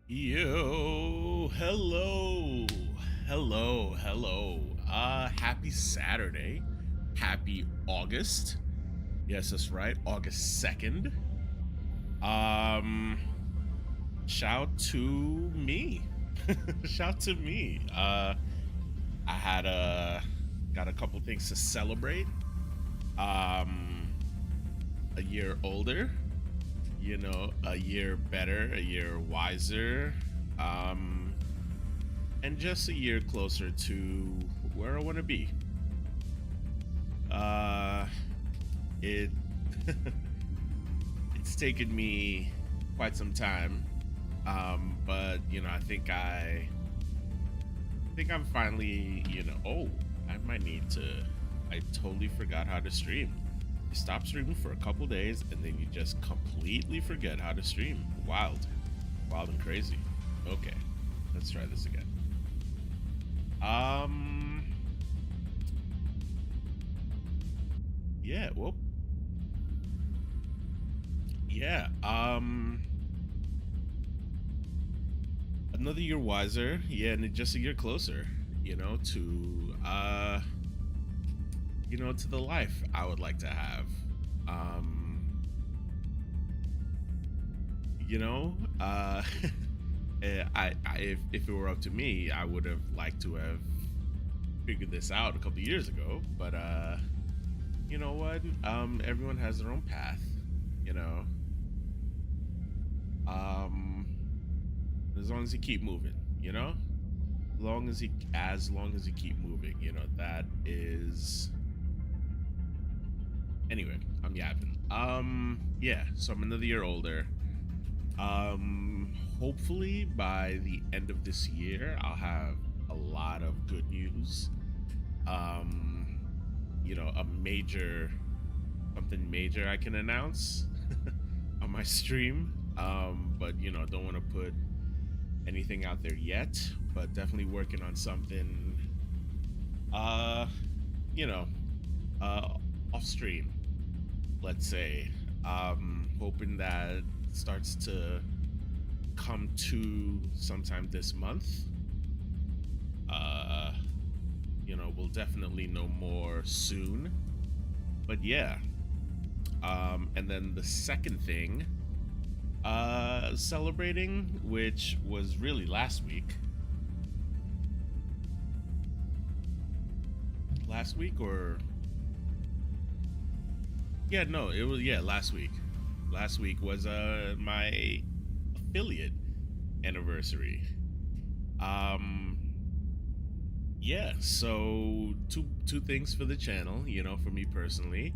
Yo, hello. Happy Saturday. Happy August. Yes, that's right. August 2nd. Um, shout to me. Shout to me. I had got a couple things to celebrate. Um, a year older, a year better, a year wiser. Um, and just a year closer to where I want to be. Uh, it it's taken me quite some time, but I think I'm finally, Oh, I might need to. I totally forgot how to stream. You stop streaming for a couple days, and then you just completely forget how to stream. Wild and crazy. Okay, let's try this again. Um, yeah, well, yeah. Another year wiser, yeah, and just a year closer, to the life I would like to have. Um, you know, uh, if it were up to me, I would have liked to have figured this out a couple years ago. But you know what? Everyone has their own path. You know, um, as long as you keep moving, as long as you keep moving, that is. Anyway, I'm yapping. Yeah. So I'm another year older. Hopefully by the end of this year, I'll have a lot of good news. Um, a major something major I can announce on my stream. But don't want to put anything out there yet, but definitely working on something uh, you know, uh off stream, let's say. Hoping that starts to come to sometime this month. Uh, we'll definitely know more soon. But yeah. And then the second thing, celebrating, which was really last week. Last week or yeah, no, it was last week. Last week was my affiliate anniversary. Um yeah, so two things for the channel, for me personally.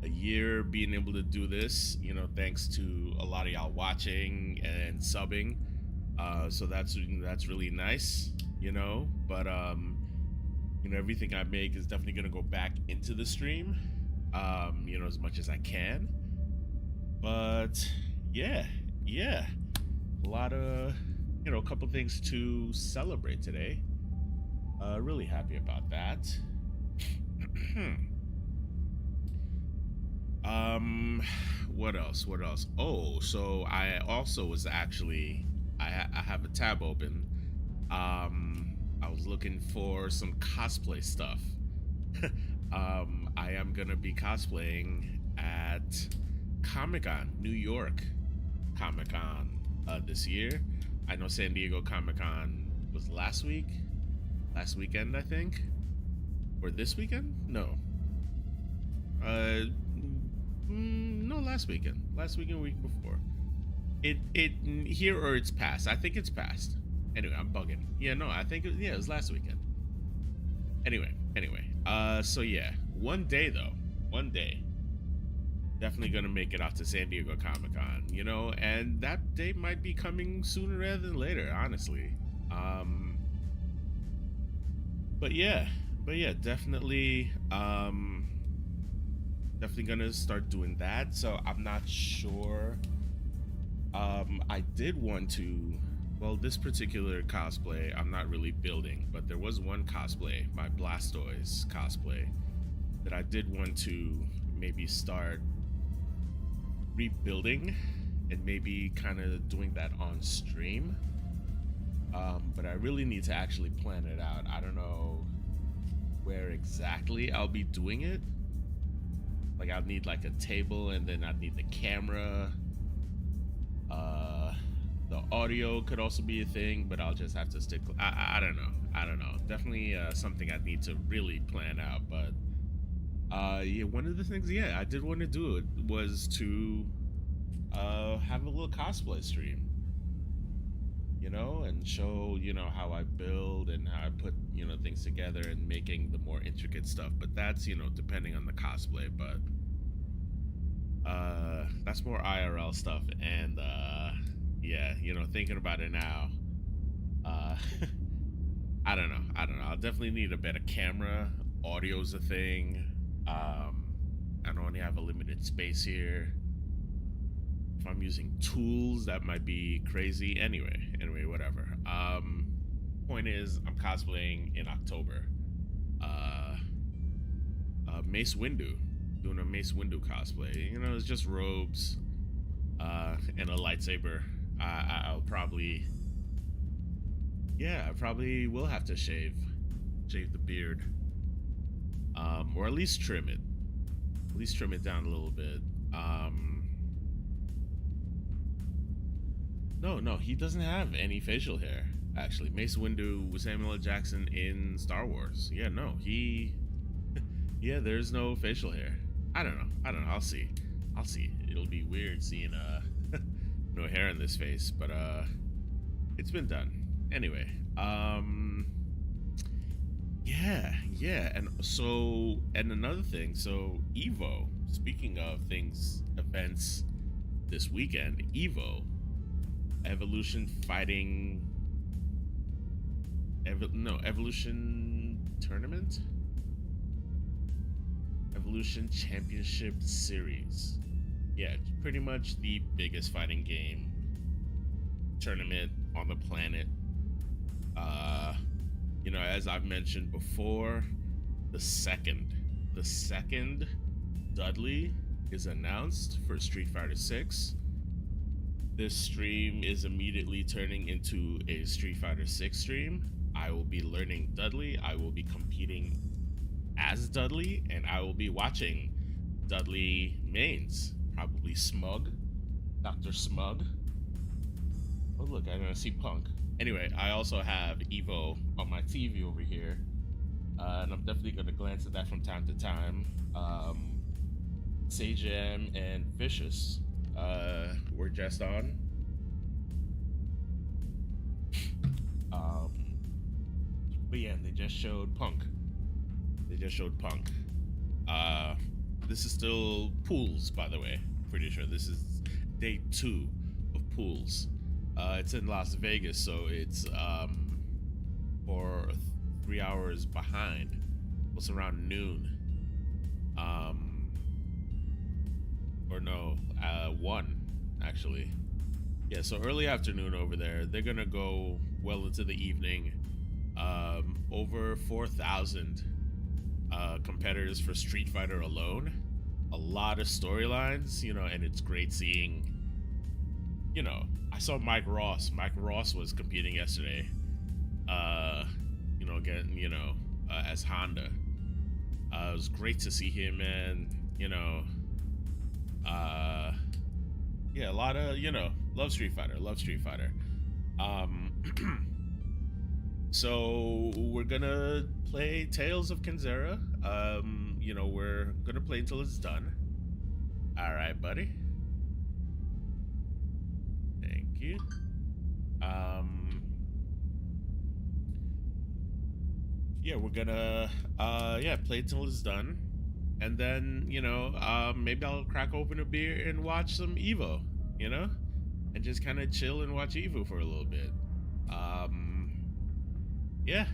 A year being able to do this, thanks to a lot of y'all watching and subbing. So that's really nice, but everything I make is definitely gonna go back into the stream, as much as I can. But yeah, yeah, a lot of, a couple things to celebrate today. Really happy about that. um, what else? What else? Oh, so I also was actually, I have a tab open. I was looking for some cosplay stuff. I am gonna be cosplaying at Comic Con, New York Comic Con, this year. I know San Diego Comic Con was last weekend, I think, or this weekend. No, no, last weekend, week before. It here, or it's past. I think it's past. Anyway, I'm bugging. Yeah, no, I think it was last weekend. Anyway, so yeah, one day though, one day, definitely gonna make it out to San Diego Comic Con, and that day might be coming sooner rather than later, honestly. But yeah, definitely, definitely gonna start doing that. So I'm not sure. I did want to. Well, this particular cosplay, I'm not really building, but there was one cosplay, my Blastoise cosplay, that I did want to maybe start rebuilding and maybe kind of doing that on stream. But I really need to actually plan it out. I don't know where exactly I'll be doing it. Like I'll need like a table, and then I'd need the camera. Uh, the audio could also be a thing, but I'll just have to stick. I don't know. I don't know. Definitely something I need to really plan out. But yeah, one of the things, yeah, I did want to do it was to have a little cosplay stream, you know, and show, you know, how I build and how I put, you know, things together and making the more intricate stuff. But that's, you know, depending on the cosplay. But that's more IRL stuff. And yeah, you know, thinking about it now, uh I don't know. I don't know. I'll definitely need a better camera. Audio's a thing. I don't only have a limited space here. If I'm using tools, that might be crazy. Anyway, whatever. Point is, I'm cosplaying in October. Uh, Mace Windu, doing a Mace Windu cosplay. You know, it's just robes, and a lightsaber. I'll probably, yeah, I probably will have to shave the beard, or at least trim it. At least trim it down a little bit. No, he doesn't have any facial hair. Actually, Mace Windu was Samuel L. Jackson in Star Wars. Yeah, no, he, yeah, there's no facial hair. I don't know. I'll see. It'll be weird seeing no hair in this face, but it's been done. Anyway, yeah, and another thing, so EVO, speaking of things, events this weekend, EVO, Evolution Fighting, Evolution Tournament? Evolution Championship Series. Yeah, it's pretty much the biggest fighting game tournament on the planet. You know, as I've mentioned before, the second Dudley is announced for Street Fighter 6. This stream is immediately turning into a Street Fighter 6 stream. I will be learning Dudley, I will be competing as Dudley, and I will be watching Dudley mains. Probably Smug, Dr. Smug. Oh look, I'm gonna see Punk. Anyway, I also have EVO on my TV over here, and I'm definitely gonna glance at that from time to time. Sage M and Vicious were just on. But yeah, they just showed Punk. This is still pools, by the way. Pretty sure this is day 2 of pools. It's in Las Vegas, so it's for 3 hours behind. It's around noon. Or no, 1 actually. Yeah, so early afternoon over there. They're gonna go well into the evening. Over 4,000 competitors for Street Fighter alone. A lot of storylines, you know, and it's great seeing, you know, I saw Mike Ross. Mike Ross was competing yesterday. You know, again, you know, as Honda. It was great to see him, and, you know, yeah, a lot of, you know, love Street Fighter. So we're gonna play Tales of Kenzera. You know, we're gonna play until it's done. All right, buddy. Thank you. Yeah, we're gonna yeah, play till it's done, and then, you know, maybe I'll crack open a beer and watch some EVO, you know, and just kind of chill and watch EVO for a little bit. Yeah,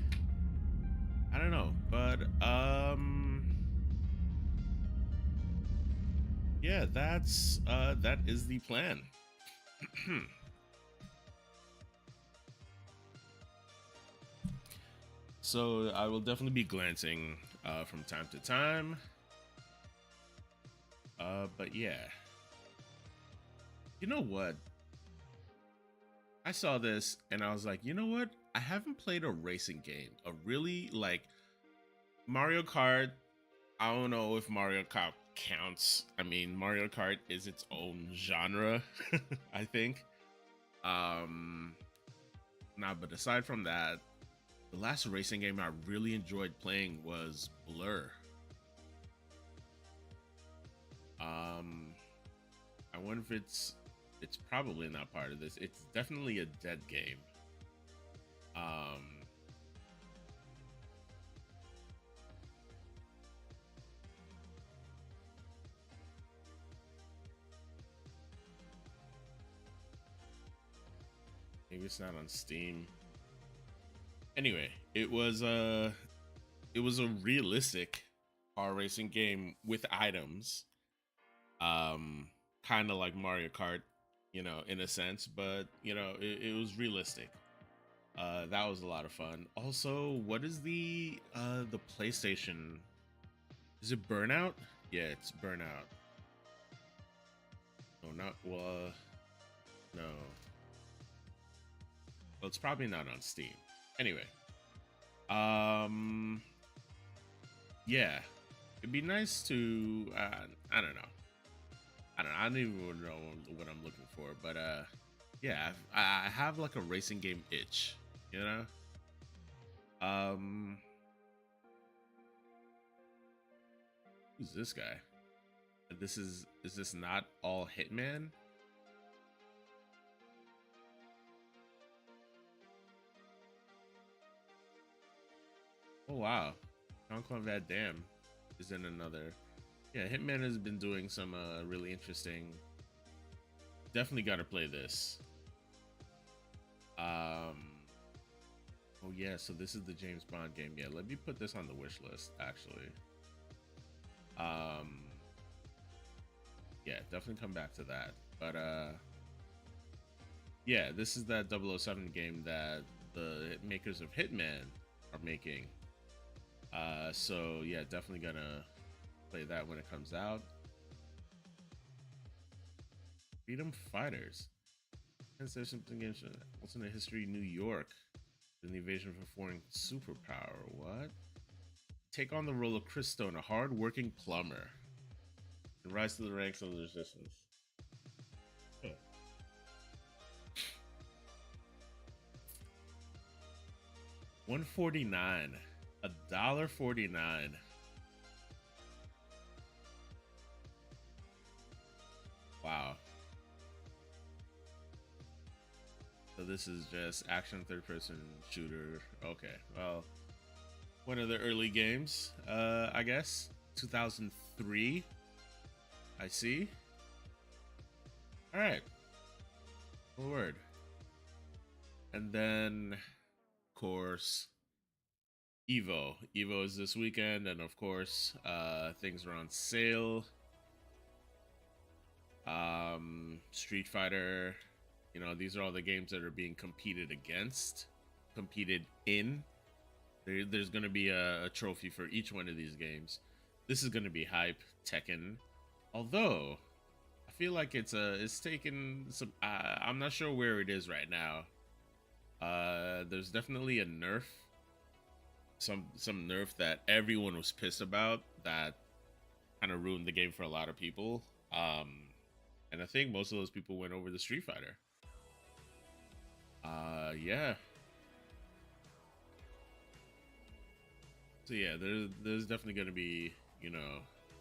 I don't know, but yeah, that is the plan. So I will definitely be glancing from time to time. But yeah, you know what? I saw this and I was like, you know what? I haven't played a racing game, a really like Mario Kart. I don't know if Mario Kart counts. I mean, Mario Kart is its own genre, I think. Um, nah, but aside from that, the last racing game I really enjoyed playing was Blur. Um, I wonder if it's probably not part of this. It's definitely a dead game. Um, maybe it's not on Steam. Anyway, it was a realistic car racing game with items. Um, kind of like Mario Kart, in a sense, but it was realistic. That was a lot of fun. Also, what is the PlayStation? Is it Burnout? Yeah, it's Burnout. No, not well. No, well, it's probably not on Steam. Anyway, um, yeah, it'd be nice to. I don't know. I don't even know what I'm looking for, but yeah, I have like a racing game itch, you know. Um, who's this guy? Is this not all Hitman? Oh wow, Jean-Claude Van Damme is in another. Yeah, Hitman has been doing some really interesting. Definitely got to play this. Um, oh yeah, so this is the James Bond game. Yeah, let me put this on the wish list actually. Um, yeah, definitely come back to that. But yeah, this is that 007 game that the makers of Hitman are making. So yeah, definitely gonna play that when it comes out. Freedom Fighters. Is there something interesting? What's in the history of New York? In the invasion of a foreign superpower. What? Take on the role of Chris Stone, a hard-working plumber, and rise to the ranks of the resistance. Huh. 149. $1.49. Wow. So this is just action third person shooter. Okay. Well, one of the early games, I guess. 2003. I see. All right. Word. And then, of course, EVO. EVO is this weekend, and of course, things are on sale. Street Fighter. These are all the games that are being competed in. There's going to be a trophy for each one of these games. This is going to be hype. Tekken. Although, I feel like it's taken some. I'm not sure where it is right now. There's definitely a nerf. Some nerf that everyone was pissed about that kind of ruined the game for a lot of people. And I think most of those people went over the Street Fighter. Yeah. So yeah, there's definitely going to be a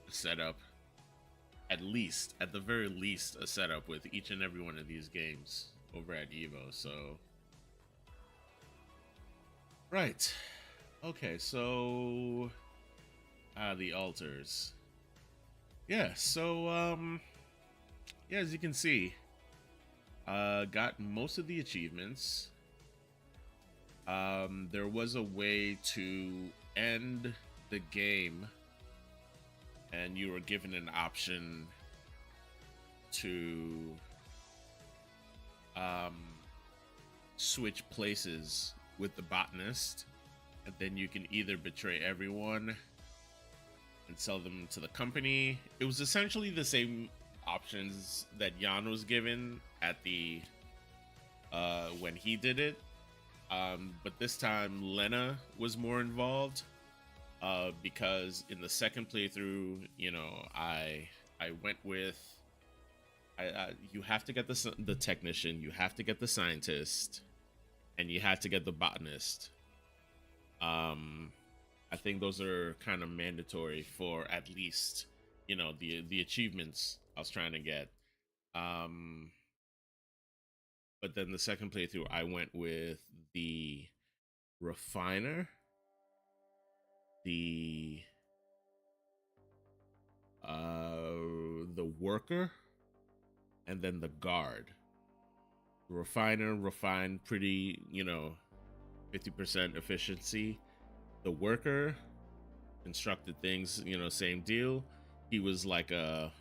setup, at the very least, a setup with each and every one of these games over at EVO. So right, okay, so the altars. Yeah, so yeah, as you can see, got most of the achievements. There was a way to end the game, and you were given an option to switch places with the botanist, and then you can either betray everyone and sell them to the company. It was essentially the same options that Jan was given at the when he did it. But this time Lena was more involved, because in the second playthrough, I went with you have to get the technician, you have to get the scientist, and you have to get the botanist. Um, I think those are kind of mandatory for at least the achievements I was trying to get. Um, but then the second playthrough, I went with the refiner, the the worker, and then the guard. The refiner refined pretty, 50% efficiency. The worker constructed things, same deal. He was like a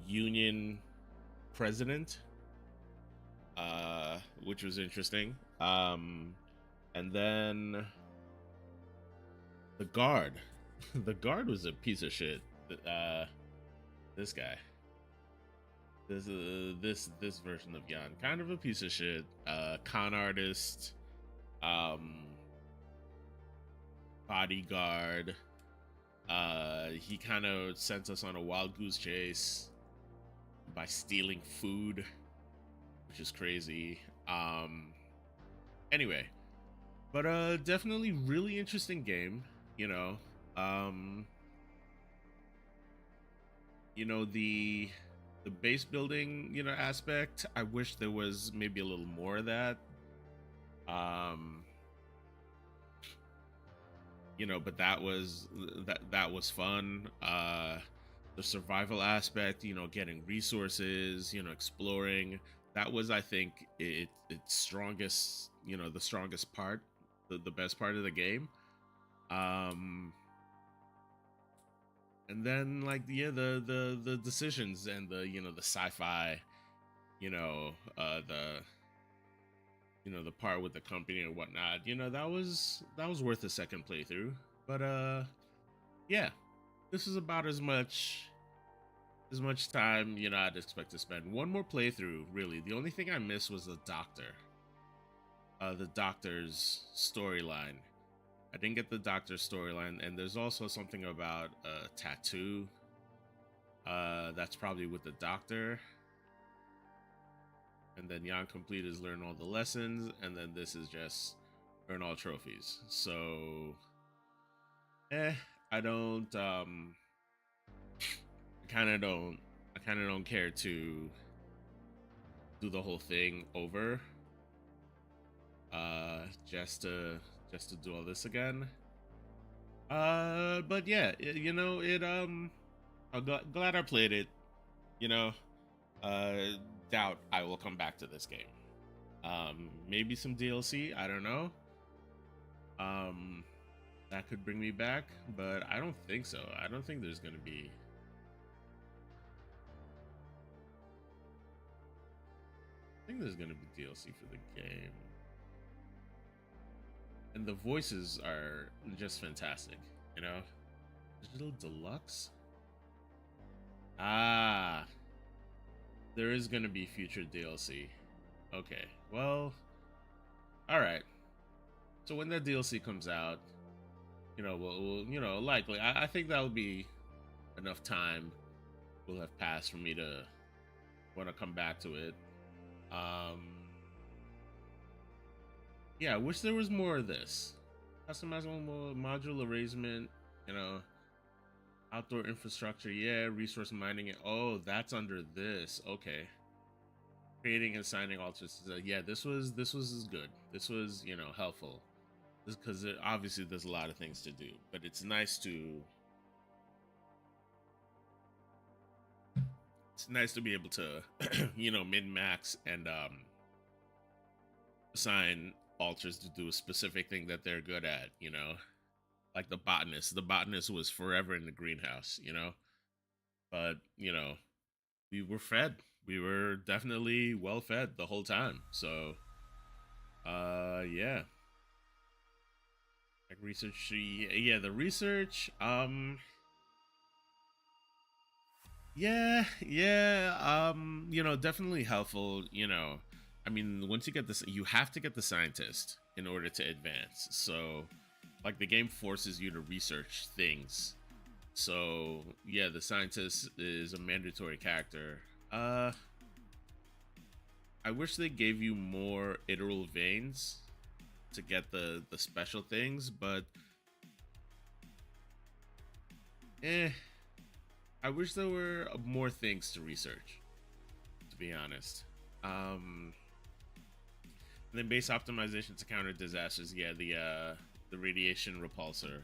union president, which was interesting. And then the guard, the guard was a piece of shit. This guy, this version of Jan, kind of a piece of shit. Con artist, bodyguard. He kind of sent us on a wild goose chase by stealing food, which is crazy. Anyway, but definitely really interesting game. Um, the base building, aspect. I wish there was maybe a little more of that. Um, but that was fun. The survival aspect, getting resources, exploring, that was, I think, its strongest, the strongest part, the best part of the game. And then, like, yeah, the decisions and the sci-fi, the the part with the company and whatnot, that was worth a second playthrough. But yeah, this is about as much time I'd expect to spend. One more playthrough, really. The only thing I missed was the doctor's storyline. I didn't get the doctor's storyline, and there's also something about a tattoo. That's probably with the doctor. And then Jan Complete is learn all the lessons, and then this is just earn all trophies. So, I don't, I kind of don't care to do the whole thing over, just to do all this again. But yeah, I'm glad I played it. You know, doubt I will come back to this game. Maybe some DLC. I don't know. That could bring me back, but I don't think so. I don't think there's gonna be. I think there's gonna be DLC for the game. And the voices are just fantastic, Digital Deluxe? Ah, there is gonna be future DLC. Okay, well, alright. So when that DLC comes out, we'll likely, I think that'll be enough time will have passed for me to want to come back to it. Yeah, I wish there was more of this. Customizable module arrangement, outdoor infrastructure, yeah, resource mining. Oh, that's under this. Okay. Creating and signing altars. Yeah, this was good. This was, helpful. Because obviously there's a lot of things to do, but it's nice to be able to, min max and assign altars to do a specific thing that they're good at, like the botanist. The botanist was forever in the greenhouse, but we were fed. We were definitely well fed the whole time. So yeah. Like research, yeah, the research, Definitely helpful. I mean, once you get this, you have to get the scientist in order to advance. So, like, the game forces you to research things. So, yeah, the scientist is a mandatory character. I wish they gave you more iteral veins to get the special things, but eh, I wish there were more things to research, to be honest. Um, and then base optimization to counter disasters. Yeah, the radiation repulsor,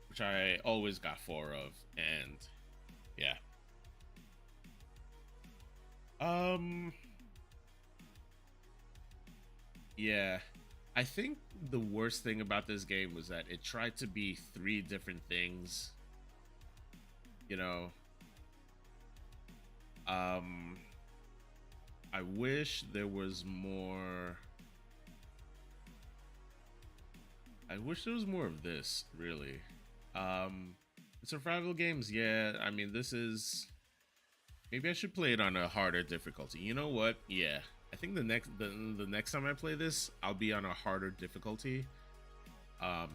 which I always got four of, and yeah. Um, yeah. I think the worst thing about this game was that it tried to be three different things. You know, um, I wish there was more. I wish there was more of this, really. Um, Survival games, yeah. I mean, this is. Maybe I should play it on a harder difficulty. You know what? Yeah, I think the next time I play this, I'll be on a harder difficulty. Um,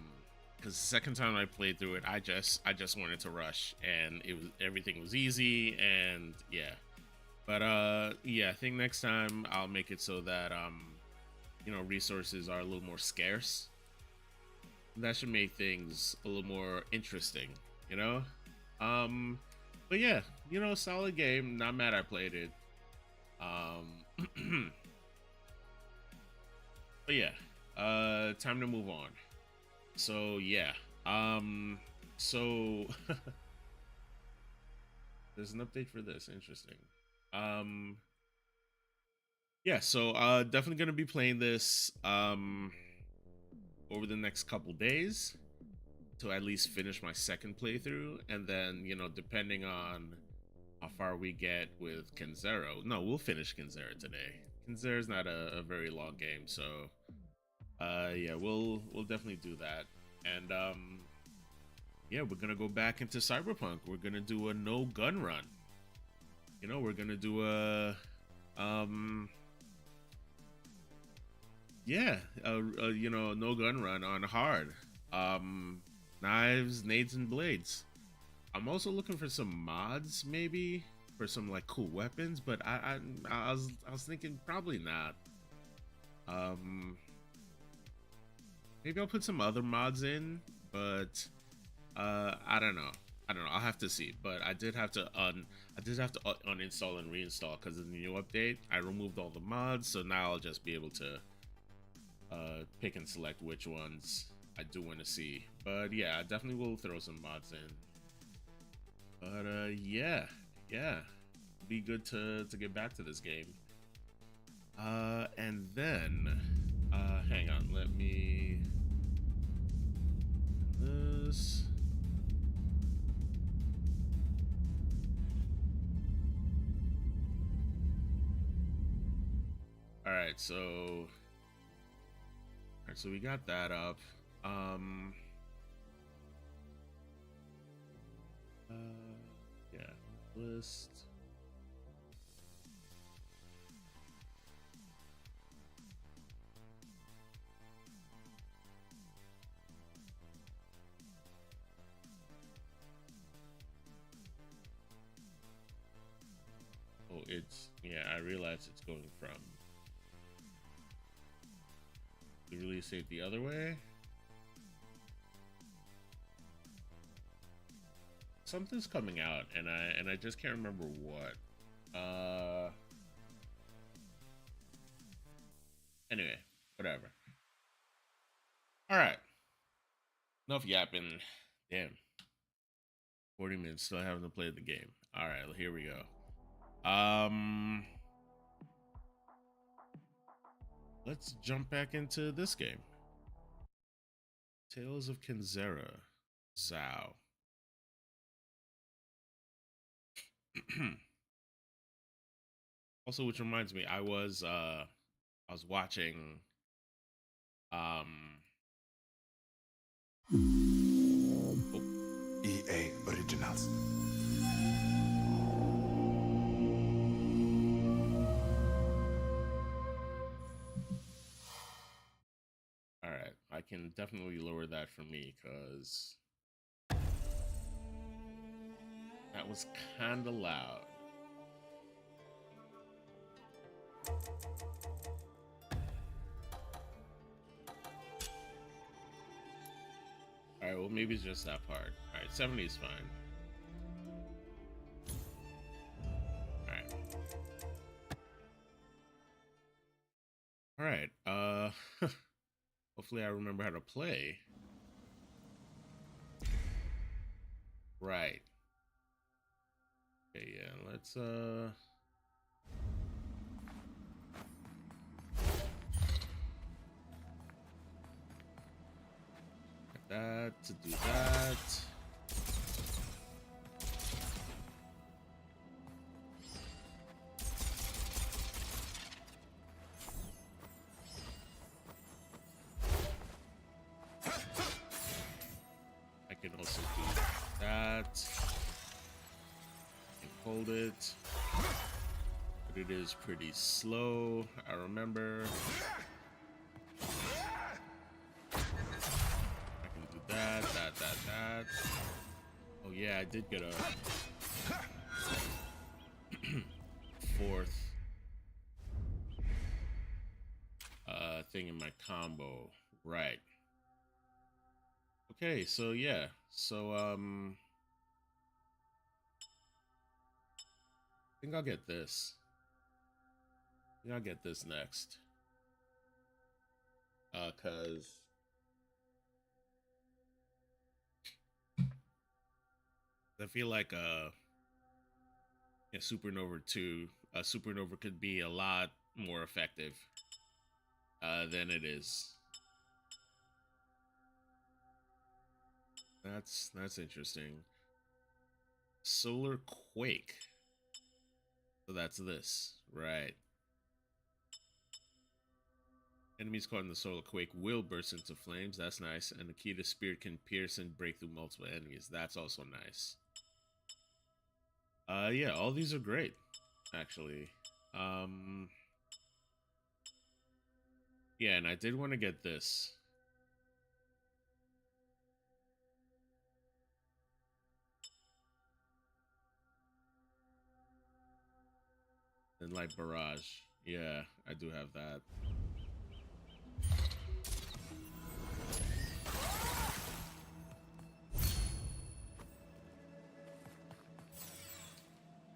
because the second time I played through it, I just wanted to rush, and everything was easy, and yeah. But yeah, I think next time I'll make it so that resources are a little more scarce. That should make things a little more interesting, you know? Um but yeah, solid game. Not mad I played it. Um but yeah, time to move on. So yeah. So there's an update for this. Interesting. Um yeah, so definitely gonna be playing this over the next couple days to at least finish my second playthrough, and then depending on how far we get with Kenzero. No, we'll finish Kenzero today. Kenzero's not a very long game, so yeah, we'll definitely do that. And yeah, we're gonna go back into Cyberpunk. We're gonna do a no gun run. We're gonna do a um yeah, no gun run on hard. Knives, nades, and blades. I'm also looking for some mods, maybe for some like cool weapons, but I was thinking probably not. Um, Maybe I'll put some other mods in, but I don't know. I don't know. I'll have to see. But I did have to uninstall and reinstall because of the new update. I removed all the mods, so now I'll just be able to pick and select which ones I do want to see. But yeah, I definitely will throw some mods in. But yeah, be good to get back to this game. And then hang on, let me this. All right, so we got that up. Um, uh, yeah, list. Oh, I realize it's going from the release date the other way. Something's coming out, and I just can't remember what. Anyway, whatever. All right, enough yapping. Damn, 40 minutes still having to play the game. All right, here we go. Let's jump back into this game. Tales of Kenzera, Zhao. Also, which reminds me, I was watching um oh, EA Originals. can definitely lower that for me because that was kind of loud. All right, well, maybe it's just that part. All right, 70 is fine. All right. All right. Hopefully I remember how to play. Right. Okay, yeah, let's like that to do that. I can also do that. And hold it. But it is pretty slow, I remember. I can do that. Oh yeah, I did get a fourth thing in my combo. Right. Okay, so yeah. So I think I'll get this. I'll get this next. Cause I feel like Supernova 2, Supernova could be a lot more effective than it is. That's interesting. Solar Quake. So that's this, right? Enemies caught in the solar quake will burst into flames. That's nice. And the key to spirit can pierce and break through multiple enemies. That's also nice. Yeah, all these are great, actually. Yeah, and I did want to get this. And like Barrage. Yeah, I do have that.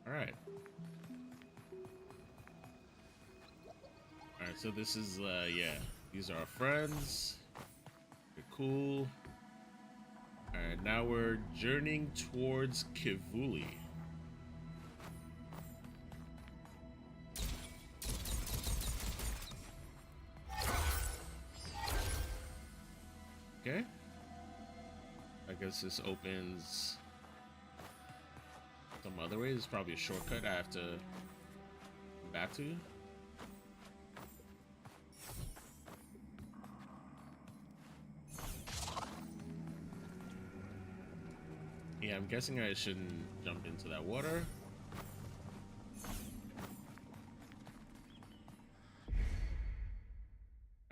All right. All right, so this is yeah, these are our friends. They're cool. All right, now we're journeying towards Kivuli. Okay. I guess this opens some other way. This is probably a shortcut I have to come back to. Yeah, I'm guessing I shouldn't jump into that water.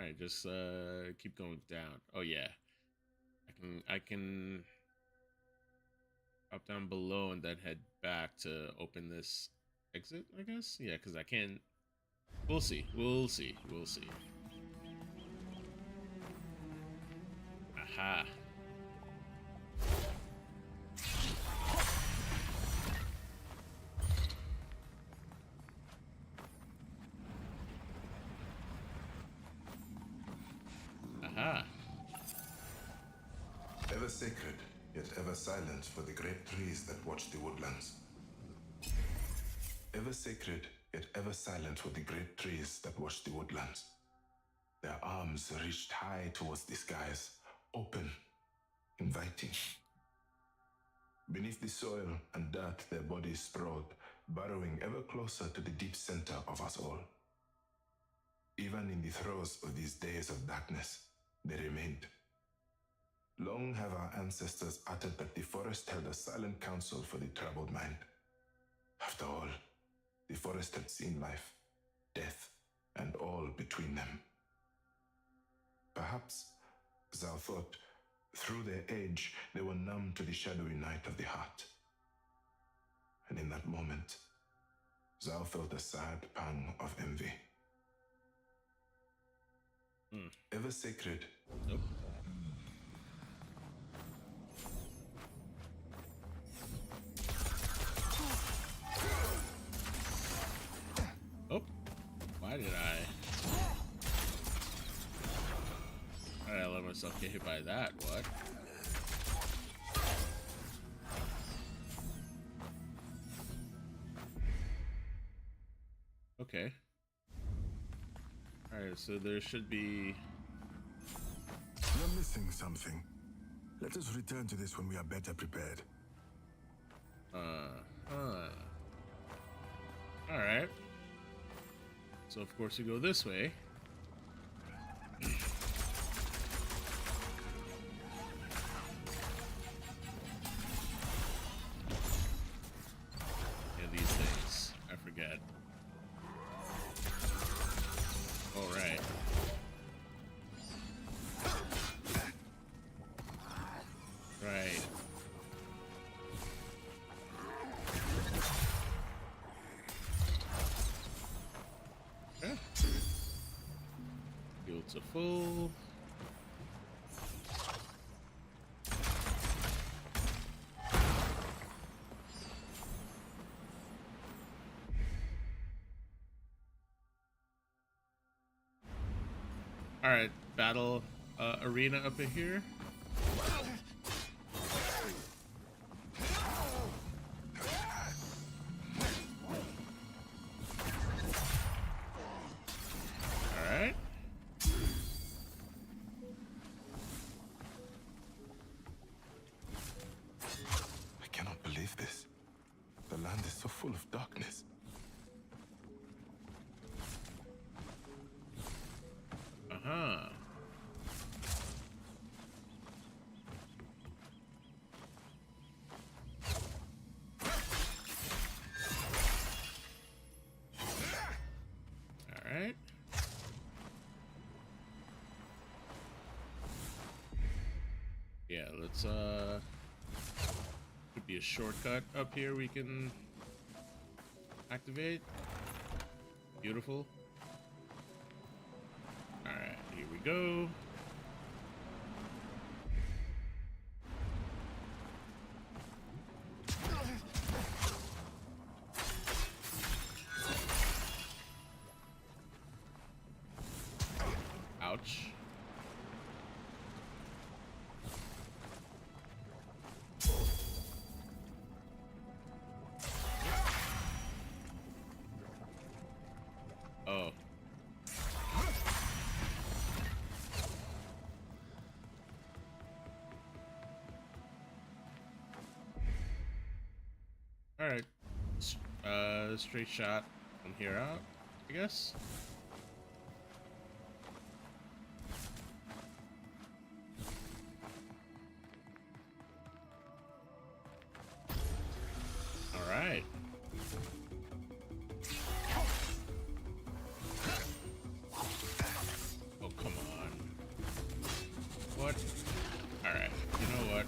All right, just keep going down. Oh yeah, I can drop down below and then head back to open this exit, I guess. Yeah, because I can't. We'll see. We'll see. We'll see. Aha. Aha. Ever sacred, yet ever silent for the great trees that watch the woodlands. Ever sacred, yet ever silent for the great trees that watch the woodlands. Their arms reached high towards the skies, open, inviting. Beneath the soil and dirt their bodies sprawled, burrowing ever closer to the deep center of us all. Even in the throes of these days of darkness, they remained. Long have our ancestors uttered that the forest held a silent council for the troubled mind. After all, the forest had seen life, death, and all between them. Perhaps Zhao thought, through their age, they were numb to the shadowy night of the heart. And in that moment, Zhao felt a sad pang of envy. Ever sacred, Nope. Oh, why did I let myself get hit by that? What? Okay. Alright, so there should be... you're missing something. Let us return to this when we are better prepared. Alright. So of course we go this way. Yeah, these things. I forget. Alright. Right. Okay. Fields are full. Alright, battle arena up in here. Alright. I cannot believe this. The land is so full of darkness. Uh-huh. Alright. Yeah, let's could be a shortcut up here we can activate. Beautiful. Alright, here we go. Ouch. Oh. Alright. Straight shot from here out, I guess. Alright. Oh, come on. What? Alright, you know what?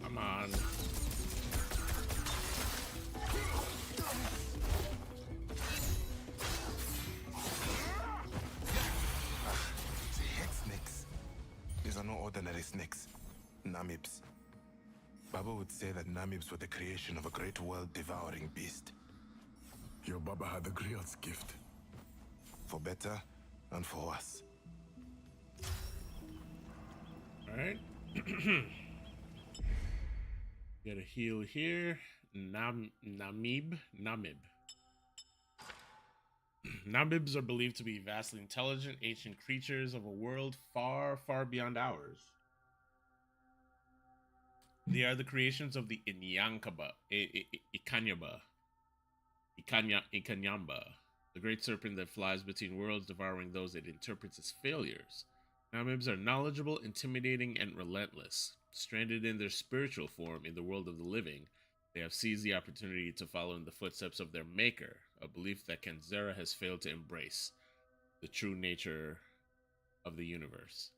Come on. Head snakes. These are no ordinary snakes. Namibs. Baba would say that Namibs were the creation of a great world-devouring beast. Your Baba had the griot's gift. For better and for worse. Alright. Get a heal here. Namib. Namibs are believed to be vastly intelligent, ancient creatures of a world far, far beyond ours. They are the creations of the Ikanyamba, the great serpent that flies between worlds, devouring those it interprets as failures. Namibs are knowledgeable, intimidating, and relentless. Stranded in their spiritual form in the world of the living, they have seized the opportunity to follow in the footsteps of their maker, a belief that Kenzera has failed to embrace, the true nature of the universe.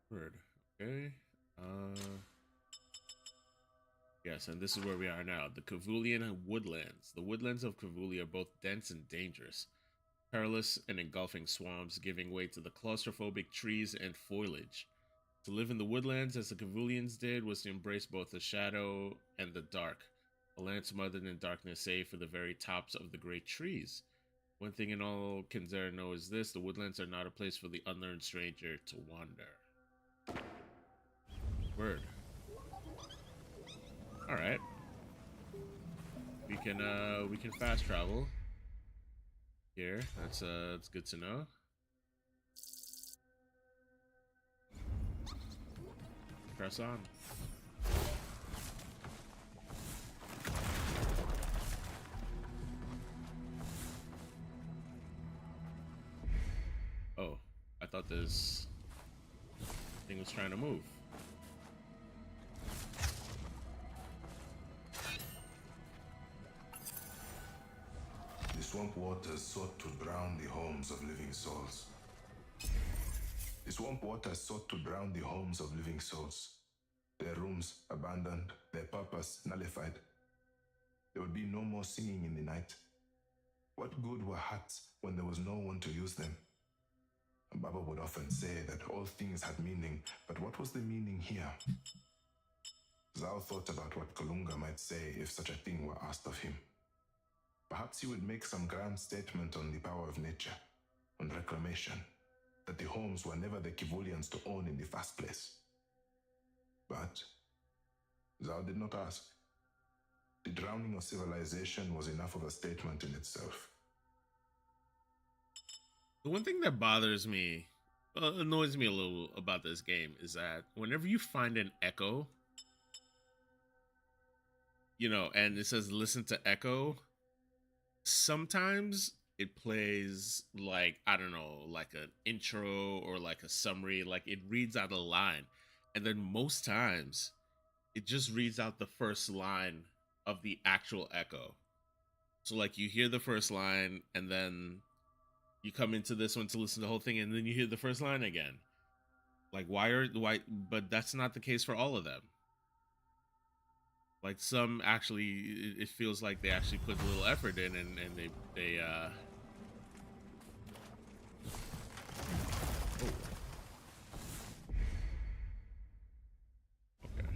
Word. Okay. Yes, and this is where we are now. The Kavulian woodlands. The woodlands of Kavuli are both dense and dangerous. Perilous and engulfing swamps giving way to the claustrophobic trees and foliage. To live in the woodlands as the Kavulians did was to embrace both the shadow and the dark. A land smothered in darkness save for the very tops of the great trees. One thing in all Kenzera know is this: the woodlands are not a place for the unlearned stranger to wander. Word. Alright. We can fast travel here. That's good to know. Press on. Oh, I thought this thing was trying to move. The swamp waters sought to drown the homes of living souls. The swamp waters sought to drown the homes of living souls. Their rooms abandoned, their purpose nullified. There would be no more singing in the night. What good were huts when there was no one to use them? Baba would often say that all things had meaning, but what was the meaning here? Zhao thought about what Kolunga might say if such a thing were asked of him. Perhaps he would make some grand statement on the power of nature, on reclamation, that the homes were never the Kivulians to own in the first place. But Zhao did not ask. The drowning of civilization was enough of a statement in itself. The one thing that bothers me, annoys me a little about this game is that whenever you find an echo, and it says listen to echo, sometimes it plays like, I don't know, like an intro or like a summary, like it reads out a line. And then most times it just reads out the first line of the actual echo. So like you hear the first line and then you come into this one to listen to the whole thing and then you hear the first line again. Like why, but that's not the case for all of them. Like some actually, it feels like they actually put a little effort in and they oh. Okay.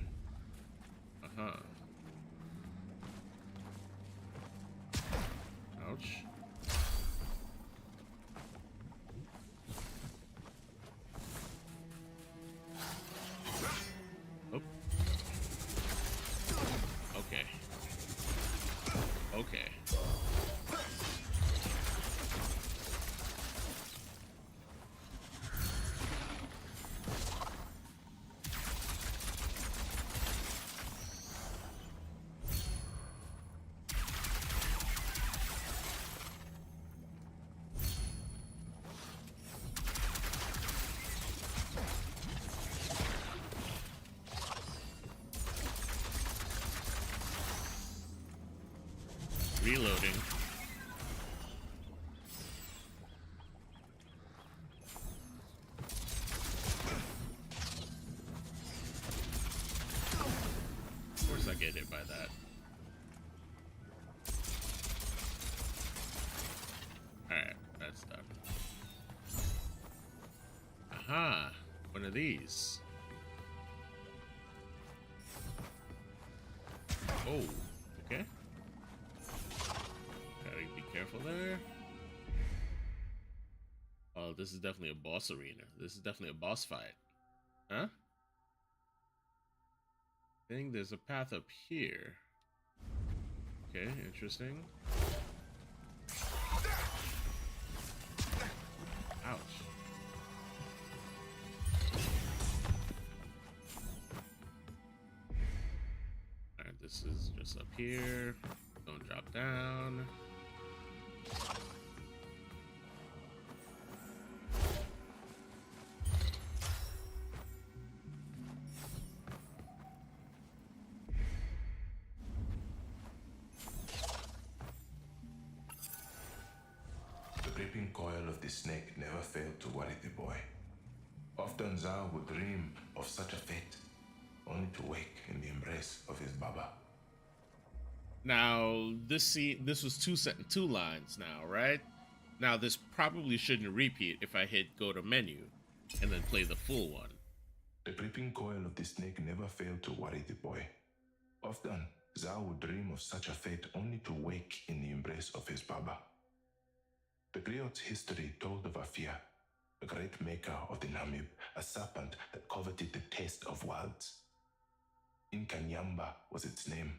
Uh-huh. Ouch. Oh. Okay. Okay. Reloading. Of course I get hit by that. Alright, that's done. Aha! One of these. Oh, okay. Gotta be careful there. Oh, this is definitely a boss arena. This is definitely a boss fight. Huh? I think there's a path up here. Okay, interesting. Ouch. Alright, this is just up here. Don't drop down. The creeping coil of the snake never failed to worry the boy. Often Zhao would dream of such a fate, only to wake in the embrace of his Baba. Now, this was two lines now, right? Now, this probably shouldn't repeat if I hit go to menu and then play the full one. The creeping coil of the snake never failed to worry the boy. Often, Zhao would dream of such a fate only to wake in the embrace of his Baba. The griot's history told of Afia, a great maker of the Namib, a serpent that coveted the taste of worlds. Inkanyamba was its name,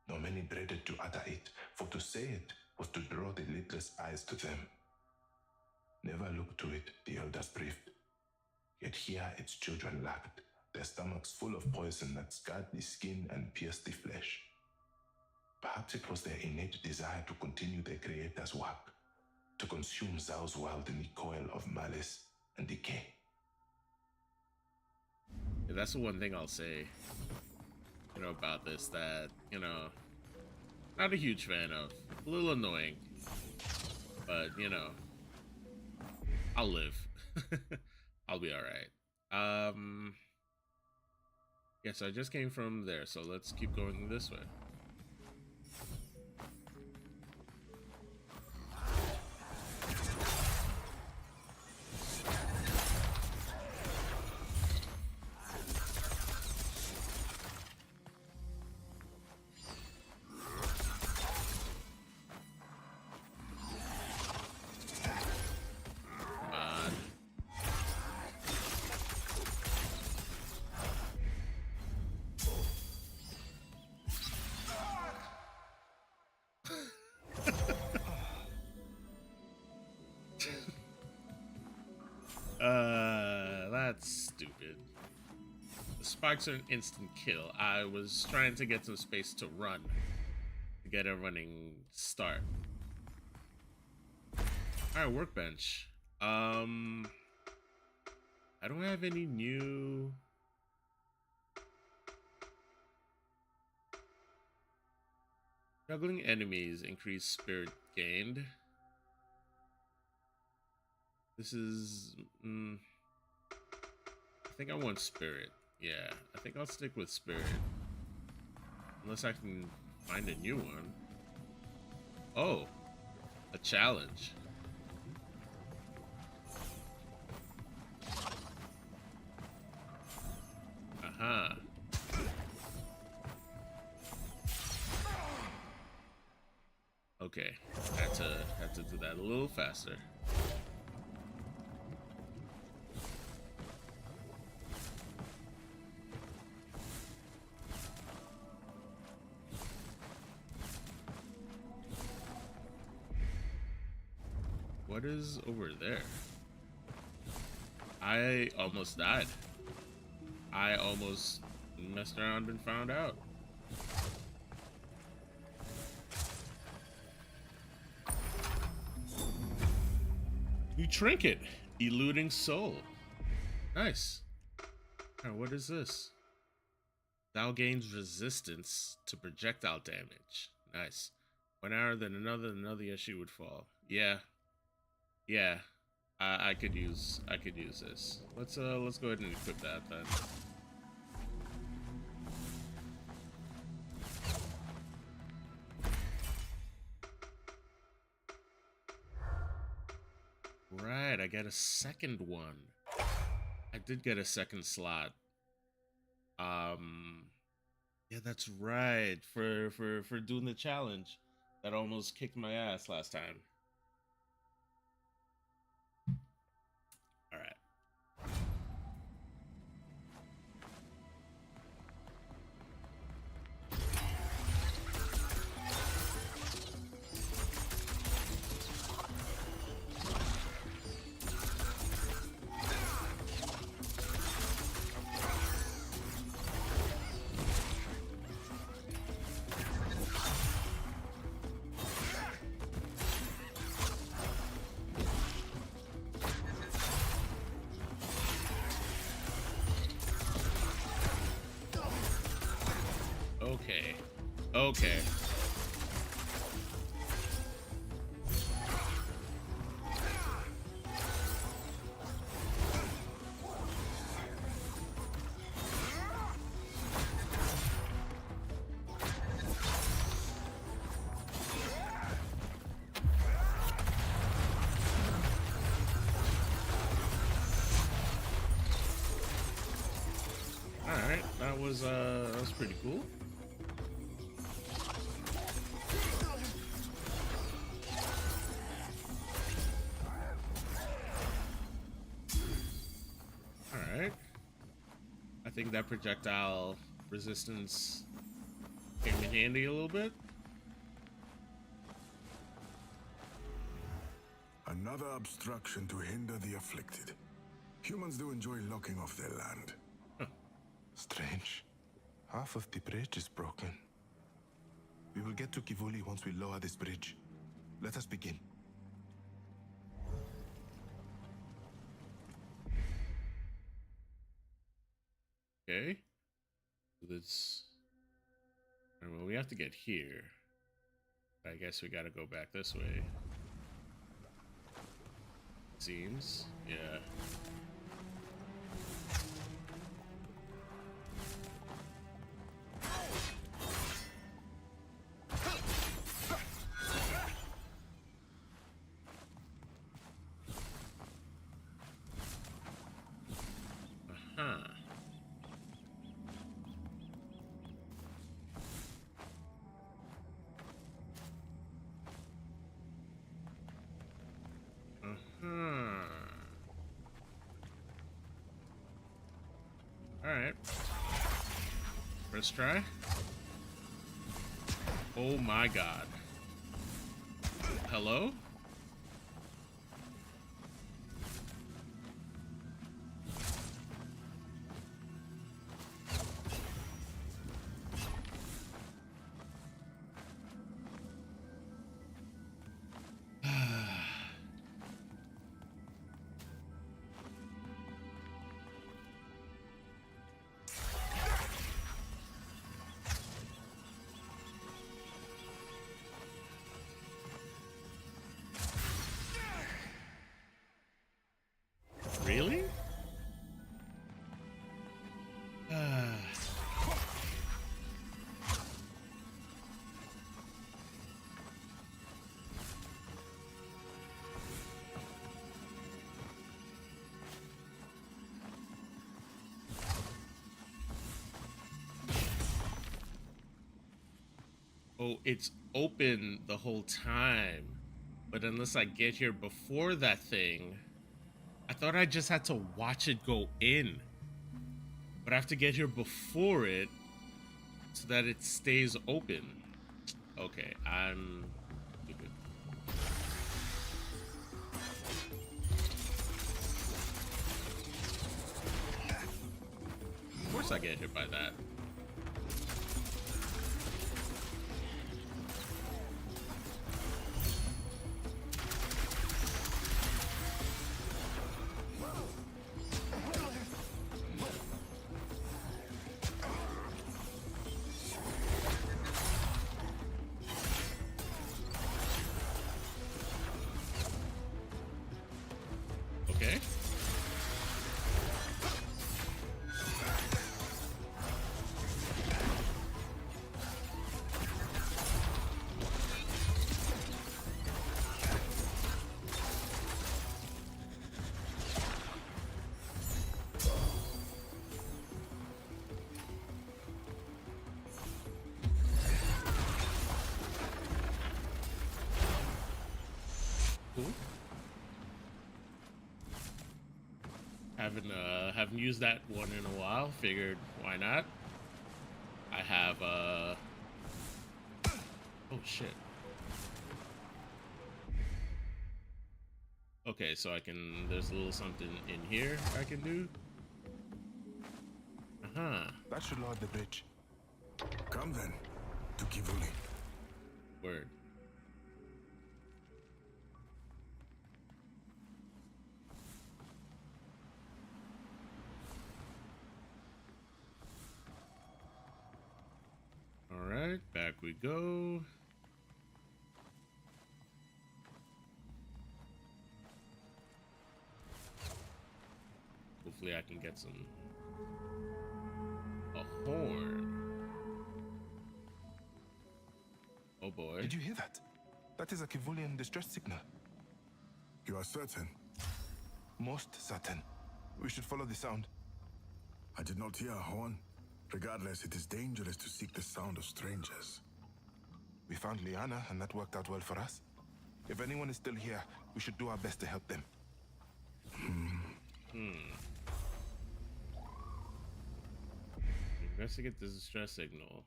though many dreaded to utter it, for to say it was to draw the lidless eyes to them. Never look to it, the elders briefed. Yet here its children lacked, their stomachs full of poison that scarred the skin and pierced the flesh. Perhaps it was their innate desire to continue their creator's work, to consume Zhao's world in the coil of malice and decay. Yeah, that's the one thing I'll say, about this that, not a huge fan of. A little annoying. But, I'll live. I'll be alright. Yeah, so I just came from there, so let's keep going this way. That's stupid. The spikes are an instant kill. I was trying to get some space to run, to get a running start. Alright, workbench. I don't have any new... Juggling enemies, increase spirit gained. This is... I think I want spirit. Yeah, I think I'll stick with spirit. Unless I can find a new one. Oh, a challenge. Aha. Okay, had to do that a little faster. What is over there? I almost died. I almost messed around and found out. New trinket, eluding soul. Nice. Alright, what is this? Thou gains resistance to projectile damage. Nice. 1 hour, then another issue would fall. Yeah. Yeah. I could use this. Let's go ahead and equip that then. Right, I get a second one. I did get a second slot. Yeah, that's right. For doing the challenge that almost kicked my ass last time. All right. Okay. Okay. All right. That was pretty cool. All right. I think that projectile resistance came in handy a little bit. Another obstruction to hinder the afflicted. Humans do enjoy locking off their land. Huh. Strange. Half of the bridge is broken. We will get to Kivuli once we lower this bridge. Let us begin. Okay. So that's. Well, we have to get here. I guess we gotta go back this way. Seems. Yeah. Uh-huh. Uh-huh. Alright. First try. Oh my god. Hello? Really? Oh, it's open the whole time. But unless I get here before that thing, I thought I just had to watch it go in. But I have to get here before it so that it stays open. Okay, I'm stupid. Of course I get hit by that. Okay. cool. Haven't used that one in a while. Figured why not? I have oh shit. Okay, so I can, there's a little something in here I can do. That should lower the bridge. Come then, to Kivuli. Word. All right, back we go. Hopefully I can get some, a horn. Oh boy. Did you hear that? That is a Kivulian distress signal. You are certain? Most certain. We should follow the sound. I did not hear a horn. Regardless, it is dangerous to seek the sound of strangers. We found Liana, and that worked out well for us. If anyone is still here, we should do our best to help them. Investigate the distress signal.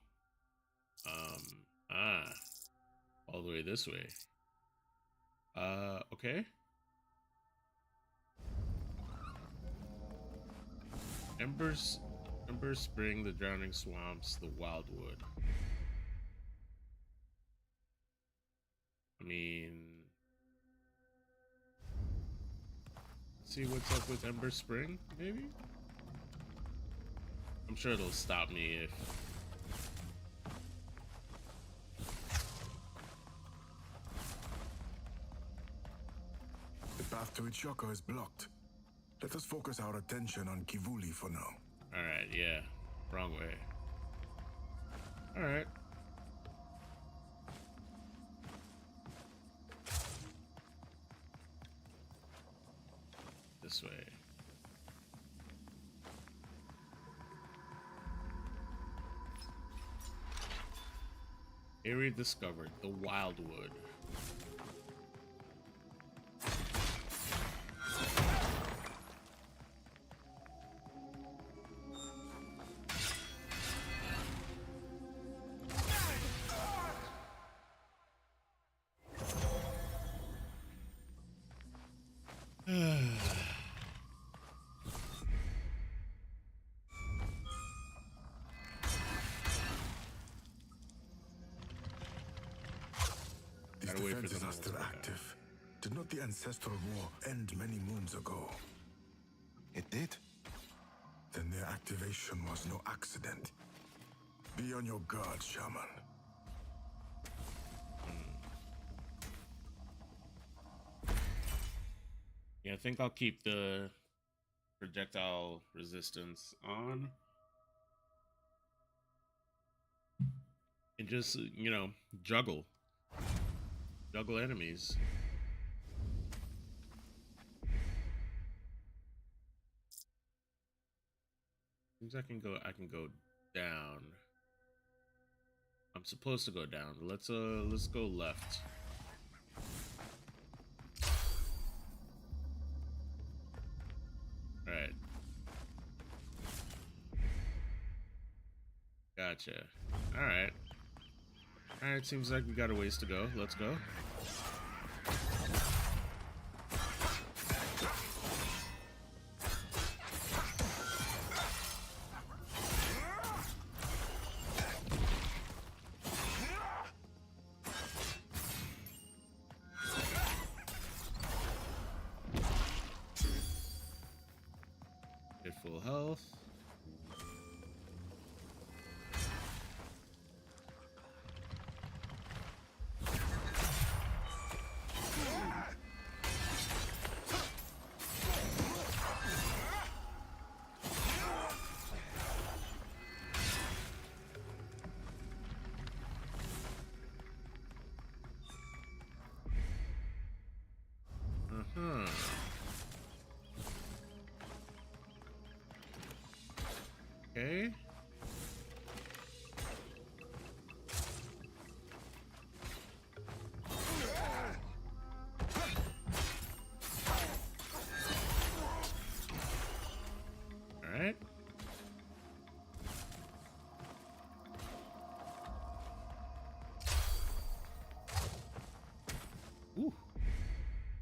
All the way this way. Okay. Ember Spring, the Drowning Swamps, the Wildwood. I mean, see what's up with Ember Spring, maybe? I'm sure it'll stop me if... The path to Ichoko is blocked. Let us focus our attention on Kivuli for now. Alright, yeah. Wrong way. Alright. This way. Area discovered, the Wildwood. These Gotta wait for defenses them are to still go down. active. Did not the ancestral war end many moons ago? It did. Then their activation was no accident. Be on your guard, Shaman. Yeah, I think I'll keep the projectile resistance on. And just, you know, juggle. Juggle enemies. Seems I can go down. I'm supposed to go down. Let's go left. Alright. Gotcha. Alright. Alright, seems like we got a ways to go. Let's go. Get full health. Okay. Ooh,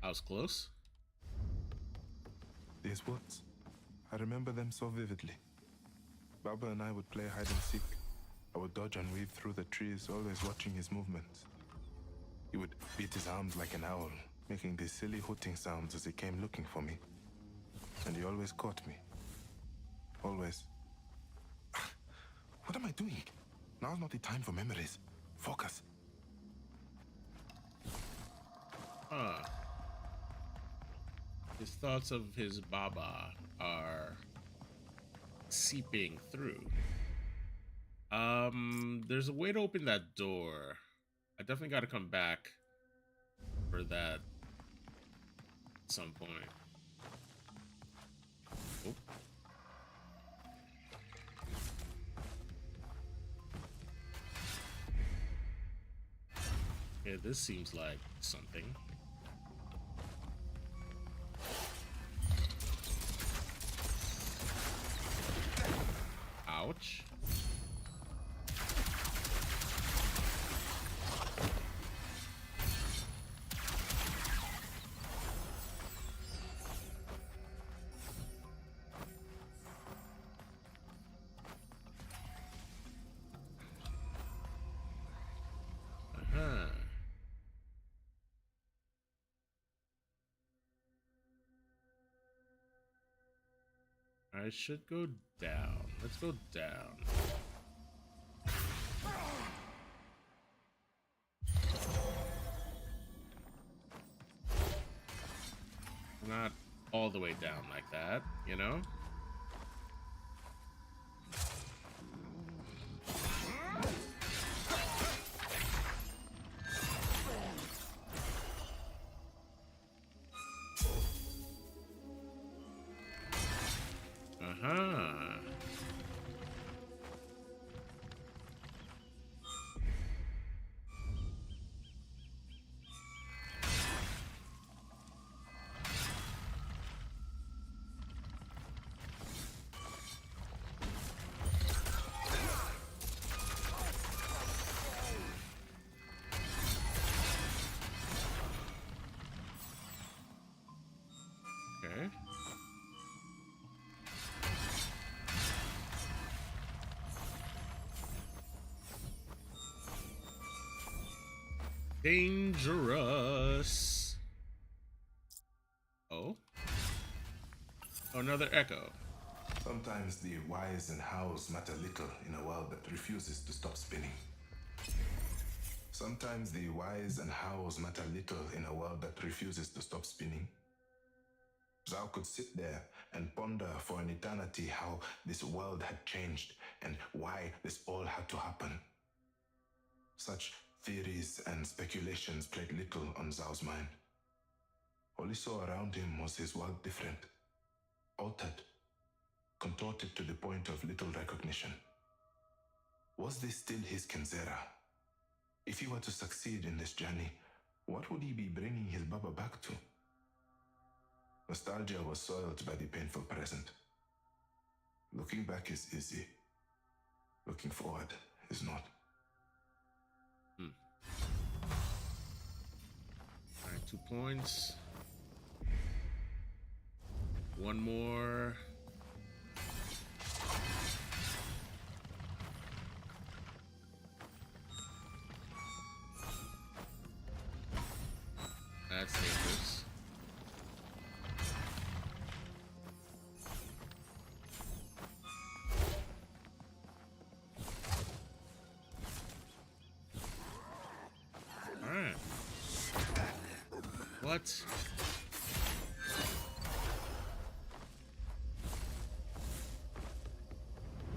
I was close. These woods, I remember them so vividly. Baba and I would play hide and seek. I would dodge and weave through the trees, always watching his movements. He would beat his arms like an owl, making these silly hooting sounds as he came looking for me. And he always caught me. Always. What am I doing? Now's not the time for memories. Focus. His thoughts of his Baba are seeping through. There's a way to open that door. I definitely got to come back for that at some point. Oh. Yeah, this seems like something. Ouch. I should go down. Let's go down. Not all the way down like that, you know? Uh-huh. Okay. Dangerous. Oh. Oh, another echo. Sometimes the whys and hows matter little in a world that refuses to stop spinning. Sometimes the whys and hows matter little in a world that refuses to stop spinning. Zhao could sit there and ponder for an eternity how this world had changed and why this all had to happen. Such theories and speculations played little on Zhao's mind. All he saw around him was his world different, altered, contorted to the point of little recognition. Was this still his Kenzera? If he were to succeed in this journey, what would he be bringing his Baba back to? Nostalgia was soiled by the painful present. Looking back is easy. Looking forward is not. Alright, 2 points. One more. That's dangerous. Alright. What?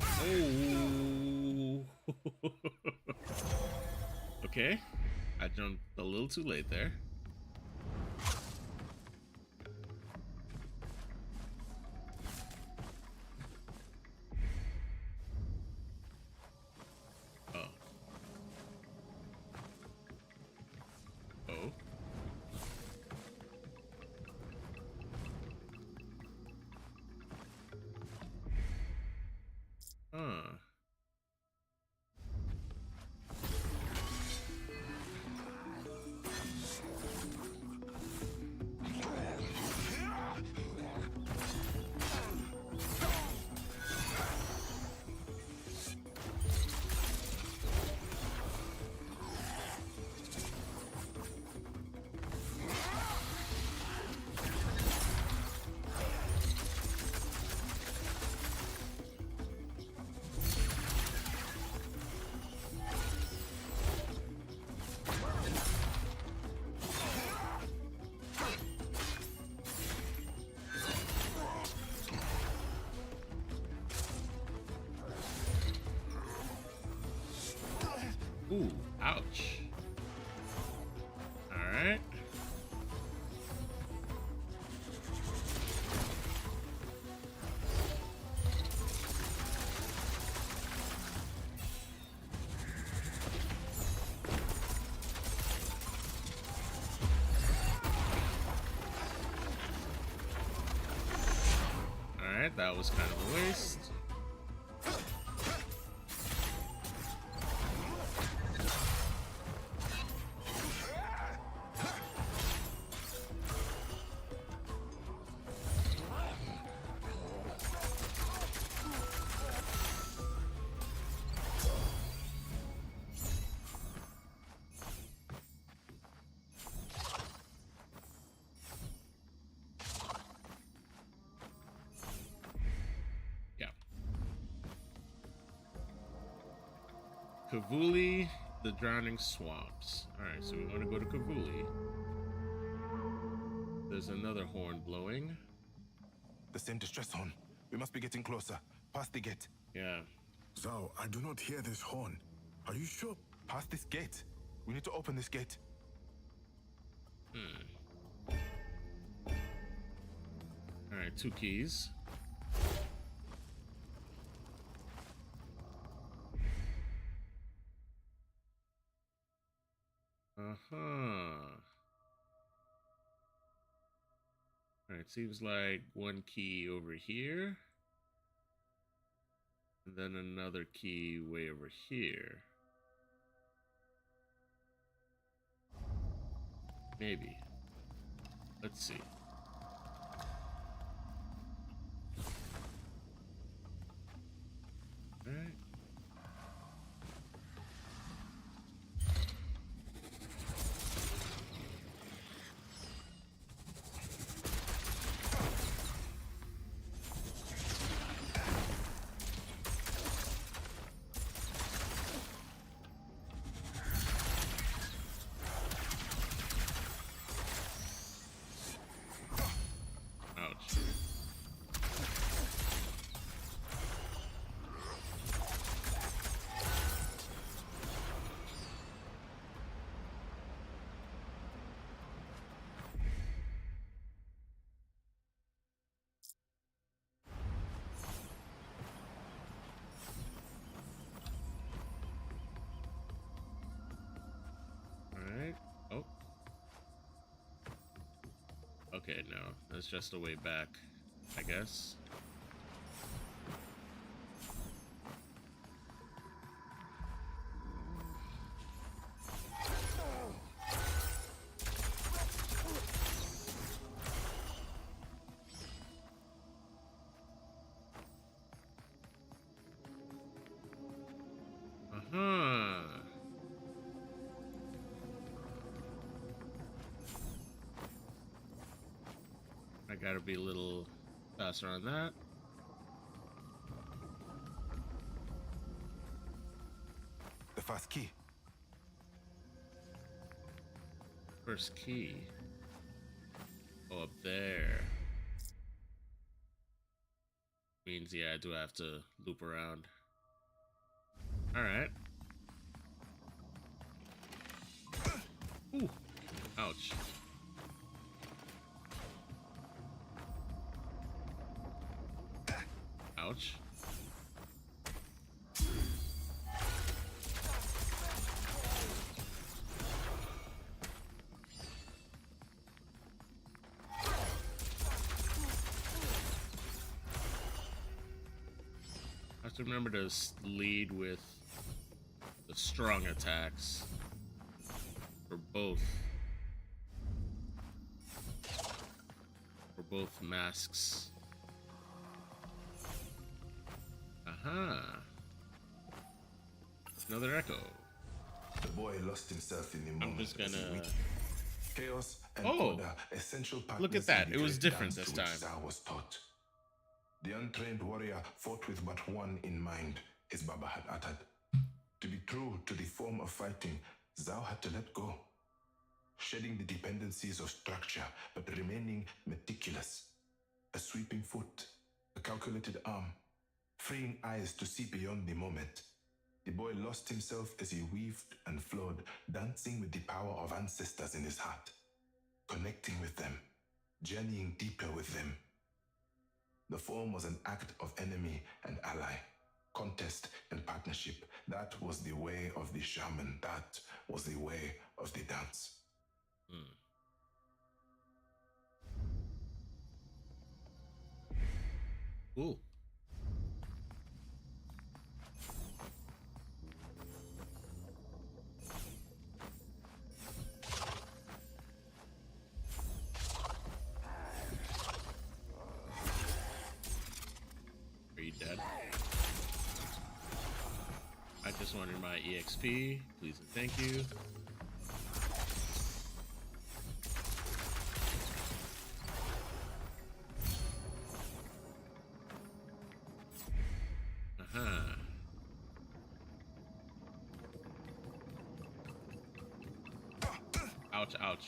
Oh. Okay. I jumped a little too late there. Oh. Oh. Huh. Ooh, ouch. All right. All right, that was kind of a waste. Yeah. Kavuli, the Drowning Swamps. All right, so we want to go to Kavuli. There's another horn blowing. The same distress horn. We must be getting closer. Past the gate. Yeah. Zhao, I do not hear this horn. Are you sure? Past this gate. We need to open this gate. All right, 2 keys. Uh-huh. All right, seems like 1 key over here. And then another key way over here. Maybe. Let's see. All right. Ouch. All right. Oh. Okay, no. That's just a way back, I guess. Uh-huh. I gotta be a little faster on that. The first key. First key. Oh, up there. Means, yeah, I do have to loop around. Alright. Ooh. Ouch. Ouch. I have to remember to lead with the strong attacks for both masks. Aha. Another echo. The boy lost himself in the moment. I'm just as he gonna. waited. Chaos and Oh, order, essential look partners at that. in the It was great different dance this to which time. Zhao was taught. The untrained warrior fought with but one in mind, his Baba had uttered. To be true to the form of fighting, Zhao had to let go, shedding the dependencies of structure, but remaining meticulous. A sweeping foot, a calculated arm, freeing eyes to see beyond the moment. The boy lost himself as he weaved and flowed, dancing with the power of ancestors in his heart, connecting with them, journeying deeper with them. The form was an act of enemy and ally, contest and partnership. That was the way of the shaman. That was the way of the dance. Cool. Are you dead? I just wanted my EXP. Please and thank you. Uh-huh. Ouch, ouch.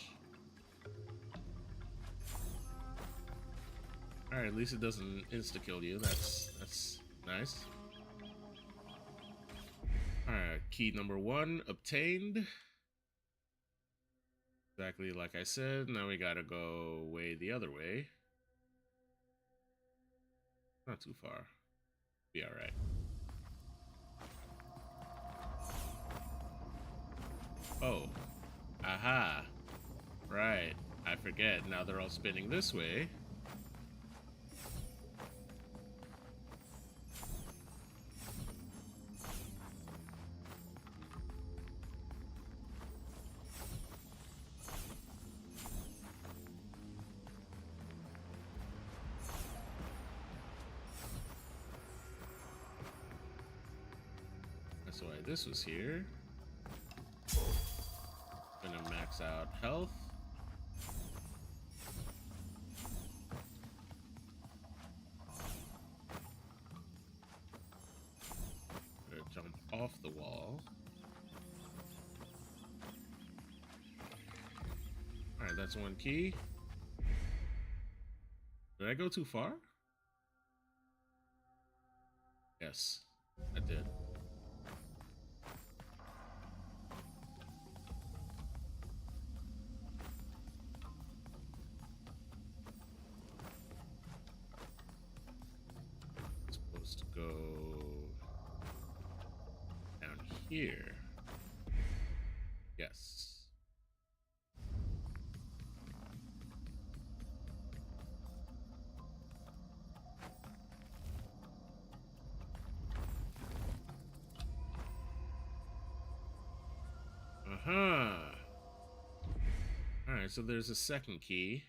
Alright, at least it doesn't insta-kill you. That's nice. Alright, key number 1 obtained. Exactly like I said. Now we gotta go way the other way. Not too far. Be alright. Oh. Aha. Right. I forget. Now they're all spinning this way. That's why this was here. Gonna max out health. Gonna jump off the wall. Alright, that's one key. Did I go too far? Yes, I did. Supposed to go down here. Yes. Uh-huh. Alright, so there's a second key.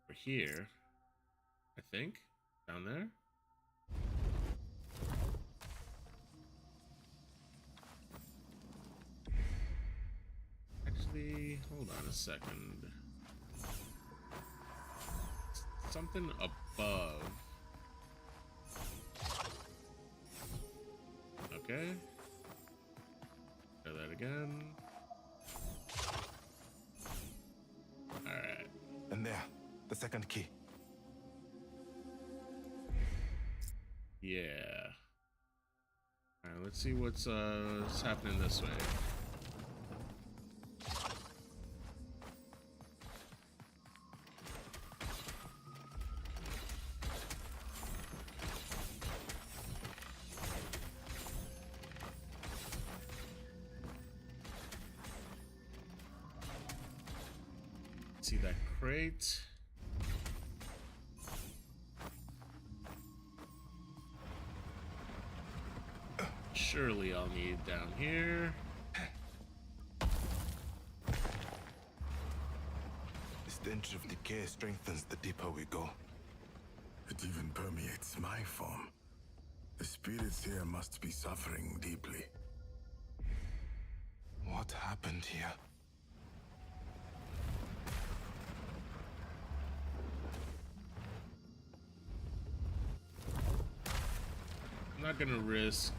Over here. I think. Down there. Actually, hold on a second. Something above. Okay. Try that again. Alright. And there, the second key. Yeah. Alright, let's see what's happening this way. See that crate? Surely I'll need down here. The stench of decay strengthens the deeper we go. It even permeates my form. The spirits here must be suffering deeply. What happened here? I'm not gonna risk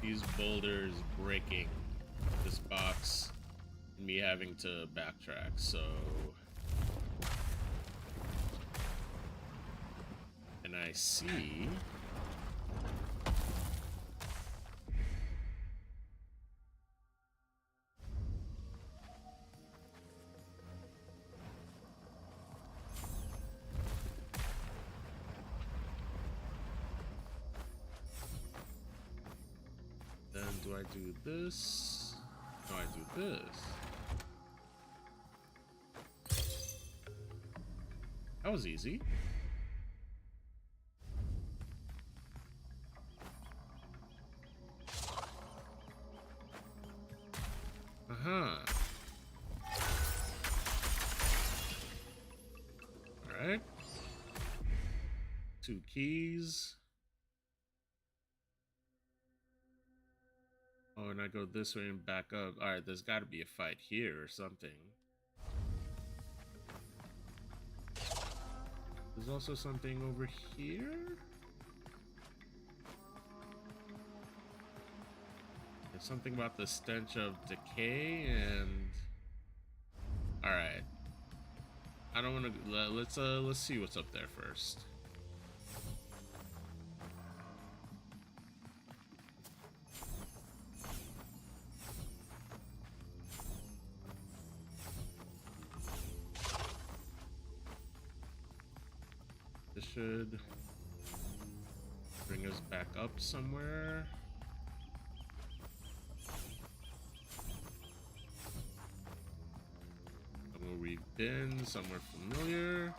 these boulders breaking this box and me having to backtrack, so... And I see... do I do this? No, I do this. That was easy. Uh-huh. Alright. 2 keys. Oh, and I go this way and back up. Alright, there's got to be a fight here or something. There's also something over here? There's something about the stench of decay and... Alright. I don't want to... Let's see what's up there first. This should bring us back up somewhere. Somewhere we've been, somewhere familiar.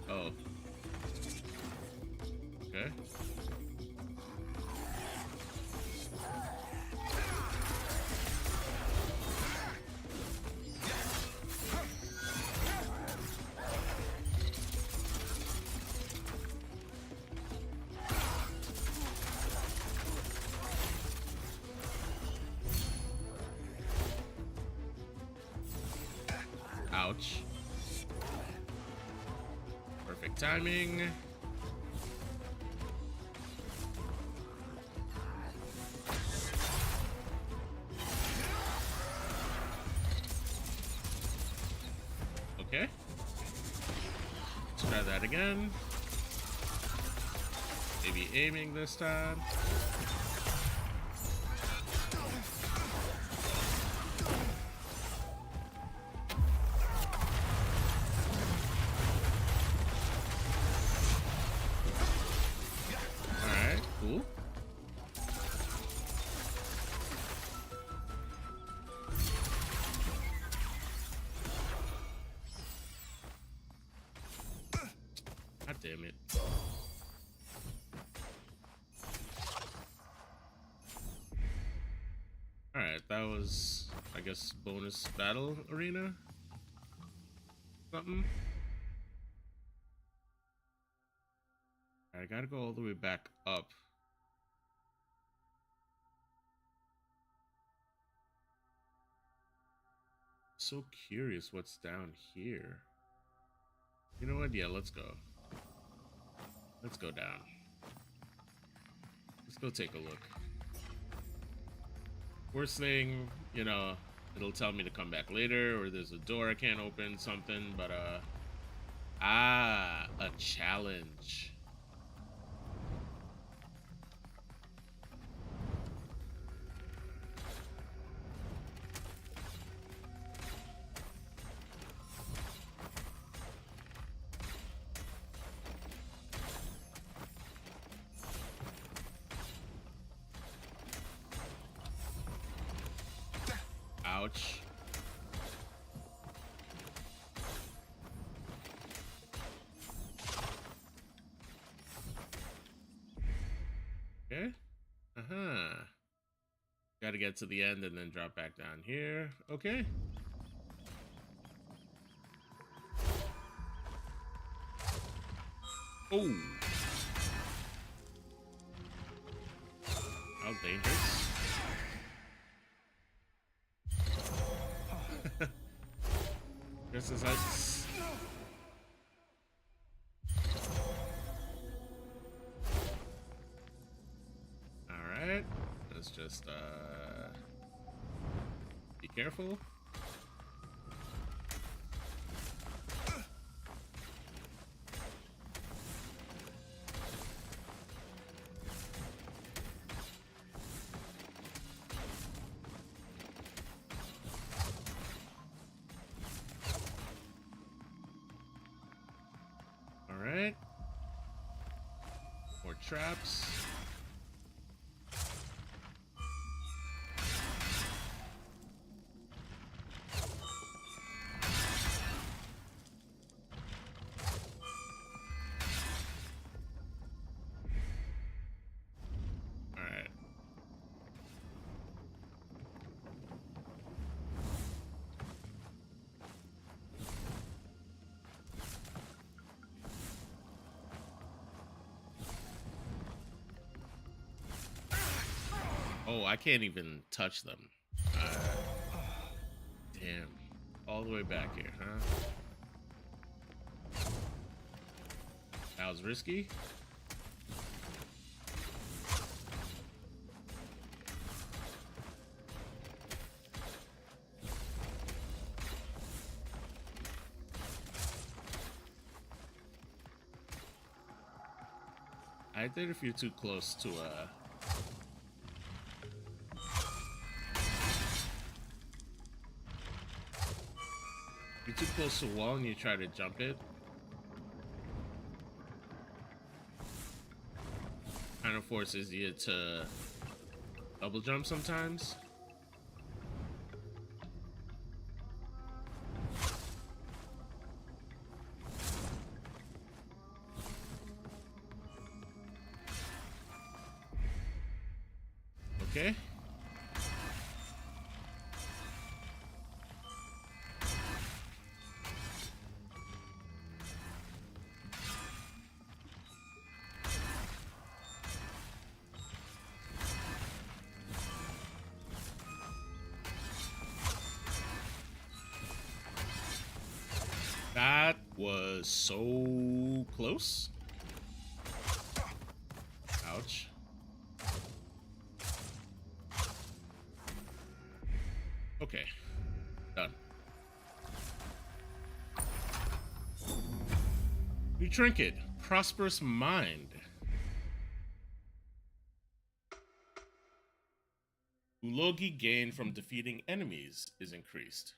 Oh. Okay. Ouch. Perfect timing. Okay. Let's try that again. Maybe aiming this time. Alright, cool. God damn it. Alright, that was, I guess, bonus battle arena? Something? I gotta go all the way back up. So curious what's down here. You know what? Yeah, let's go. Let's go down. Let's go take a look. Worst thing, you know, it'll tell me to come back later, or there's a door I can't open, something, but, a challenge. Ouch. Okay. Uh-huh. Gotta get to the end and then drop back down here. Okay. Oh. How dangerous. Just as I... Alright. Let's just, be careful. traps. All right. Oh, I can't even touch them. Damn. All the way back here, huh? That was risky. I did if you're too close to you're too close to a wall and you try to jump it. Kind of forces you to double jump sometimes. Okay. That was so close. Ouch. Okay. Done. New trinket. Prosperous mind. Ulogi gain from defeating enemies is increased.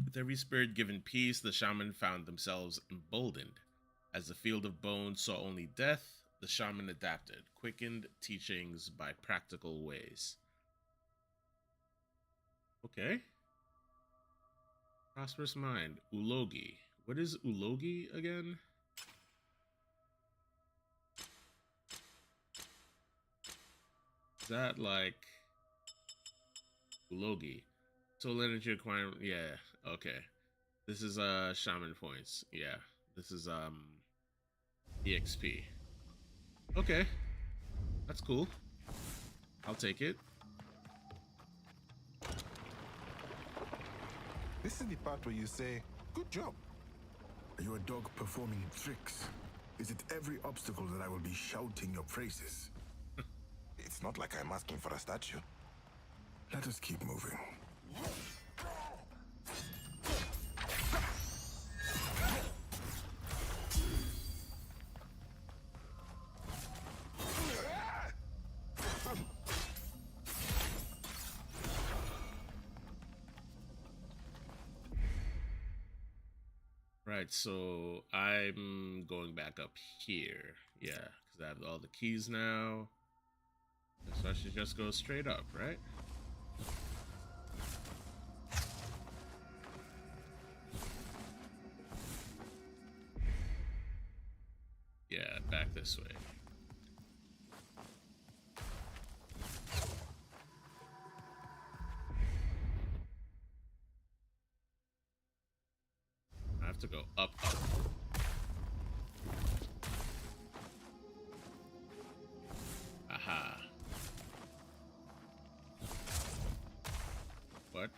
With every spirit given peace, the shaman found themselves emboldened. As the field of bones saw only death, the shaman adapted, quickened teachings by practical ways. Okay. Prosperous mind. Ulogi. What is Ulogi again? Is that like Ulogi? Soul energy requirement. Yeah. Okay. This is shaman points. Yeah. This is EXP. Okay. That's cool. I'll take it. This is the part where you say, good job. Are you a dog performing tricks? Is it every obstacle that I will be shouting your praises? It's not like I'm asking for a statue. Let us keep moving. Right, so I'm going back up here. Yeah, because I have all the keys now. So I should just go straight up, right? Yeah, back this way. I have to go up. Aha. What?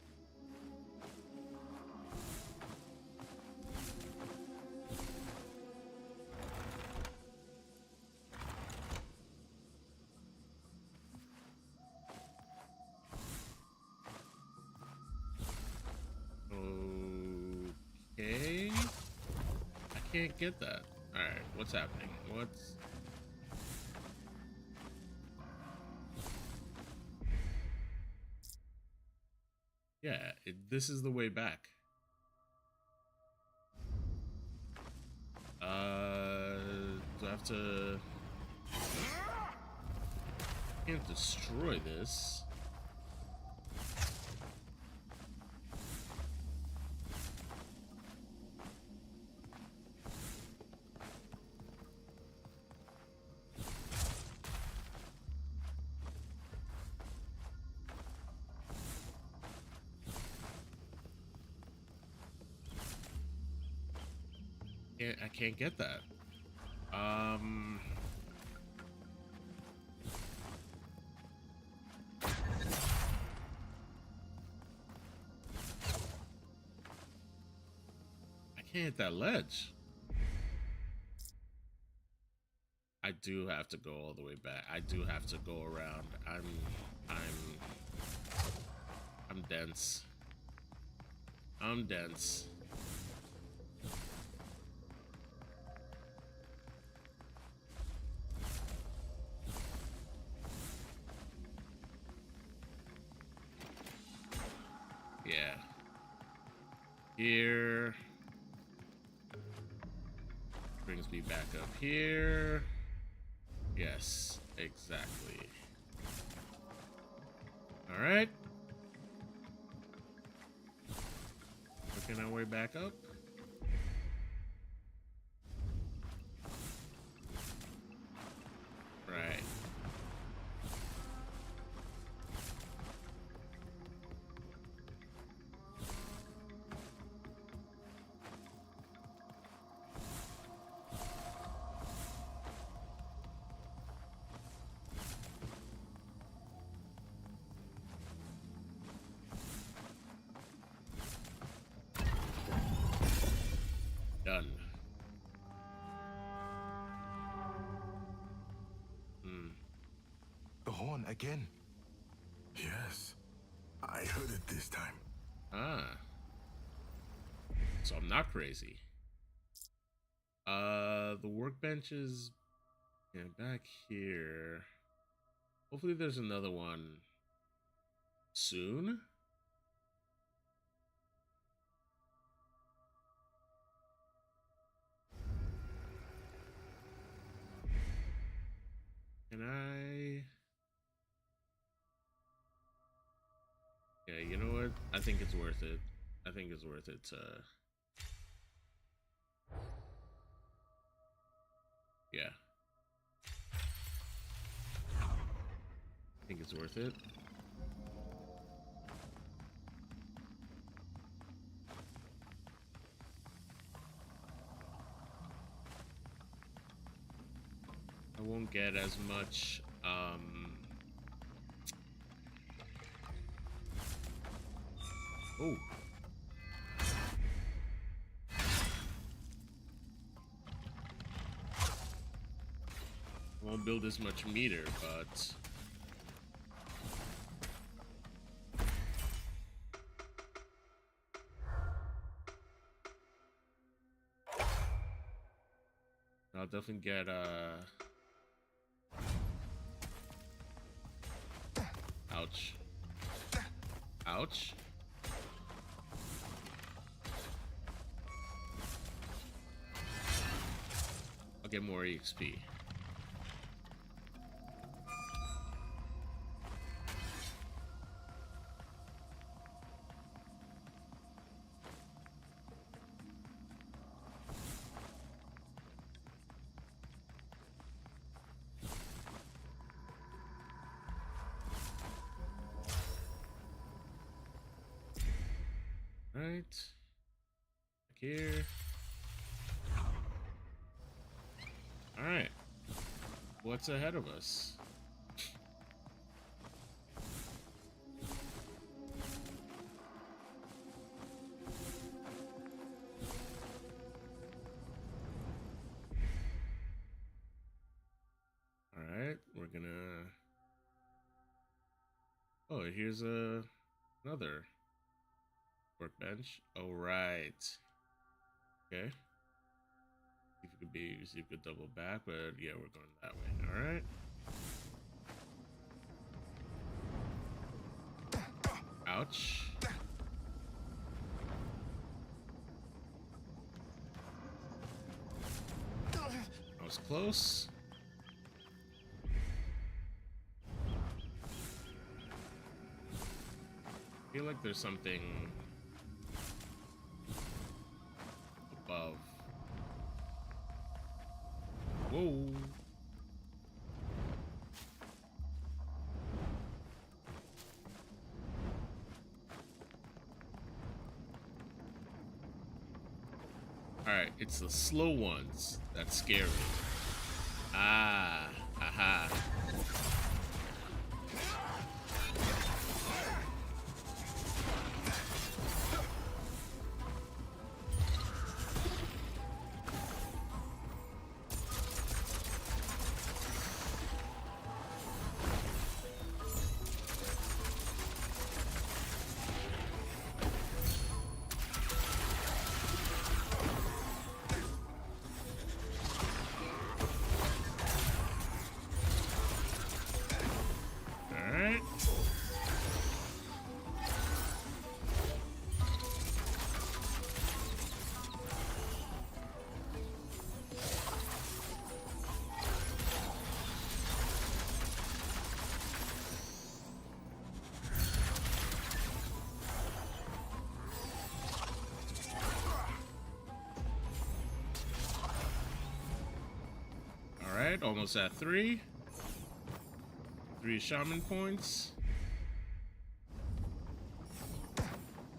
Okay. I can't get that. Alright, what's happening? What's... Yeah, this is the way back. have to... Can't destroy this. I can't get that. I can't hit that ledge. I do have to go all the way back. I do have to go around. I'm dense. I'm dense. Yeah. Here. Brings me back up here. Yes, exactly. All right. Working our way back up. Right. Done. The horn again. Yes, I heard it this time. Ah. So I'm not crazy. The workbench is back here. Hopefully there's another one soon. Can I? Yeah, you know what? I think it's worth it. I think it's worth it to... Yeah. I think it's worth it. I won't get as much, Oh. Won't build as much meter, but... I'll definitely get, Ouch. Ouch. I'll get more EXP. Right. Back here. Alright. What's ahead of us? Alright, we're gonna... Oh, here's another workbench. Oh, right. Okay. If you could see if you could double back, but yeah, we're going that way. All right. Ouch. That was close. I feel like there's something above. Whoa. Alright, it's the slow ones that scare me. Ah, aha. Alright. Alright, almost at 3. 3 shaman points.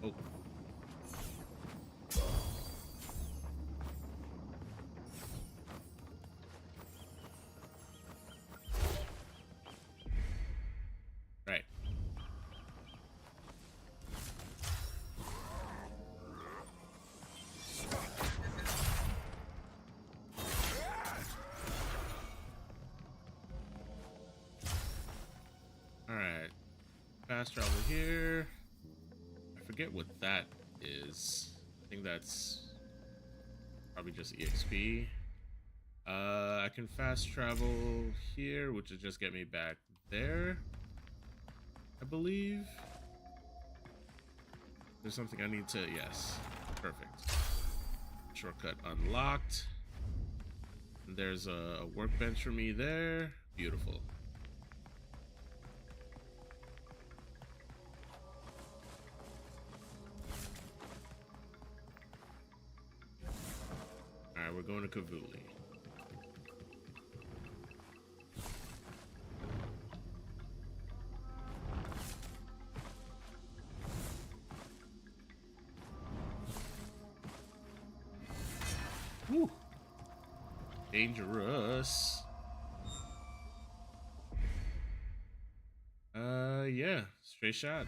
Oh. Right. Alright. Fast travel here. I forget what that is. I think that's probably just EXP. I can fast travel here, which will just get me back there, I believe. There's something I need to, yes. Perfect. Shortcut unlocked. And there's a workbench for me there. Beautiful. Alright, we're going to Kavuli. Woo! Dangerous. Yeah, straight shot.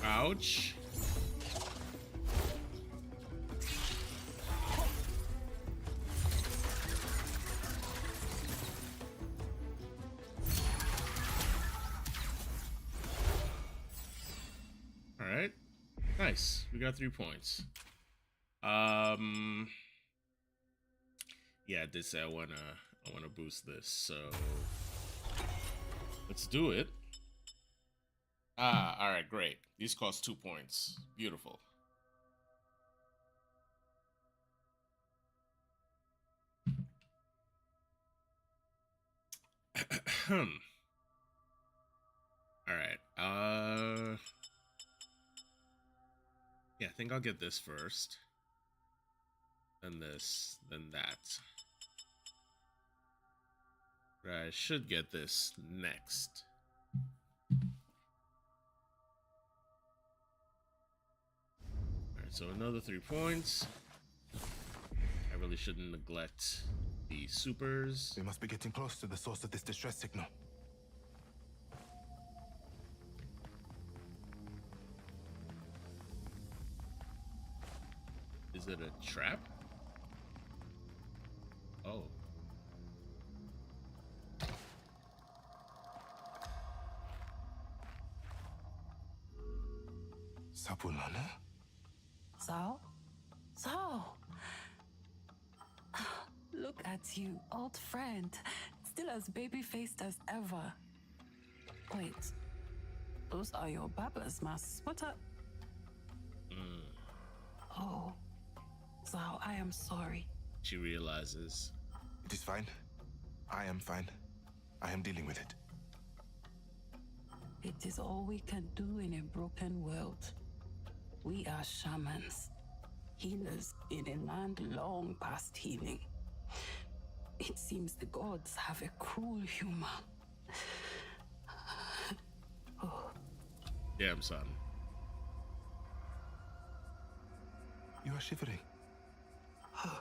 Ouch. All right. Nice. We got 3 points. Yeah, I did say I wanna boost this, so let's do it. Ah, alright, great. These cost 2 points. Beautiful. Alright, yeah, I think I'll get this first. Then this, then that. I should get this next. Alright, so another 3 points. I really shouldn't neglect the supers. We must be getting close to the source of this distress signal. Is it a trap? Oh. Sabulana? So? So? Look at you, old friend. Still as baby-faced as ever. Wait. Those are your baba's masks. What up? Oh. Zhao, I am sorry. She realizes. It is fine. I am fine. I am dealing with it. It is all we can do in a broken world. We are shamans, healers in a land long past healing. It seems the gods have a cruel humor. Damn, son. You are shivering. Oh,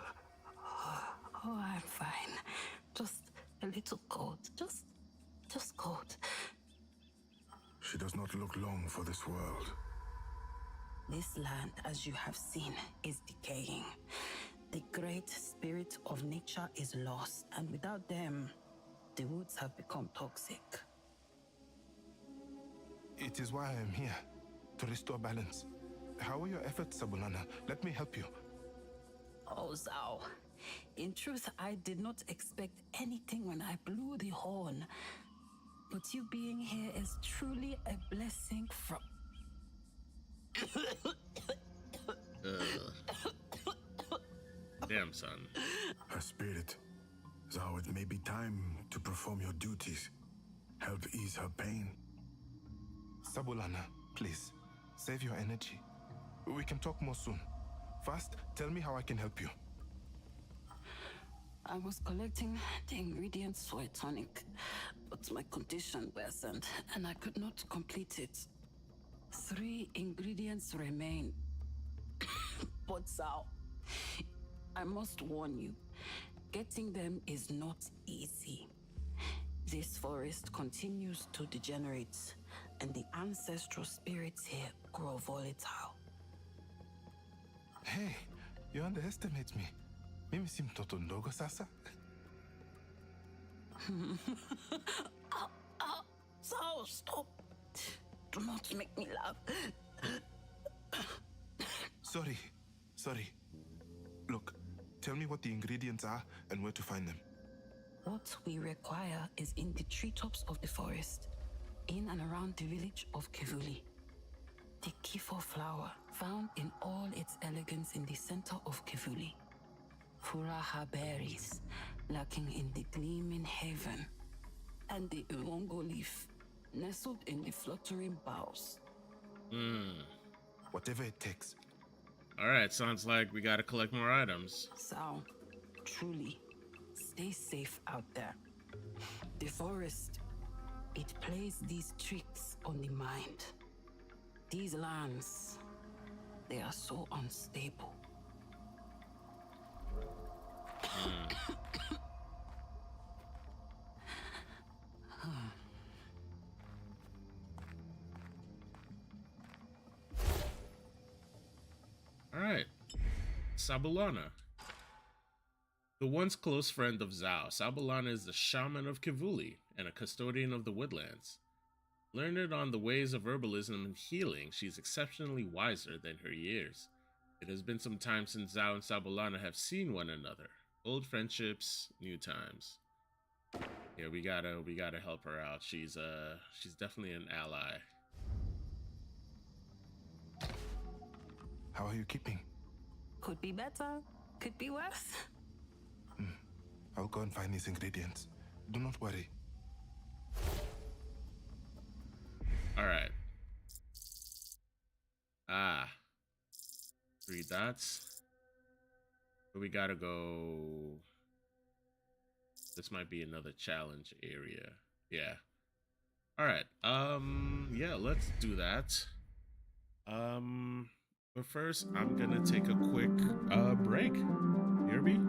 I'm fine. Just a little cold. Just cold. She does not look long for this world. This land, as you have seen, is decaying. The great spirit of nature is lost, and without them, the woods have become toxic. It is why I am here, to restore balance. How are your efforts, Sabulana? Let me help you. Oh, Zhao. In truth, I did not expect anything when I blew the horn. But you being here is truly a blessing from... Damn, son. Her spirit. Zhao, it may be time to perform your duties. Help ease her pain. Sabulana, please, save your energy. We can talk more soon. First, tell me how I can help you. I was collecting the ingredients for a tonic, but my condition worsened and I could not complete it. 3 ingredients remain. But Zhao, I must warn you, getting them is not easy. This forest continues to degenerate, and the ancestral spirits here grow volatile. Hey, you underestimate me. Mimi si mtoto ndogo sasa. Zhao, stop. Do not make me laugh. Sorry. Look, tell me what the ingredients are and where to find them. What we require is in the treetops of the forest, in and around the village of Kivuli. The Kifo flower, found in all its elegance in the center of Kivuli. Furaha berries, lurking in the gleaming haven. And the Uongo leaf, nestled in the fluttering boughs. Whatever it takes. Alright, sounds like we gotta collect more items. So, truly, stay safe out there. The forest, it plays these tricks on the mind. These lands, they are so unstable. Alright. Sabulana. The once close friend of Zhao, Sabulana is the shaman of Kivuli and a custodian of the woodlands. Learned on the ways of herbalism and healing, she's exceptionally wiser than her years. It has been some time since Zhao and Sabulana have seen one another. Old friendships, new times. Yeah, we gotta help her out. She's definitely an ally. How are you keeping? Could be better, could be worse. I'll go and find these ingredients. Do not worry. Alright. 3 dots. But we gotta go. This might be another challenge area. Yeah. Alright. Yeah, let's do that. But first, I'm gonna take a quick break. Hear me?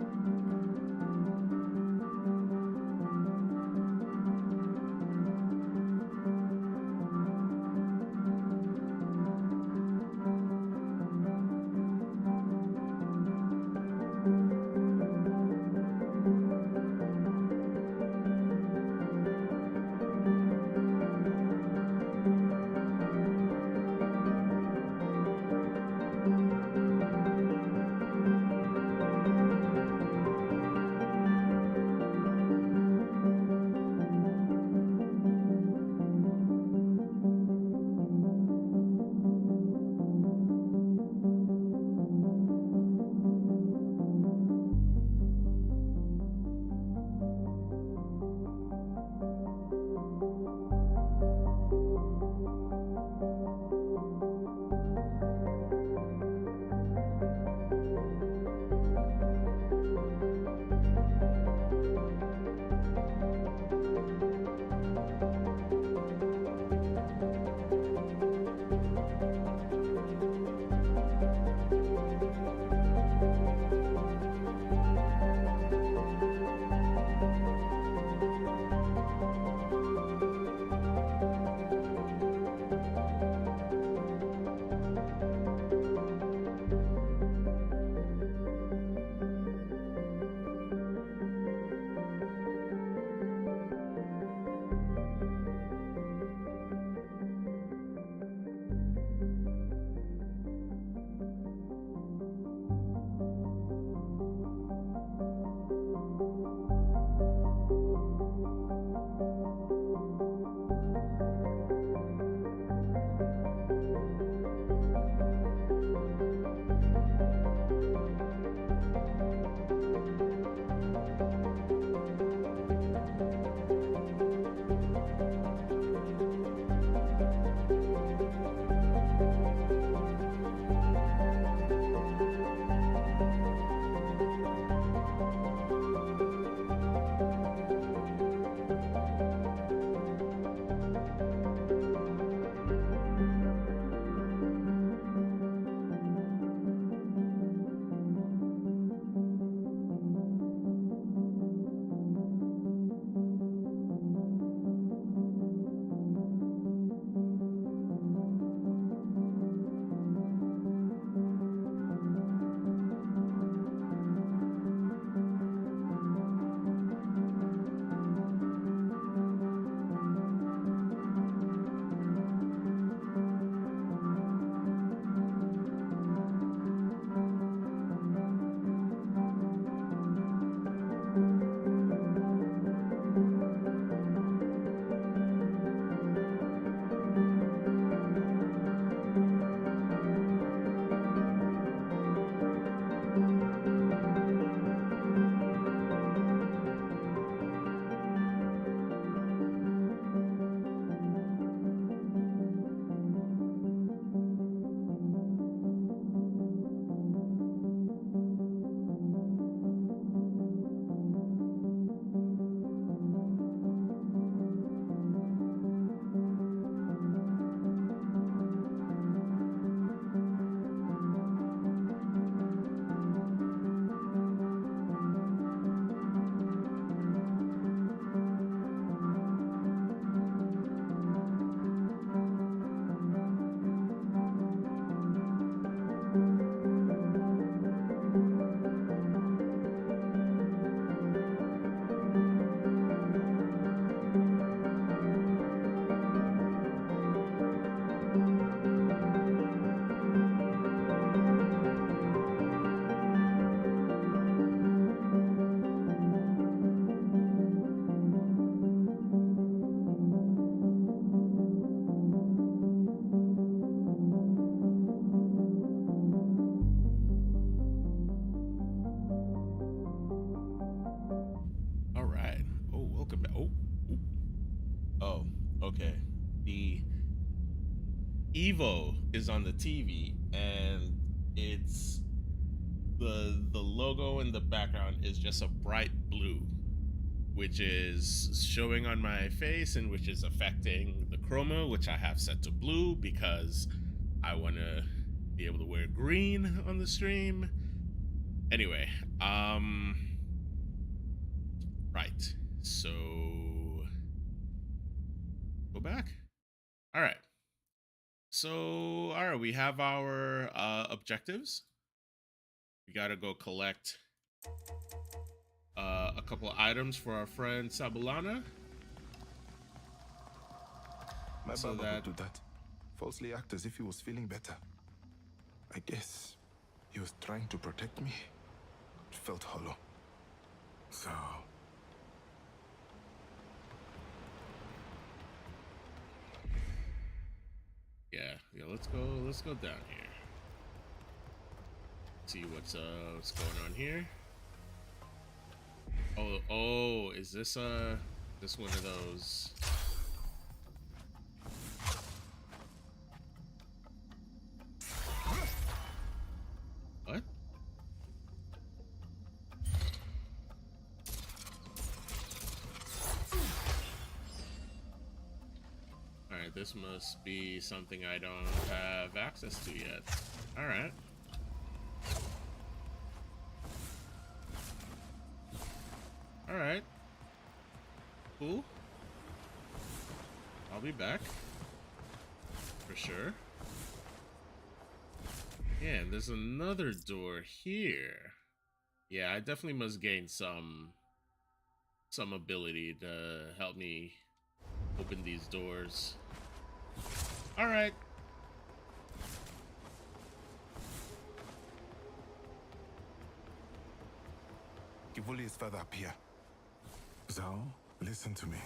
Okay. The EVO is on the TV, and it's the logo in the background is just a bright blue, which is showing on my face and which is affecting the chroma, which I have set to blue because I want to be able to wear green on the stream. Anyway, right. So go back. All right. So, all right, we have our objectives. We got to go collect a couple of items for our friend Sabulana. My So Baba that- would do that. Falsely act as if he was feeling better. I guess he was trying to protect me. It felt hollow. So, Yeah, let's go down here. See what's going on here. Oh, is this one of those? What? All right, this must be something I don't have access to yet. All right. All right. Cool. I'll be back. For sure. Yeah, and there's another door here. Yeah, I definitely must gain some ability to help me open these doors. All right. Kivuli is further up here. Zhao, listen to me.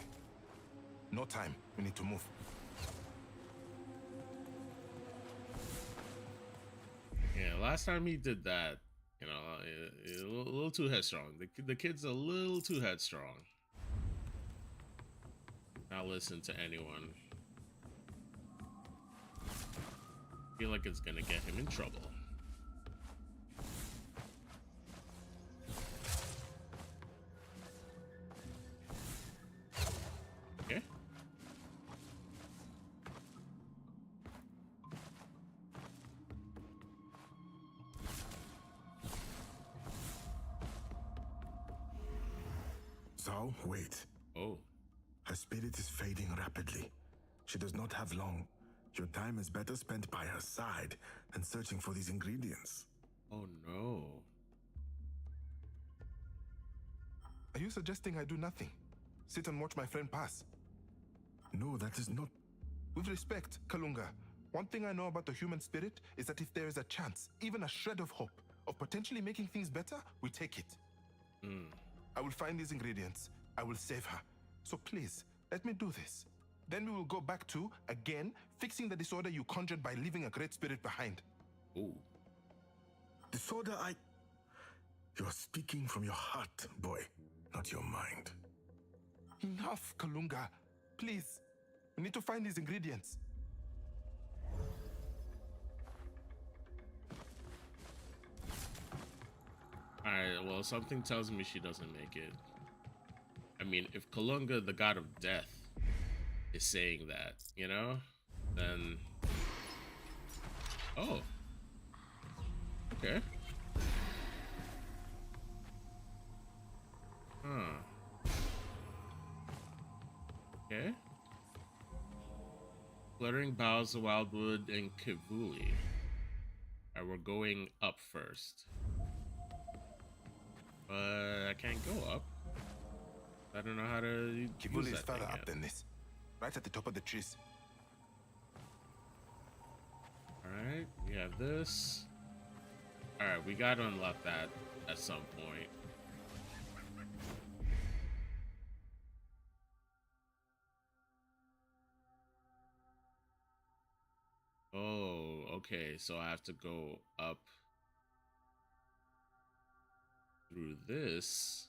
No time. We need to move. Yeah, last time he did that, you know, a little too headstrong. The kid's a little too headstrong. Not listen to anyone. Feel like it's gonna get him in trouble. Okay. Zhao, wait. Oh. Her spirit is fading rapidly. She does not have long. Your time is better spent by her side than searching for these ingredients. Oh no. Are you suggesting I do nothing? Sit and watch my friend pass? No, that is not. With respect, Kalunga, one thing I know about the human spirit is that if there is a chance, even a shred of hope, of potentially making things better, we take it. I will find these ingredients. I will save her. So please, let me do this. Then we will go back to, again, fixing the disorder you conjured by leaving a great spirit behind. Ooh. Disorder, You are speaking from your heart, boy, not your mind. Enough, Kalunga. Please. We need to find these ingredients. Alright, well, something tells me she doesn't make it. I mean, if Kalunga, the god of death, is saying that, you know, then... Oh. Okay. Huh. Okay. Fluttering boughs of wildwood and Kivuli. Alright, we're going up first. But I can't go up. I don't know how to use Kivuli is that further thing up yet. than this. Right at the top of the trees. Alright, we have this. Alright, we gotta unlock that at some point. Oh, okay, so I have to go up through this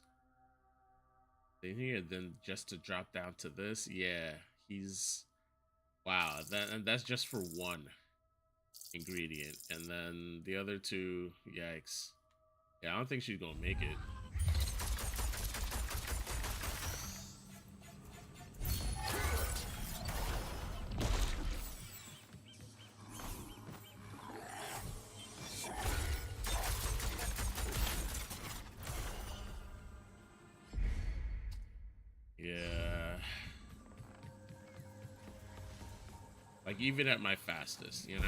thing here, then just to drop down to this. Yeah, he's wow. That's just for one ingredient, and then the other two, yikes. Yeah, I don't think she's gonna make it. Yeah. Like, even at my fastest, you know?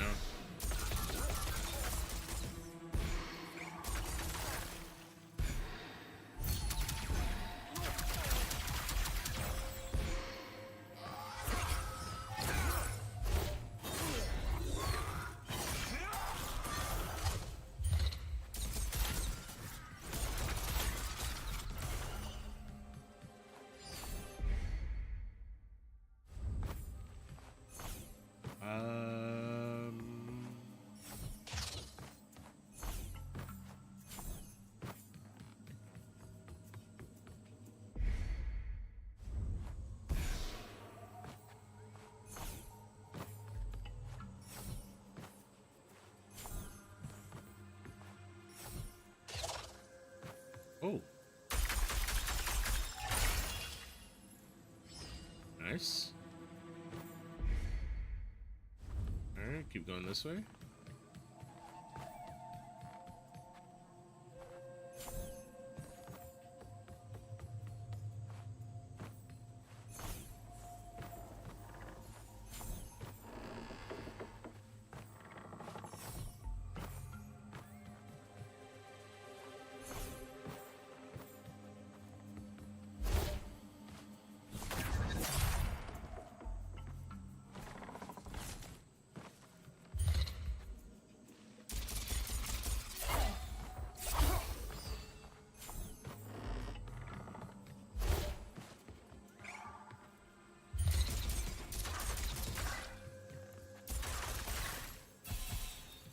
Oh. Nice. Alright, keep going this way.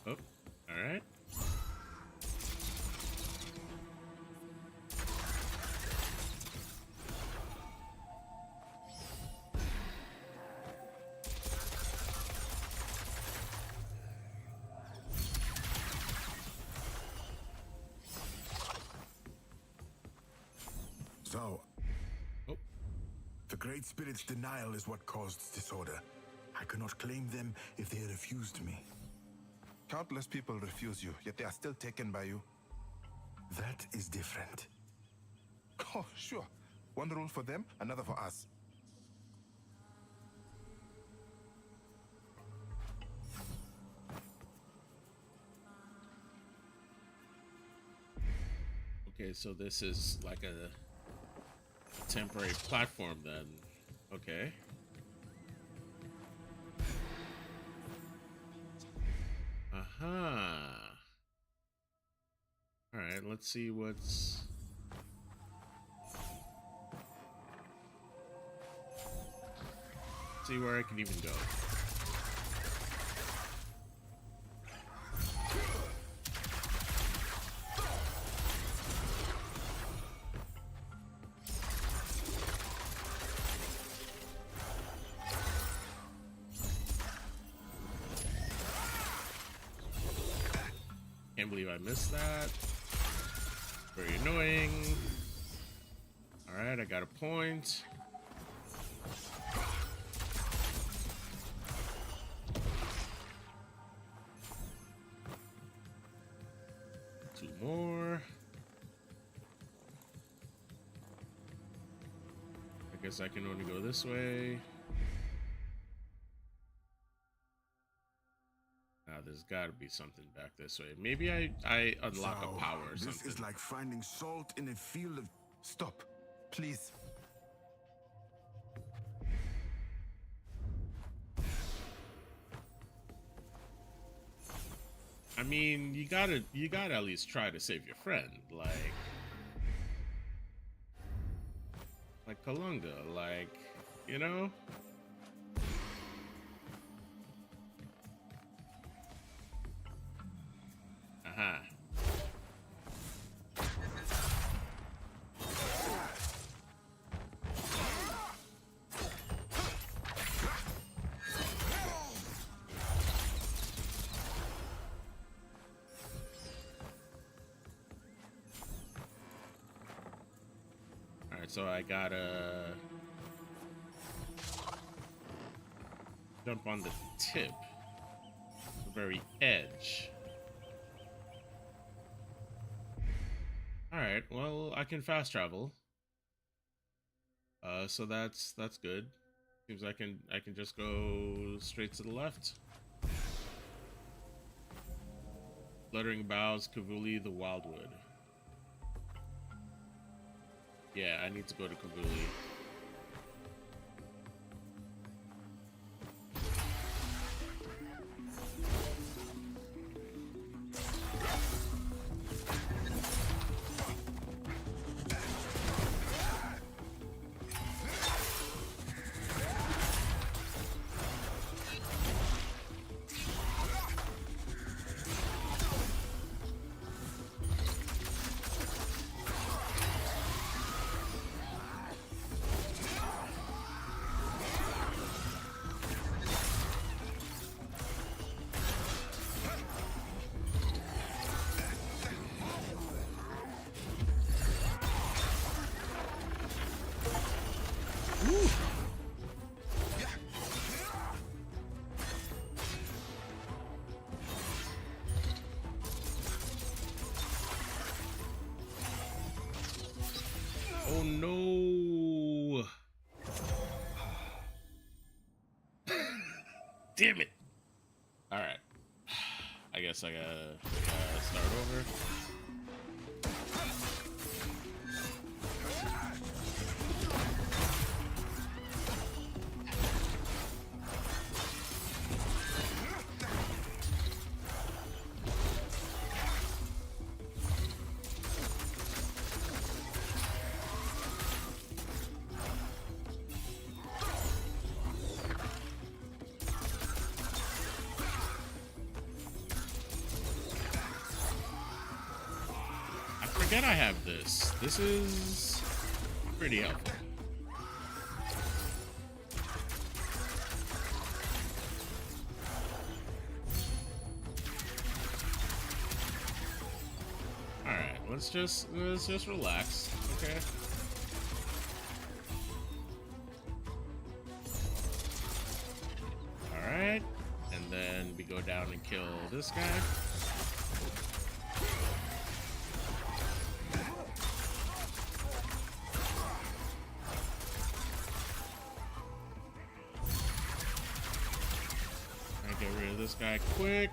Oh, alright. So, Oh, the Great Spirit's denial is what caused this disorder. I cannot claim them if they refused me. Countless people refuse you, yet they are still taken by you. That is different. Oh, sure. One rule for them, another for us. okay, so this is like a temporary platform then. Okay. Aha. Alright, let's see what's... see where I can even go. Can't believe I missed that. Very annoying. Alright, I got a point. Two more. I guess I can only go this way. Now there's got to be something back this way. Maybe I unlock a power or something. This is like finding salt in a field of... Stop, please. I mean, you gotta at least try to save your friend, like Kalunga, like, you know. Aha. right, so I gotta jump on the tip, the very edge. All right, well, I can fast travel. So that's good. Seems I can just go straight to the left. Fluttering Boughs, Kavuli, the Wildwood. Yeah, I need to go to Kavuli. Oh no! Damn it! All right, I guess I gotta start over. I forget I have this. This is pretty helpful. All right, let's just relax, okay? All right, and then we go down and kill this guy. I get rid of this guy quick.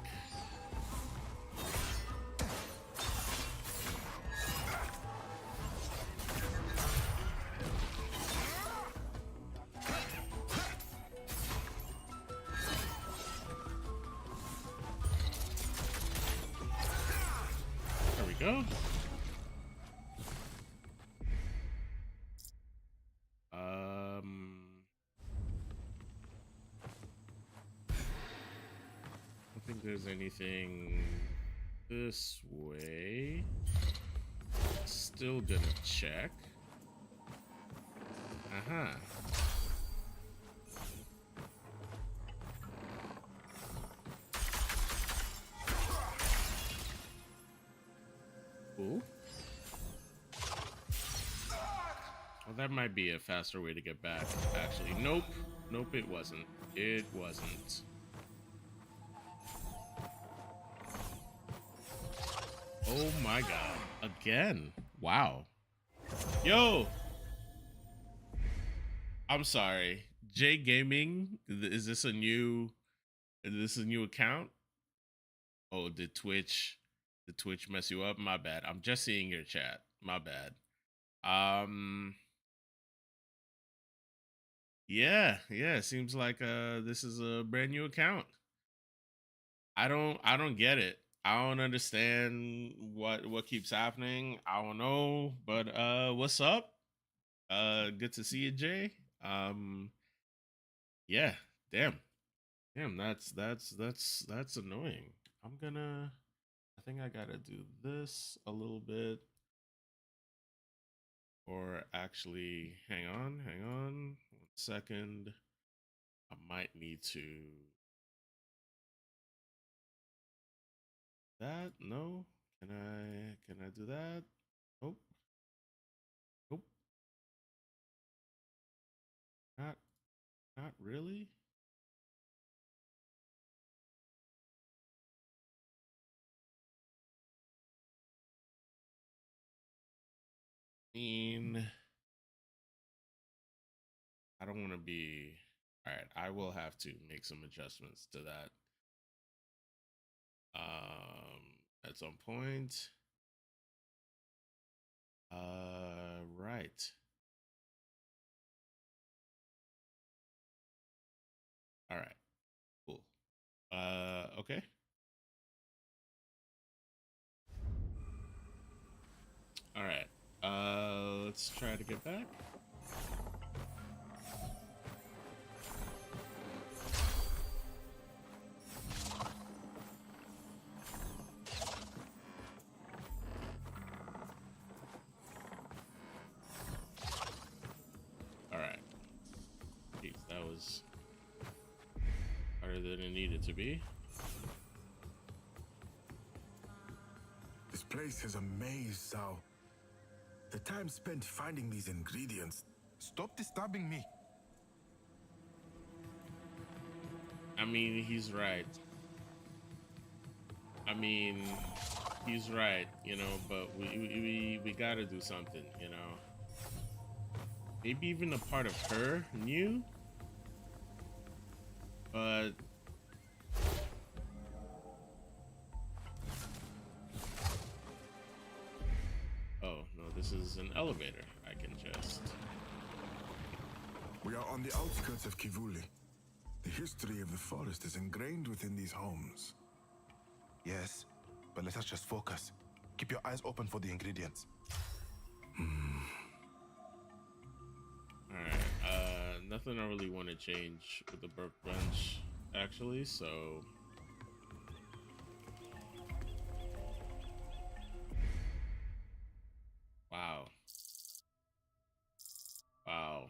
There we go. I don't think there's anything this way. Still gonna check. Uh-huh. Cool. Well, that might be a faster way to get back, actually. Nope. Nope, it wasn't. It wasn't. Oh my god. Again. Wow. Yo! I'm sorry. J Gaming, is this a new account? Oh, did Twitch mess you up? My bad. I'm just seeing your chat. My bad. Um yeah, seems like this is a brand new account. I don't get it. I don't understand what keeps happening. I don't know, but what's up? Good to see you, Jay. Um yeah, damn. Damn, that's annoying. I think I got to do this a little bit, or actually hang on 1 second. I might need to that. No, can I do that? Nope. Nope. Not, not really. Mean, I don't want to be. All right, I will have to make some adjustments to that. At some point. Right. All right. Cool. Okay. All right. Let's try to get back. All right. Jeez, that was harder than it needed to be. This place is a maze, Sao. The time spent finding these ingredients. Stop disturbing me. I mean, he's right. I mean, he's right, you know, but we gotta do something, you know. Maybe even a part of her knew, but oh no, this is an elevator. I can just. We are on the outskirts of Kivuli. The history of the forest is ingrained within these homes. Yes, but let us just focus. Keep your eyes open for the ingredients. Alright, nothing I really want to change with the workbench, actually, so. Wow. Wow.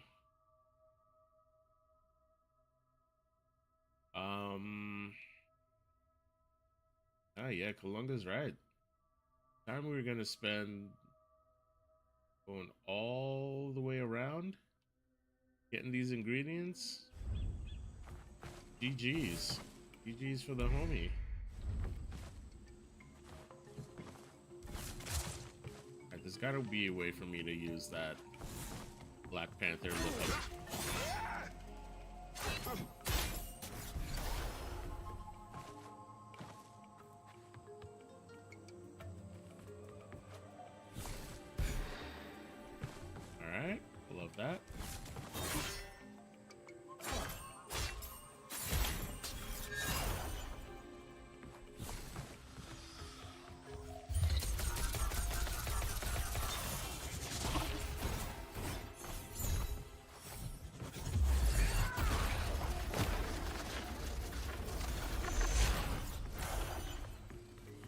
Oh yeah, Kalunga's right. Time we were gonna spend going all the way around, getting these ingredients. GG's. GG's for the homie. Alright, there's gotta be a way for me to use that Black Panther look up. Alright, love that.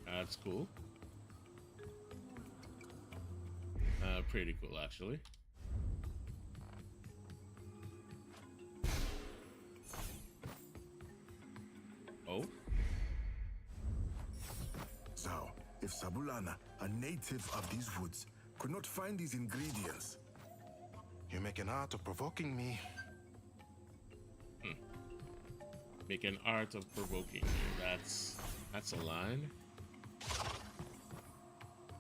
That's cool. Pretty cool, actually. Oh? Zao, if Sabulana, a native of these woods, could not find these ingredients. You make an art of provoking me. Make an art of provoking you. That's a line.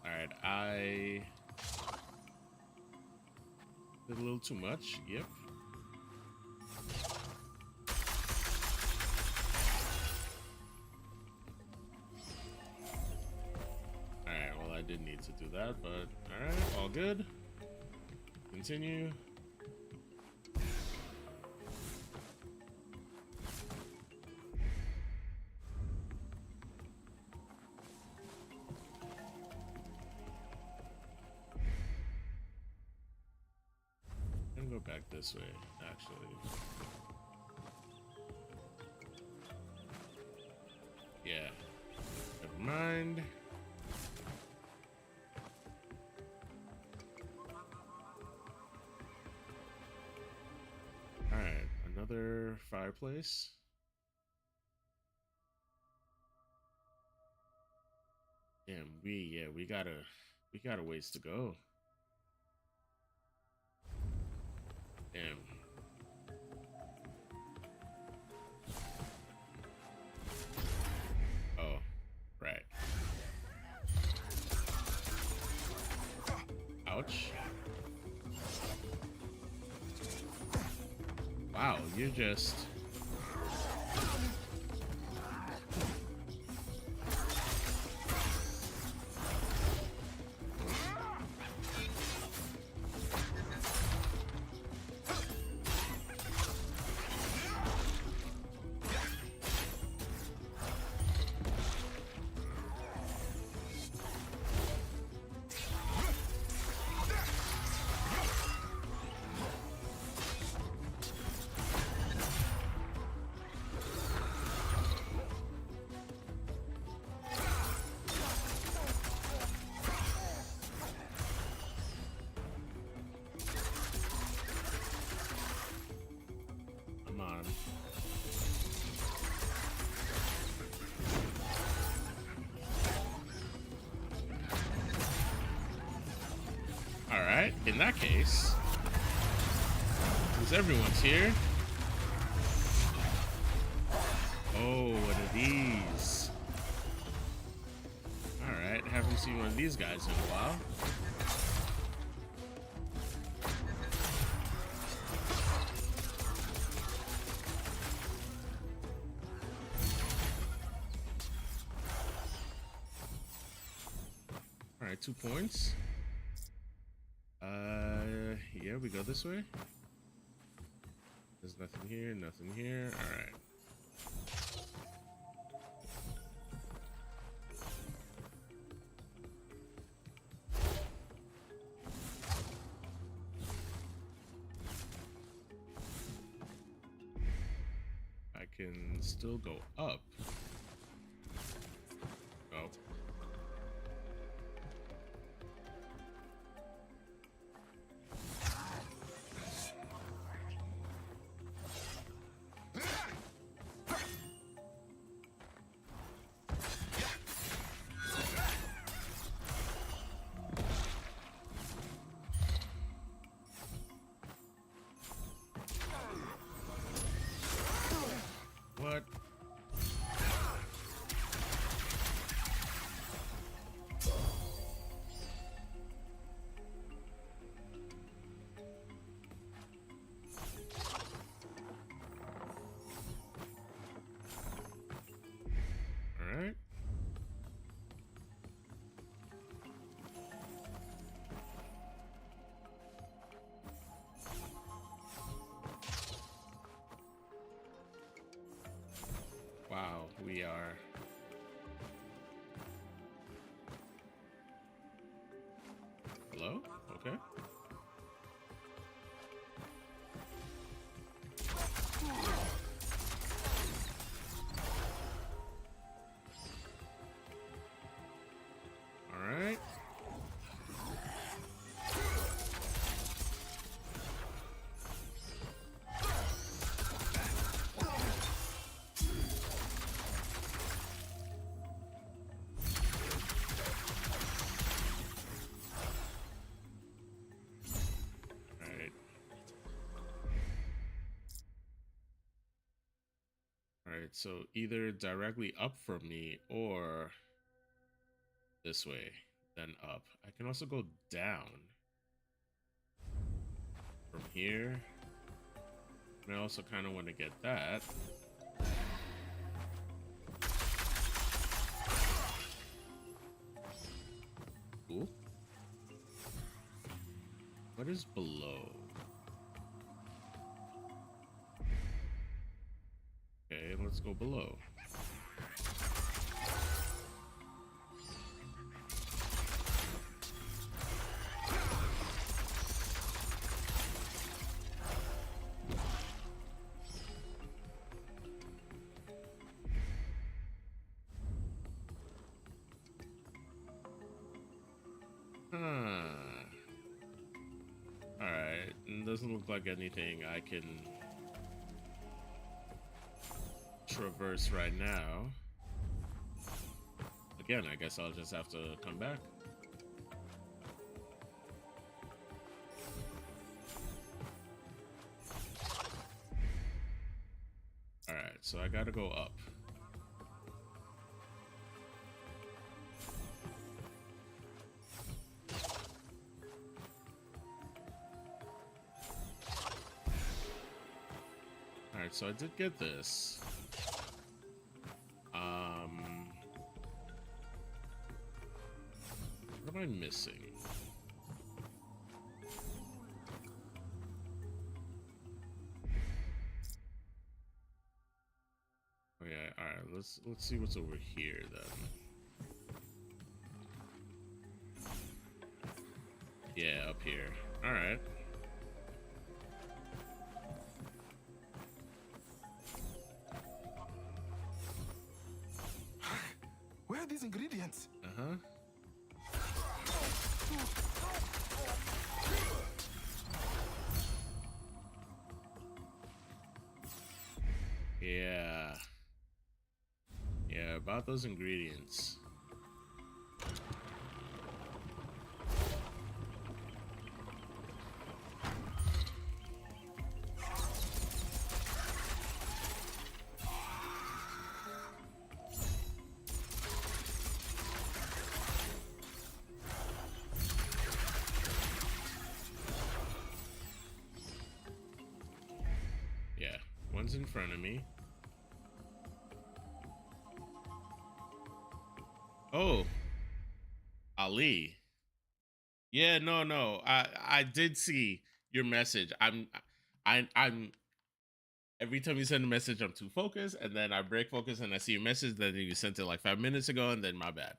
Alright, I did a little too much. Yep. Alright, well I did need to do that, but alright, all good. Continue. I'm gonna go back this way, actually. Yeah. Never mind. Alright, another fireplace. Damn, we got a ways to go. Damn. you're just... Come on. Alright, in that case, since everyone's here. Oh, what are these? Alright, haven't seen one of these guys in a while. Alright, 2 points. Yeah, we go this way. There's nothing here, nothing here. Alright. I can still go up. Oh. What? All right. Wow, we are. Hello? Okay. All right. Alright, so either directly up from me or this way, then up. I can also go down from here. And I also kind of want to get that. Cool. What is below? Okay, let's go below. Alright, doesn't look like anything I can traverse right now. Again, I guess I'll just have to come back. Alright, so I gotta go up. so I did get this. What am I missing? Oh yeah, all right. Let's see what's over here then. Yeah, up here. All right. Where are these ingredients? Uh-huh. Yeah. Yeah, about those ingredients. Yeah, one's in front of me. Oh, Ali. Yeah, no. I did see your message. I'm every time you send a message, I'm too focused, and then I break focus and I see your message that you sent it like 5 minutes ago, and then my bad.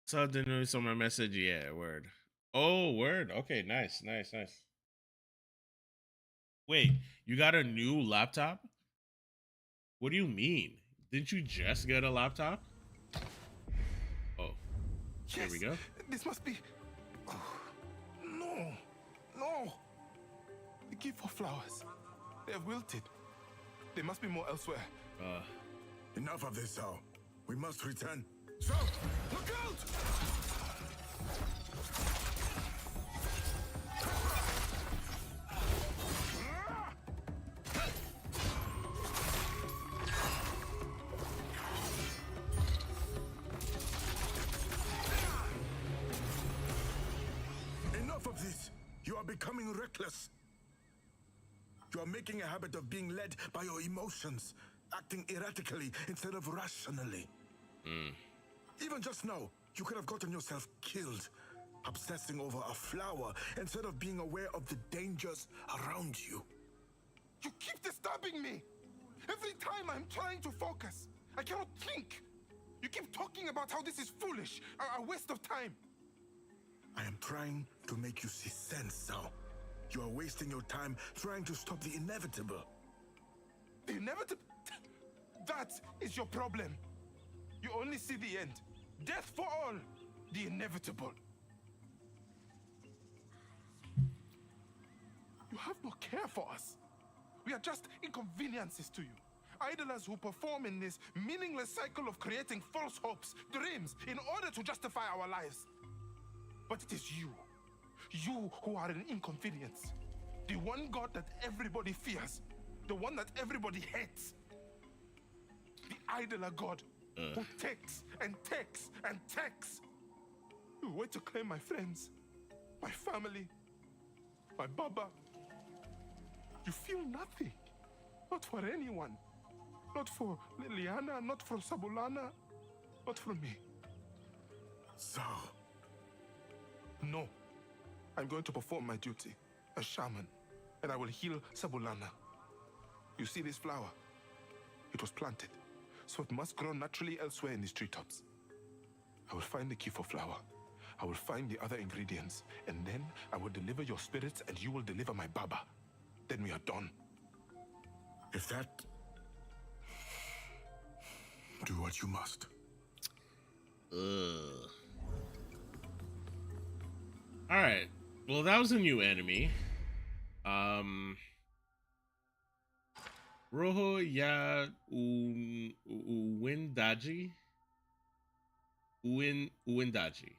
So I didn't know you saw my message. Yeah, word. Oh, word. Okay, nice. Wait, you got a new laptop? What do you mean? Didn't you just get a laptop? Oh, here we go. This must be. Oh, no. The EVO flowers. They have wilted. There must be more elsewhere. Enough of this, Sao. We must return. So, look out! Enough of this. You are becoming reckless. You are making a habit of being led by your emotions, acting erratically instead of rationally. Even just now, you could have gotten yourself killed, obsessing over a flower instead of being aware of the dangers around you. You keep disturbing me. Every time I'm trying to focus, I cannot think. You keep talking about how this is foolish, a waste of time. I am trying to make you see sense, Sao. You are wasting your time trying to stop the inevitable. The inevitable? That is your problem. You only see the end. Death for all. The inevitable. You have no care for us. We are just inconveniences to you. Idlers who perform in this meaningless cycle of creating false hopes, dreams, in order to justify our lives. But it is you who are an inconvenience. The one God that everybody fears. The one that everybody hates. The idler God who takes and takes and takes. You wait to claim my friends, my family, my Baba. You feel nothing. Not for anyone. Not for Liliana, not for Sabulana, not for me. So? No. I'm going to perform my duty as shaman, and I will heal Sabulana. You see this flower? It was planted, so it must grow naturally elsewhere in these treetops. I will find the EVO flower. I will find the other ingredients, and then I will deliver your spirits, and you will deliver my Baba. Then we are done. If that... do what you must. All right. Well, that was a new enemy. Rojo ya Uwindaji. Uwindaji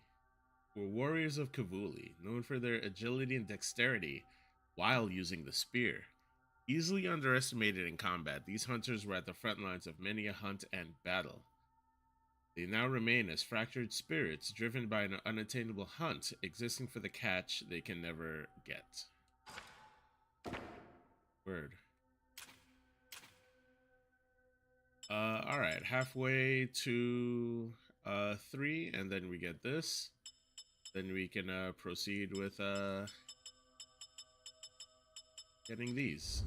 were warriors of Kavuli, known for their agility and dexterity while using the spear. Easily underestimated in combat, these hunters were at the front lines of many a hunt and battle. They now remain as fractured spirits driven by an unattainable hunt, existing for the catch they can never get. Word. All right, halfway to 3, and then we get this. Then we can proceed with getting these.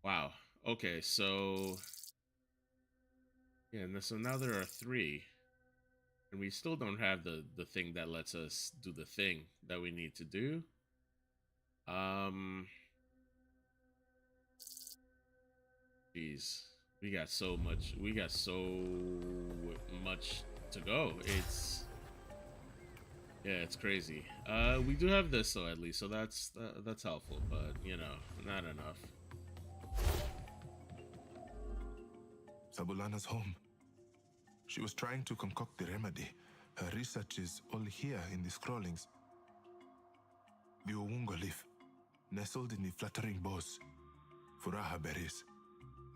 Wow. Okay, so yeah, so now there are 3, and we still don't have the thing that lets us do the thing that we need to do. Jeez, we got so much. We got so much to go. It's crazy. We do have this though, at least, so that's helpful, but you know, not enough. Sabulana's home. She was trying to concoct the remedy. Her research is all here in the scrollings. The Owungo leaf, nestled in the fluttering boughs. Furaha berries,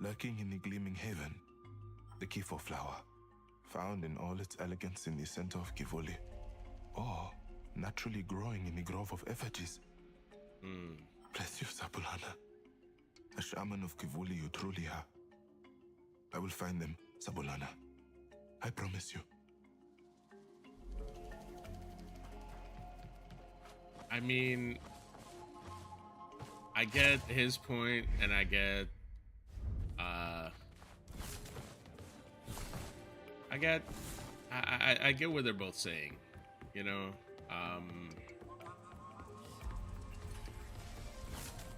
lurking in the gleaming haven. The Kifo flower, found in all its elegance in the center of Kivuli. Or naturally growing in the grove of effigies. Bless you, Sabulana. A shaman of Kivuli you truly are. I will find them, Sabulana. I promise you. I mean, I get his point, and I get I get what they're both saying, you know.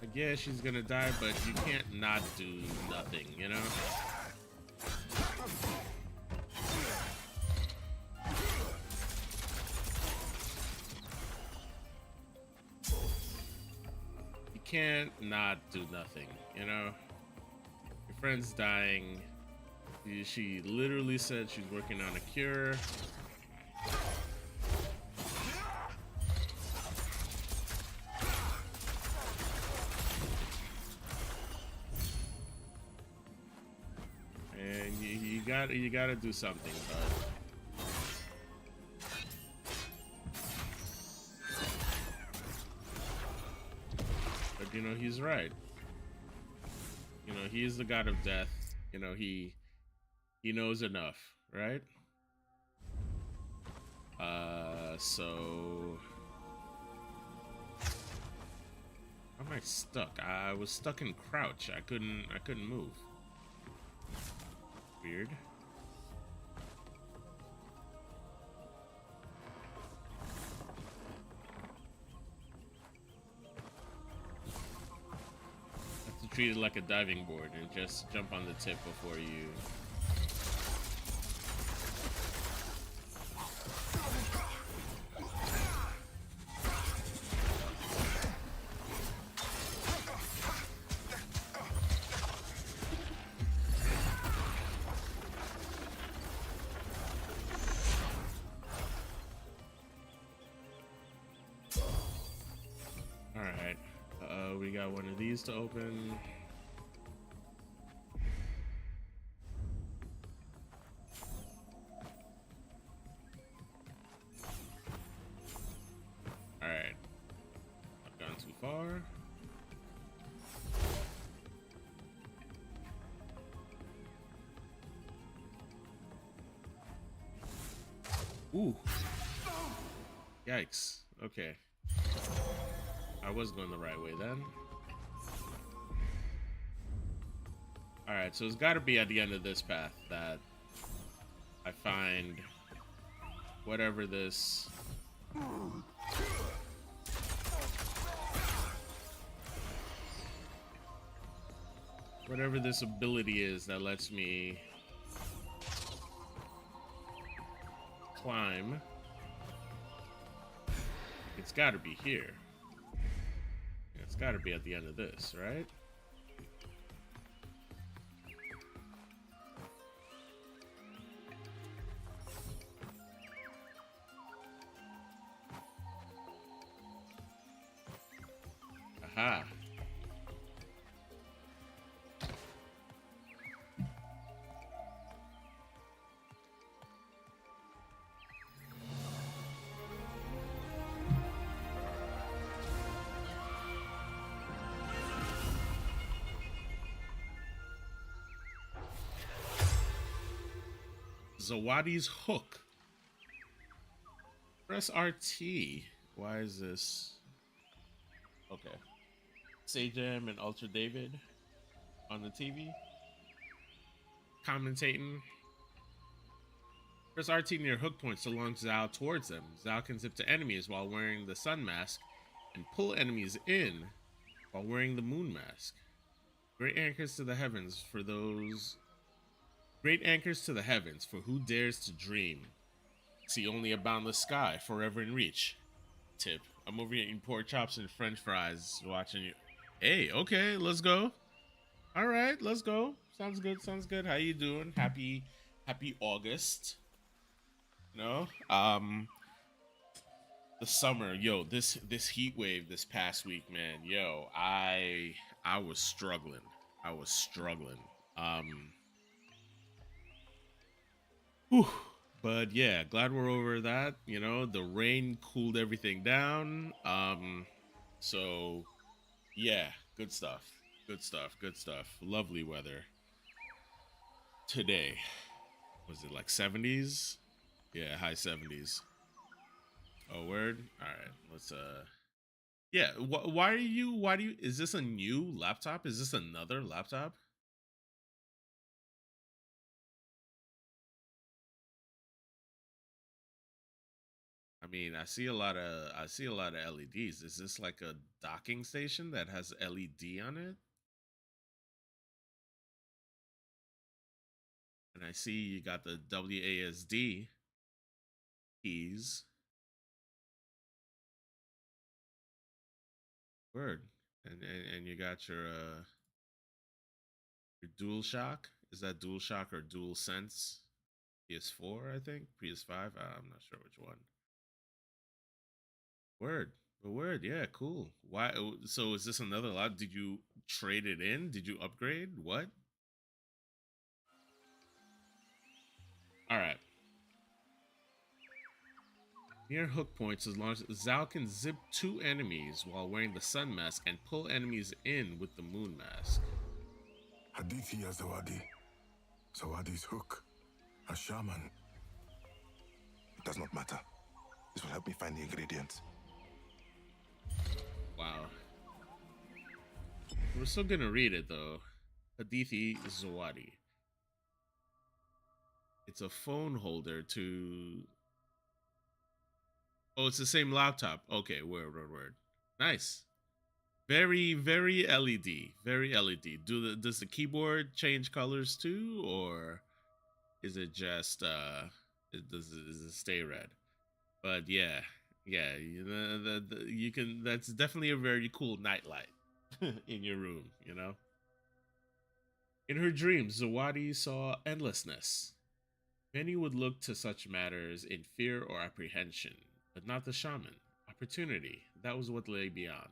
I guess she's gonna die, but you can't not do nothing, you know. You can't not do nothing, you know. Your friend's dying. She literally said she's working on a cure. And you gotta do something, but you know, he's right. You know, he is the god of death. You know, he knows enough, right? So how am I stuck? I was stuck in crouch. I couldn't move. Weird. Have to treat it like a diving board and just jump on the tip before you. Alright, we got one of these to open. Alright, I've gone too far. Ooh. Yikes. Okay. I was going the right way then. Alright, so it's got to be at the end of this path that I find whatever this... whatever this ability is that lets me climb. It's got to be here. It's got to be at the end of this, right? Aha. Zawadi's hook. Press RT. Why is this? Okay. Sajam and Ultra David on the TV commentating. Press RT near hook points to launch Zao towards them. Zao can zip to enemies while wearing the sun mask and pull enemies in while wearing the moon mask. Great anchors to the heavens for those. Great anchors to the heavens for who dares to dream. See only a boundless sky, forever in reach. Tip: I'm over here eating pork chops and French fries, watching you. Hey, okay, let's go. All right, let's go. Sounds good. Sounds good. How you doing? Happy August. No, the summer, yo. This heat wave this past week, man. Yo, I was struggling. I was struggling. Whew. But yeah, glad we're over that. You know, the rain cooled everything down. So yeah, good stuff. Good stuff. Good stuff. Lovely weather today. Was it like 70s? Yeah, high 70s. Oh, word. All right, let's yeah. Why do you? Is this a new laptop? Is this another laptop? I mean, I see a lot of LEDs. Is this like a docking station that has LED on it? And I see you got the WASD keys. Word. And you got your Dual Shock. Is that Dual Shock or Dual Sense? PS4, I think. PS5. I'm not sure which one. Word. The word. Yeah, cool. Why? So is this another lot? Did you trade it in? Did you upgrade? What? All right. Near hook points is launched. Zao can zip 2 enemies while wearing the sun mask and pull enemies in with the moon mask. Hadithi ya Zawadi. Zawadi's hook. A shaman. It does not matter. This will help me find the ingredients. Wow. We're still gonna read it though. Hadithi Zawadi. It's a phone holder to. Oh, it's the same laptop. Okay, word. Nice. Very LED. Very LED. Does the keyboard change colors too, or is it just does it stay red? But yeah, you can. That's definitely a very cool nightlight in your room. You know. In her dreams, Zawadi saw endlessness. Many would look to such matters in fear or apprehension, but not the shaman. Opportunity, that was what lay beyond.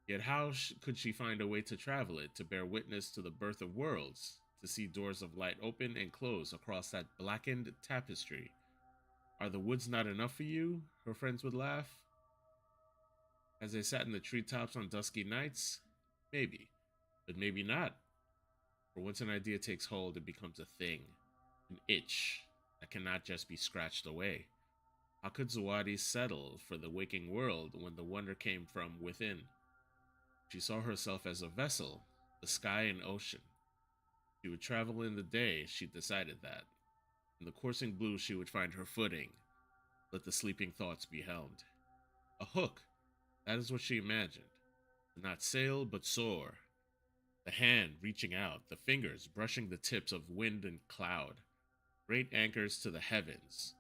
Yet how could she find a way to travel it, to bear witness to the birth of worlds, to see doors of light open and close across that blackened tapestry? Are the woods not enough for you? Her friends would laugh. As they sat in the treetops on dusky nights? Maybe, but maybe not. For once an idea takes hold, it becomes a thing. An itch that cannot just be scratched away. How could Zawadi settle for the waking world when the wonder came from within? She saw herself as a vessel, the sky and ocean. She would travel in the day, she decided that. In the coursing blue she would find her footing. Let the sleeping thoughts be helmed. A hook, that is what she imagined. To not sail, but soar. The hand reaching out, the fingers brushing the tips of wind and cloud. Great anchors to the heavens.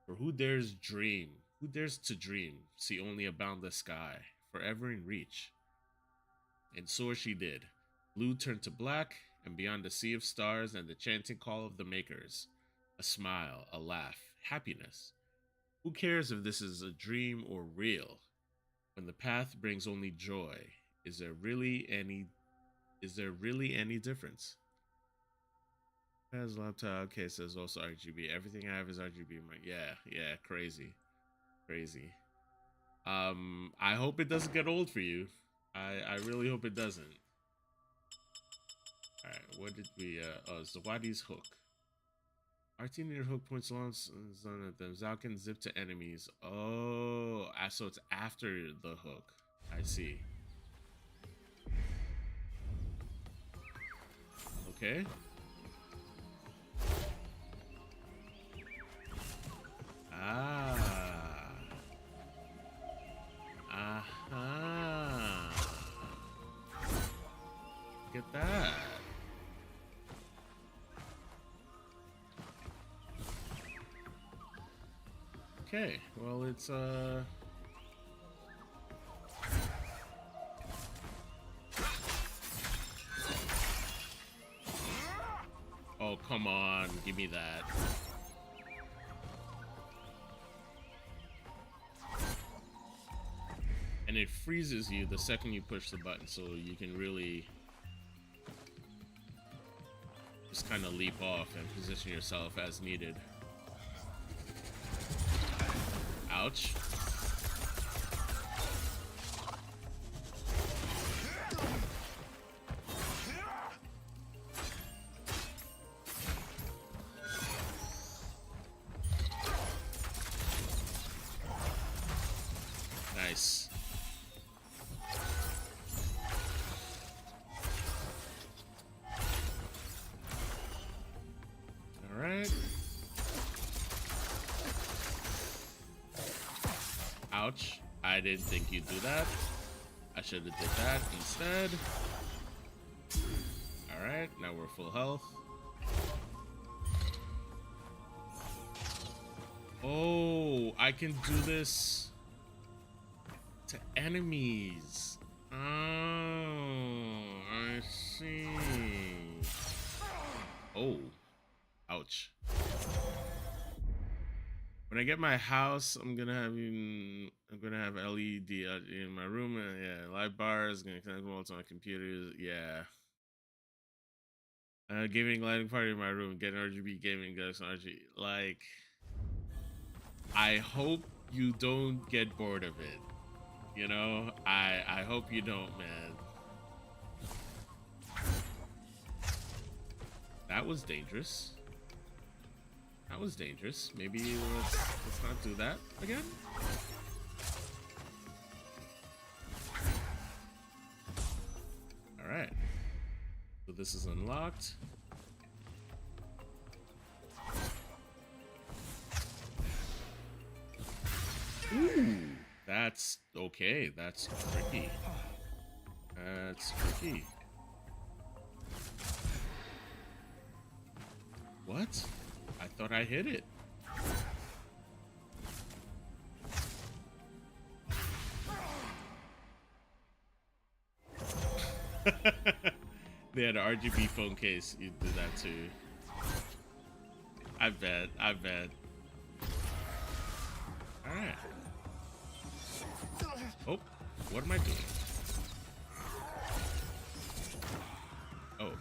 For who dares dream? Who dares to dream? See only a boundless sky, forever in reach. And soar she did. Blue turned to black, and beyond the sea of stars and the chanting call of the makers, a smile, a laugh, happiness. Who cares if this is a dream or real? When the path brings only joy, is there really any difference? Has laptop case is also RGB. Everything I have is RGB. Yeah, crazy. I hope it doesn't get old for you. I really hope it doesn't. All right, what did we? Oh, Zawadi's hook. RT near hook points launch zone at them. Zal can zip to enemies. Oh, so it's after the hook. I see. Okay. Ah. Aha. Look at that. Okay, well, it's oh, come on, give me that. And it freezes you the second you push the button, so you can really just kind of leap off and position yourself as needed. Ouch. Nice. All right. Ouch. I didn't think you'd do that. I should have did that instead. All right, now we're full health. Oh, I can do this to enemies. Oh, I see. Oh, ouch. When I get my house, I'm gonna have LED in my room. Yeah, light bars, gonna connect them all to my computers. Yeah. Gaming lighting party in my room. Get RGB gaming guys on RGB. Like, I hope you don't get bored of it. You know, I hope you don't, man. That was dangerous. That was dangerous. Maybe let's not do that again. All right. So this is unlocked. Ooh, that's okay. That's tricky. That's tricky. What? I thought I hit it. They had an RGB phone case. You did that too. I bet. I bet. All right. Oh, what am I doing? Oh.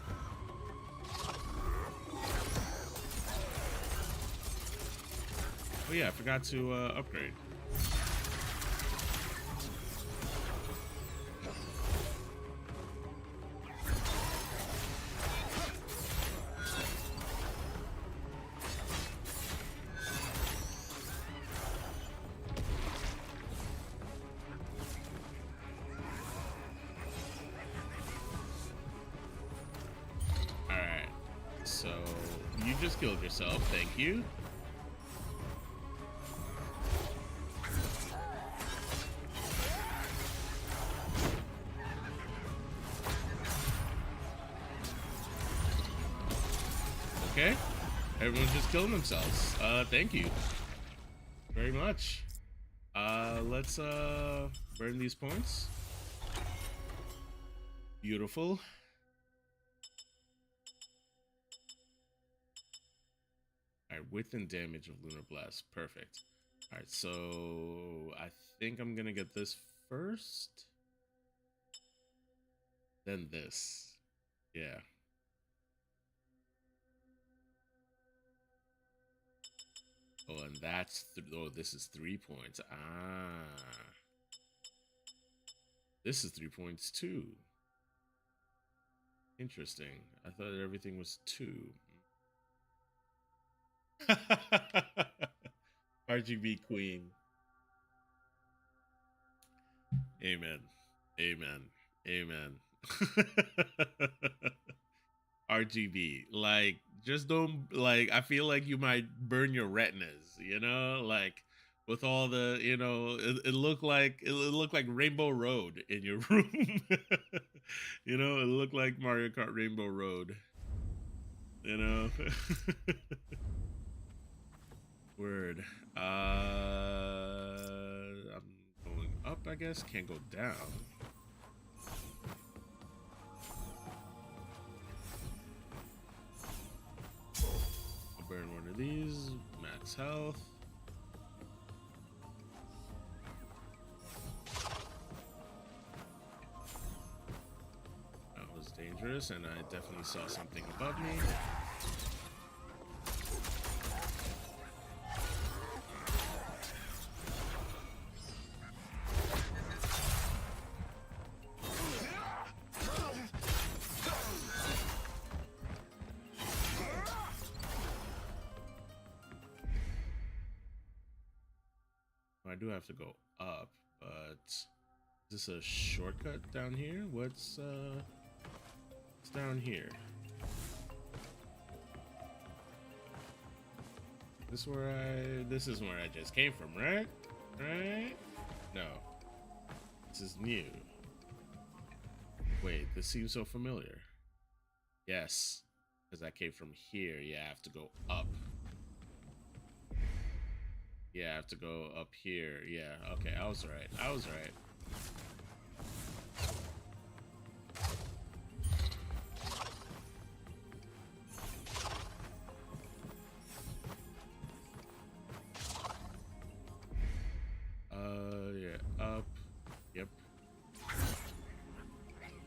Oh yeah, I forgot to upgrade. Alright, so you just killed yourself, thank you. Okay, everyone's just killing themselves. Thank you very much. Let's burn these points. Beautiful. All right, width and damage of Lunar Blast. Perfect. All right, so I think I'm gonna get this first, then this. Yeah. Oh, and that's oh, this is 3 points. Ah, this is 3 points too. Interesting. I thought everything was 2. RGB queen. Amen. Amen. Amen. RGB. Like, just don't, like, I feel like you might burn your retinas, you know? Like, with all the, you know, it looked like Rainbow Road in your room. You know, it looked like Mario Kart Rainbow Road. You know? Word. I'm going up, I guess. Can't go down. I'll burn one of these. Max health. That was dangerous, and I definitely saw something above me. I do have to go up, but is this a shortcut down here? What's down here? This is where I just came from, right? Right? No. This is new. Wait, this seems so familiar. Yes, because I came from here. Yeah, I have to go up. Yeah, I have to go up here. Yeah, okay, I was right. I was right. Yeah, up. Yep.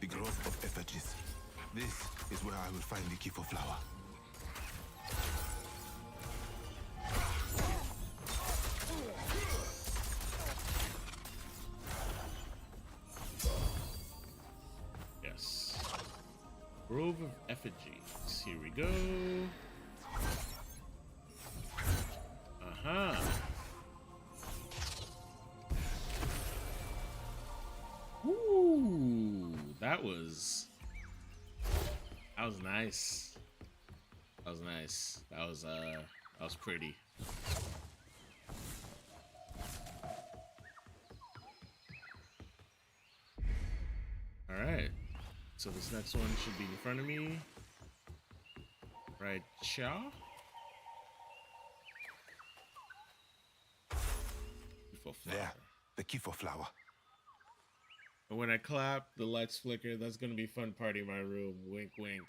The grove of effigies. This is where I will find the key for flower. Yes. Grove of Effigies. Here we go. Uh-huh. Ooh, that was nice. That was nice. That was pretty. All right. So this next one should be in front of me. Right, Cha? There, the key for flower. And when I clap, the lights flicker. That's gonna be fun party in my room. Wink, wink.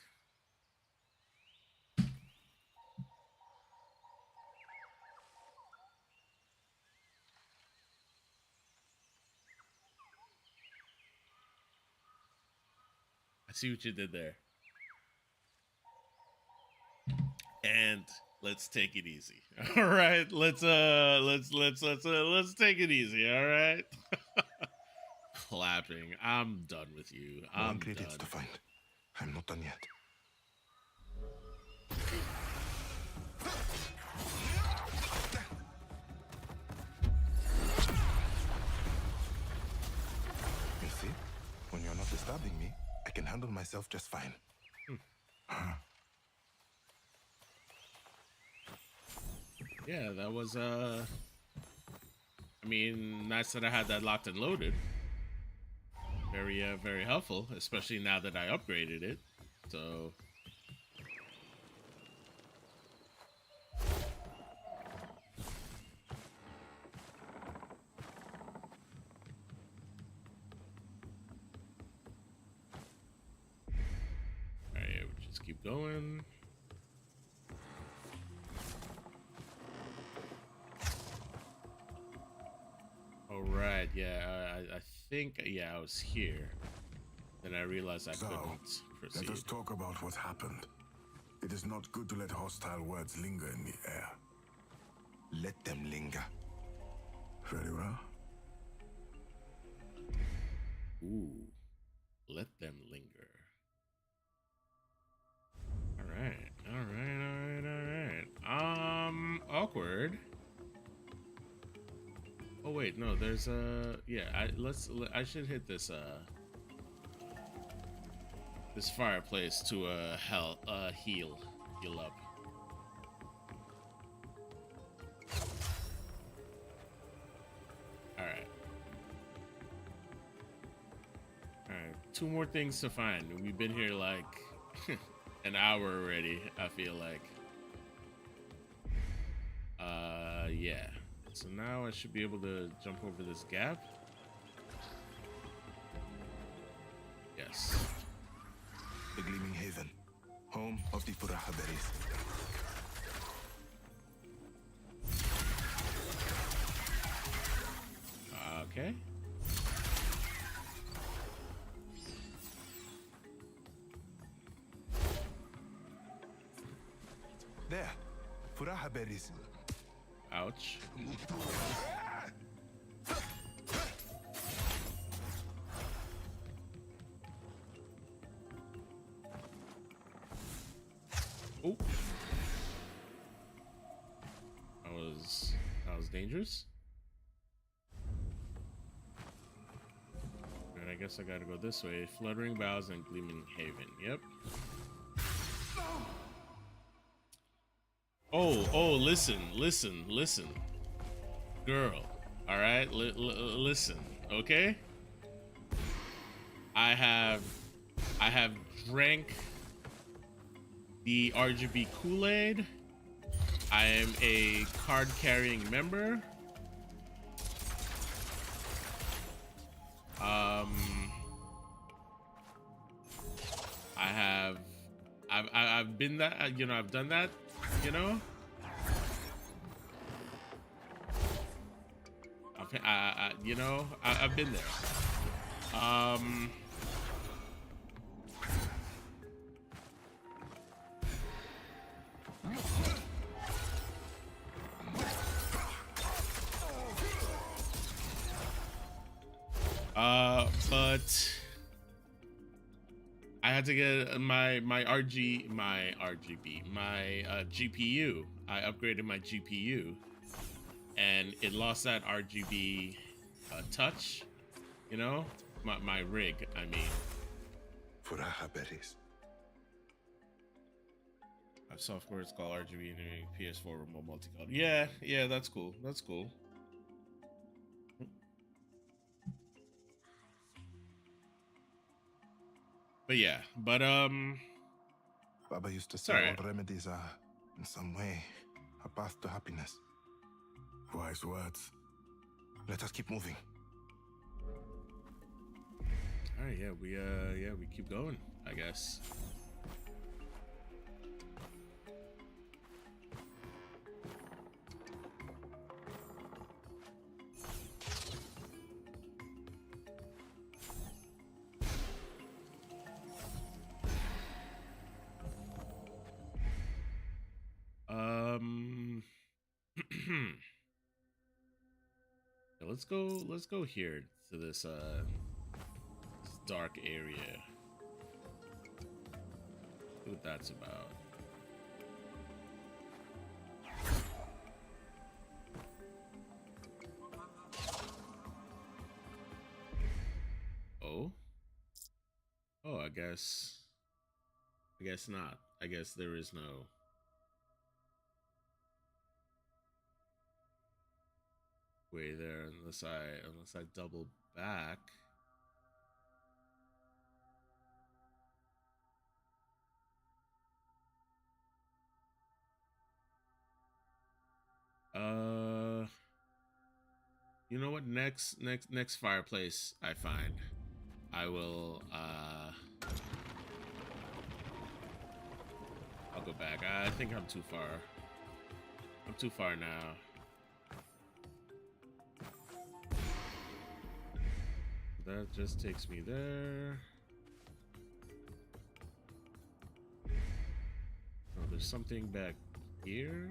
I see what you did there. And let's take it easy. All right, let's take it easy. All right. Clapping. I'm done with you. More I'm ingredients done. to find. I'm not done yet. You see, when you're not disturbing me, I can handle myself just fine. Yeah, that was I mean, nice that I had that locked and loaded. Very helpful, especially now that I upgraded it. So all right, we'll just keep going. All right, yeah, I think, yeah, I was here. Then I realized I couldn't proceed. Let us talk about what happened. It is not good to let hostile words linger in the air. Let them linger. Very well. Ooh, let them linger. All right. awkward. Oh wait, no, there's yeah, I should hit this this fireplace to heal up. All right. All right, 2 more things to find. We've been here like an hour already, I feel like. Yeah. So now I should be able to jump over this gap. Yes. The Gleaming Haven, home of the Furaha berries. Okay. There, Furaha berries. Ouch. Oh. That was dangerous. And I guess I gotta go this way. Fluttering Boughs and Gleaming Haven. Yep. Oh, listen. Girl. Alright? Listen. Okay? I have drank the RGB Kool-Aid. I am a card-carrying member. I've been that, you know, I've done that, you know. I've been there. But I had to get my GPU. I upgraded my GPU, and it lost that RGB touch. You know, my rig. I mean, Furaha berries. I have software. It's called RGB and PS4 remote multicolor. Yeah, that's cool. That's cool. But yeah, Baba used to say all remedies are, in some way, a path to happiness. Wise words. Let us keep moving. All right, we keep going, I guess. Let's go here to this dark area. See what that's about. Oh, I guess not. I guess there is no way there unless I double back. You know what? Next fireplace I find, I will I'll go back. I think I'm too far. I'm too far now. That just takes me there. Oh, there's something back here.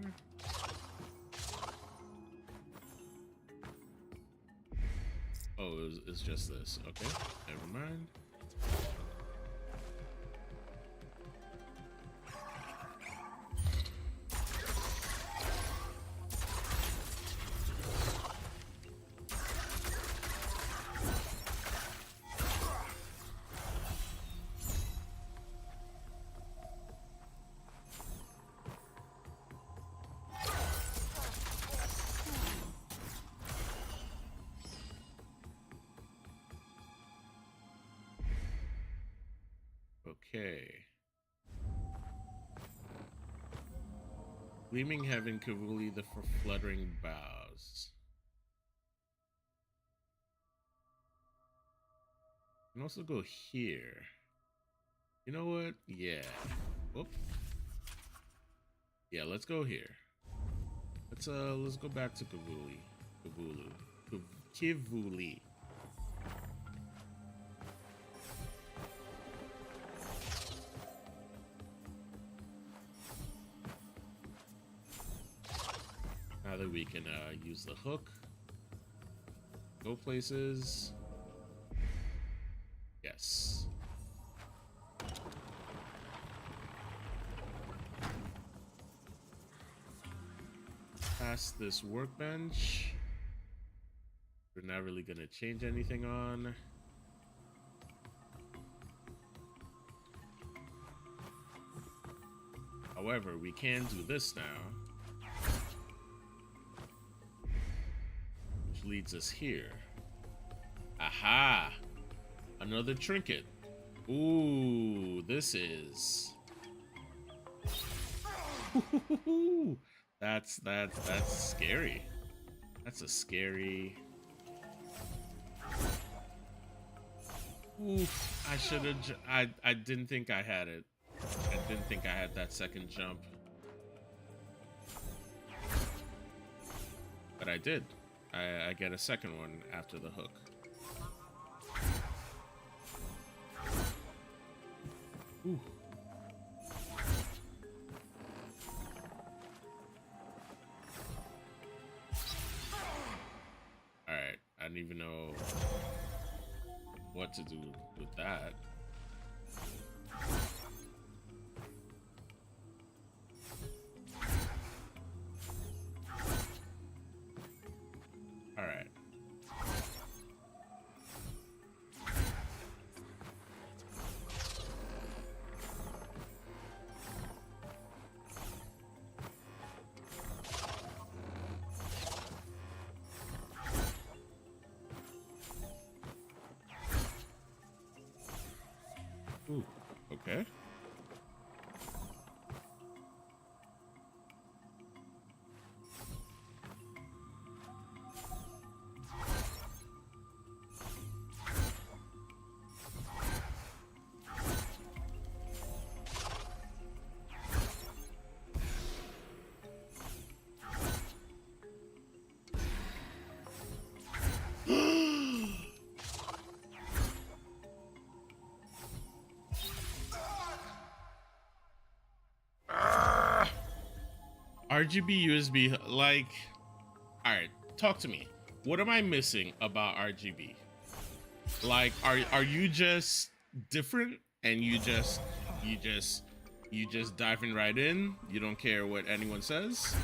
Oh, it's just this. Okay, never mind. Okay. Gleaming heaven, Kavuli, the fluttering boughs. You can also go here. You know what? Yeah. Whoop. Yeah, let's go here. Let's go back to Kavuli. Kivuli. Now that we can use the hook, go places. Yes. Past this workbench. We're not really gonna change anything on. However, we can do this now. Which leads us here. Aha! Another trinket. Ooh, this is... That's scary. That's a scary... Oof, I should have... I didn't think I had it. I didn't think I had that second jump. But I did. I get a second one after the hook. Ooh. Alright, I don't even know what to do with that. Alright. Ooh, okay. RGB USB, like, all right, talk to me. What am I missing about RGB? Like, are you just different and you just diving right in? You don't care what anyone says?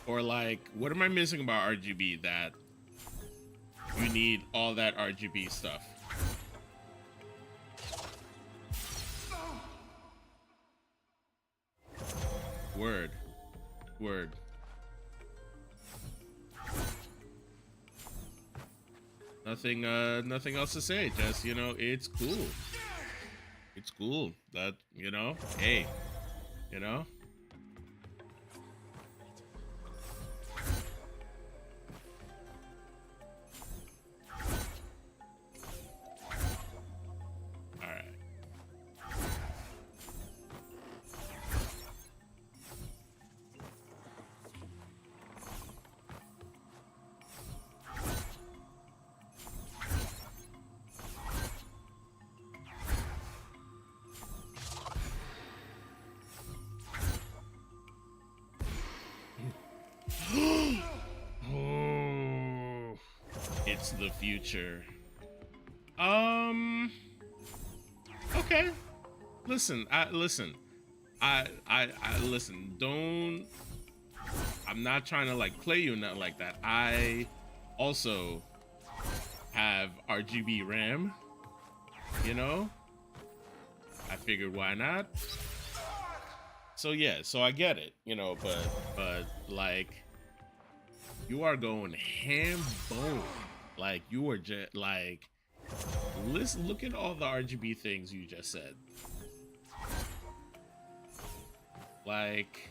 Or like, what am I missing about RGB that you need all that RGB stuff? Word. Nothing else to say. Just, you know, it's cool. It's cool that, you know, hey, you know. All right. Oh, it's the future. Okay. Listen. Listen. Listen. Don't. I'm not trying to like play you, nothing like that. I also have RGB RAM. You know. I figured why not. So yeah. So I get it. You know. But like. You are going ham bone. Like, you are just, like, listen, look at all the RGB things you just said. Like,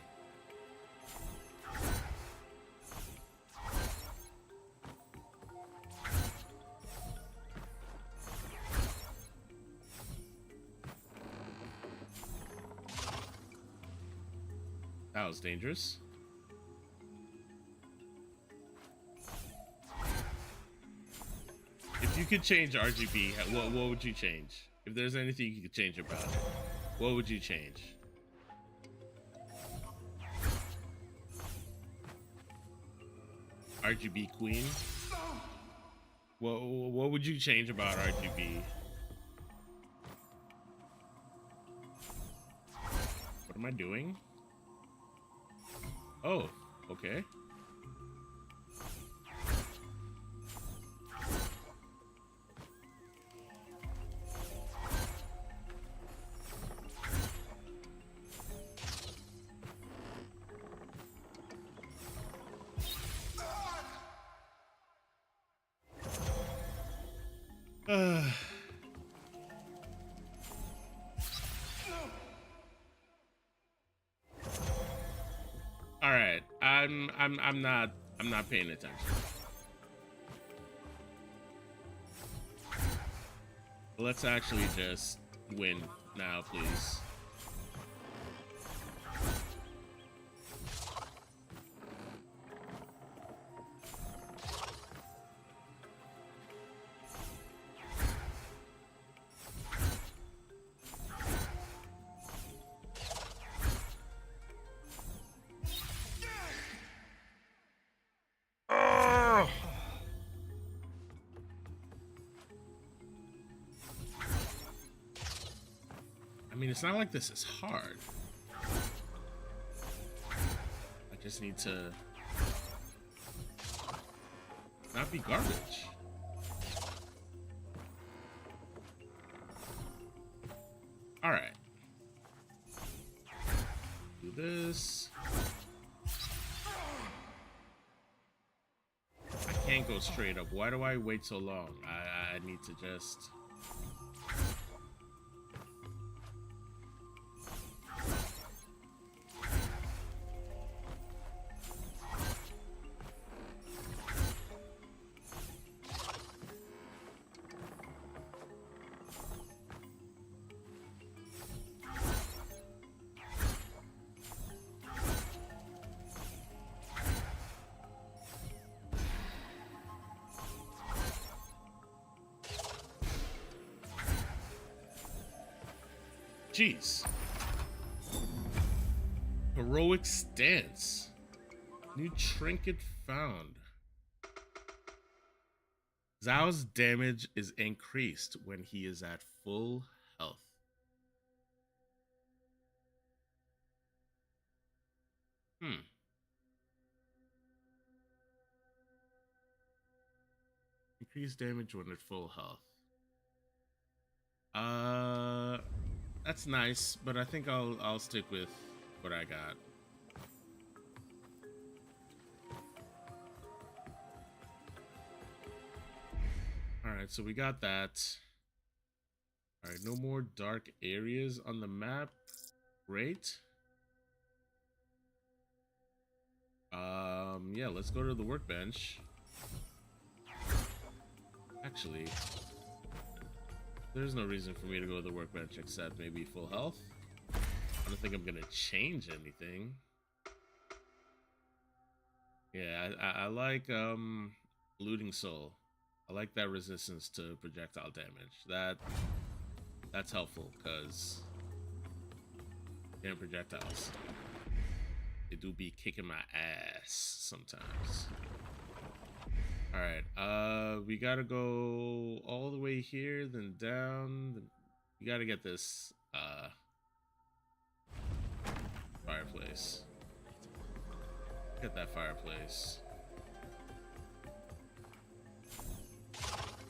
that was dangerous. If you could change RGB, what would you change? If there's anything you could change about it, what would you change? RGB Queen? What would you change about RGB? What am I doing? Oh, okay. All right, I'm not paying attention. Let's actually just win now, please. I mean, it's not like this is hard. I just need to not be garbage. All right. Do this. I can't go straight up. Why do I wait so long? I need to just... Jeez. Heroic stance. New trinket found. Zhao's damage is increased when he is at full health. Increased damage when at full health. That's nice, but I think I'll stick with what I got. All right, so we got that. All right, no more dark areas on the map. Great. Yeah, let's go to the workbench. Actually, there's no reason for me to go to the workbench except maybe full health. I don't think I'm gonna change anything. Yeah, I like looting soul. I like that resistance to projectile damage. That's helpful because damn projectiles, they do be kicking my ass sometimes. All right, we gotta go all the way here, then down. We gotta get this fireplace. Get that fireplace.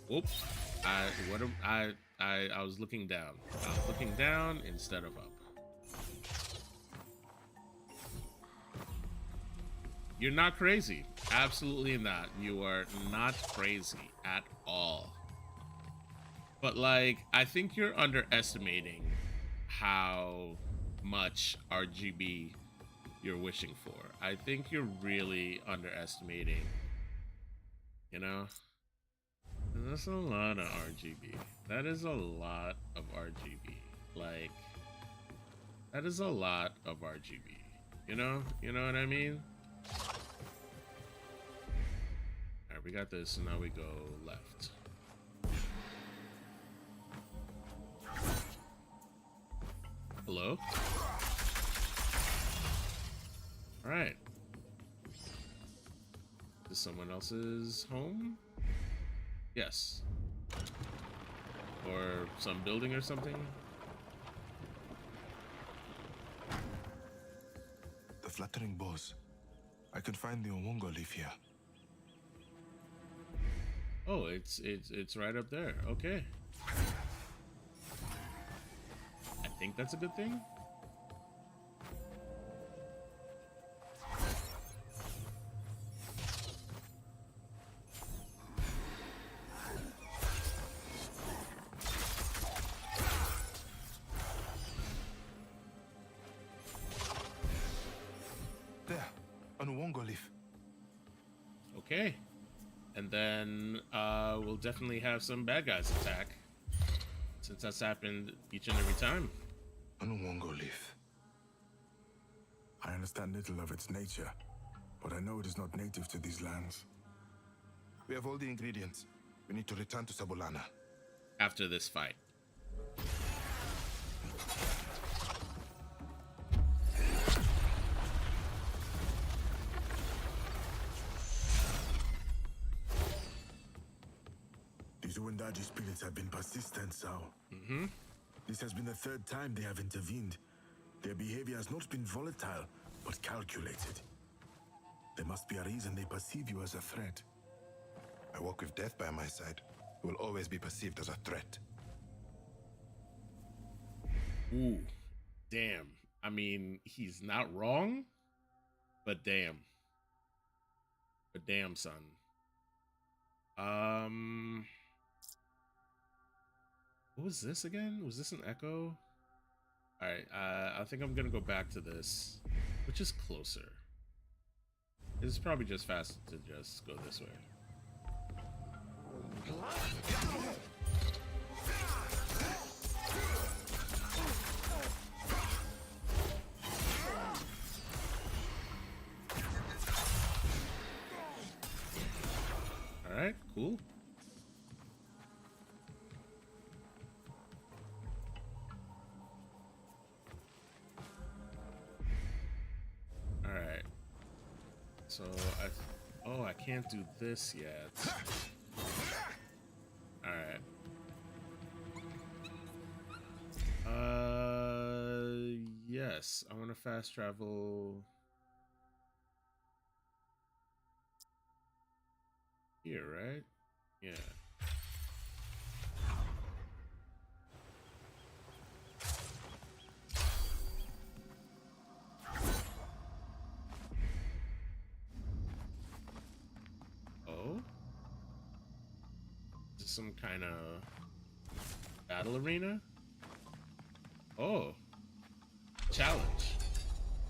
Whoop! I was looking down. I was looking down instead of up. You're not crazy. Absolutely not. You are not crazy at all. But like, I think you're underestimating how much RGB you're wishing for. I think you're really underestimating, you know? That's a lot of RGB. That is a lot of RGB. Like, that is a lot of RGB. You know what I mean? Alright, we got this, and now we go left. Hello? Alright. Is this someone else's home? Yes. Or some building or something? The fluttering bows. I could find the Omongo leaf here. Oh, it's right up there. Okay. I think that's a good thing. There, an Omongo leaf. Okay. And then we'll definitely have some bad guys attack, since that's happened each and every time. An Omongo leaf. I understand little of its nature, but I know it is not native to these lands. We have all the ingredients. We need to return to Sabulana. After this fight. These Uendaji spirits have been persistent, Sao. Mm-hmm. This has been the third time they have intervened. Their behavior has not been volatile, but calculated. There must be a reason they perceive you as a threat. I walk with death by my side. Will always be perceived as a threat. Ooh, damn. I mean, he's not wrong, but damn. But damn, son. What was this again? Was this an echo? All right, I think I'm gonna go back to this, which is closer. It's probably just faster to just go this way. All right, cool. All right. So I can't do this yet. All right. Yes, I want to fast travel here, right? Yeah. Oh? Is this some kind of battle arena? Oh. Challenge.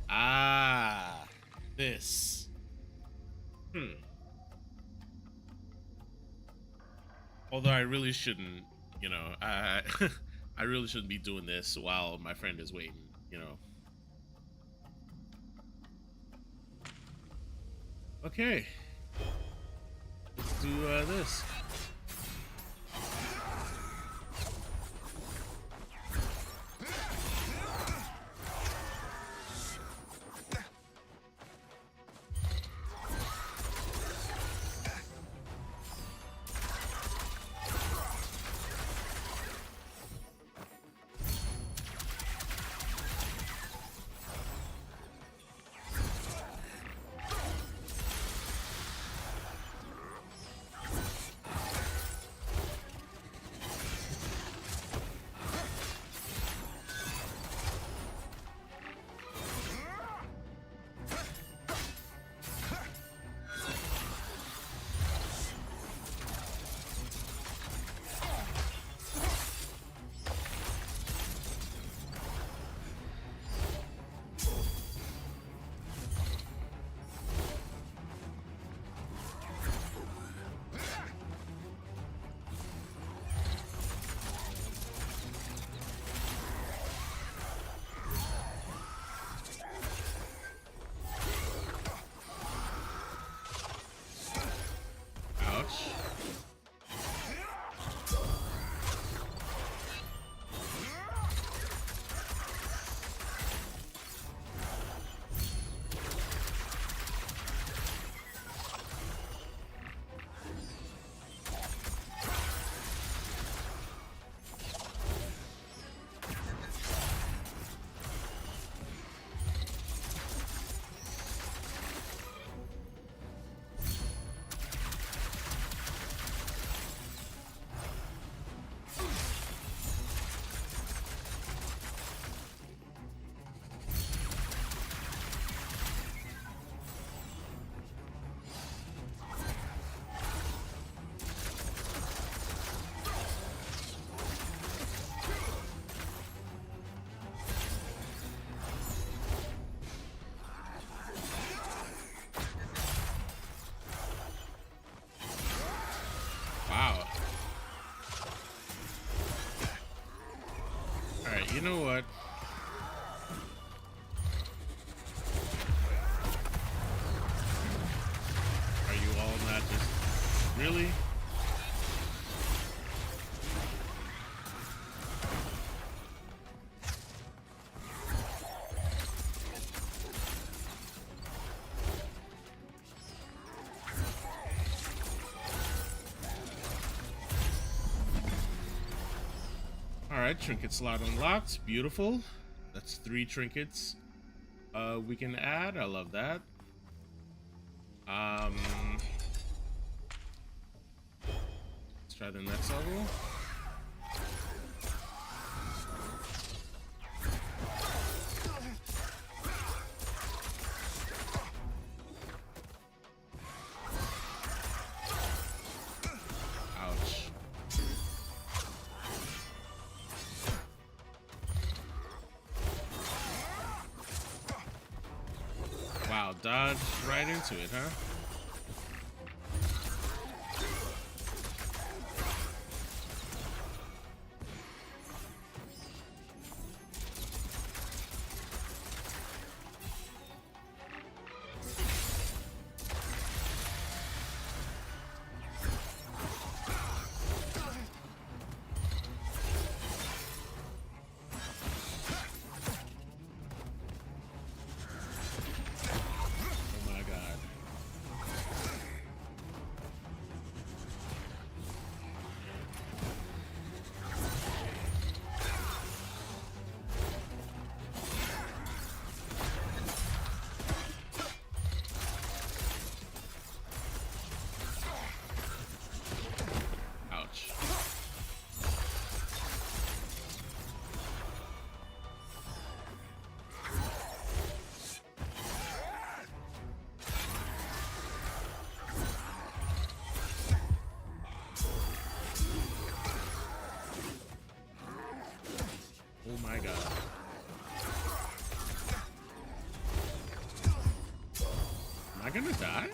Ah. This. Although I really shouldn't, you know, I I really shouldn't be doing this while my friend is waiting, you know. Okay. Let's do this. right, trinket slot unlocked. Beautiful. That's 3 trinkets we can add. I love that. Let's try the next level. Ouch. Wow, dodge right into it, huh? Oh my god. Ouch. Oh my god. Am I gonna die?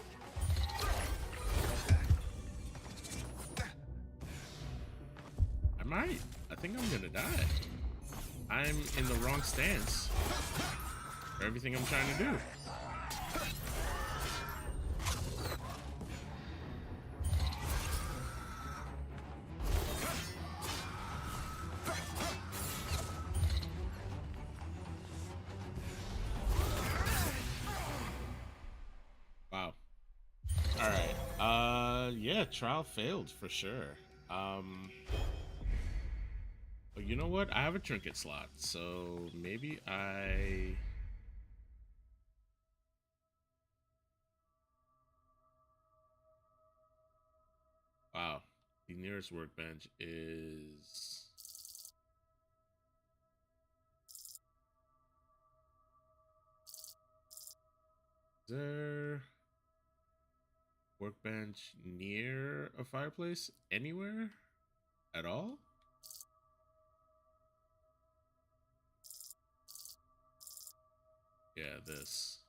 I might. I think I'm gonna die. I'm in the wrong stance for everything I'm trying to do. Wow. All right. Yeah, trial failed for sure. But you know what? I have a trinket slot, so maybe I. Wow. The nearest workbench is. Is there workbench near a fireplace anywhere at all? Yeah, this.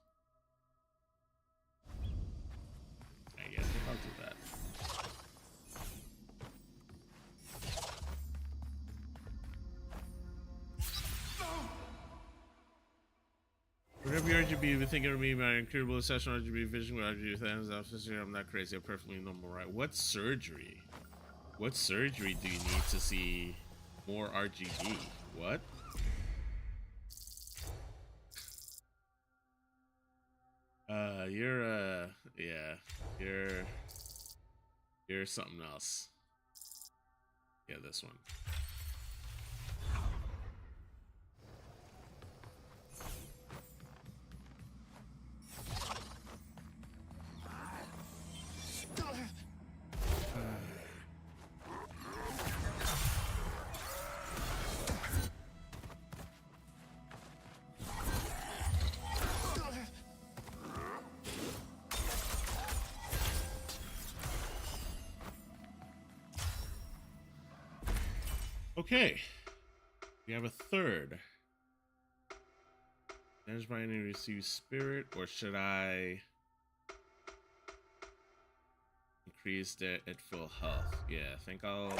Yeah, I think I'll do that. Whatever your RGB, been thinking of me, my incredible obsession with RGB vision with RGB things. I'm not crazy. I'm perfectly normal, right? What surgery? What surgery do you need to see more RGB? What? Yeah, you're something else. Yeah, this one. Okay, we have a third. Damage by enemy receives spirit, or should I increase that at full health? Yeah, I think I'll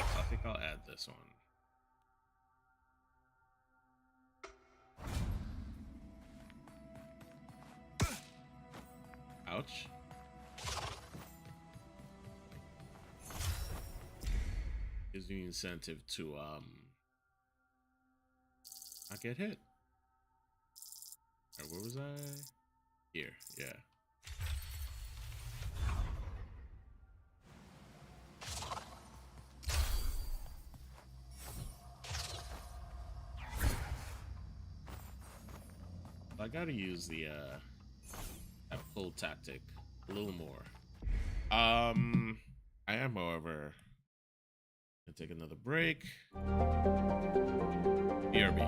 add this one. Ouch. Gives me incentive to not get hit. Alright, where was I? Here, yeah. I gotta use the that full tactic a little more. I am, however, gonna take another break. BRB.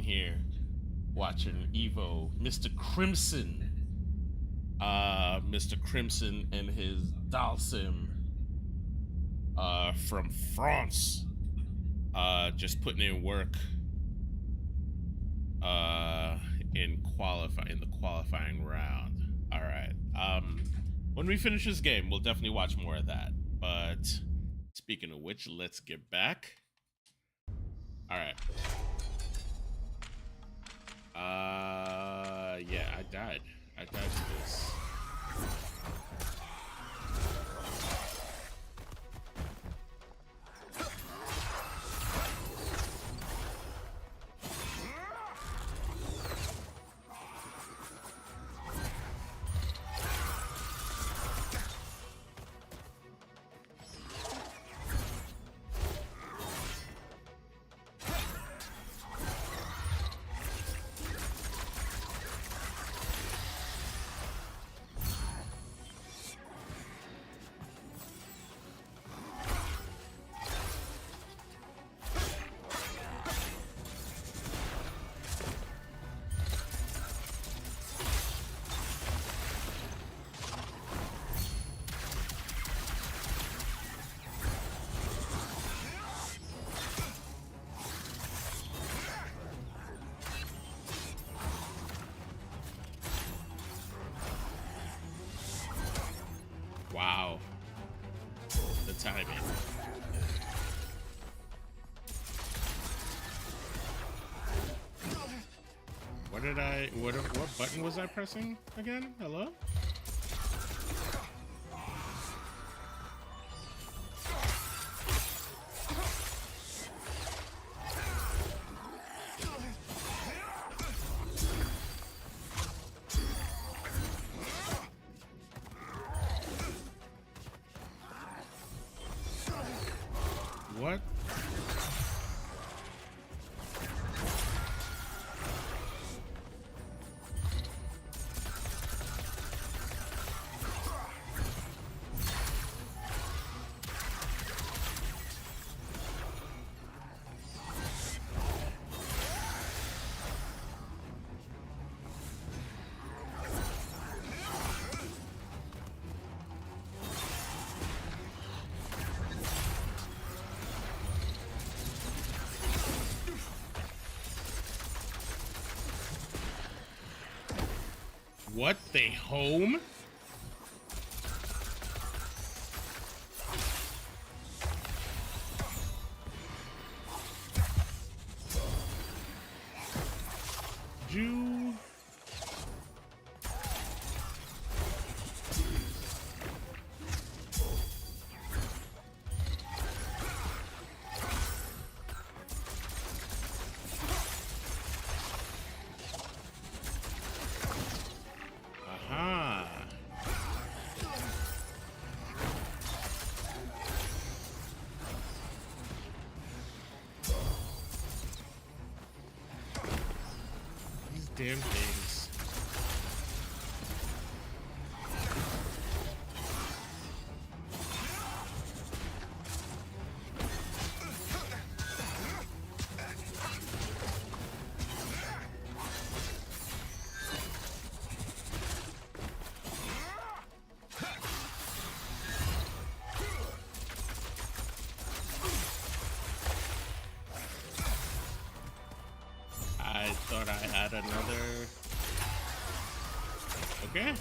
here watching EVO. Mr. Crimson. Mr. Crimson and his Dalsim from France. Just putting in work in the qualifying round. All right. When we finish this game, we'll definitely watch more of that. But speaking of which, let's get back. All right. Yeah, I died to this. Wow. The timing. What button was I pressing again? Hello? What? What? They home? Jew. Damn things. I thought I had another. Okay.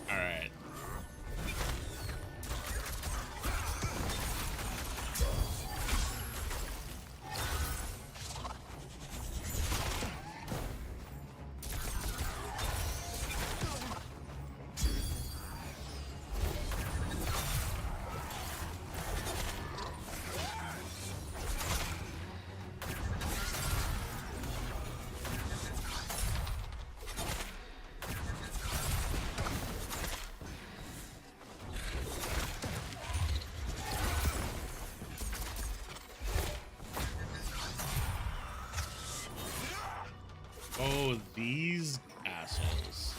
All right. Oh, these assholes.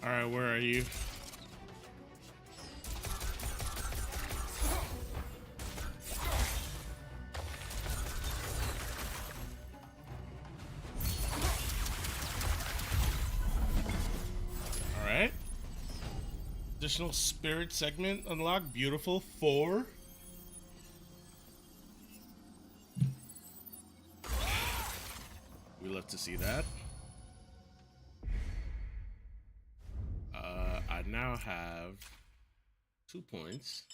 All right, where are you? All right. Additional spirit segment unlocked. Beautiful. 4. We love to see that. I now have 2 points.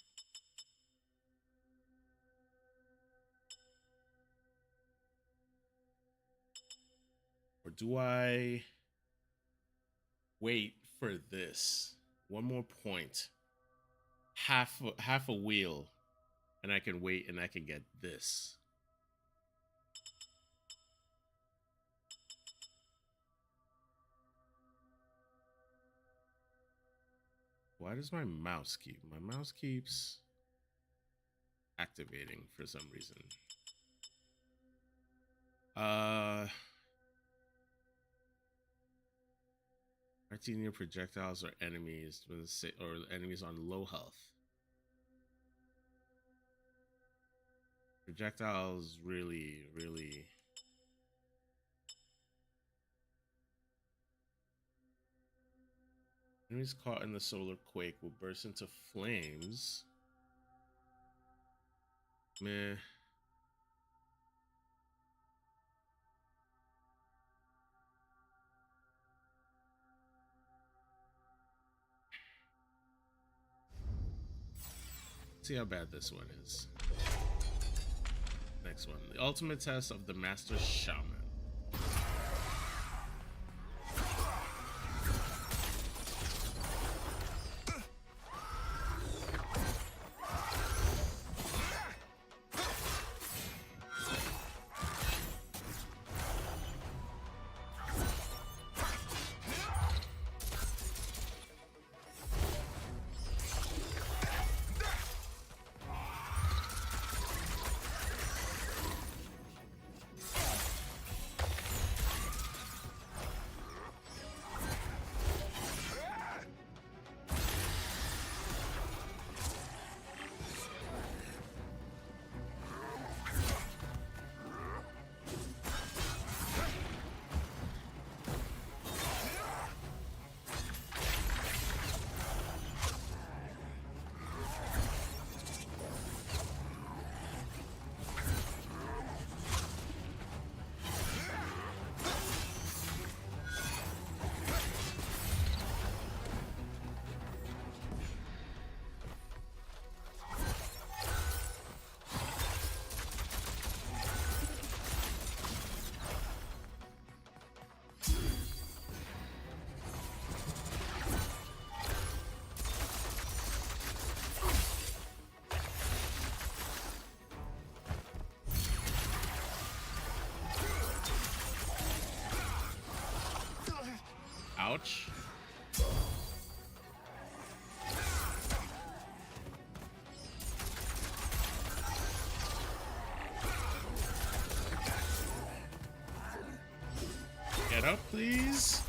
Or do I wait for this? 1 more point. Half a wheel. And I can wait and I can get this. Why does my mouse keep? My mouse keeps activating for some reason. Targeting near projectiles or enemies or enemies on low health. Projectiles really. Enemies caught in the solar quake will burst into flames. Meh. See how bad this one is. Next one. The ultimate test of the Master Shaman. Ouch. out, please.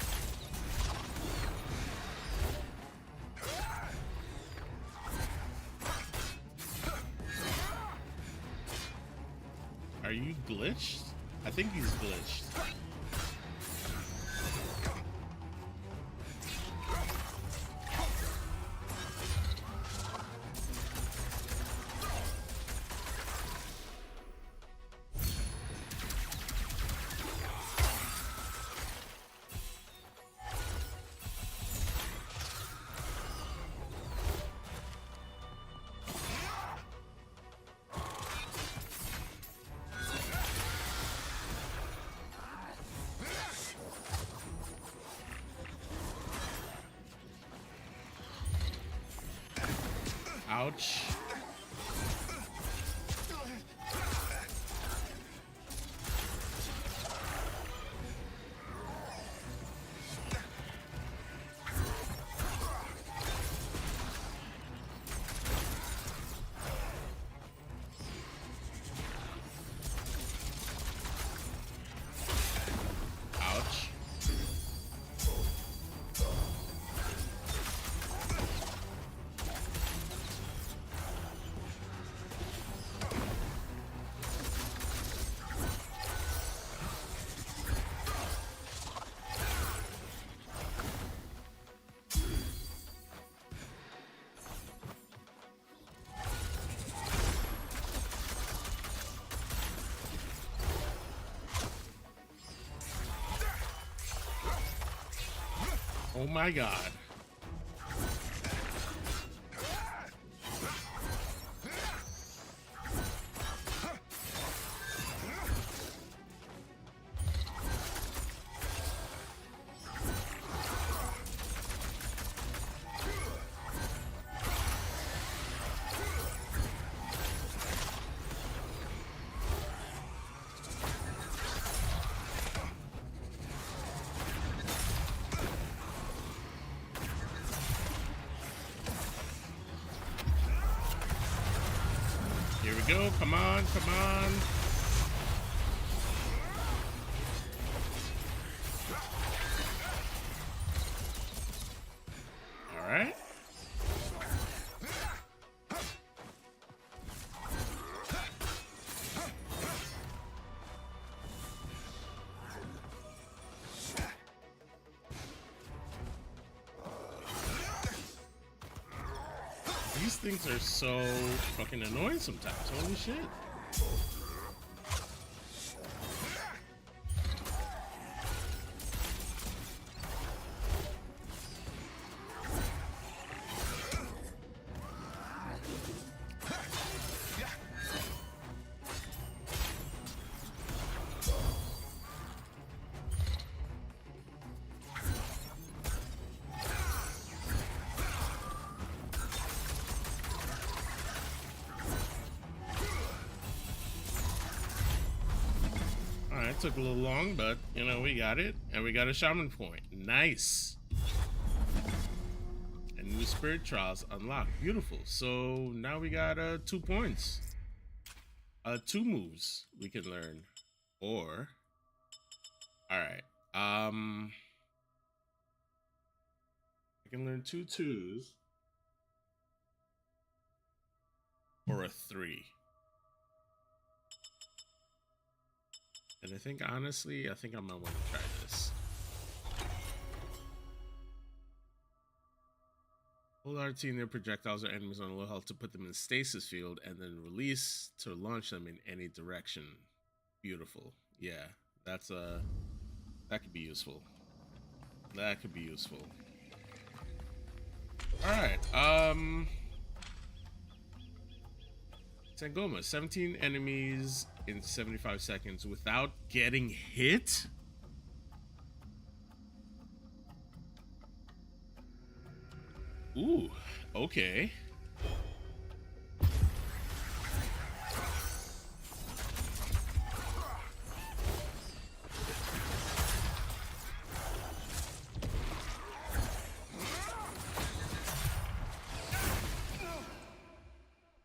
Are you glitched? I think he's glitched. Ouch. Ouch. Oh my god. Here we go. Come on, come on. All right. These things are so fucking annoying sometimes. Holy shit. Alright, took a little long, but you know, we got it. And we got a shaman point. Nice. And new spirit trials unlocked. Beautiful. So now we got 2 points. 2 moves we can learn. Or alright. I can learn 2 twos. Or a 3. And I think, honestly, I think I might want to try this. Hold RT near projectiles or enemies on low health to put them in stasis field, and then release to launch them in any direction. Beautiful. Yeah, that's that could be useful. That could be useful. All right. Sangoma, 17 enemies in 75 seconds without getting hit? Ooh, okay.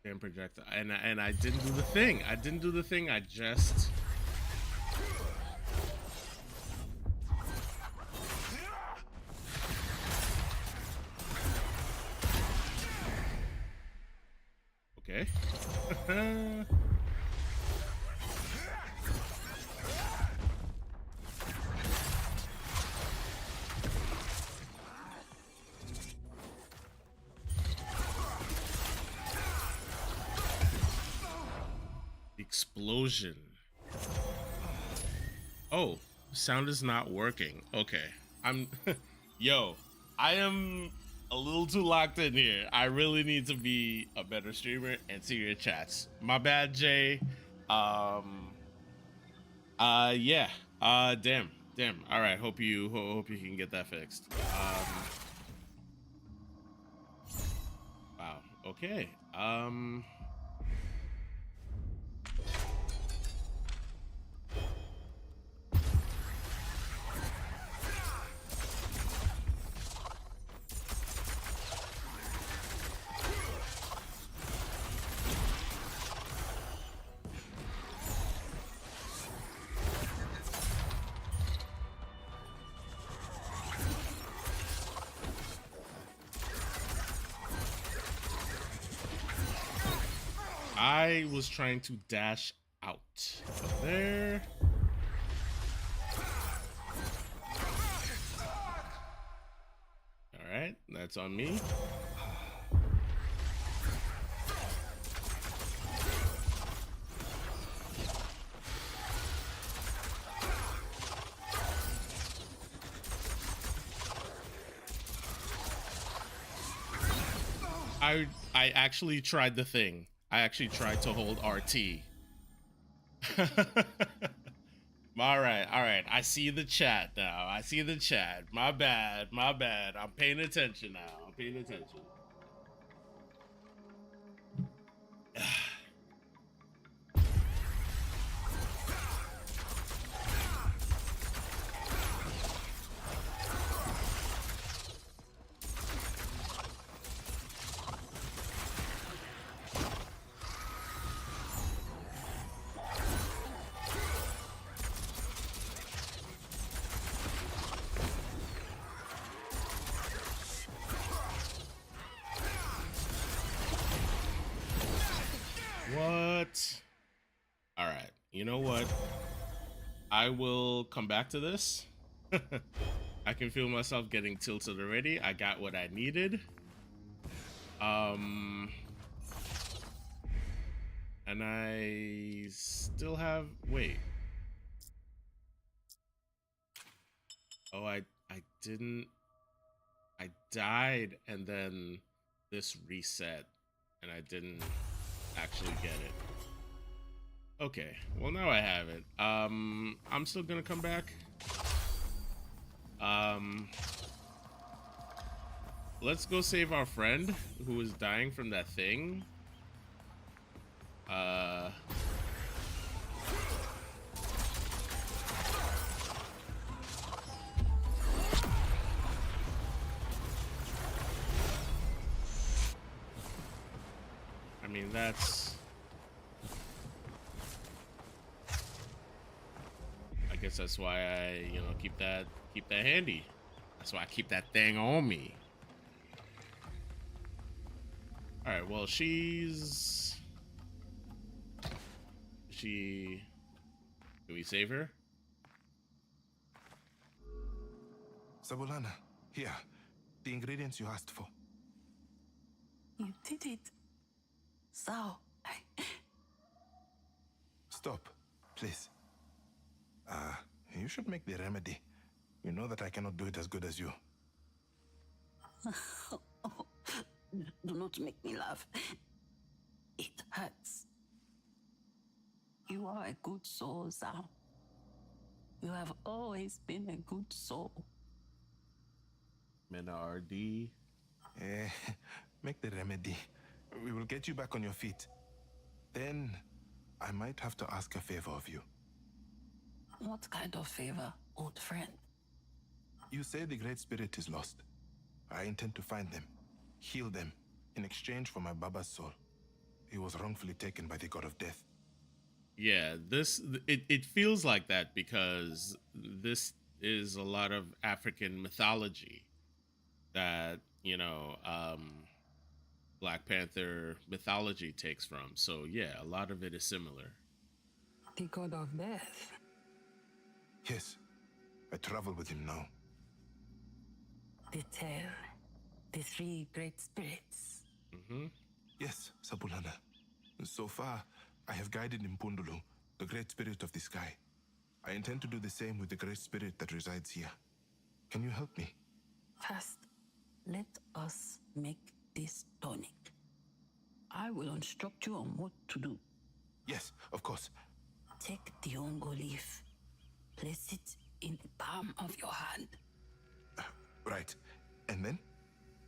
Damn projectile. And I didn't do the thing. I didn't do the thing. I just explosion. Oh, sound is not working. Okay. I'm yo, I am a little too locked in here. I really need to be a better streamer and see your chats. My bad, Jay. Yeah. Damn. All right. Hope you can get that fixed. Wow. Okay. I was trying to dash out there. All right, that's on me. I actually tried the thing. I actually tried to hold RT. All right. I see the chat now. I see the chat. My bad. I'm paying attention now. I'm paying attention. What? All right. You know what? I will come back to this. I can feel myself getting tilted already. I got what I needed. And I still have, wait. Oh, I didn't, I died and then this reset and I didn't actually get it. Okay, well now I have it. I'm still gonna come back. Let's go save our friend who is dying from that thing. I mean, that's... I guess that's why I, you know, keep that handy. That's why I keep that thing on me. All right, well, Can we save her? Sabulana, here. The ingredients you asked for. You did it. So, Stop, please. You should make the remedy. You know that I cannot do it as good as you. do not make me laugh. It hurts. You are a good soul, Zhao. You have always been a good soul. Mena RD. Make the remedy. We will get you back on your feet. Then, I might have to ask a favor of you. What kind of favor, old friend? You say the Great Spirit is lost. I intend to find them, heal them, in exchange for my Baba's soul. He was wrongfully taken by the god of death. Yeah, it feels like that because this is a lot of African mythology that, you know, Black Panther mythology takes from. So yeah, a lot of it is similar. The god of death. Yes, I travel with him now. The tale. The three great spirits. Mm-hmm. Yes, Sabulana. So far, I have guided Impundulu, the great spirit of the sky. I intend to do the same with the great spirit that resides here. Can you help me? First, let us make this tonic. I will instruct you on what to do. Yes, of course. Take the ongo leaf. Place it in the palm of your hand. Right. And then?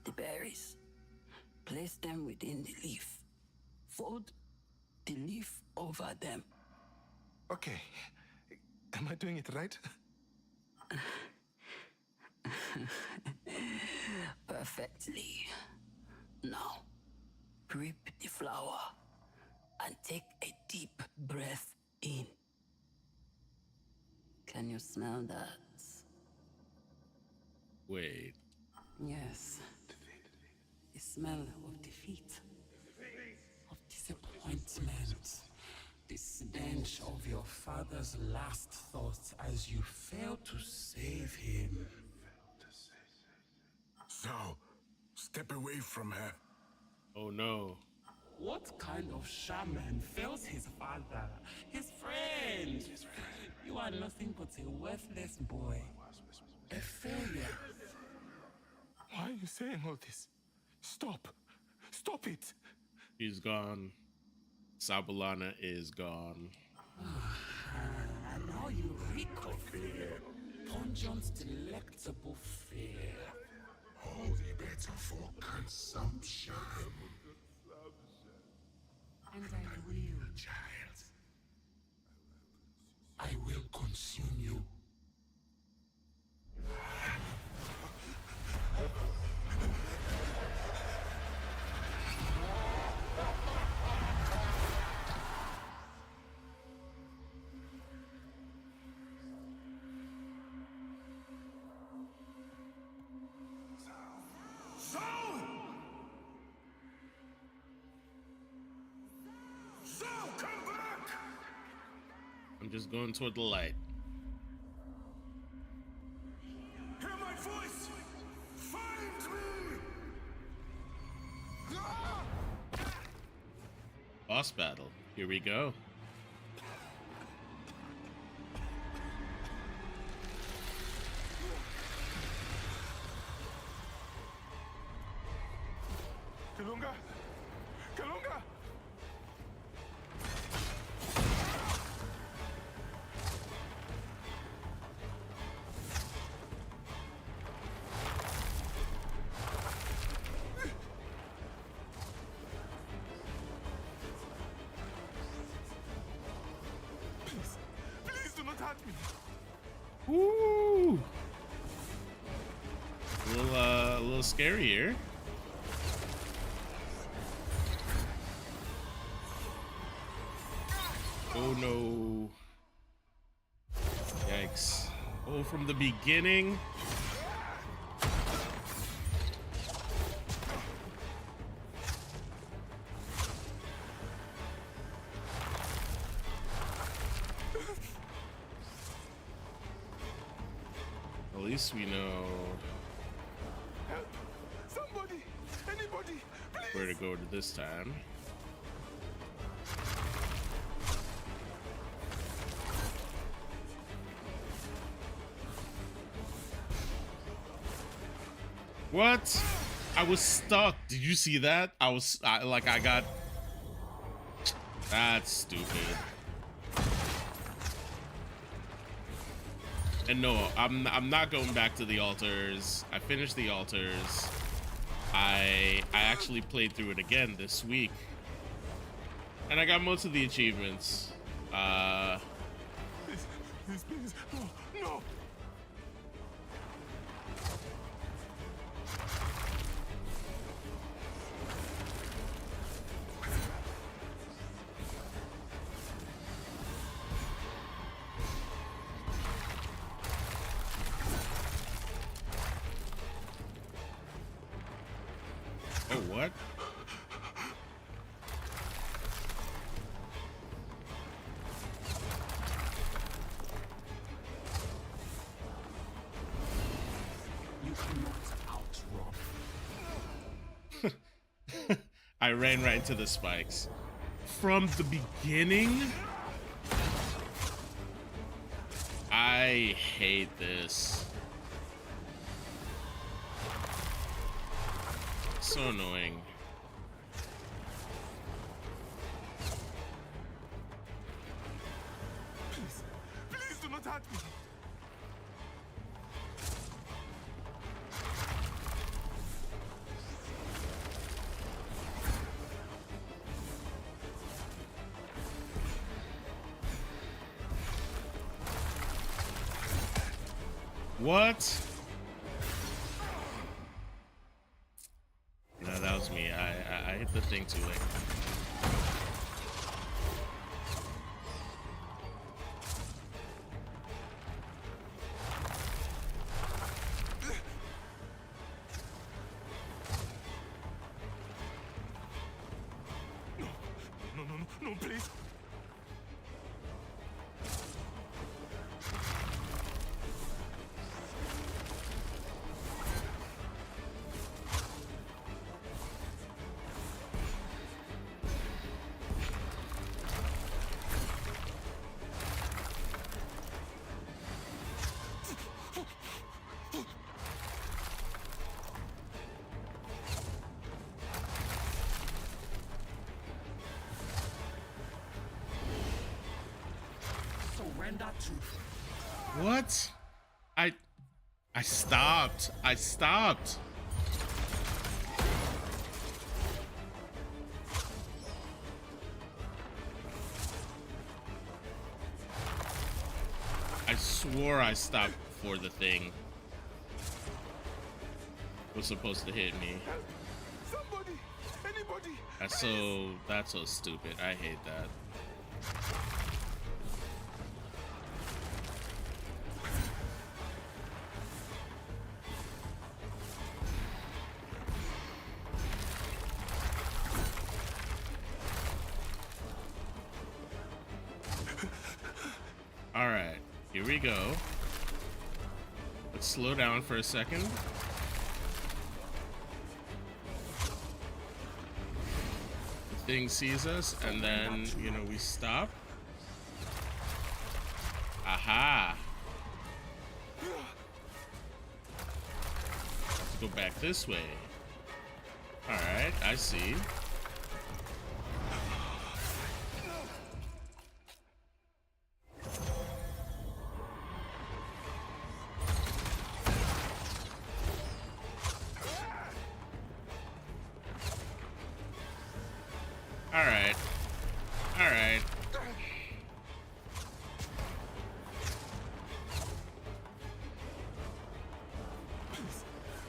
The berries. Place them within the leaf. Fold the leaf over them. Okay. Am I doing it right? Perfectly. Now, grip the flower and take a deep breath in. Can you smell that? Wait. Yes. The smell of defeat, of disappointment, the stench of your father's last thoughts as you failed to save him. Zhao, step away from her. Oh no. What kind of shaman fails his father, his friend? You are nothing but a worthless boy. A failure. Why are you saying all this? Stop. Stop it. He's gone. Sabulana is gone. And now you reek of fear. Pungent, delectable fear. All the better for consumption. And I will, child. I will consume you. I'm just going toward the light. Hear my voice! Find me! Boss battle. Here we go. Kalunga! Kalunga! Please do not hurt me. Woo! A little scary here. Oh no. Yikes. Oh, from the beginning. At least we know Help! Somebody! Anybody! Please! where to go to this time. What? I was stuck. Did you see that? I got. That's stupid. And no, I'm not going back to the altars. I finished the altars. I actually played through it again this week, and I got most of the achievements. Please, no, no! Oh, what? You cannot outrun. I ran right into the spikes. from the beginning? I hate this. So annoying. Please do not hurt me. What? No, that was me. I hit the thing too late. No, please. Surrender to. What? I stopped. I stopped. I swore I stopped before the thing was supposed to hit me. Somebody, anybody. That's so stupid. I hate that. All right, here we go. Let's slow down for a second. The thing sees us, and then, you know, we stop. Aha! Let's go back this way. All right, I see. Alright. Alright.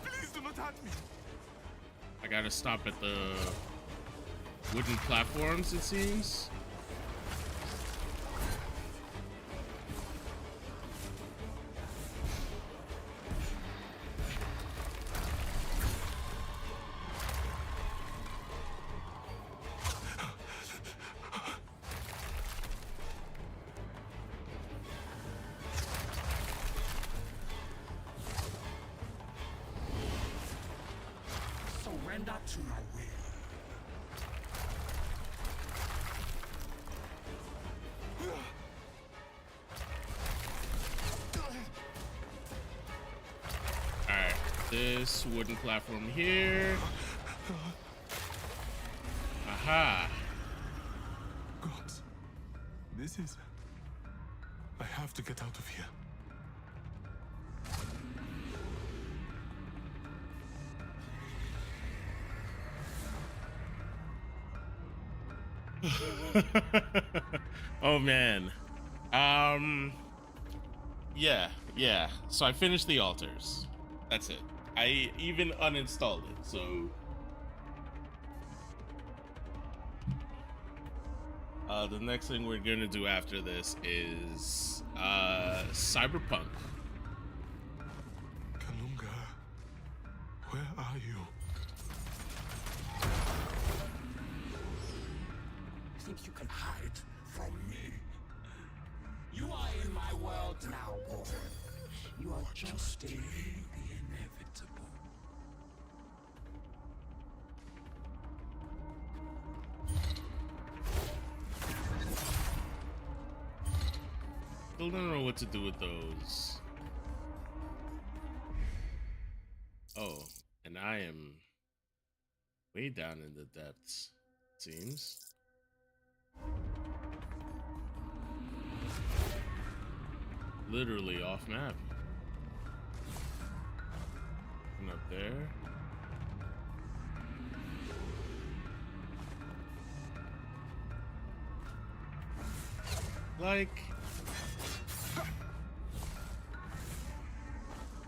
Please do not hurt me. I gotta stop at the wooden platforms, it seems. Surrender to my will. Alright, this wooden platform here. Aha! God, this is... I have to get out of here. Oh man. Yeah. So I finished the altars. That's it. I even uninstalled it, so the next thing we're gonna do after this is Cyberpunk. Kalunga, where are you? Think you can hide from me? You are in my world now, boy. You are just delaying the inevitable. Still don't know what to do with those. Oh, and I am way down in the depths, seems. Literally off map. And up there. Like,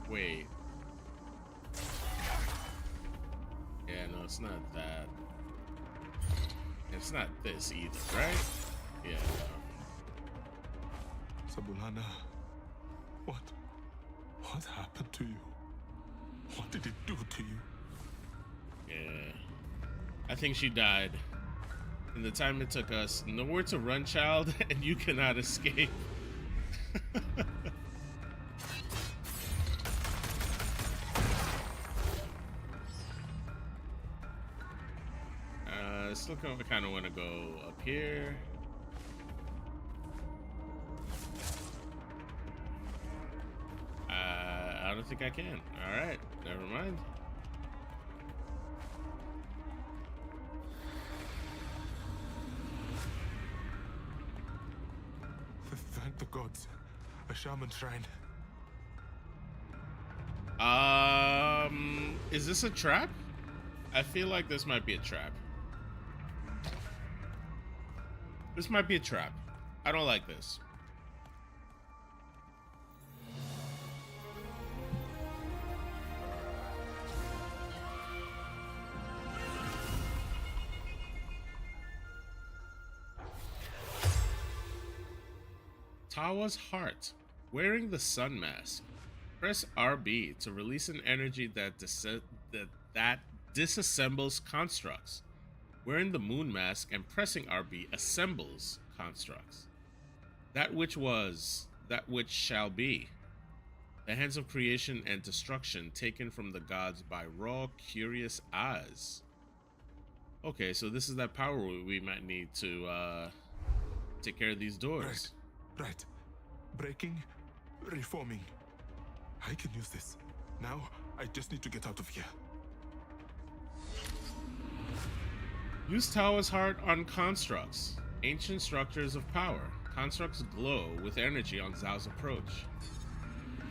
wait. Yeah, no, it's not that. It's not this either, right? Yeah. Sabulana, what happened to you? What did it do to you? Yeah. I think she died. In the time it took us, nowhere to run, child, and you cannot escape. Still kind of want to go up here. I don't think I can. All right, never mind. Thank the gods. A shaman shrine. Is this a trap? I feel like this might be a trap. This might be a trap. I don't like this. Tawa's heart. Wearing the sun mask. Press RB to release an energy that disassembles constructs. Wearing the moon mask and pressing RB assembles constructs. That which was, that which shall be. The hands of creation and destruction taken from the gods by raw, curious eyes. Okay, so this is that power we might need to take care of these doors. Right. Breaking, reforming. I can use this. Now, I just need to get out of here. Use Tawa's heart on constructs. Ancient structures of power. Constructs glow with energy on Zhao's approach.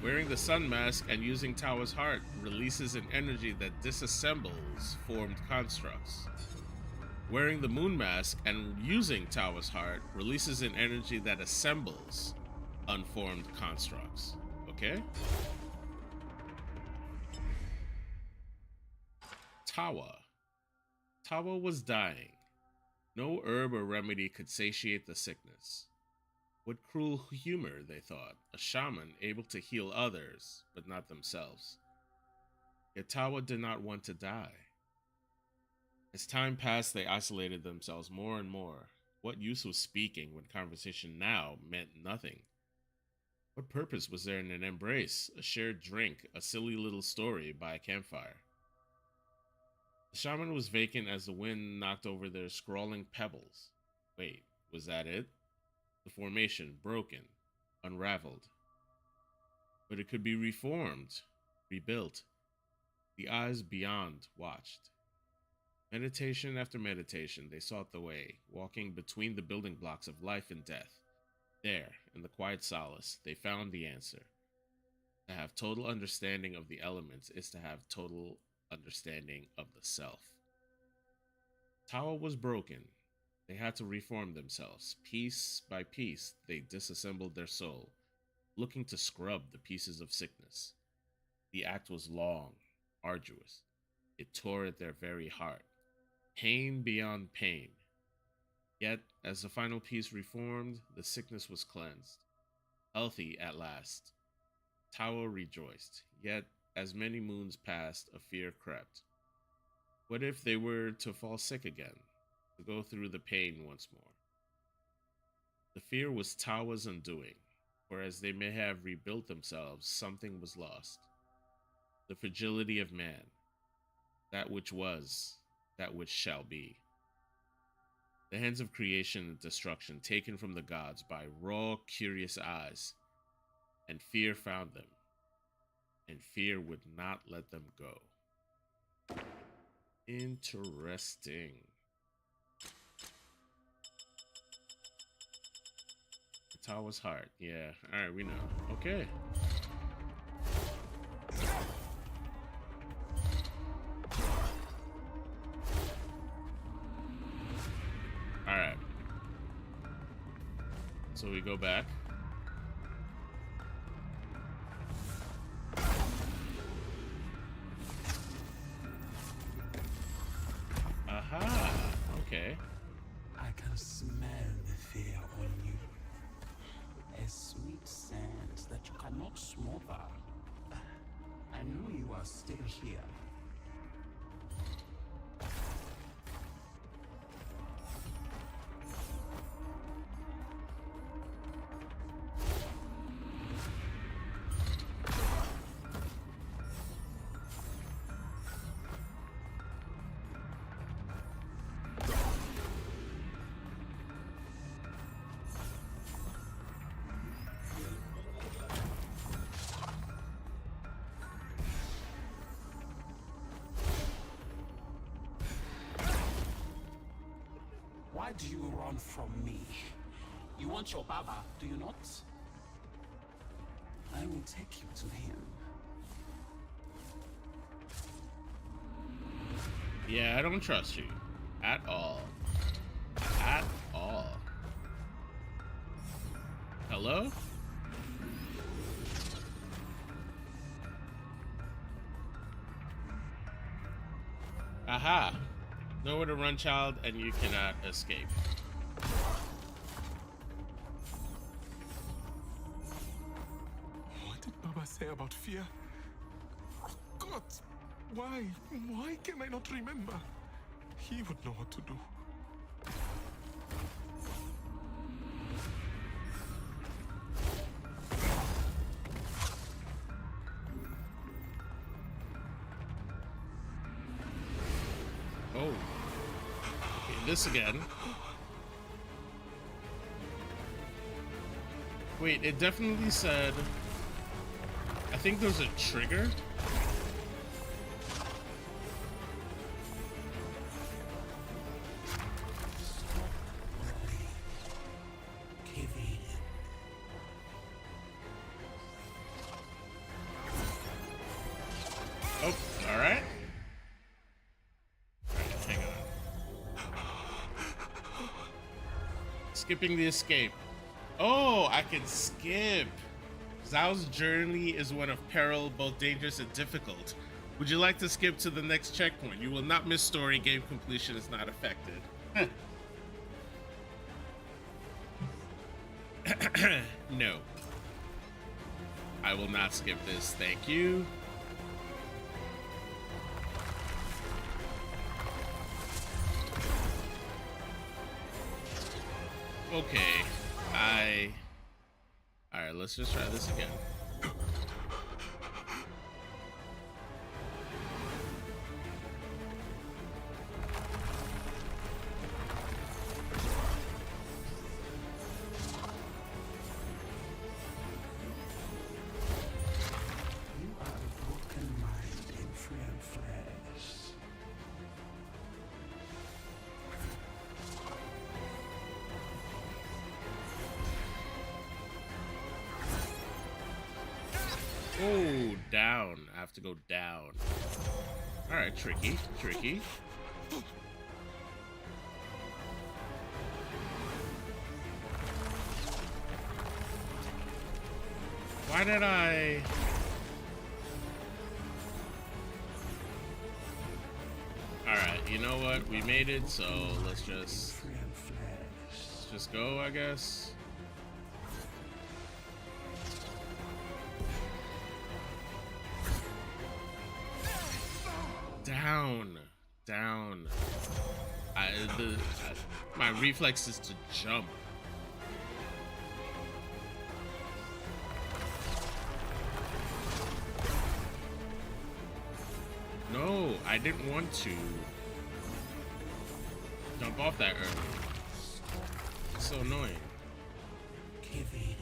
Wearing the sun mask and using Tawa's heart releases an energy that disassembles formed constructs. Wearing the moon mask and using Tawa's heart releases an energy that assembles unformed constructs. Okay? Tawa. Tawa was dying. No herb or remedy could satiate the sickness. What cruel humor, they thought, a shaman able to heal others, but not themselves. Yet Tawa did not want to die. As time passed, they isolated themselves more and more. What use was speaking when conversation now meant nothing? What purpose was there in an embrace, a shared drink, a silly little story by a campfire? The shaman was vacant as the wind knocked over their scrawling pebbles. Wait, was that it? The formation, broken, unraveled. But it could be reformed, rebuilt. The eyes beyond watched. Meditation after meditation, they sought the way, walking between the building blocks of life and death. There, in the quiet solace, they found the answer. To have total understanding of the elements is to have total understanding of the self. Tawa was broken. They had to reform themselves. Piece by piece, they disassembled their soul, looking to scrub the pieces of sickness. The act was long, arduous. It tore at their very heart. Pain beyond pain. Yet, as the final piece reformed, the sickness was cleansed. Healthy at last. Tawa rejoiced, yet as many moons passed, a fear crept. What if they were to fall sick again, to go through the pain once more? The fear was Tawa's undoing, for as they may have rebuilt themselves, something was lost. The fragility of man, that which was, that which shall be. The hands of creation and destruction taken from the gods by raw, curious eyes. And fear found them. And fear would not let them go. Interesting. The tower's heart. Yeah. Alright, we know. Okay. Alright. So we go back. Aha! Okay. I can smell the fear on you. A sweet scent that you cannot smother. I know you are still here. Why do you run from me? You want your Baba, do you not? I will take you to him. Yeah, I don't trust you. At all. At all. Hello? Aha! Nowhere to run, child, and you cannot escape. What did Baba say about fear? God, why? Why can I not remember? He would know what to do. Oh. Okay, this again. Wait, it definitely said... I think there's a trigger. Oh, all right. Hang on. Skipping the escape. Oh, I can skip. Zhao's journey is one of peril, both dangerous and difficult. Would you like to skip to the next checkpoint? You will not miss story. Game completion is not affected. No. I will not skip this. Thank you. Okay. Alright, let's just try this again. You are a broken mind in frail flesh. Oh, down. I have to go down. Alright, tricky, tricky. Why did I... Alright, you know what? We made it, so let's just go, I guess. Down. My reflex is to jump. No, I didn't want to jump off that early. so annoying. Give in.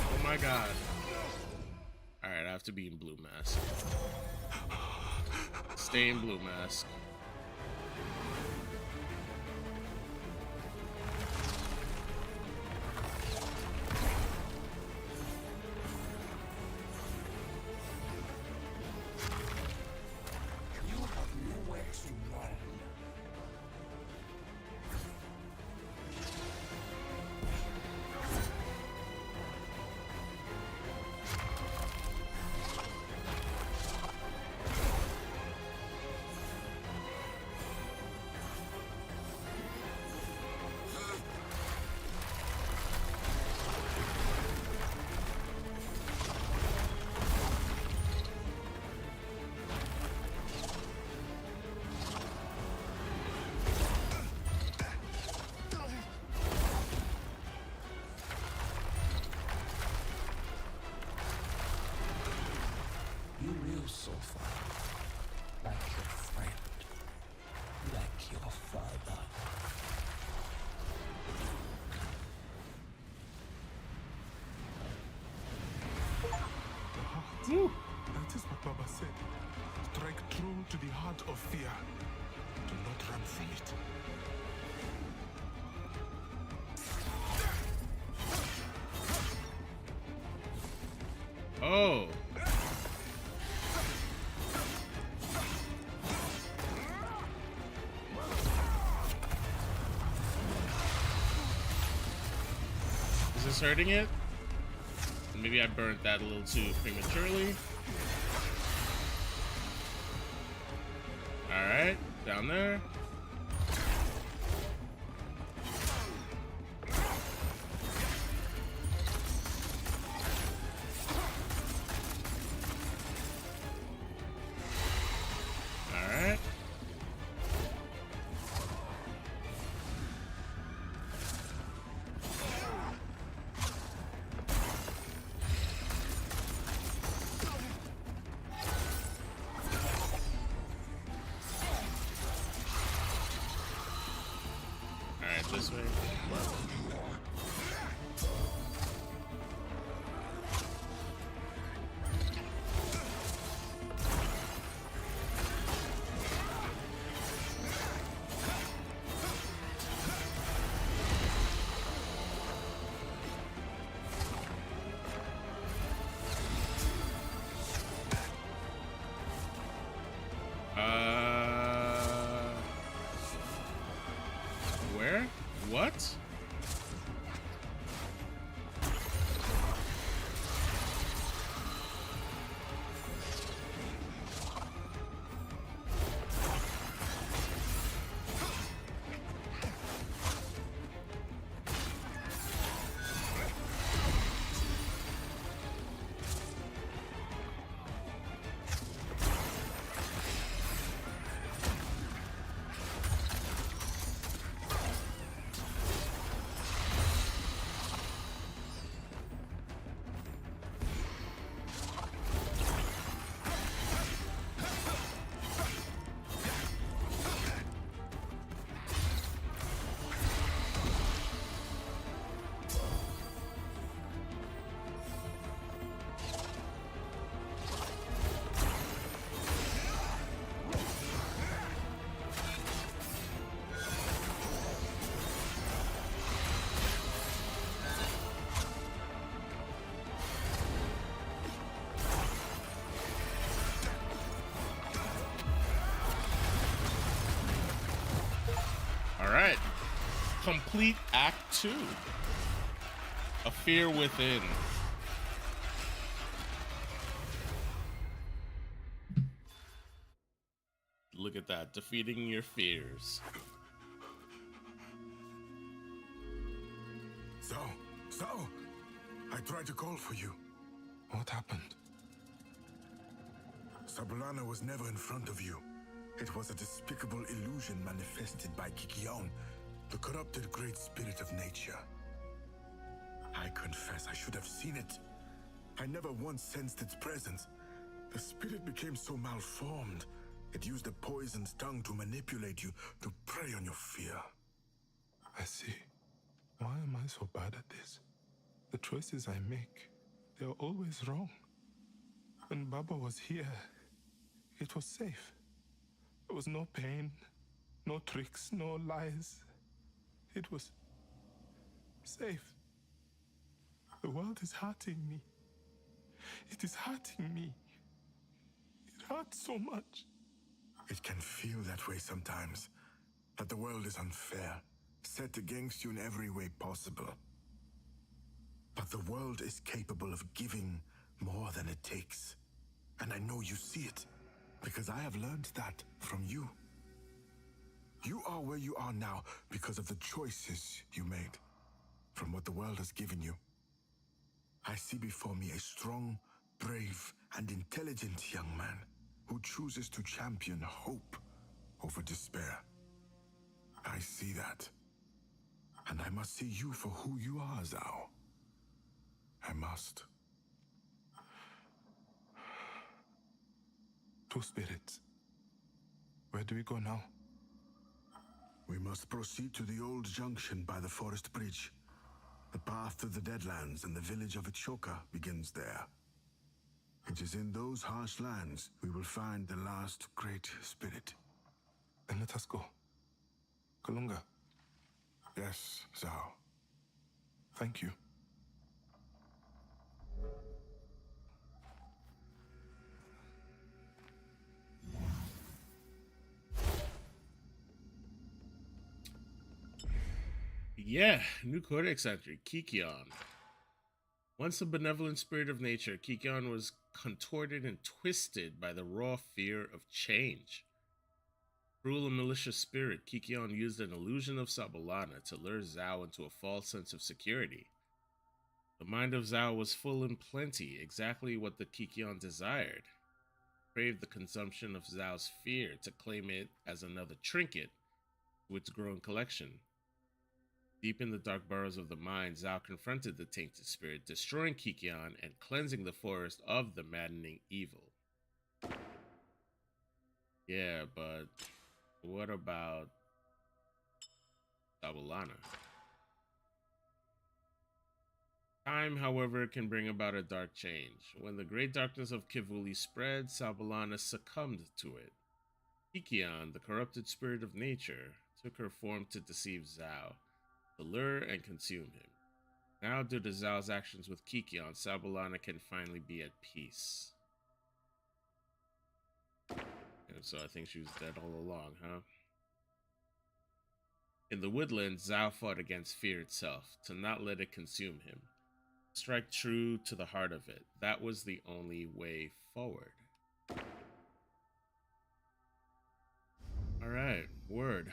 Oh my god. Alright, I have to be in blue mask. Stay in blue mask. You have nowhere to run. You will suffer. Like your friend. Like your father. That is what Baba said. Strike true to the heart of fear. Do not run from it. Oh. Is this hurting it? Maybe I burnt that a little too prematurely. Alright, down there. Alright. Alright, this way. Where? What? Alright. Complete Act 2. A Fear Within. Look at that. Defeating your fears. So, I tried to call for you. What happened? Sabulana was never in front of you. It was a despicable illusion manifested by Kikion. The corrupted great spirit of nature. I confess I should have seen it. I never once sensed its presence. The spirit became so malformed. It used a poisoned tongue to manipulate you, to prey on your fear. I see. Why am I so bad at this? The choices I make, they're always wrong. When Baba was here, it was safe. There was no pain, no tricks, no lies. It was safe. The world is hurting me. It is hurting me. It hurts so much. It can feel that way sometimes. That the world is unfair, set against you in every way possible. But the world is capable of giving more than it takes. And I know you see it, because I have learned that from you. You are where you are now because of the choices you made, from what the world has given you. I see before me a strong, brave, and intelligent young man who chooses to champion hope over despair. I see that. And I must see you for who you are, Zhao. I must. Two spirits. Where do we go now? We must proceed to the old junction by the forest bridge. The path to the Deadlands and the village of Ichoka begins there. It is in those harsh lands we will find the last great spirit. Then let us go. Kalunga, Yes, Zhao. thank you. Yeah, new codex entry, Kikion. Once a benevolent spirit of nature, Kikion was contorted and twisted by the raw fear of change. Cruel and malicious spirit, Kikion used an illusion of Sabalana to lure Zhao into a false sense of security. The mind of Zhao was full and plenty, exactly what the Kikion desired. Craved the consumption of Zhao's fear to claim it as another trinket to its growing collection. Deep in the dark burrows of the mind, Zhao confronted the tainted spirit, destroying Kikion and cleansing the forest of the maddening evil. Yeah, but what about Sabalana? Time, however, can bring about a dark change. When the great darkness of Kivuli spread, Sabalana succumbed to it. Kikion, the corrupted spirit of nature, took her form to deceive Zhao, to lure and consume him. Now, due to Zhao's actions with Kikion, Sabalana can finally be at peace. And so I think she was dead all along, huh? In the woodlands, Zhao fought against fear itself, to not let it consume him. Strike true to the heart of it. That was the only way forward. Alright, word.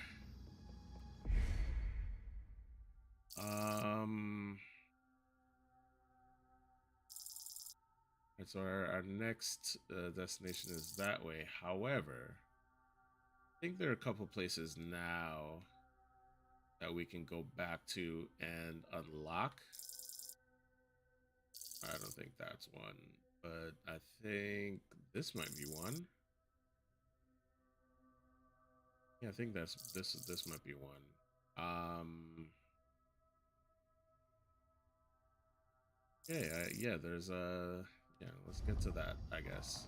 So our next destination is that way. However, I think there are a couple places now that we can go back to and unlock. I don't think that's one, but I think this might be one. Yeah, I think that's this might be one. Yeah, there's a yeah, let's get to that, I guess.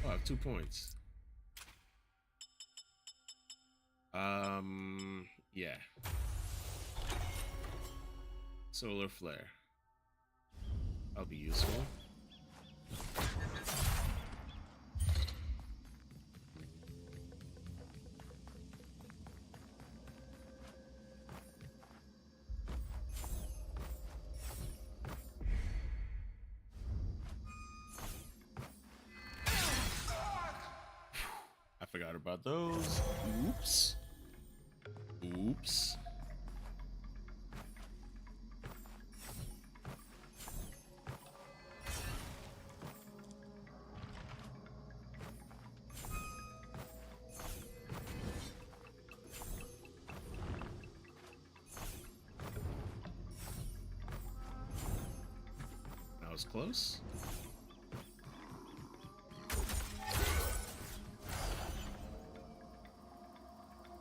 Oh, I have 2 points. Yeah. Solar flare. That'll be useful. I forgot about those. Oops. Oops. was close.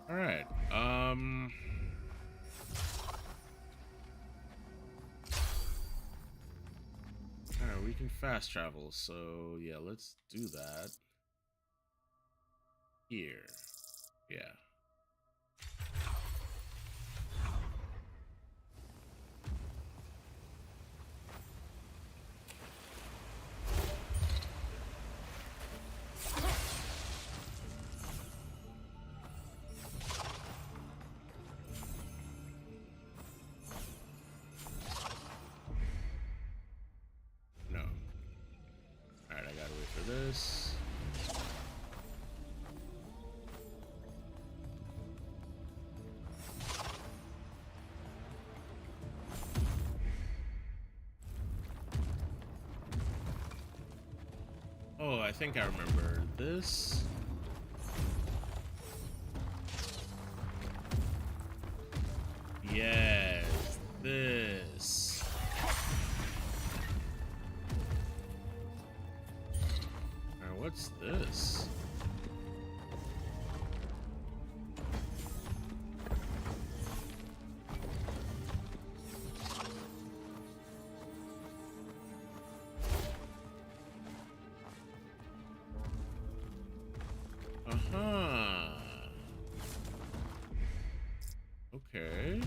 All right. All right, we can fast travel. So, yeah, let's do that. Here. Yeah. No. All right, I gotta wait for this. Oh, I think I remember this. Yes, this. Alright, what's this? Uh-huh. Okay.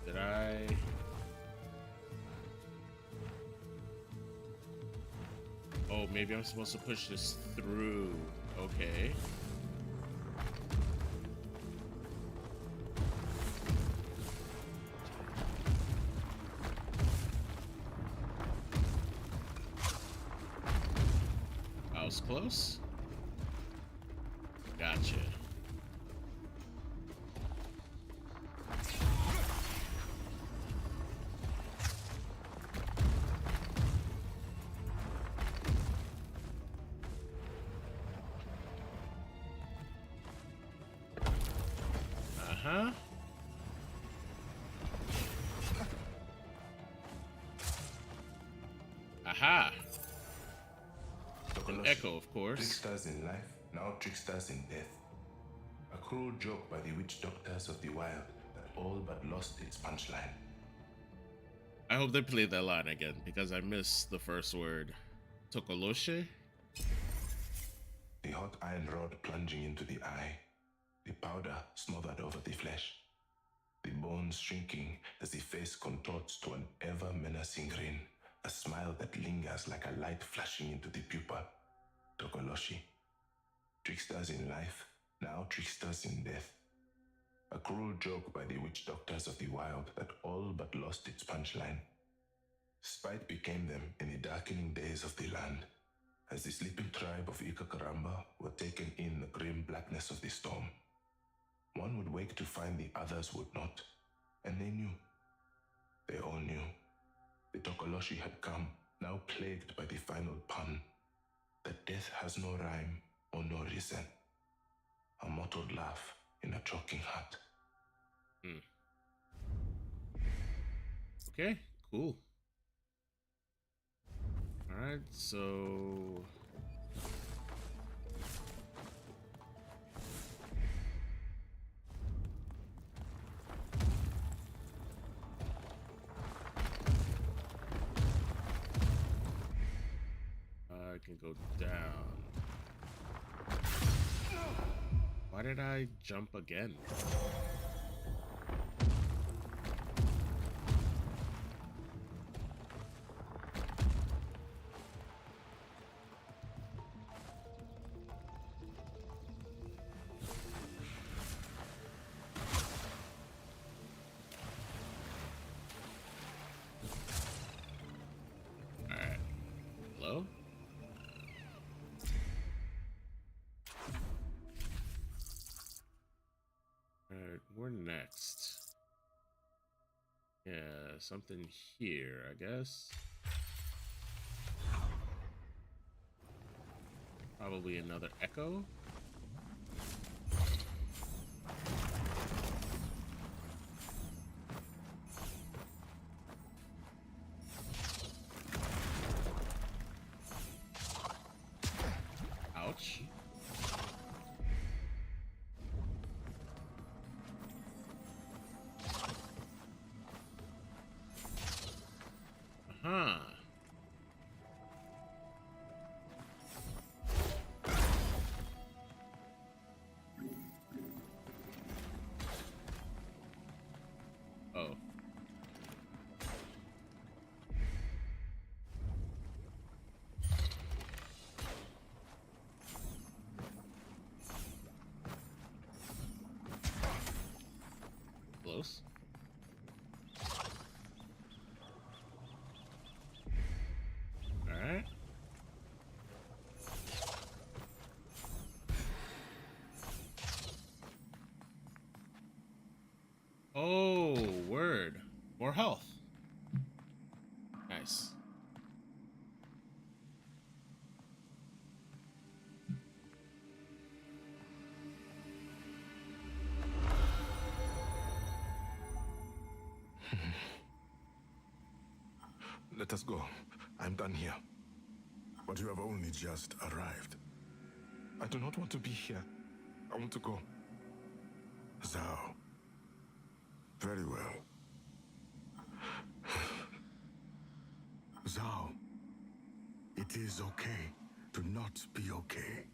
Did I? Oh, maybe I'm supposed to push this through. Okay. I was close. Gotcha. Uh-huh. Aha. An echo, of course. Tricksters in life, now tricksters in death. A cruel joke by the witch doctors of the wild that all but lost its punchline. I hope they play that line again because I missed the first word. Tokoloshe? The hot iron rod plunging into the eye, the powder smothered over the flesh, the bones shrinking as the face contorts to an ever menacing grin, a smile that lingers like a light flashing into the pupil. Tokoloshi. Tricksters in life, now tricksters in death. A cruel joke by the witch doctors of the wild that all but lost its punchline. Spite became them in the darkening days of the land, as the sleeping tribe of Ikakaramba were taken in the grim blackness of the storm. One would wake to find the others would not, and they knew. They all knew. The Tokoloshi had come, now plagued by the final pun, that death has no rhyme or no reason. A mottled laugh in a choking heart. Okay, cool. Alright, so... I can go down. Why did I jump again? Alright. Hello? Alright, where next? Yeah, something here, I guess. Probably another echo. Ouch. Uh-huh. Oh. Close. All right. Oh, word. More health. Nice. Let us go. I'm done here. But you have only just arrived. I do not want to be here. I want to go. Zhao. Very well. Zhao, it is okay to not be okay.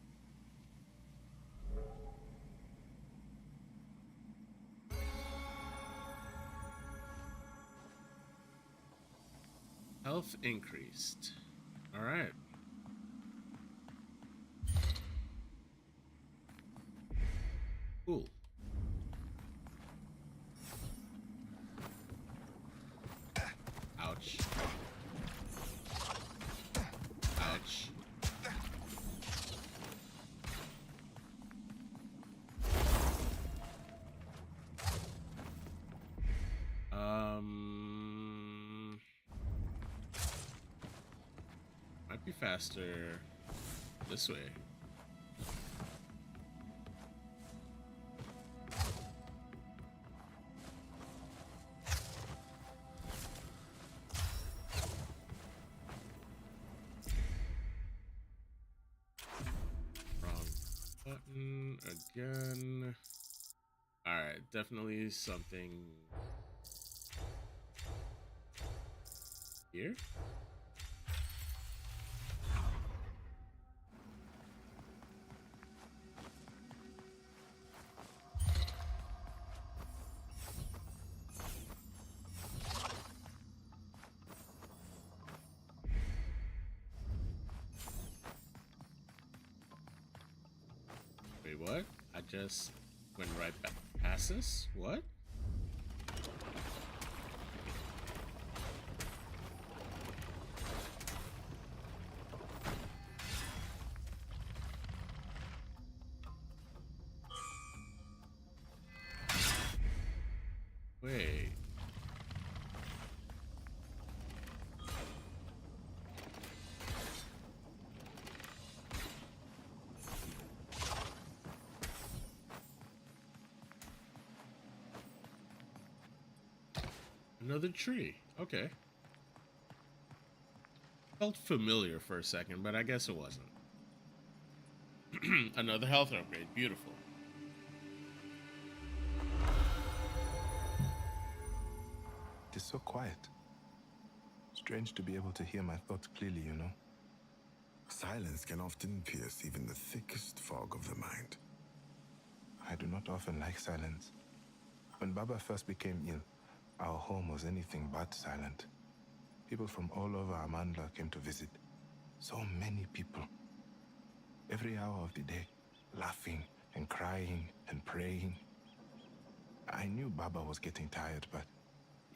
Health increased. All right. Cool. Ouch. Ouch. Might be faster this way. Wrong button again. All right, definitely something here. Wait, what? I just went right back past this? What? Wait. Another tree. Okay. Felt familiar for a second, but I guess it wasn't. Another health upgrade. Beautiful. It is so quiet. Strange to be able to hear my thoughts clearly, you know. Silence can often pierce even the thickest fog of the mind. I do not often like silence. When Baba first became ill, our home was anything but silent. People from all over Amandla came to visit. So many people. Every hour of the day, laughing and crying and praying. I knew Baba was getting tired, but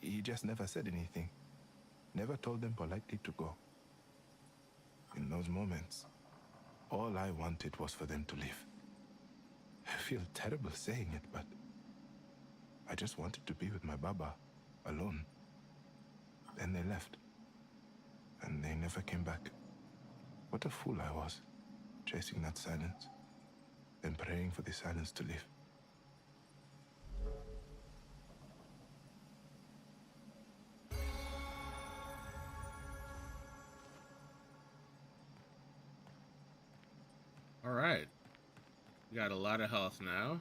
he just never said anything. Never told them politely to go. In those moments, all I wanted was for them to leave. I feel terrible saying it, but I just wanted to be with my Baba, alone. Then they left, and they never came back. What a fool I was. chasing that silence, then praying for the silence to leave. All right. We got a lot of health now.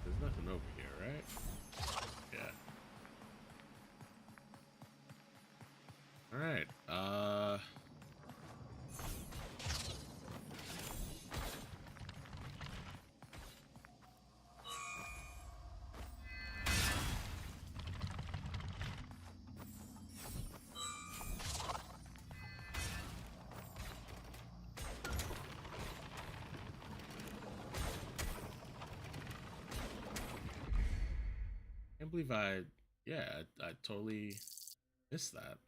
There's nothing over here, right? Yeah. All right. Can't believe I totally missed that.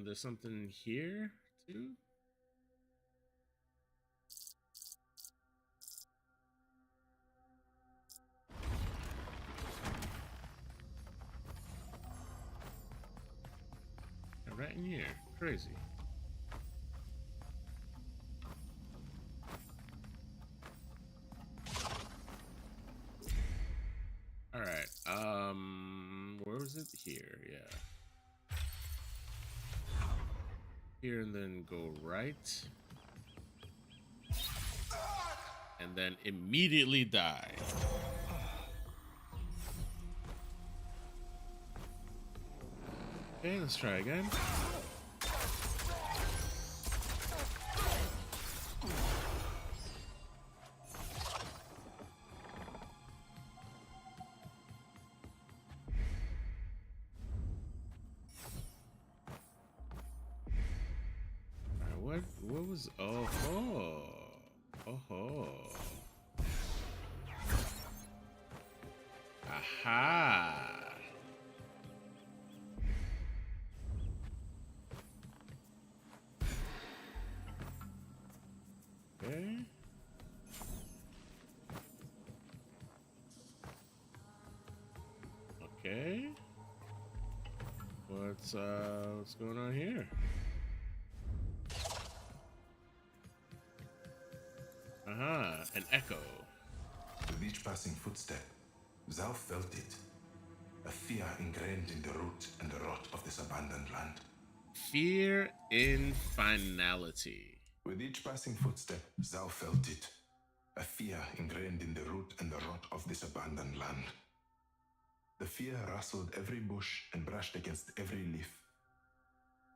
There's something here too. Yeah, right in here. Crazy. All right. Where was it? Here, yeah. Here and then go right. And then immediately die. Okay, let's try again. What was oh aha. Okay. Okay. What's going on here? An echo. With each passing footstep, Zhao felt it. A fear ingrained in the root and the rot of this abandoned land. Fear in finality. With each passing footstep, Zhao felt it. A fear ingrained in the root and the rot of this abandoned land. The fear rustled every bush and brushed against every leaf.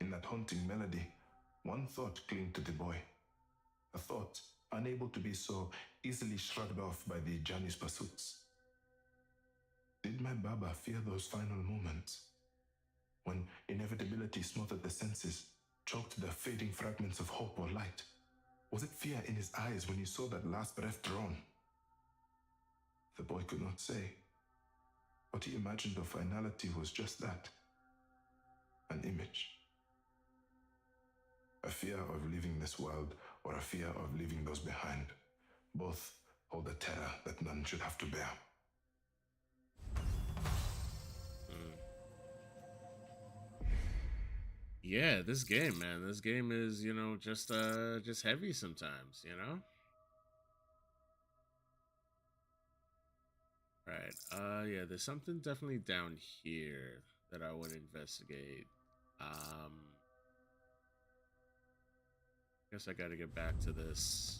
In that haunting melody, one thought clinged to the boy. A thought unable to be so easily shrugged off by the journey's pursuits. Did my Baba fear those final moments? When inevitability smothered the senses, choked the fading fragments of hope or light? Was it fear in his eyes when he saw that last breath drawn? The boy could not say. What he imagined of finality was just that. An image. A fear of leaving this world or a fear of leaving those behind. Both hold a terror that none should have to bear. Yeah, this game, man. This game is, just heavy sometimes, Right. Yeah, there's something definitely down here that I would investigate. Guess I gotta get back to this.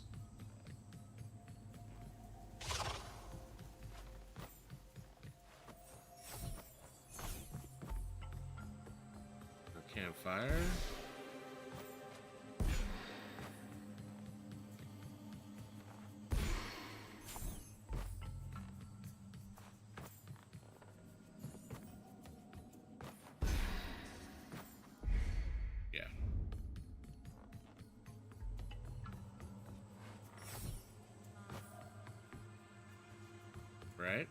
A campfire. Yeah. Right?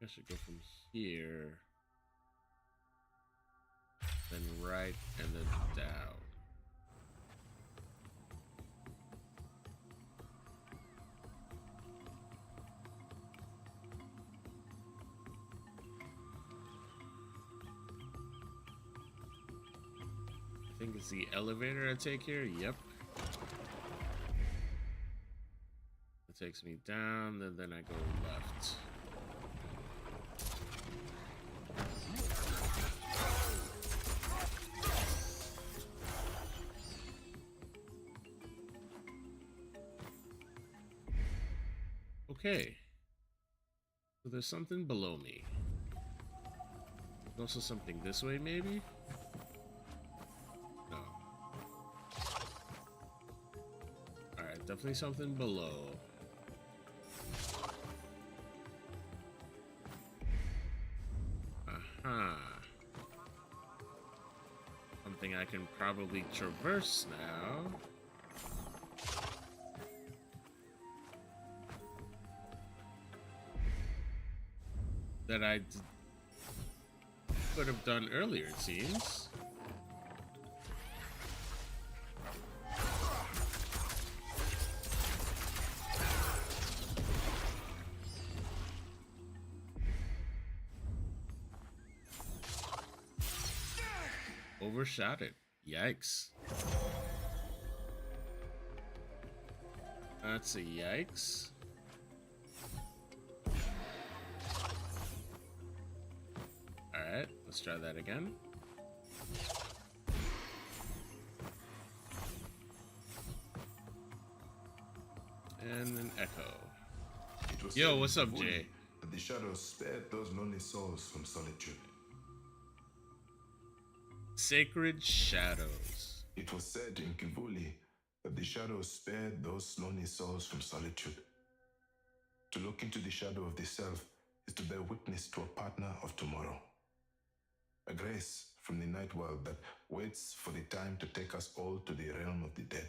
I should go from here, then right, and then down. I think it's the elevator I take here. Yep. It takes me down, and then I go left. Okay. So there's something below me. There's also something this way, maybe? No. Alright, definitely something below. Aha. Something I can probably traverse now. That I could have done earlier, it seems. Overshot it. Yikes. That's a yikes. Alright, let's try that again. And an echo. It was Yo, said what's in up, Kavuli Jay? that the shadows spared those lonely souls from solitude. Sacred shadows. It was said in Kivuli that the shadows spared those lonely souls from solitude. To look into the shadow of the self is to bear witness to a partner of tomorrow. A grace from the night world that waits for the time to take us all to the realm of the dead.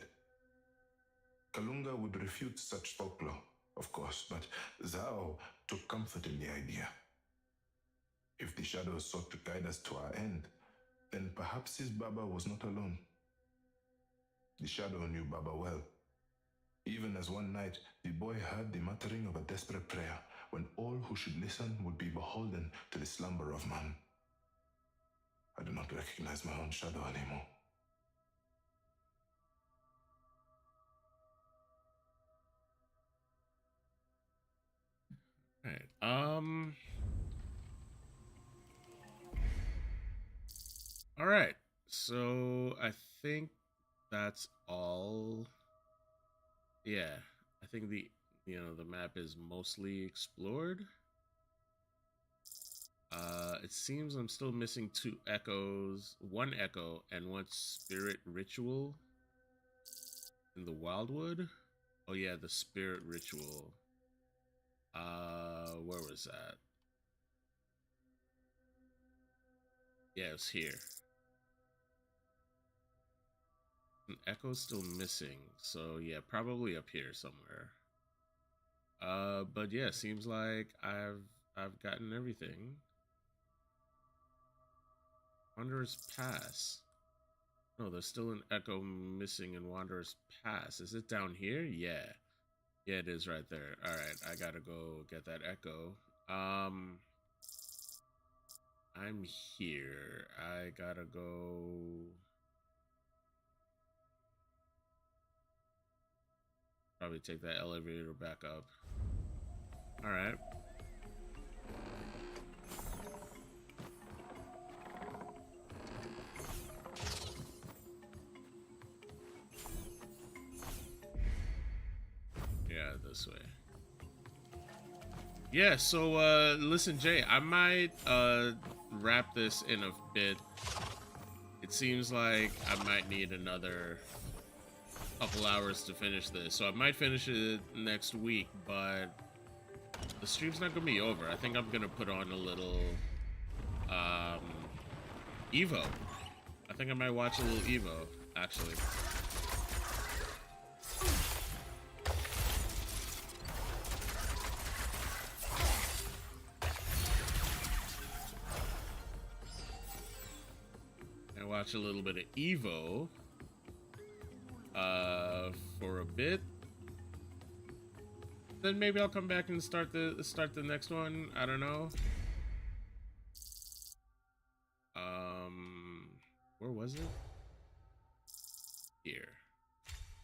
Kalunga would refute such folklore, of course, but Zhao took comfort in the idea. If the shadows sought to guide us to our end, then perhaps his Baba was not alone. The shadow knew Baba well. Even as one night, the boy heard the muttering of a desperate prayer, when all who should listen would be beholden to the slumber of man. I do not recognize my own shadow anymore. Alright, alright. So I think that's all. Yeah, I think the map is mostly explored. It seems I'm still missing 2 echoes, 1 echo and 1 spirit ritual in the Wildwood. Oh yeah, the spirit ritual. Where was that? Yeah, it's here. An echo's still missing, so yeah, probably up here somewhere. But yeah, seems like I've gotten everything. Wanderer's Pass. No, there's still an echo missing in Wanderer's Pass. Is it down here? Yeah. Yeah, it is right there. Alright, I gotta go get that echo. I'm here. I gotta go. Probably take that elevator back up. Alright. Yeah, this way. Yeah, so listen, Jay, I might wrap this in a bit. It seems like I might need another couple hours to finish this, so I might finish it next week, but the stream's not gonna be over. I think I'm gonna put on a little EVO. I think I might watch a little EVO, actually. watch a little bit of EVO for a bit. Then maybe I'll come back and start the next one. I don't know. Where was it? Here.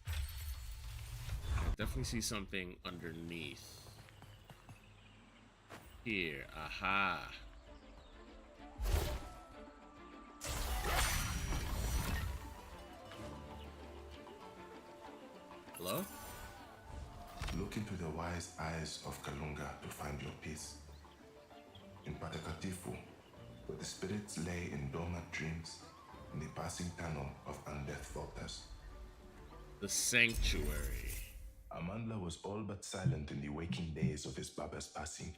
I definitely see something underneath. Here. Aha. Hello? Look into the wise eyes of Kalunga to find your peace. In Patakatifu, where the spirits lay in dormant dreams, in the passing tunnel of undeath falters. The sanctuary. Amandla was all but silent in the waking days of his Baba's passing.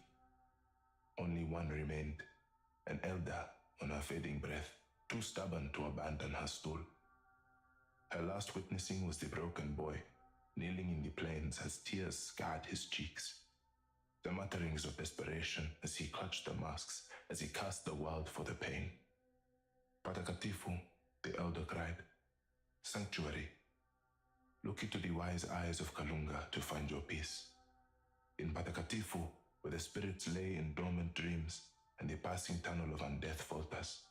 Only one remained, an elder on her fading breath, too stubborn to abandon her stool. Her last witnessing was the broken boy, kneeling in the plains as tears scarred his cheeks. The mutterings of desperation as he clutched the masks, as he cast the world for the pain. Patakatifu, the elder cried, sanctuary, look into the wise eyes of Kalunga to find your peace. In Patakatifu, where the spirits lay in dormant dreams and the passing tunnel of undeath falters.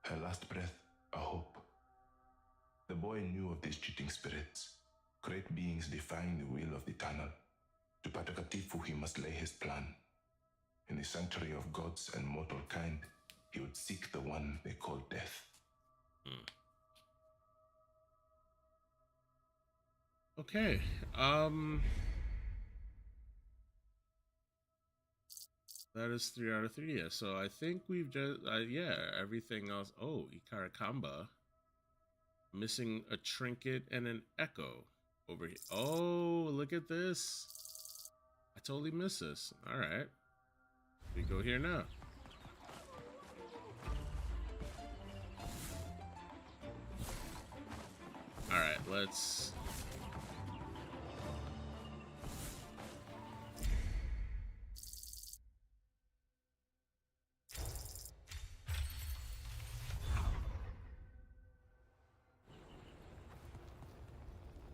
Her last breath, a hope. The boy knew of these cheating spirits, great beings defying the will of the tunnel. To Patakatifu he must lay his plan. In the sanctuary of gods and mortal kind, he would seek the one they called death. Okay. That is 3 out of 3. Yeah. So I think we've just yeah, everything else. Oh, Ikarakamba. Missing a trinket and an echo over here. Oh, look at this. I totally missed this. All right. We go here now. All right, let's...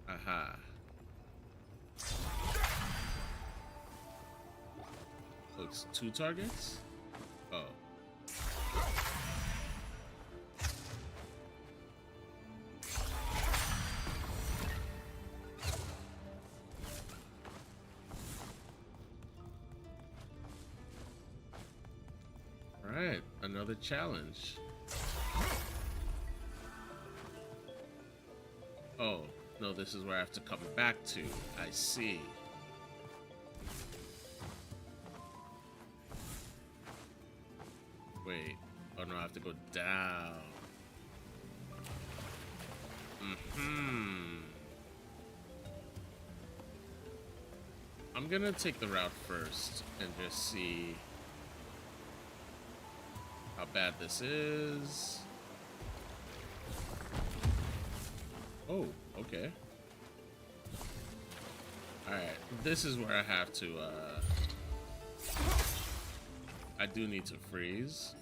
Aha. Looks 2 targets? Oh. Alright, another challenge. Oh, no, this is where I have to come back to. I see. Wait. Oh no, I have to go down. I'm gonna take the route first and just see how bad this is. Oh, okay. Alright, this is where I have to, I do need to freeze.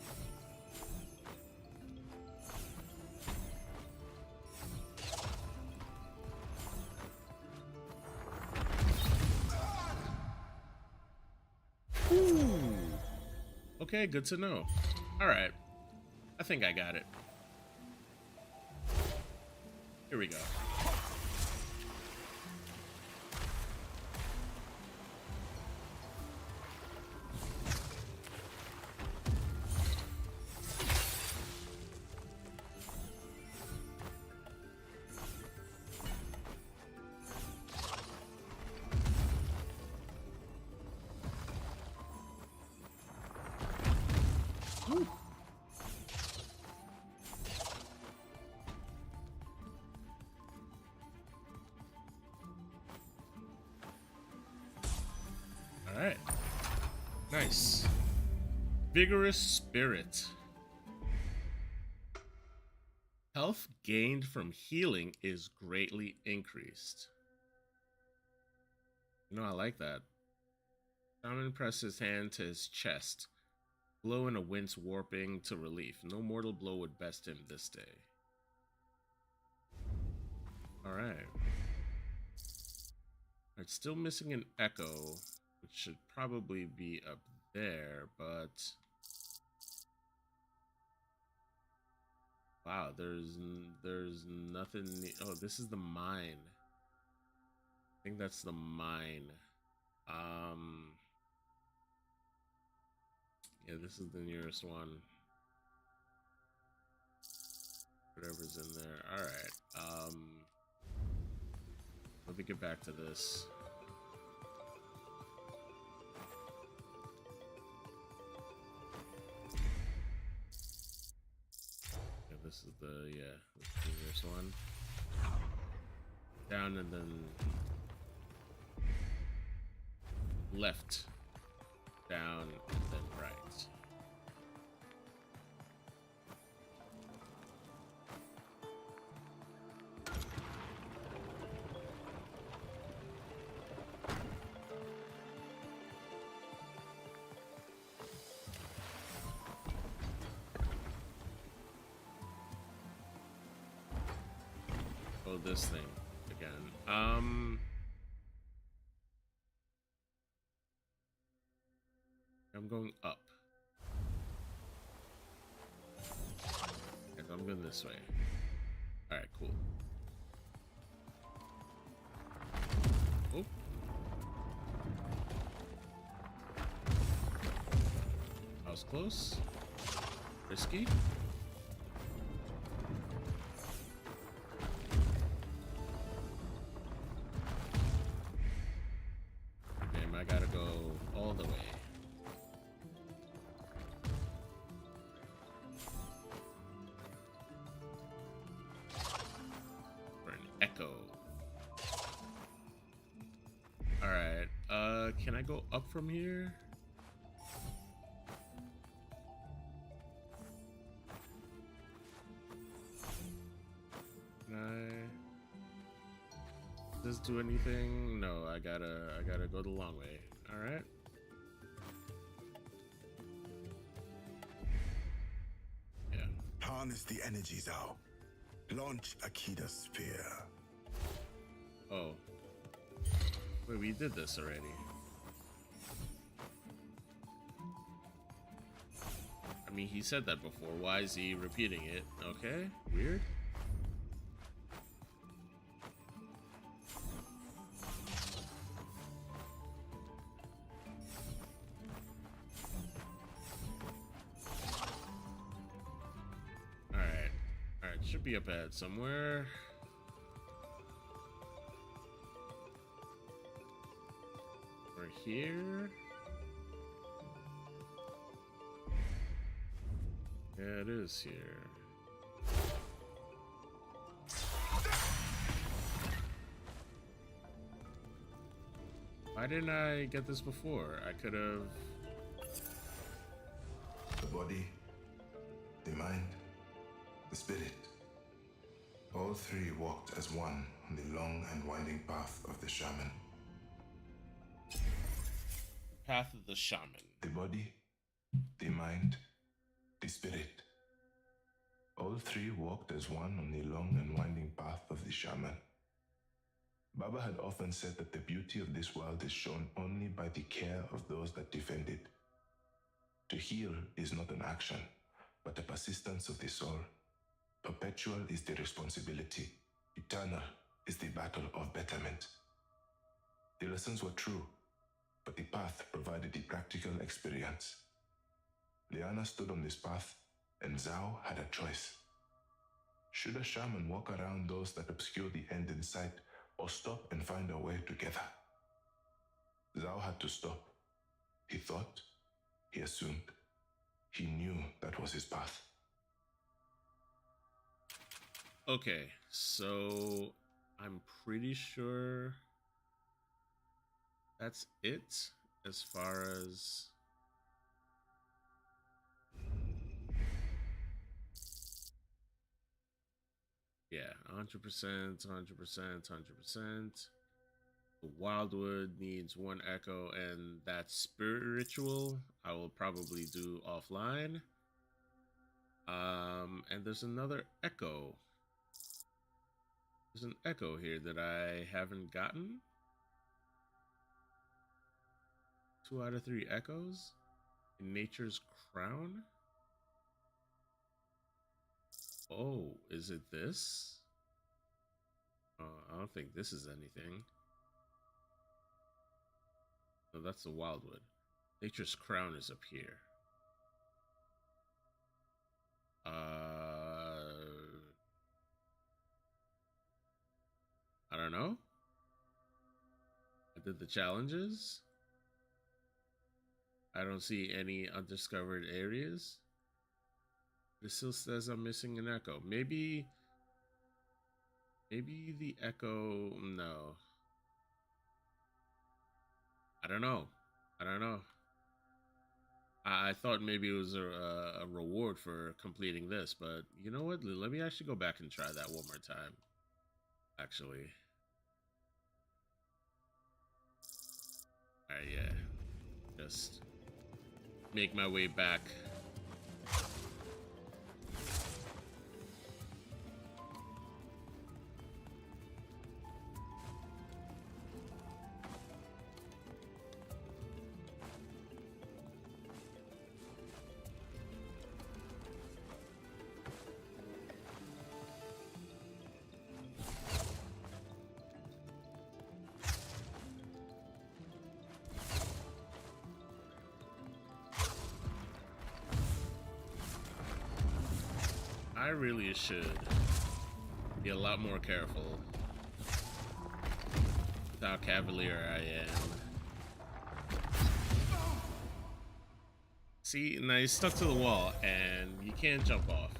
Ooh. Okay, good to know. Alright. I think I got it. Here we go. Woo. All right. Nice. Vigorous spirit. Health gained from healing is greatly increased. You know, I like that. Shaman pressed his hand to his chest. Blow in a wind's warping to relief. No mortal blow would best him this day. Alright. It's still missing an echo, which should probably be up there, but wow, there's nothing. Oh, this is the mine. I think that's the mine. Yeah, this is the nearest one. Whatever's in there. All right. Let me get back to this. Yeah, this is the nearest one. Down and then left, down and then right. Oh, this thing again. I'm going up. And I'm going this way. Alright, cool. Oh. I was close. Risky. Damn, I gotta go all the way. Echo. Alright, can I go up from here? Can I... Does this do anything? No, I gotta go the long way. Alright. Yeah. Harness the energy, Zhao. Launch Akida's spear. Oh. Wait, we did this already. I mean, he said that before. Why is he repeating it? Okay, weird. Alright. Alright, should be up ahead somewhere. We're here. Yeah, it is here. Why didn't I get this before? I could have... The body, the mind, the spirit. All three walked as one on the long and winding path of the shaman. Path of the Shaman. The body, the mind, the spirit. All three walked as one on the long and winding path of the shaman. Baba had often said that the beauty of this world is shown only by the care of those that defend it. To heal is not an action, but a persistence of the soul. Perpetual is the responsibility. Eternal is the battle of betterment. The lessons were true, but the path provided the practical experience. Liana stood on this path, and Zhao had a choice. Should a shaman walk around those that obscure the end in sight, or stop and find a way together? Zhao had to stop. He thought, he assumed, he knew that was his path. Okay, so I'm pretty sure that's it as far as... Yeah, 100%, 100%, 100%. The Wildwood needs one echo, and that spiritual, I will probably do offline. And there's another echo. There's an echo here that I haven't gotten. 2 out of 3 echoes in Nature's Crown. Oh, is it this? I don't think this is anything. No, that's the Wildwood. Nature's Crown is up here. I don't know. I did the challenges. I don't see any undiscovered areas. It still says I'm missing an echo. Maybe the echo. No. I don't know. I thought maybe it was a reward for completing this, but you know what? Let me actually go back and try that one more time. Actually. Alright, yeah. Just make my way back. I really should be a lot more careful with how cavalier I am. See, now he's stuck to the wall and you can't jump off.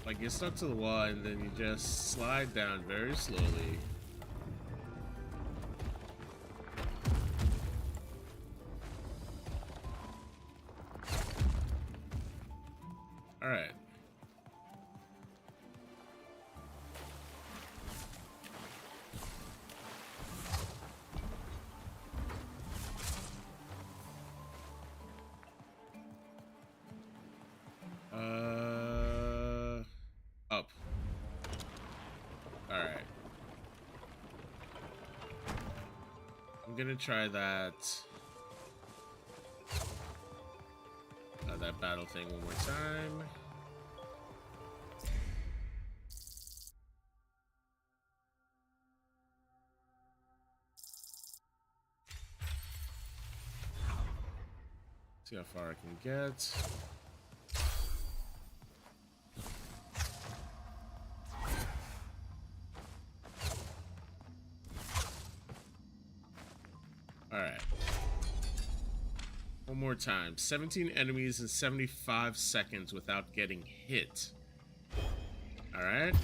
Like, you're stuck to the wall and then you just slide down very slowly. All right. Up. All right. I'm gonna try that. That battle thing one more time. See how far I can get. All right. One more time. 17 enemies in 75 seconds without getting hit. All right.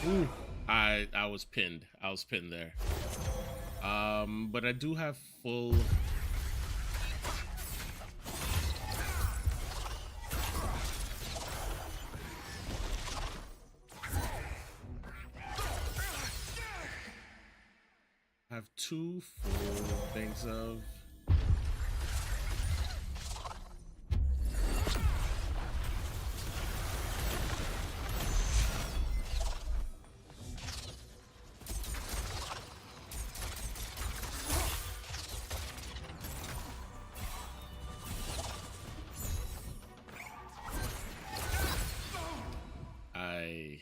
Ooh, I was pinned. I was pinned there. But I do have full. I have 2 full things of. I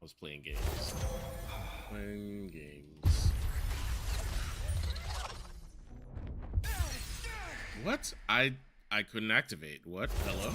was playing games. Playing games. What? I couldn't activate. What? Hello?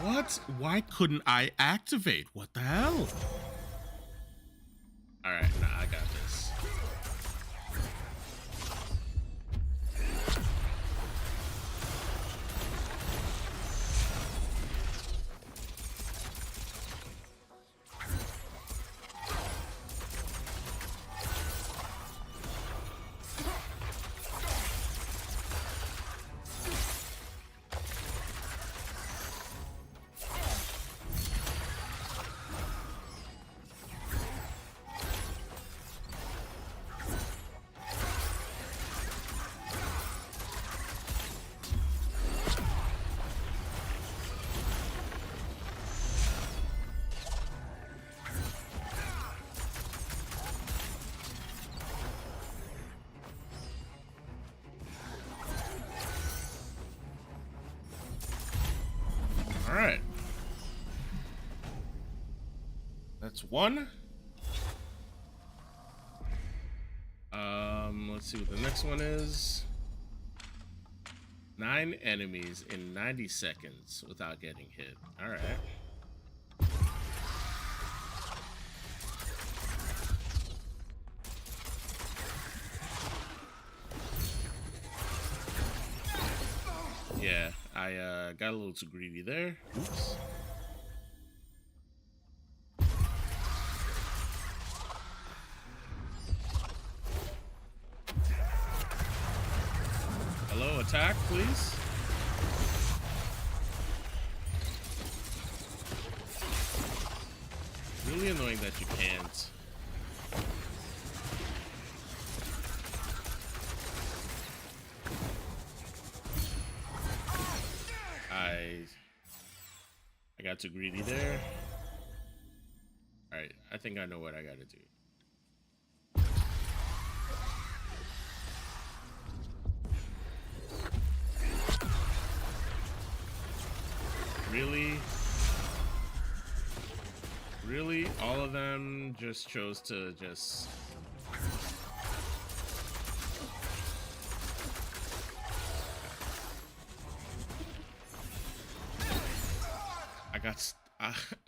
What? Why couldn't I activate? What the hell? All right, nah, I got this. All right. That's one. Let's see what the next one is. 9 enemies in 90 seconds without getting hit. All right. Yeah, I got a little too greedy there. Oops. Hello, attack, please. Really annoying that you can't. I got too greedy there. Alright, I think I know what I gotta do. Really? Really? All of them just chose to just...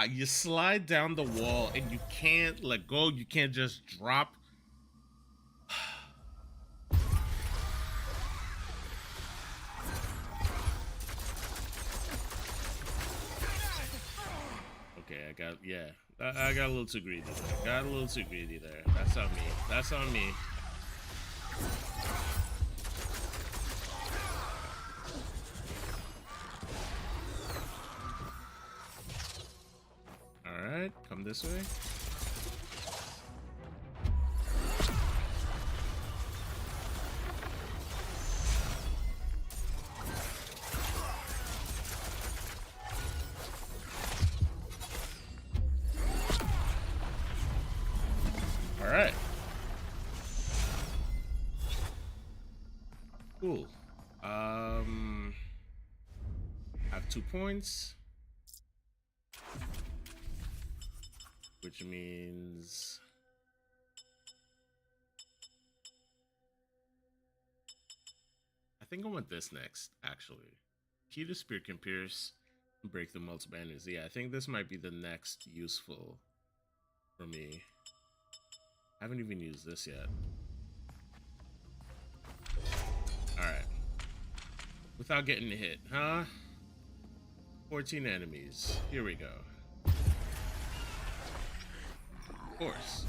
you slide down the wall and you can't let go. You can't just drop. Okay, I got a little too greedy there. Got a little too greedy there. That's on me. That's on me. Alright, come this way. Alright. Cool. I have 2 points. Which means I think I want this next, actually. Key to Spear can pierce and break the multiple enemies. Yeah, I think this might be the next useful for me. I haven't even used this yet. Alright. without getting hit, huh? 14 enemies. Here we go. Of course.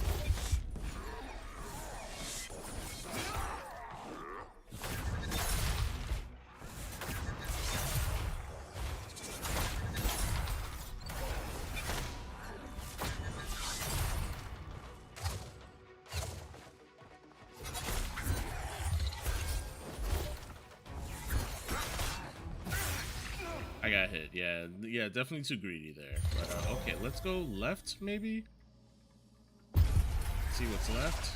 I got hit. Yeah, yeah, definitely too greedy there. But okay, let's go left, maybe. See what's left.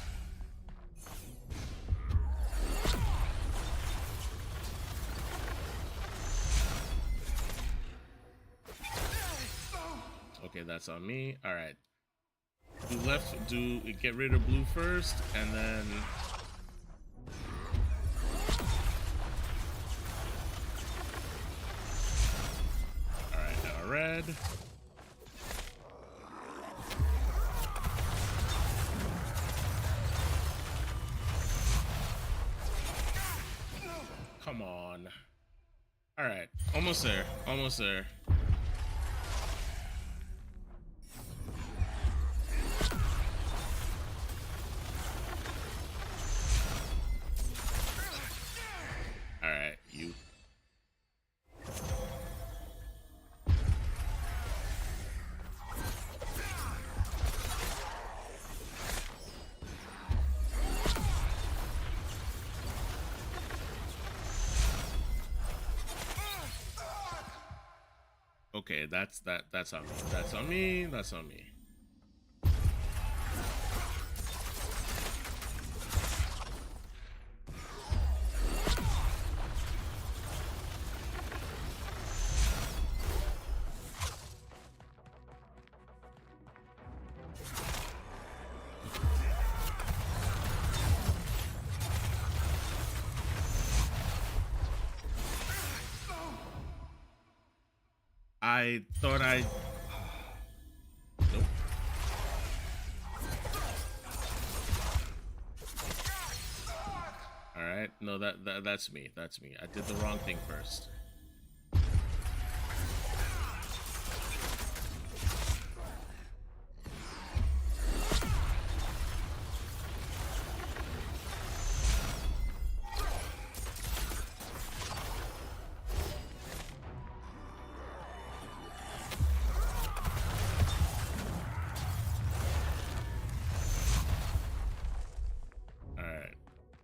Okay, that's on me. All right. Do left. Do get rid of blue first, and then. Red. Come on. All right, almost there. Almost there. All right, you. Okay, that's on me. That's on me. That's on me. I thought I. Nope. All right. No, that's me. That's me. I did the wrong thing first.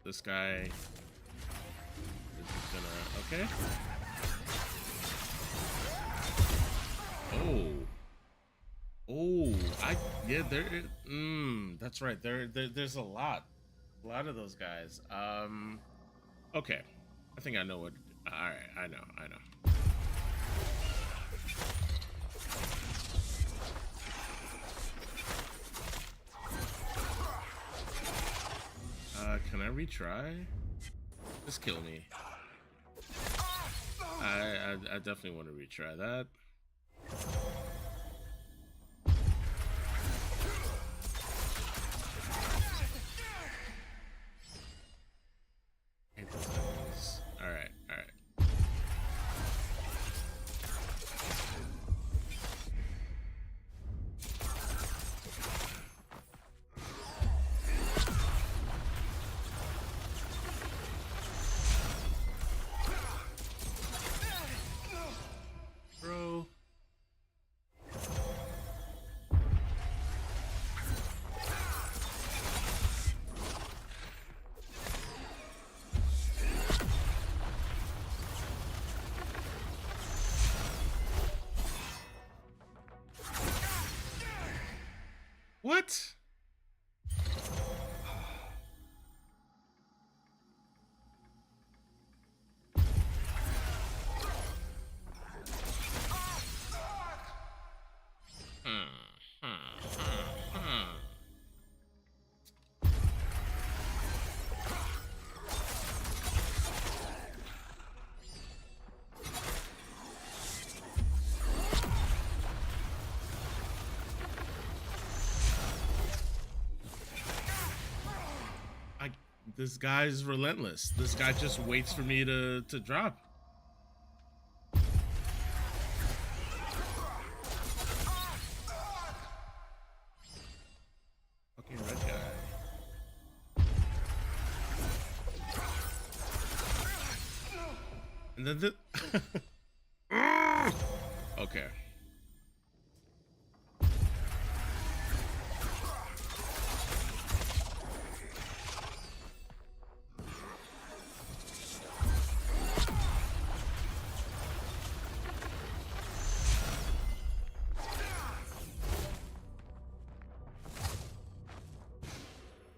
This guy is gonna. Okay. Oh, yeah. That's right. There's a lot of those guys. Okay. I think I know what. All right. I know. Can I retry? Just kill me. I definitely want to retry that. All right. What? This guy's relentless. This guy just waits for me to drop. And then the okay.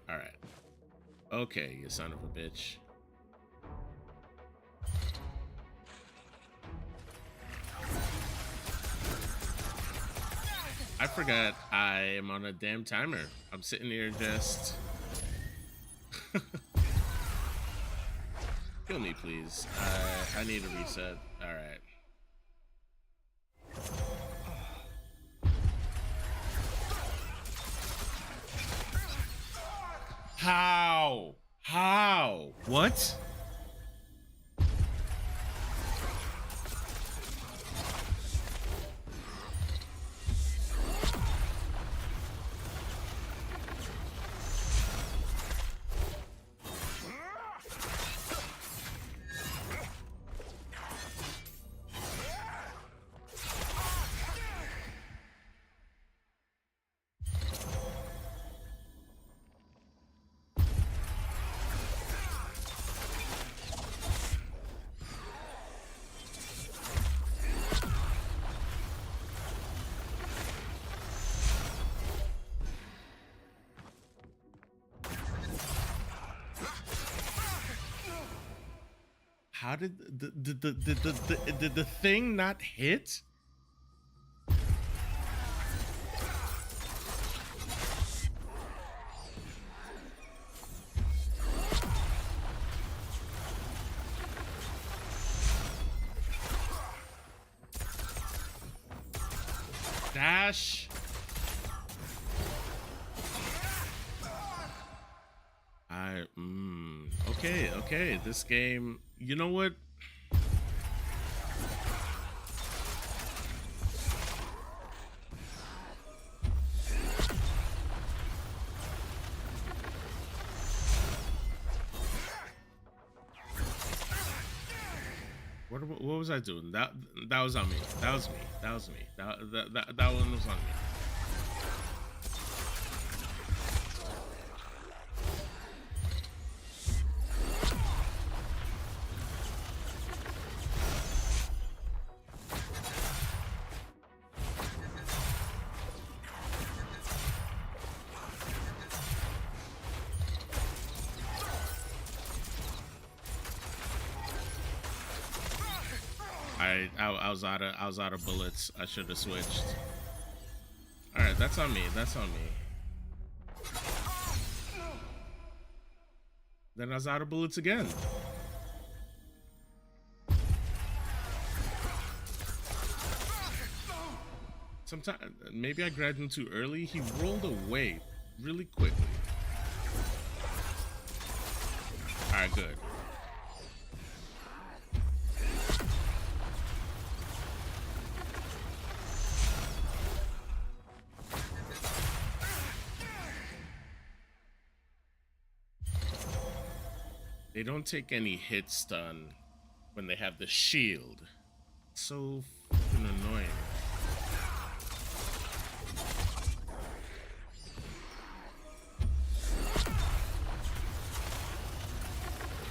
All right. Okay, you son of a bitch. I forgot I am on a damn timer. I'm sitting here just... Kill me, please. I need a reset. Alright. How? How? What? How did the thing not hit? Dash. Okay, this game, you know what? What was I doing? That was on me. That was me. That was me. That one was on me. I was out of bullets. I should have switched. All right, that's on me. That's on me. Then I was out of bullets again. Sometimes maybe I grabbed him too early. He rolled away really quickly. All right, good. They don't take any hit stun when they have the shield. It's so fucking annoying.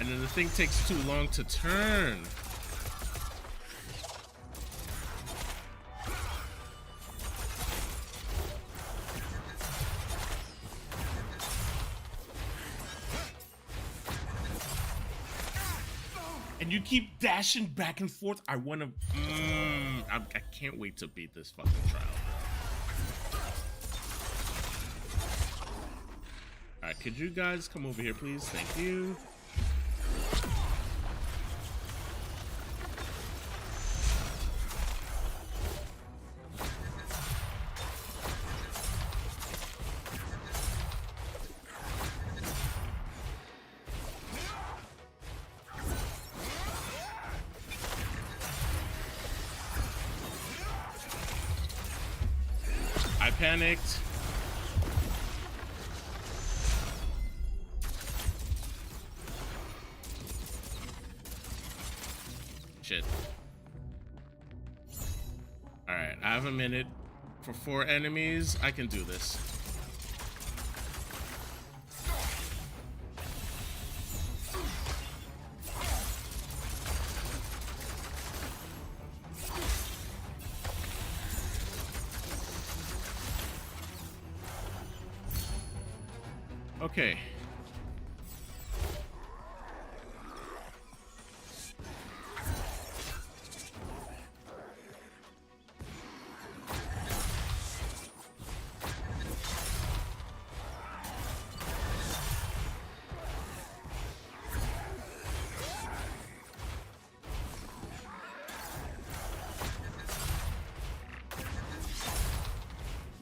And then the thing takes too long to turn. And you keep dashing back and forth. I want to... I can't wait to beat this fucking trial. Alright, could you guys come over here, please? Thank you. I panicked. Shit. All right, I have a minute for 4 enemies. I can do this. Okay.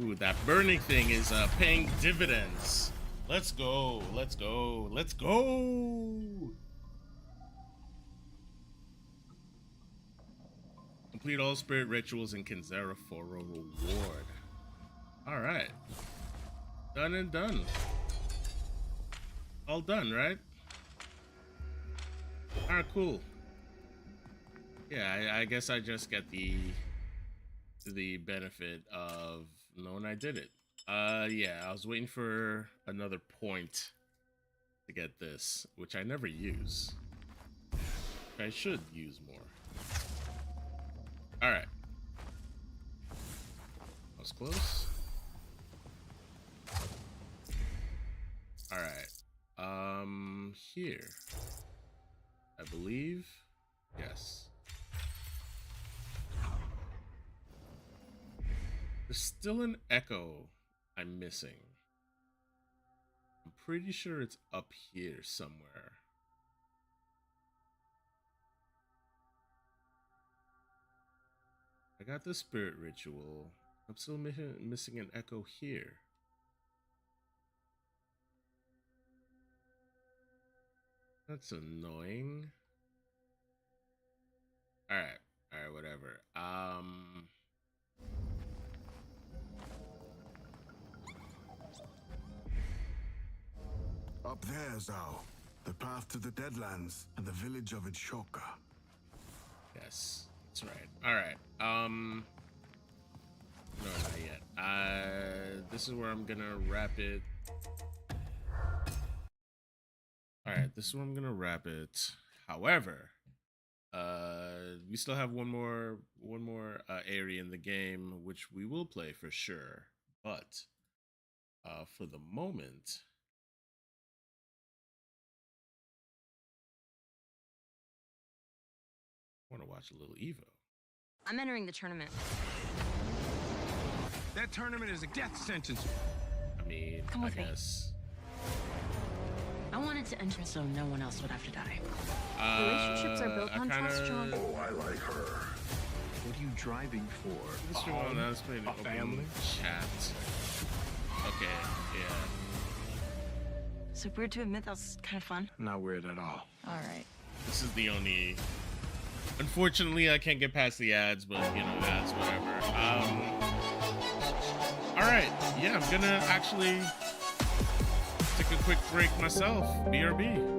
Ooh, that burning thing is paying dividends. Let's go. Let's go. Let's go. Complete all spirit rituals in Kinzera for a reward. All right. Done and done. All done, right? All right, cool. Yeah, I guess I just get the benefit of knowing I did it. Yeah, I was waiting for another point to get this, which I never use. I should use more. All right. That was close. All right. Here. I believe. Yes. There's still an echo I'm missing. I'm pretty sure it's up here somewhere. I got the spirit ritual. I'm still missing an echo here. That's annoying. Alright, whatever. Up there, Zhao. The path to the Deadlands and the village of Itshoka. Yes, that's right. Alright, no, not yet. This is where I'm gonna wrap it. Alright, this is where I'm gonna wrap it. However, we still have one more area in the game which we will play for sure. But for the moment, I want to watch a little EVO. I'm entering the tournament. That tournament is a death sentence. I mean, Come with I me. guess. I wanted to enter so no one else would have to die. Relationships are built on trust, John. Oh, I like her. What are you driving for? Mr. Wall, now let's play the open family? chat. Okay, yeah. So weird to admit that was kind of fun. Not weird at all. All right. This is the only. Unfortunately, I can't get past the ads, but you know, ads, whatever. All right, yeah, I'm gonna actually take a quick break myself. BRB.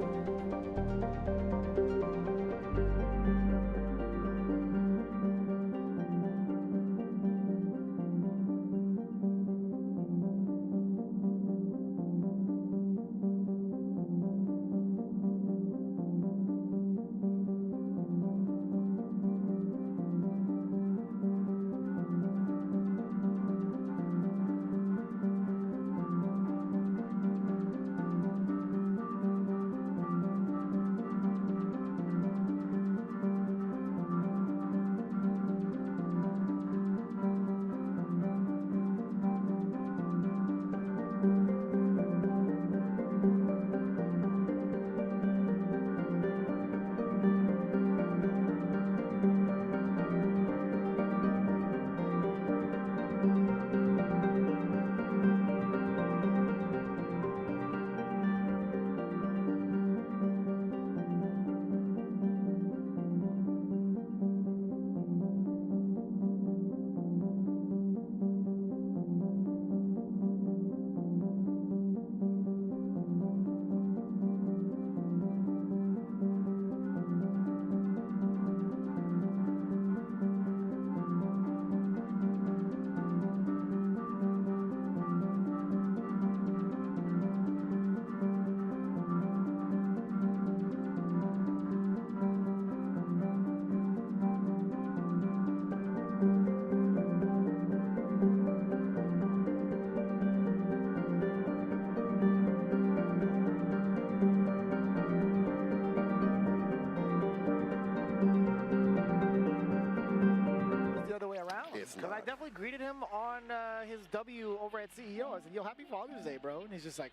It's Because not. I definitely greeted him on his W over at CEO. I said, yo, happy Father's Day, bro. And he's just like,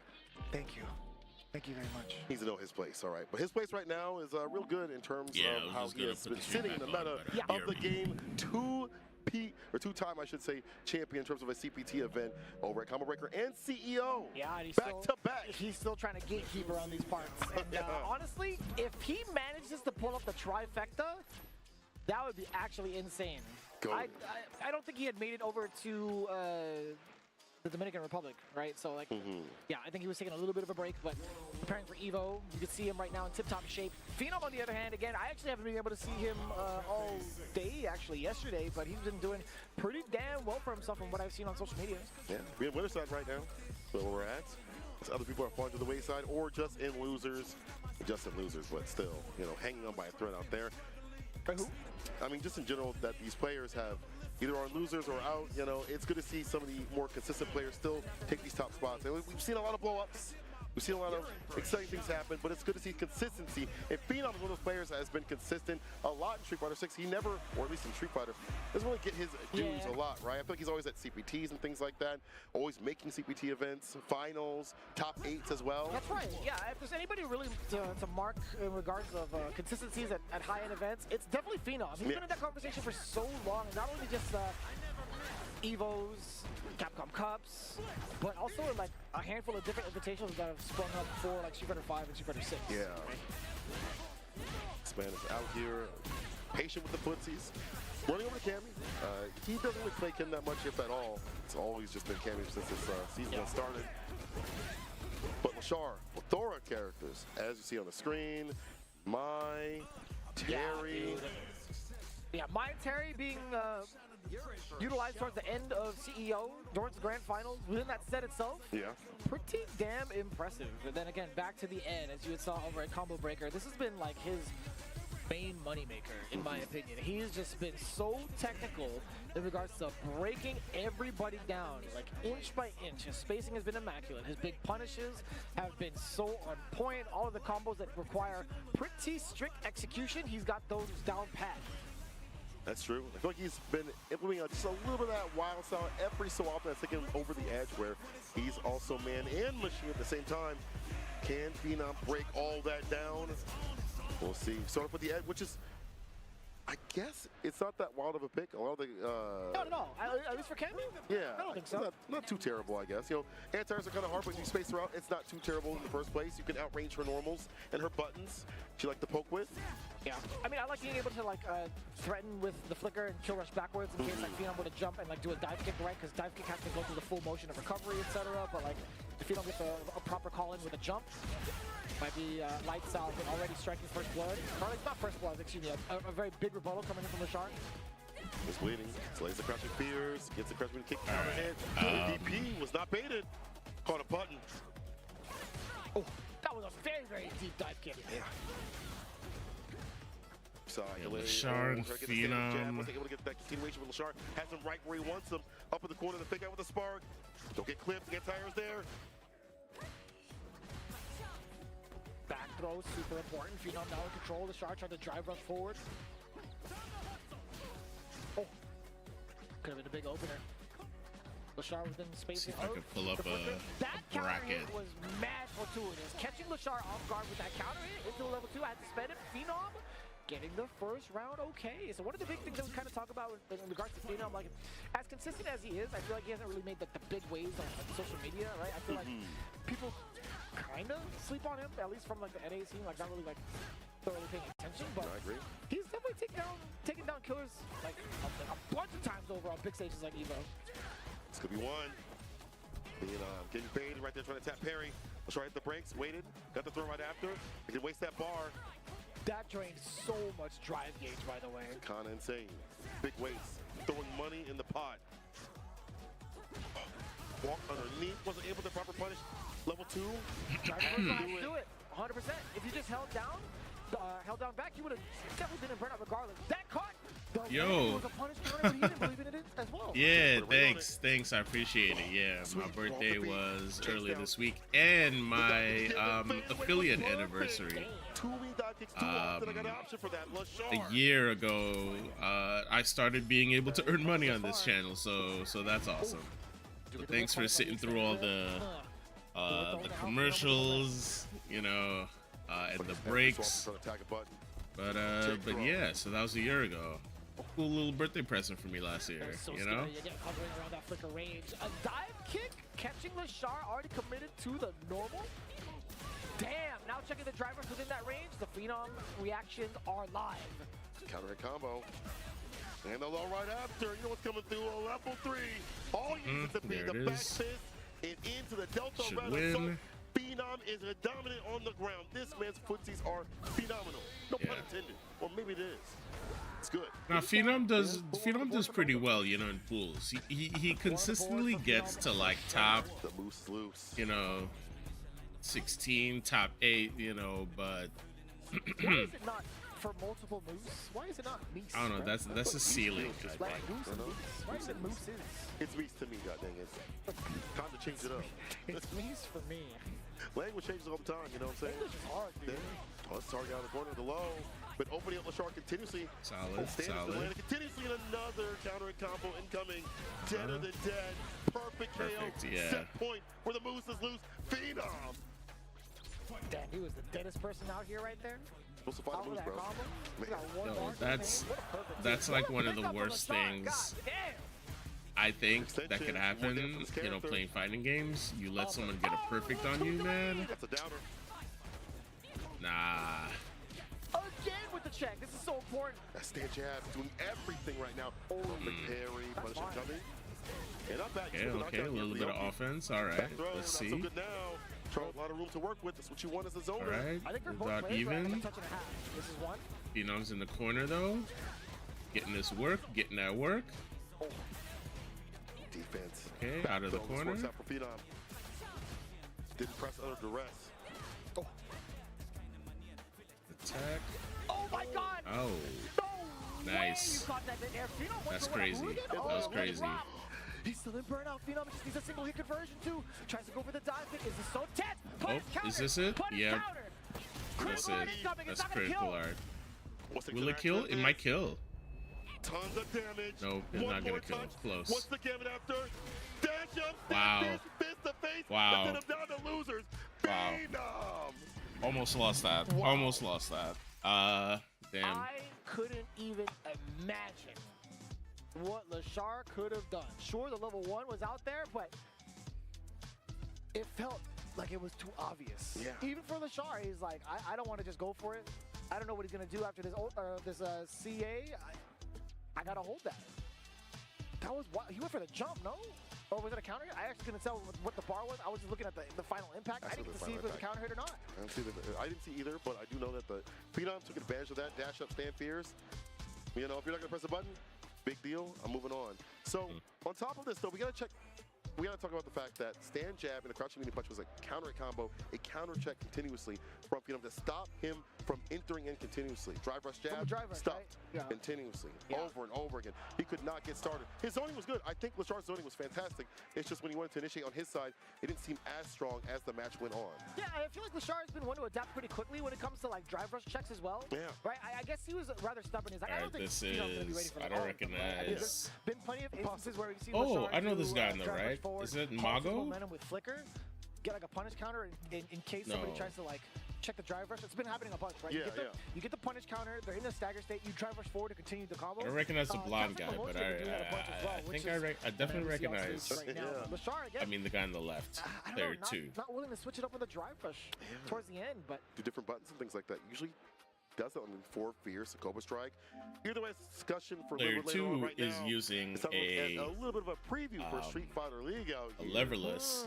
thank you. Thank you very much. He needs to know his place, all right. But his place right now is real good in terms Yeah, I of was how just he gonna has put been the stream sitting in the back on, meta but of the game. Two-time, I should say, champion in terms of a CPT event over at Combo Breaker and CEO. Yeah, and he's back still, to back. He's still trying to gatekeep around these parts. And honestly, if he manages to pull up the trifecta, that would be actually insane. I don't think he had made it over to the Dominican Republic, right? So, like, yeah, I think he was taking a little bit of a break, but preparing for EVO. You can see him right now in tip-top shape. Phenom, on the other hand, again, I actually haven't been able to see him all day, actually, yesterday, but he's been doing pretty damn well for himself from what I've seen on social media. Yeah, we're in winner's side right now. So where we're at. As other people are falling to the wayside or just in losers. Just in losers, but still, you know, hanging on by a thread out there. For who? I mean, just in general, that these players have either are losers or out. You know, it's good to see some of the more consistent players still take these top spots. And we've seen a lot of blow-ups. We've seen a lot of exciting things happen, but it's good to see consistency. And Phenom is one of those players that has been consistent a lot in Street Fighter 6. He never, or at least in Street Fighter, doesn't really get his dues a lot, right? I feel like he's always at CPTs and things like that, always making CPT events, finals, top 8s as well. That's right. Yeah, if there's anybody really to mark in regards of consistencies at high-end events, it's definitely Phenom. He's been in that conversation for so long, and not only just EVOs, Capcom Cups, but also in like a handful of different invitations that have sprung up for like Street Fighter 5 and Street Fighter 6. Yeah. This man is out here, patient with the footsies. Running over to Cammy. He doesn't really play Kim that much, if at all. It's always just been Cammy since this season has started. But Lashar, plethora characters, as you see on the screen. Mai, Terry. Yeah, Mai and Terry being utilized towards the end of CEO, towards the grand finals, within that set itself. Yeah. Pretty damn impressive. And then again, back to the end, as you saw over at Combo Breaker, this has been like his main moneymaker, in my opinion. He's just been so technical in regards to breaking everybody down, like inch by inch. His spacing has been immaculate. His big punishes have been so on point. All of the combos that require pretty strict execution, he's got those down pat. That's true. I feel like he's been implementing just a little bit of that wild style every so often. That's taking him over the edge where he's also man and machine at the same time. Can Phenom break all that down? We'll see. Start off with the edge, which is, I guess, it's not that wild of a pick. A lot of the... No. At least for Cammy? Yeah. I don't think so. Not too terrible, I guess. You know, anti-airs are kind of hard, but you space her out. It's not too terrible in the first place. You can outrange her normals and her buttons. She like to poke with. Yeah. I mean, I like being able to, like, threaten with the flicker and kill rush backwards in case, like, Phenom were to jump and, like, do a dive kick, right? Because dive kick has to go through the full motion of recovery, etc. But, like, if Phenom gets a proper call-in with a jump, might be lights out, but already striking first blood. Or, like, not first blood, excuse me. A very big rebuttal coming in from the shark. He's bleeding. Slays the crouching fears. Gets the crouching kick counter hit. DP was not baited. Caught a button. Oh, that was a very, very deep dive kick. Yeah. Lashar and Phenom. Was able to get that continuation with Lashar. Has him right where he wants him. Up in the corner, the fake out with the spark. Don't get clipped, get tires there. Back throw, super important. Phenom now in control. Lashar trying to drive rush forward. Oh, could have been a big opener. Lashar within space. See if I can pull up a bracket. Hit was mad fortuitous. Catching Lashar off guard with that counter hit into level 2. I had to spend it. Phenom getting the first round okay. So one of the big things that we kind of talk about in regards to Phenom, like, as consistent as he is, I feel like he hasn't really made like the big waves on social media, right? I feel like people kind of sleep on him, at least from like the NA scene, like not really like thoroughly paying attention. But I agree. He's definitely taking down killers like a bunch of times over on big stages like EVO. This could be one. Getting baited right there, trying to tap parry. Lashar hit the brakes, waited, got the throw right after. He can waste that bar. That drained so much drive gauge, by the way. Kinda insane. Big weights, throwing money in the pot. Walk underneath, wasn't able to proper punish. Level 2. Do it. 100%. If you just held down back, you would have definitely been in burnout regardless. That caught Yo. Yeah, thanks. I appreciate it. Yeah, my birthday was early this week, and my affiliate anniversary. A year ago, I started being able to earn money on this channel, so that's awesome. So thanks for sitting through all the commercials, you know, and the breaks. But yeah, so that was a year ago. Cool little birthday present for me last year, you know? A dive kick, catching Lashar, already committed to the normal. Damn, now checking the drivers within that range. The Phenom reactions are live. Counter hit combo. And the low right after. You know what's coming through? A level 3. All you need to be the back fist and into the Delta Should win. win. Phenom is dominant on the ground. This man's footsies are phenomenal. No pun intended. Or maybe it is. It's good. Now Phenom does pretty well, you know, in pools. He consistently gets to like top, The moose is loose. you know, 16, top 8, you know, but Why is it not for multiple moose? Why is it not Meese? I don't know. That's a ceiling. I think. Like moose and Meese. Why is it moose? It's Meese to me, goddamn it. Time to change it up. It's Meese for me. Language changes all the time, you know what I'm saying? English is hard, dude. Let's target out of the corner of the low. But opening up Lashar continuously. Solid. Continuously in another counter and combo incoming. Dead of the dead. Perfect KO. Yeah. Set point where the moose is loose. Phenom. Damn, he was the deadest person out here right there. Supposed to fight the moose, bro. No, that's like one of the worst things I think that could happen, you know, playing fighting games. You let someone get a perfect on you, man. That's a downer. Nah. Again with the check. This is so important. That stand jab doing everything right now. Perfect parry, punishment coming. And I'm back. Okay, a little bit of offense. All right, let's see. So good now. Charles, a lot of room to work with. That's what you want as a zoner. All right, I think they're both about players, right? even. Like a touch and a half. This is one. Phenom's in the corner though, getting this work, getting that work. Defense. Okay, out of the corner. Works out for Phenom. Didn't press under duress. Attack. Oh my God! Oh, No nice. way you caught that in air. Phenom went That's for what, crazy. Hooligan? That was crazy. Wow. He's still in burnout. Phenom just needs a single hit conversion too. Tries to go for the dive kick. Is this so tense? Oh, is this it? Yeah. That's it. That's critical art. Will it kill? It might kill. Tons of damage. Nope, it's not gonna kill. Close. What's the gambit after? Dash up. Wow. Fist to face. Wow. Send him down to losers. Wow. Phenom. Almost lost that. Wow. Almost lost that. Damn. I couldn't even imagine what Lashar could have done. Sure, the level 1 was out there, but it felt like it was too obvious. Yeah. Even for Lashar, he's like, I don't want to just go for it. I don't know what he's gonna do after this CA. I gotta hold that. That was what he went for the jump, no? Or was it a counter hit? I actually couldn't tell what the bar was. I was just looking at the final impact. I didn't see if it was a counter hit or not. I didn't see either, but I do know that the Phenom took advantage of that. Dash up, stand fierce. You know, if you're not gonna press a button, big deal. I'm moving on. So on top of this, though, we gotta talk about the fact that stand jab and the crouching leading punch was a counter hit combo, a counter check continuously from Phenom to stop him from entering in continuously. Drive rush jab, stop continuously, over and over again. He could not get started. His zoning was good. I think Lashar's zoning was fantastic. It's just when he wanted to initiate on his side, it didn't seem as strong as the match went on. Yeah, I feel like Lashar has been one to adapt pretty quickly when it comes to like drive rush checks as well. Yeah. Right. I guess he was rather stubborn. He's like, I don't think this Phenom's gonna be ready is. for I that. don't recognize. There's been plenty of instances where we've seen Oh, Lashar I know this do, guy on the drive rush right. forward, Is it pulse his Mago? momentum with flicker, get like a punish counter in case somebody No. tries to like check the drive rush. It's been happening a bunch, right? Yeah, you get the punish counter. They're in the stagger state. You drive rush forward to continue the combo. I don't recognize the blonde guy, but I think I definitely recognize. Right now. Lashar, again, I mean, the guy on the left. I don't There know, too. not willing to switch it up with a drive rush towards the end, but Do different buttons and things like that. Usually does it on 4 fierce, Cobra Strike. Either way, it's a discussion for Player later on 2 right is now. using Let's have a little bit of a preview for Street Fighter League out a here. leverless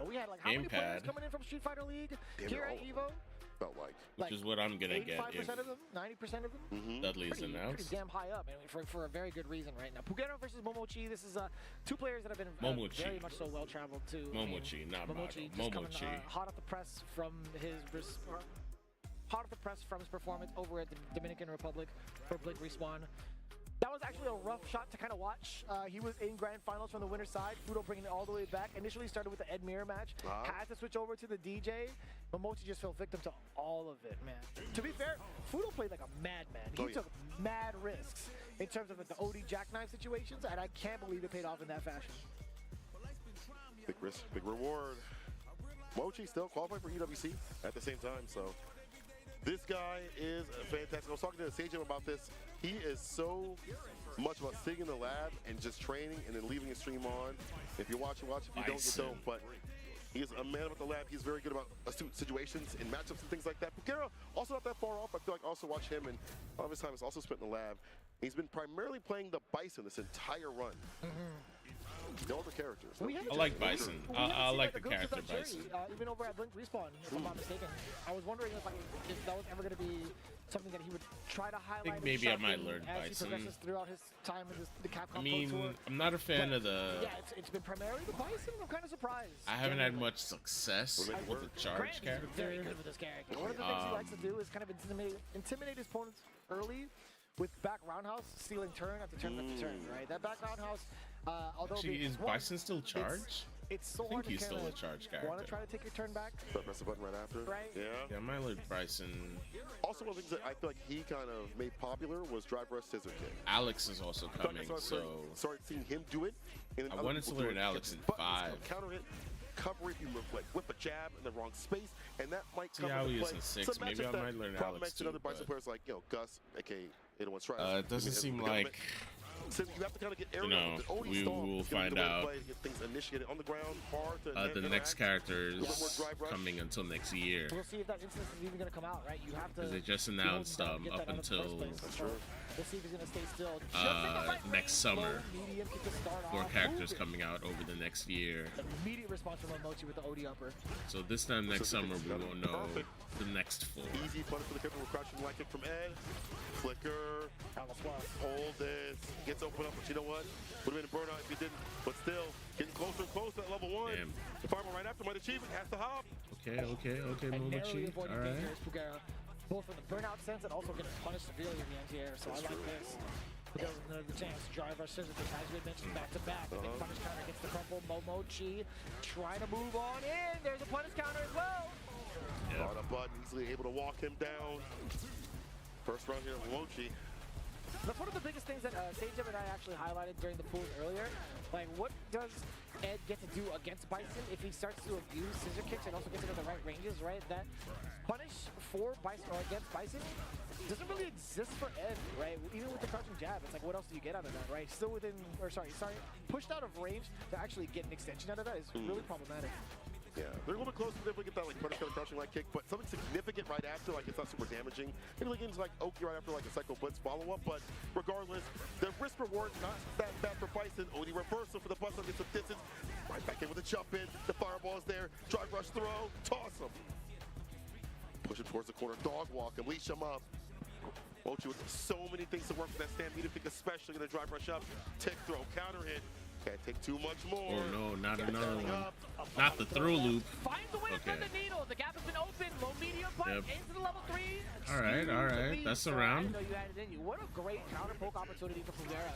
we had like how many players gamepad. coming in from Street Fighter League Damn, here they're at all- EVO? Felt like. which is what I'm gonna get 85% if of them, 90% of them. Dudley's Pretty announced. damn high up, and for a very good reason right now. Pugero versus Momochi. This is two players that have been Momochi. very much so well traveled too. Momochi, not Mago. Momochi just coming, Momochi. hot off the press from his performance over at the Dominican Republic for Blake Respawn. That was actually a rough shot to kind of watch. He was in grand finals from the winner's side. Fudo bringing it all the way back. Initially started with the Ed Mirror match. Had to switch over to the DJ. Momochi just fell victim to all of it, man. To be fair, Fudo played like a madman. He took mad risks in terms of the OD jackknife situations, and I can't believe it paid off in that fashion. Big risk, big reward. Mochi still qualified for EWC at the same time, so this guy is fantastic. I was talking to Sage about this. He is so much about sitting in the lab and just training and then leaving his stream on. If you watch, you watch. If you don't, you don't. But he is a man about the lab. He's very good about situations and matchups and things like that. Bukera, also not that far off. I feel like also watch him, and a lot of his time is also spent in the lab. He's been primarily playing the Bison this entire run. No other characters. I like Bison. I like the character Bison. Even over at Blink Respawn, if I'm not mistaken. I was wondering if that was ever going to be something that he would try to highlight. I think maybe I might learn as Bison. He progresses throughout his time in the Capcom I mean, Pro Tour. I'm not a fan of the... Yeah, it's been primarily the Bison. I'm kind of surprised. I haven't had much success with the charge character. Very good with this character. One of the things he likes to do is kind of intimidate his opponents early with back roundhouse, stealing turn after turn after turn, right? That back roundhouse, although... Actually, is Bison still charged? It's so I think hard he's to still a charge character. Want to try to take your turn back? Press the button right after. Right. Yeah. I might learn Bison. Also, one of the things that I feel like he kind of made popular was drive rush scissor kick. Alex is also coming, so... Started seeing him do it. And I wanted to learn Alex in 5. Counter hit, cover if you like whip a jab in the wrong space, and that might come how into he play. is in 6. Maybe I might learn Alex too. Other Bison players like, Gus, aka 801 Strider. It doesn't seem like... So you have to kind of get You know, we will find out get things initiated on the ground, hard to the next characters coming until next year. We'll see if that instance is even going to come out, right? You have to. Because they just announced up until we'll see if he's going to stay still. next summer. 4 characters coming out over the next year. Immediate response from Momochi with the OD upper. So this time next summer we will know the next 4. Easy punish for the kicker with crouching light kick from Ed. Flicker. Hold this. Gets open up, but you know what? Would have been a burnout if he didn't. But still, getting closer and closer at level 1. Damn. The farmer right after might achieve it. Has to hop. Okay, Momochi. Alright. Both from the burnout sense and also getting punished severely in the anti-air. So I like this. Because another chance. Drive our scissors, as we mentioned, back to back. The punish counter gets the crumple. Momochi trying to move on in. There's a punish counter as well. On a button, easily able to walk him down. First round here, Momochi. That's one of the biggest things that Sage and I actually highlighted during the pools earlier. Like, what does Ed get to do against Bison if he starts to abuse scissor kicks and also gets it at the right ranges, right? That punish for Bison or against Bison doesn't really exist for Ed, right? Even with the crouching jab, it's like, what else do you get out of that, right? Still within, or sorry, pushed out of range to actually get an extension out of that is really problematic. Yeah, they're a little bit closer to definitely get that like punish kind of crouching light kick, but something significant right after, like it's not super damaging. Maybe like into like Oki right after like a Psycho Blitz follow-up, but regardless, the risk reward not that bad for Bison. OD reversal for the Bison, gets some distance. Right back in with a jump in. The fireball is there. Drive rush throw, toss him. Push him towards the corner, dog walk him, leash him up. Mochi with so many things to work with that Stampede pick, especially gonna drive rush up, tick throw, counter hit. Can't take too much more. Oh no, not another one. Not the throw loop. Finds a way to turn the needle. The gap has been open. Low medium punch into the level 3. Alright. That's around. You had it in you. What a great counter poke opportunity for Pugera.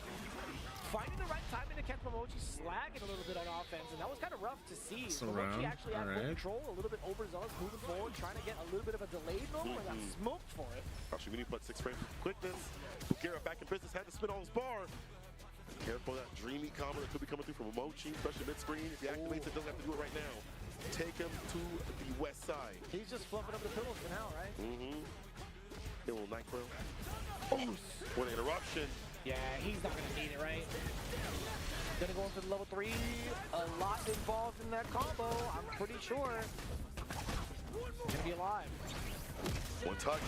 Finding the right timing to catch Momochi slagging a little bit on offense, and that was kind of rough to see. Momochi actually had full control, a little bit overzealous, moving forward, trying to get a little bit of a delayed moment and got smoked for it. Actually, we need to put 6 frames for quickness. Pugera back in business, had to spin on his bar. Careful that dreamy combo that could be coming through from Momochi, especially mid-screen. If he activates it, doesn't have to do it right now. Take him to the west side. He's just fluffing up the pillows for now, right? A little NyQuil. Oh, what an interruption. Yeah, he's not going to need it, right? Gonna go into the level 3. A lot involved in that combo, I'm pretty sure. Gonna be alive. One touch,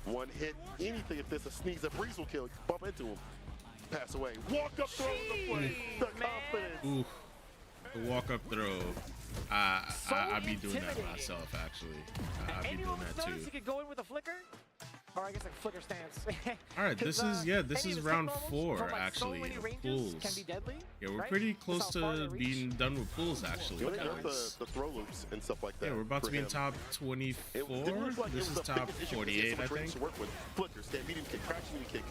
one hit, anything. If there's a sneeze, a breeze will kill. Bump into him. Pass away. Walk up throw the play. The confidence. Ooh. The walk up throw. I be doing that myself, actually. I be doing that too. You could go in with a flicker, or I guess like flicker stance. All right, this is round 4 actually. Pools. Can be deadly, yeah, we're pretty close to being done with pools actually. The throw loops and stuff like that. Yeah, we're about to be in top 24. This is top 48, I think. Work with flicker, stand medium kick, crouch medium kick.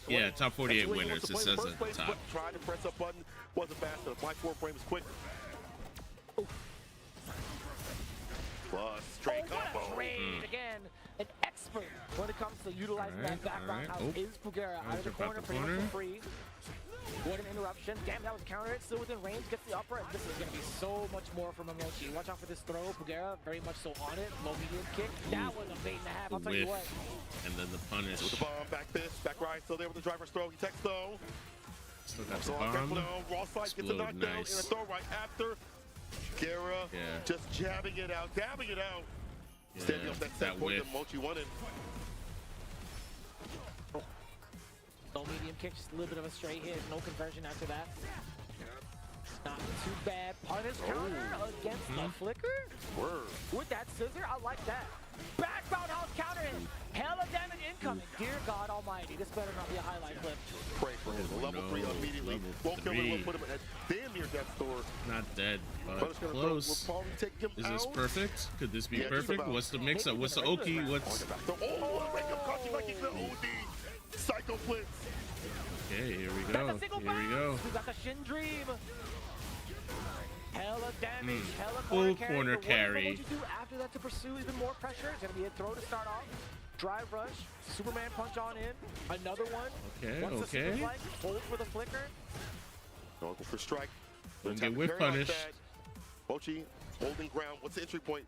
Yeah, top 48 winners. It says at the top. Trying to press up button wasn't fast enough. My 4 frames quick. Plus straight combo. Again, an expert when it comes to utilizing that background house is Pugera. Out of the corner, pretty much for free. What an interruption. Damn, that was countered. Still within range, gets the upper. This is going to be so much more from Momochi. Watch out for this throw. Pugera very much so on it. Low medium kick. That was a bait and a half. I'll tell you what. And then the punish. With the bomb, back fist, back right. Still there with the driver's throw. He techs though. Still got the bomb. Raw side gets a knockdown and a throw right after. Pugera just jabbing it out, dabbing it out. Yeah, Standing up that set point that Mochi wanted. Low medium kick, just a little bit of a straight hit. No conversion after that. Not too bad. Punish counter against the flicker. With that scissor, I like that. Backbound house counter hit. Hella damage incoming. Dear God Almighty, this better not be a highlight clip. Pray for him. Level 3 immediately. Won't kill him. We'll put him at damn near death's door. Not dead, but close. Is this perfect? Could this be perfect? What's the mix-up? What's the Oki? What's... Oh, break up Kachi like he's the OD. Psycho Blitz. Okay, here we go. Here we go. We got the Shin Dream. Hella damage, hella full corner carry. What you do after that to pursue even more pressure? It's gonna be a throw to start off. Drive rush, Superman punch on in. Another one. Okay, Once okay. The flight, hold for the flicker. Going for strike. Don't get whip punish. Mochi holding ground. What's the entry point?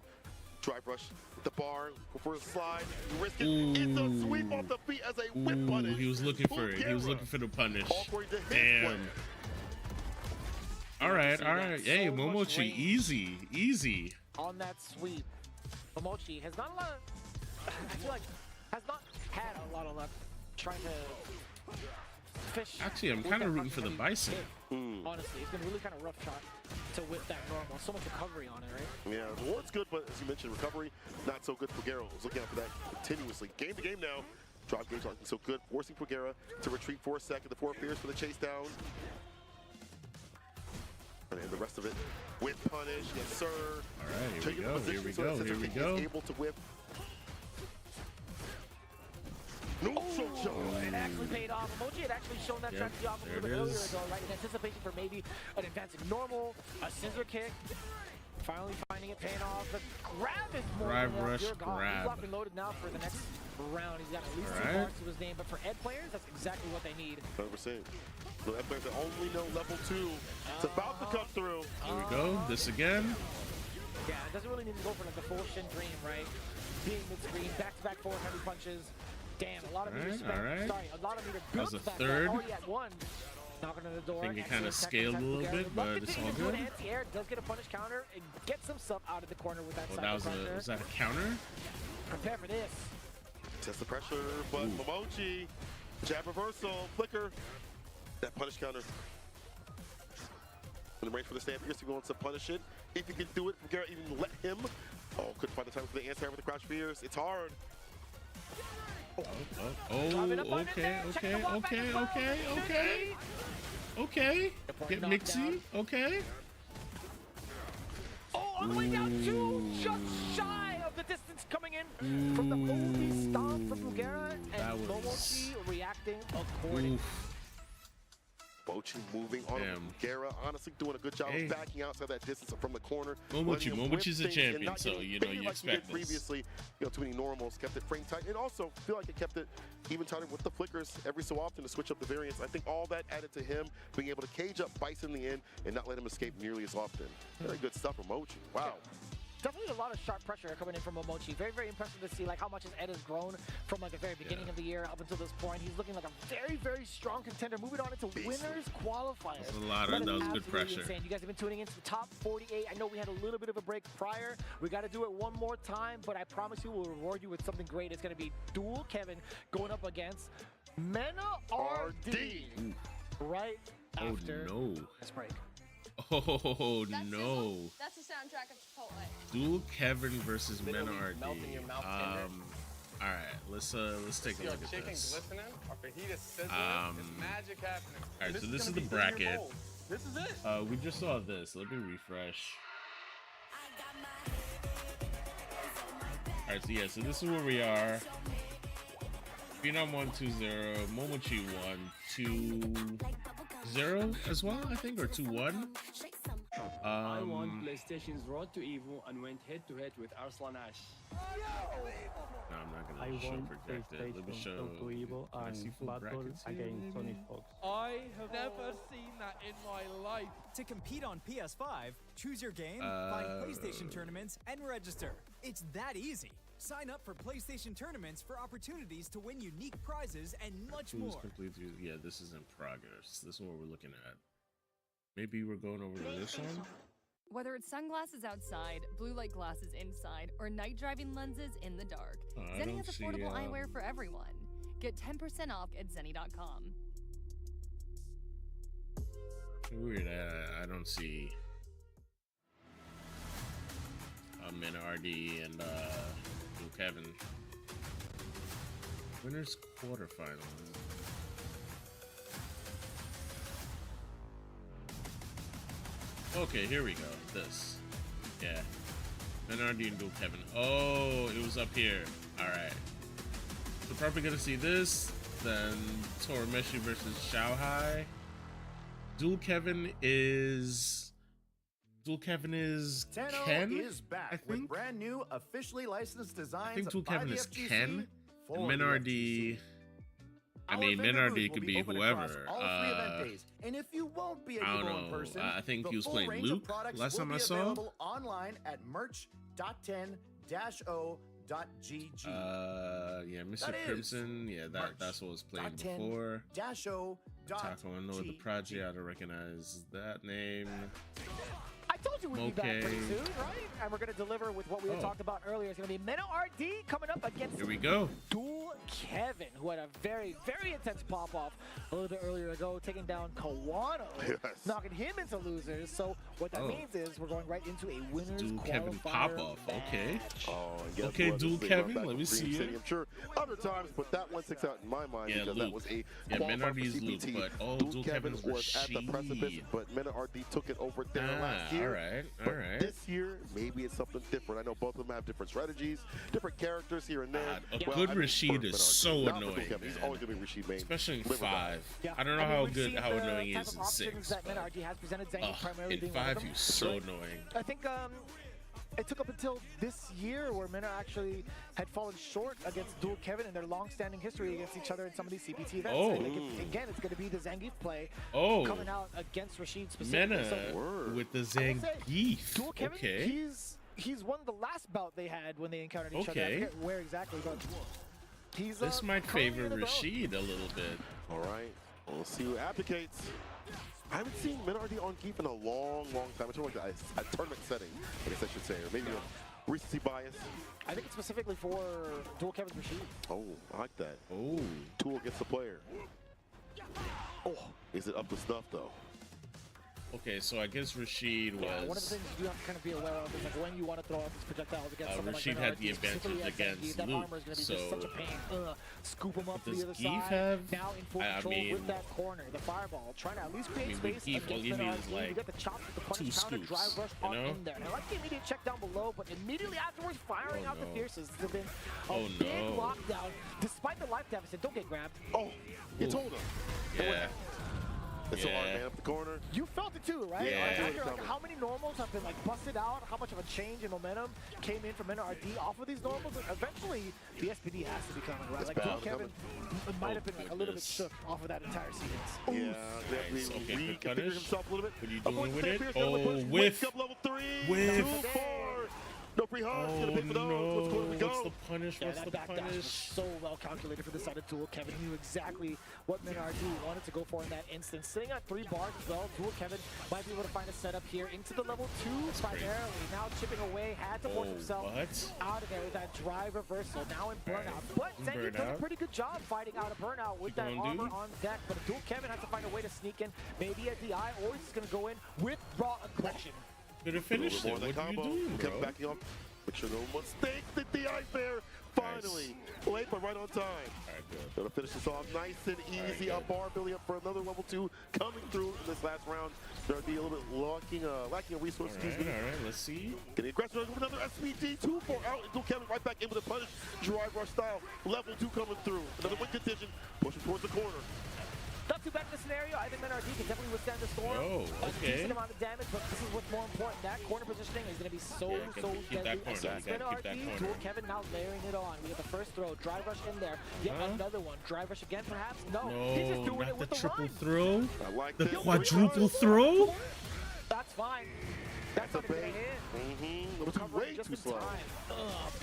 Drive rush with the bar. Go for a slide. You risk it. It's a sweep off the feet as a whip punish. He was looking for it. He was looking for the punish. Damn. All right, all right. Hey, Momochi, easy. On that sweep, Momochi has not a lot of, I feel like, has not had a lot of luck trying to fish. Actually, I'm kind of rooting for the Bison. Honestly, it's been really kind of rough shot to whip that normal. So much recovery on it, right? Yeah, the ward's good, but as you mentioned, recovery not so good. Pugera was looking out for that continuously. Game to game now. Drop gauge looking so good, forcing Pugera to retreat for a second. The 4 fears for the chase down. And the rest of it with punish, yes sir. All right, here we go, here we go, here we go. Able to whip. No, it actually paid off. Emoji had actually shown that strategy off a little bit earlier ago, right? In anticipation for maybe an advancing normal, a scissor kick. Finally finding it, paying off. The grab is more Drive rush, grab. He's locked and loaded now for the next round. He's got at least 2 marks to his name, but for Ed players, that's exactly what they need. 100%. So Ed players that only know level 2. It's about to come through. Here we go. This again. Yeah, it doesn't really need to go for like the full Shin Dream, right? Being mid-screen, back-to-back forward heavy punches. Damn, a lot of meter spent. Sorry, a lot of meter built back. Third. Already at 1. Knocking on the door. I think it kind of scaled a little bit, but it's all good. Anti-air does get a punish counter and gets himself out of the corner with that. Was that a counter? Prepare for this. Test the pressure, but Momochi, jab reversal, flicker, that punish counter. In the range for the stand, Pierce wants to punish it. If he can do it, Pugera even let him. Oh, couldn't find the time for the answer with the crouch fears. It's hard. Okay. Get mixy. Okay. Oh, all the way down 2, just shy of the distance coming in from the OD stomp from Pugera, and Momochi reacting accordingly. Mochi moving on Pugera, honestly doing a good job of backing outside that distance from the corner. Momochi's a champion, so you know you expect this. Previously, too many normals, kept it frame tight, and also feel like it kept it even tighter with the flickers every so often to switch up the variants. I think all that added to him being able to cage up Bison in the end and not let him escape nearly as often. Very good stuff from Mochi. Wow. Definitely a lot of sharp pressure coming in from Momochi. Very, very impressive to see like how much his Ed has grown from like the very beginning of the year up until this point. He's looking like a very, very strong contender. Moving on into winners qualifiers. That was good pressure. Insane. You guys have been tuning into the top 48. I know we had a little bit of a break prior. We got to do it one more time, but I promise you we'll reward you with something great. It's going to be Dual Kevin going up against Mena RD right after this break. Oh no! That's the soundtrack of Chipotle. Dual Kevin versus Mena RD. All right, let's take a look at this. All right, so this is the bracket. This is it. We just saw this. Let me refresh. All right, so yeah, so this is where we are. Phenom 1-2-0, Momochi 1-2-0 as well, I think, or 2-1. I won PlayStation's Road to EVO and went head-to-head with Arslan Ash. No, I'm not gonna show projected. Let me show. Can I see full brackets here, maybe? I have never seen that in my life. To compete on PS5, choose your game, find PlayStation tournaments, and register. It's that easy. Sign up for PlayStation tournaments for opportunities to win unique prizes and much more. Yeah, this is in progress. This is what we're looking at. Maybe we're going over to this one. Whether it's sunglasses outside, blue light glasses inside, or night driving lenses in the dark, Zenni has affordable eyewear for everyone. Get 10% off at Zenni.com. Weird, I don't see Minardi and Kevin. Winners quarterfinals. Okay, here we go. This. Yeah. Minardi and Dual Kevin. Oh, it was up here. Alright. So probably gonna see this. Then Torameshi versus Xiaohai. Dual Kevin is Tenno Ken? is back with brand new officially licensed designs. I think Dual by Kevin the is FGC Ken. for And the Minardi. I Our mean, vendor Minardi booth will could be open whoever. across all 3 event days. And if you won't be able I to don't go in know. person, I think the he was full playing range of Luke products last will time I be saw. available online at merch.10-o.gg. Yeah, Mr. That is Crimson. Yeah, that's what was playing before. -o. Taco, I know the project. I don't recognize that name. I told you we'd be back pretty soon, right? And we're going to deliver with what we had talked about earlier. It's going to be Meno RD coming up against Here we go. Dual Kevin, who had a very, very intense pop-off a little bit earlier ago, taking down Kawano, knocking him into losers. So what that means is we're going right into a winner's Dual Kevin qualifier pop-off. Okay. And Okay, Dual Kevin. Let me see it. I'm sure other times, but that one sticks out in my mind because that was a Minardi's Luke, but Dual Kevin's was at the precipice, but Mena RD took it over there last year. All right. This year, maybe it's something different. I know both of them have different strategies, different characters here and there. Good Rashid is so annoying. He's always going to be Rashid main. Especially in 5. I don't know how annoying he is in 6. That Mena RD has presented Zengi primarily in being 5, he's so annoying. I think it took up until this year where Mena actually had fallen short against Dual Kevin in their long-standing history against each other in some of these CPT events. I think again, it's going to be the Zangief play coming out against Rashid specifically. Mena with the Zangief. Dual Kevin, he's won the last bout they had when they encountered each other. I forget where exactly, but he's this might favor Rashid a little bit. All right, we'll see who abdicates. I haven't seen Minardi on Geef in a long time. It's like a tournament setting, I guess I should say, or maybe a recency bias. I think it's specifically for Dual Kevin Rashid. Oh, I like that. Oh. Tool against the player. Oh, is it up to snuff though? Okay, so I guess Rashid was... one of the things you have to kind of be aware of is like when you want to throw out these projectiles against someone Rashid like had the advantage against that Luke, armor is going to be just such a pain. Scoop him up to the other Geef side. have? Now in full control with that corner, the fireball, trying to at least create space against all you need is like you get the chops with the punish counter, drive rush on in there. And I like the immediate check down below, but immediately afterwards, firing out the fierces. There's been a big lockdown. Despite the life deficit, don't get grabbed. Oh, you told him. Yeah. It's a hard man up the corner. You felt it too, right? Yeah. After, like, how many normals have been like busted out? How much of a change in momentum came in from NRD off of these normals? And eventually, the SPD has to be coming, right? Like Dual Kevin might have been a little bit shook off of that entire sequence. Yeah, definitely reconfigured himself a little bit. What are you doing with it? Oh, whiff. Level 3. Whiff. 2-4. No pre-hard. Oh, no. What's the punish? Yeah, What's that the backdash punish? was so well calculated for the side of Dual Kevin. He knew exactly what Minardi wanted to go for in that instance. Sitting at 3 bars as well, Dual Kevin might be able to find a setup here into the level 2 primarily. Now chipping away, had to force himself out of there with that drive reversal. Now in burnout. But Zengi does a pretty good job fighting out a burnout with that armor on deck. But Dual Kevin has to find a way to sneak in, maybe a DI, or he's just going to go in with raw aggression. Could have finished it. What are you doing, bro? Kept backing up. Make sure no mistakes. The DI fair finally. Late but right on time. All right, good. Gonna finish this off nice and easy. Up bar building up for another level 2 coming through in this last round. There'll be a little bit lacking a resource. All right, let's see. Getting aggressive with another SPT 2-4 out until Kevin right back in with a punish. Drive rush style. Level 2 coming through. Another win condition. Pushing towards the corner. Not too bad in this scenario. I think NRD can definitely withstand the storm. Oh, A okay. decent amount of damage, but this is what's more important. That corner positioning is going to be so keep that deadly. corner. Against You gotta keep that NRD, corner. Dual Kevin now layering it on. We have the first throw, drive rush in there. Yet another one, drive rush again perhaps? No, he's just doing not it with the the triple run. throw. I like The this. quadruple throw. That's fine. That's not going to hit. It was way too slow.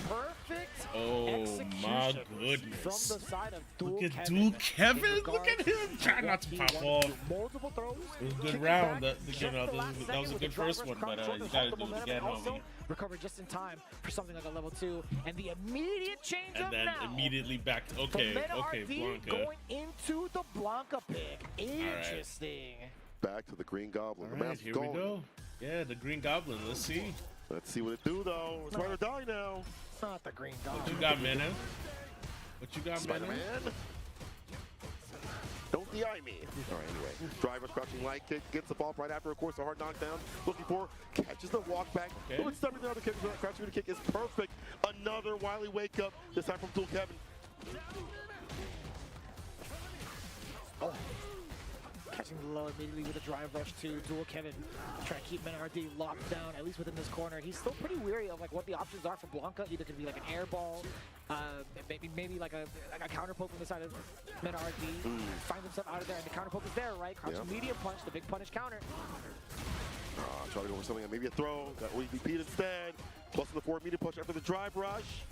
Perfect Oh my goodness. from the side of Dual Look at Kevin. Dual Kevin. Look at him. Try not to pop off. Multiple throws. It was a good Kicking round. back, You know, just the that was last a second good with the first drive one, rush but control, you gotta the do it momentum, again, and also homie. recover just in time for something like a level 2. And the immediate change And up then now. immediately back to, okay, Blanca. Going into the Blanca pick. Interesting. Back to the Green Goblin. All The right, mask here gone. we go. Yeah, the Green Goblin. Let's see. Let's see what it do though. It's ride or die now. It's not the Green Goblin. What you got, Mana? What you got, Mana? Spider-Man. Don't DI me. All right, anyway. Driver crouching light kick, gets the ball right after, of course, a hard knockdown. Looking for, catches the walk back. Okay. Looks something the other kick, crouching the kick is perfect. Another Wily wake up, this time from Dual Kevin. Oh. Catching the low immediately with a drive rush to Dual Kevin. Trying to keep NRD locked down, at least within this corner. He's still pretty weary of like what the options are for Blanca. Either could be like an air ball, maybe like a counter poke from the side of NRD. Finds himself out of there, and the counter poke is there, right? Crouching medium punch, the big punish counter. Try to go for something, maybe a throw. That will repeat instead. Plus the 4 medium punch after the drive rush.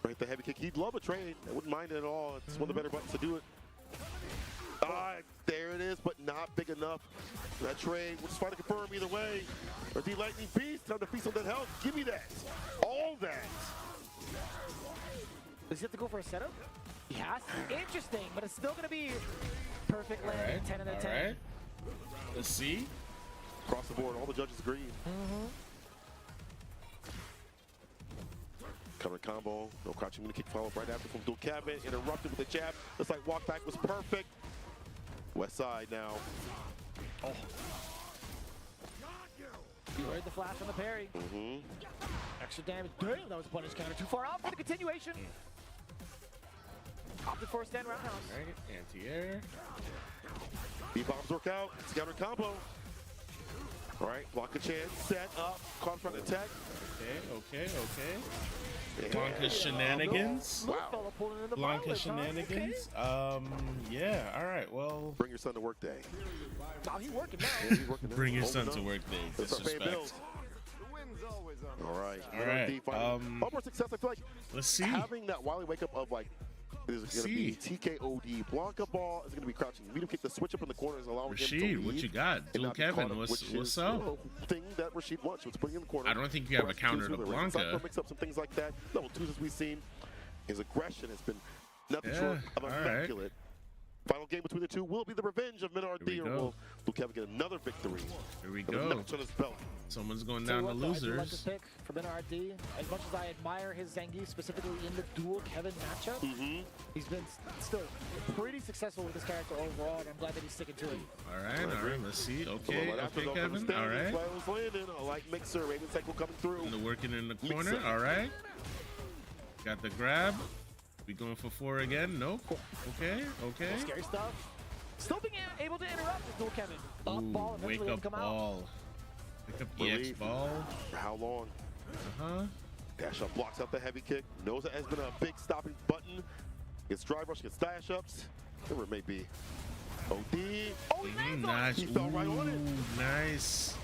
Right, the heavy kick. He'd love a trade. I wouldn't mind it at all. It's one of the better buttons to do it. There it is, but not big enough. That trade, we'll just try to confirm either way. Or the Lightning Beast, time to feast on that health. Give me that. All that. Does he have to go for a setup? He has to. Interesting, but it's still going to be perfect landing, 10 out of 10. All right. Let's see. Across the board, all the judges agree. Cover combo, no crouching mini kick follow up right after from Dual Kevin. Interrupted with a jab. Looks like walk back was perfect. West side now. Oh. You heard the flash on the parry. Extra damage. Damn, that was a punish counter. Too far out for the continuation. Opted for a stand roundhouse. All right, anti-air. B-bombs work out. Scatter combo. All right, block a chance. Set up. Caught front attack. Okay. Blanca shenanigans. Wow. Blanca shenanigans. Yeah. All right. Well. Bring your son to work day. Oh, he's working now. Yeah, he's working now. Bring your Hold son it to up. work day. Let's start paying Disrespect. bills. All right. All right. One more success. I feel like Let's see. having that Wily wake up of like, is it going to be TKOD, Blanca ball, is going to be crouching. Medium kick, the switch up in the corner is allowing him to Rashid, lead what you got? and Dual not be caught Kevin, up, what's which is, up? you know, thing that Rashid wants. He was putting in the corner. I don't think you have a Whereas counter twos to with a Cypher Blanca. mix up some things like that. Level 2s as we've seen. His aggression has been nothing Yeah, short of all right. immaculate. Final game between the two will be the revenge of Minard Here we or go. will Dual Kevin get another victory? Here we With a go. notch on his belt. Someone's going Tell down you to what, though, I do like this losers. pick for NRD. As much as I admire his Zangief, specifically in the Dual Kevin matchup, he's been still pretty successful with his character overall, and I'm glad that he's sticking to it. All right. Let's see. Okay, Right after okay, those Kevin. understandings, All right. Flyers landing. I like Mixer. Raven Cycle coming through. And the working in the corner. Mixer. All right. Got the grab. We going for 4 again? Nope. Okay. Scary stuff. Still being able to interrupt with Dual Kevin. Up ball, Wake eventually up come out. ball. Wake up EX Relief. ball. For how long? Dash up blocks out the heavy kick. Knows that has been a big stopping button. Gets drive rush, gets dash ups. Whatever it may be. OD. Oh, Nice. He fell right on it. Ooh, nice.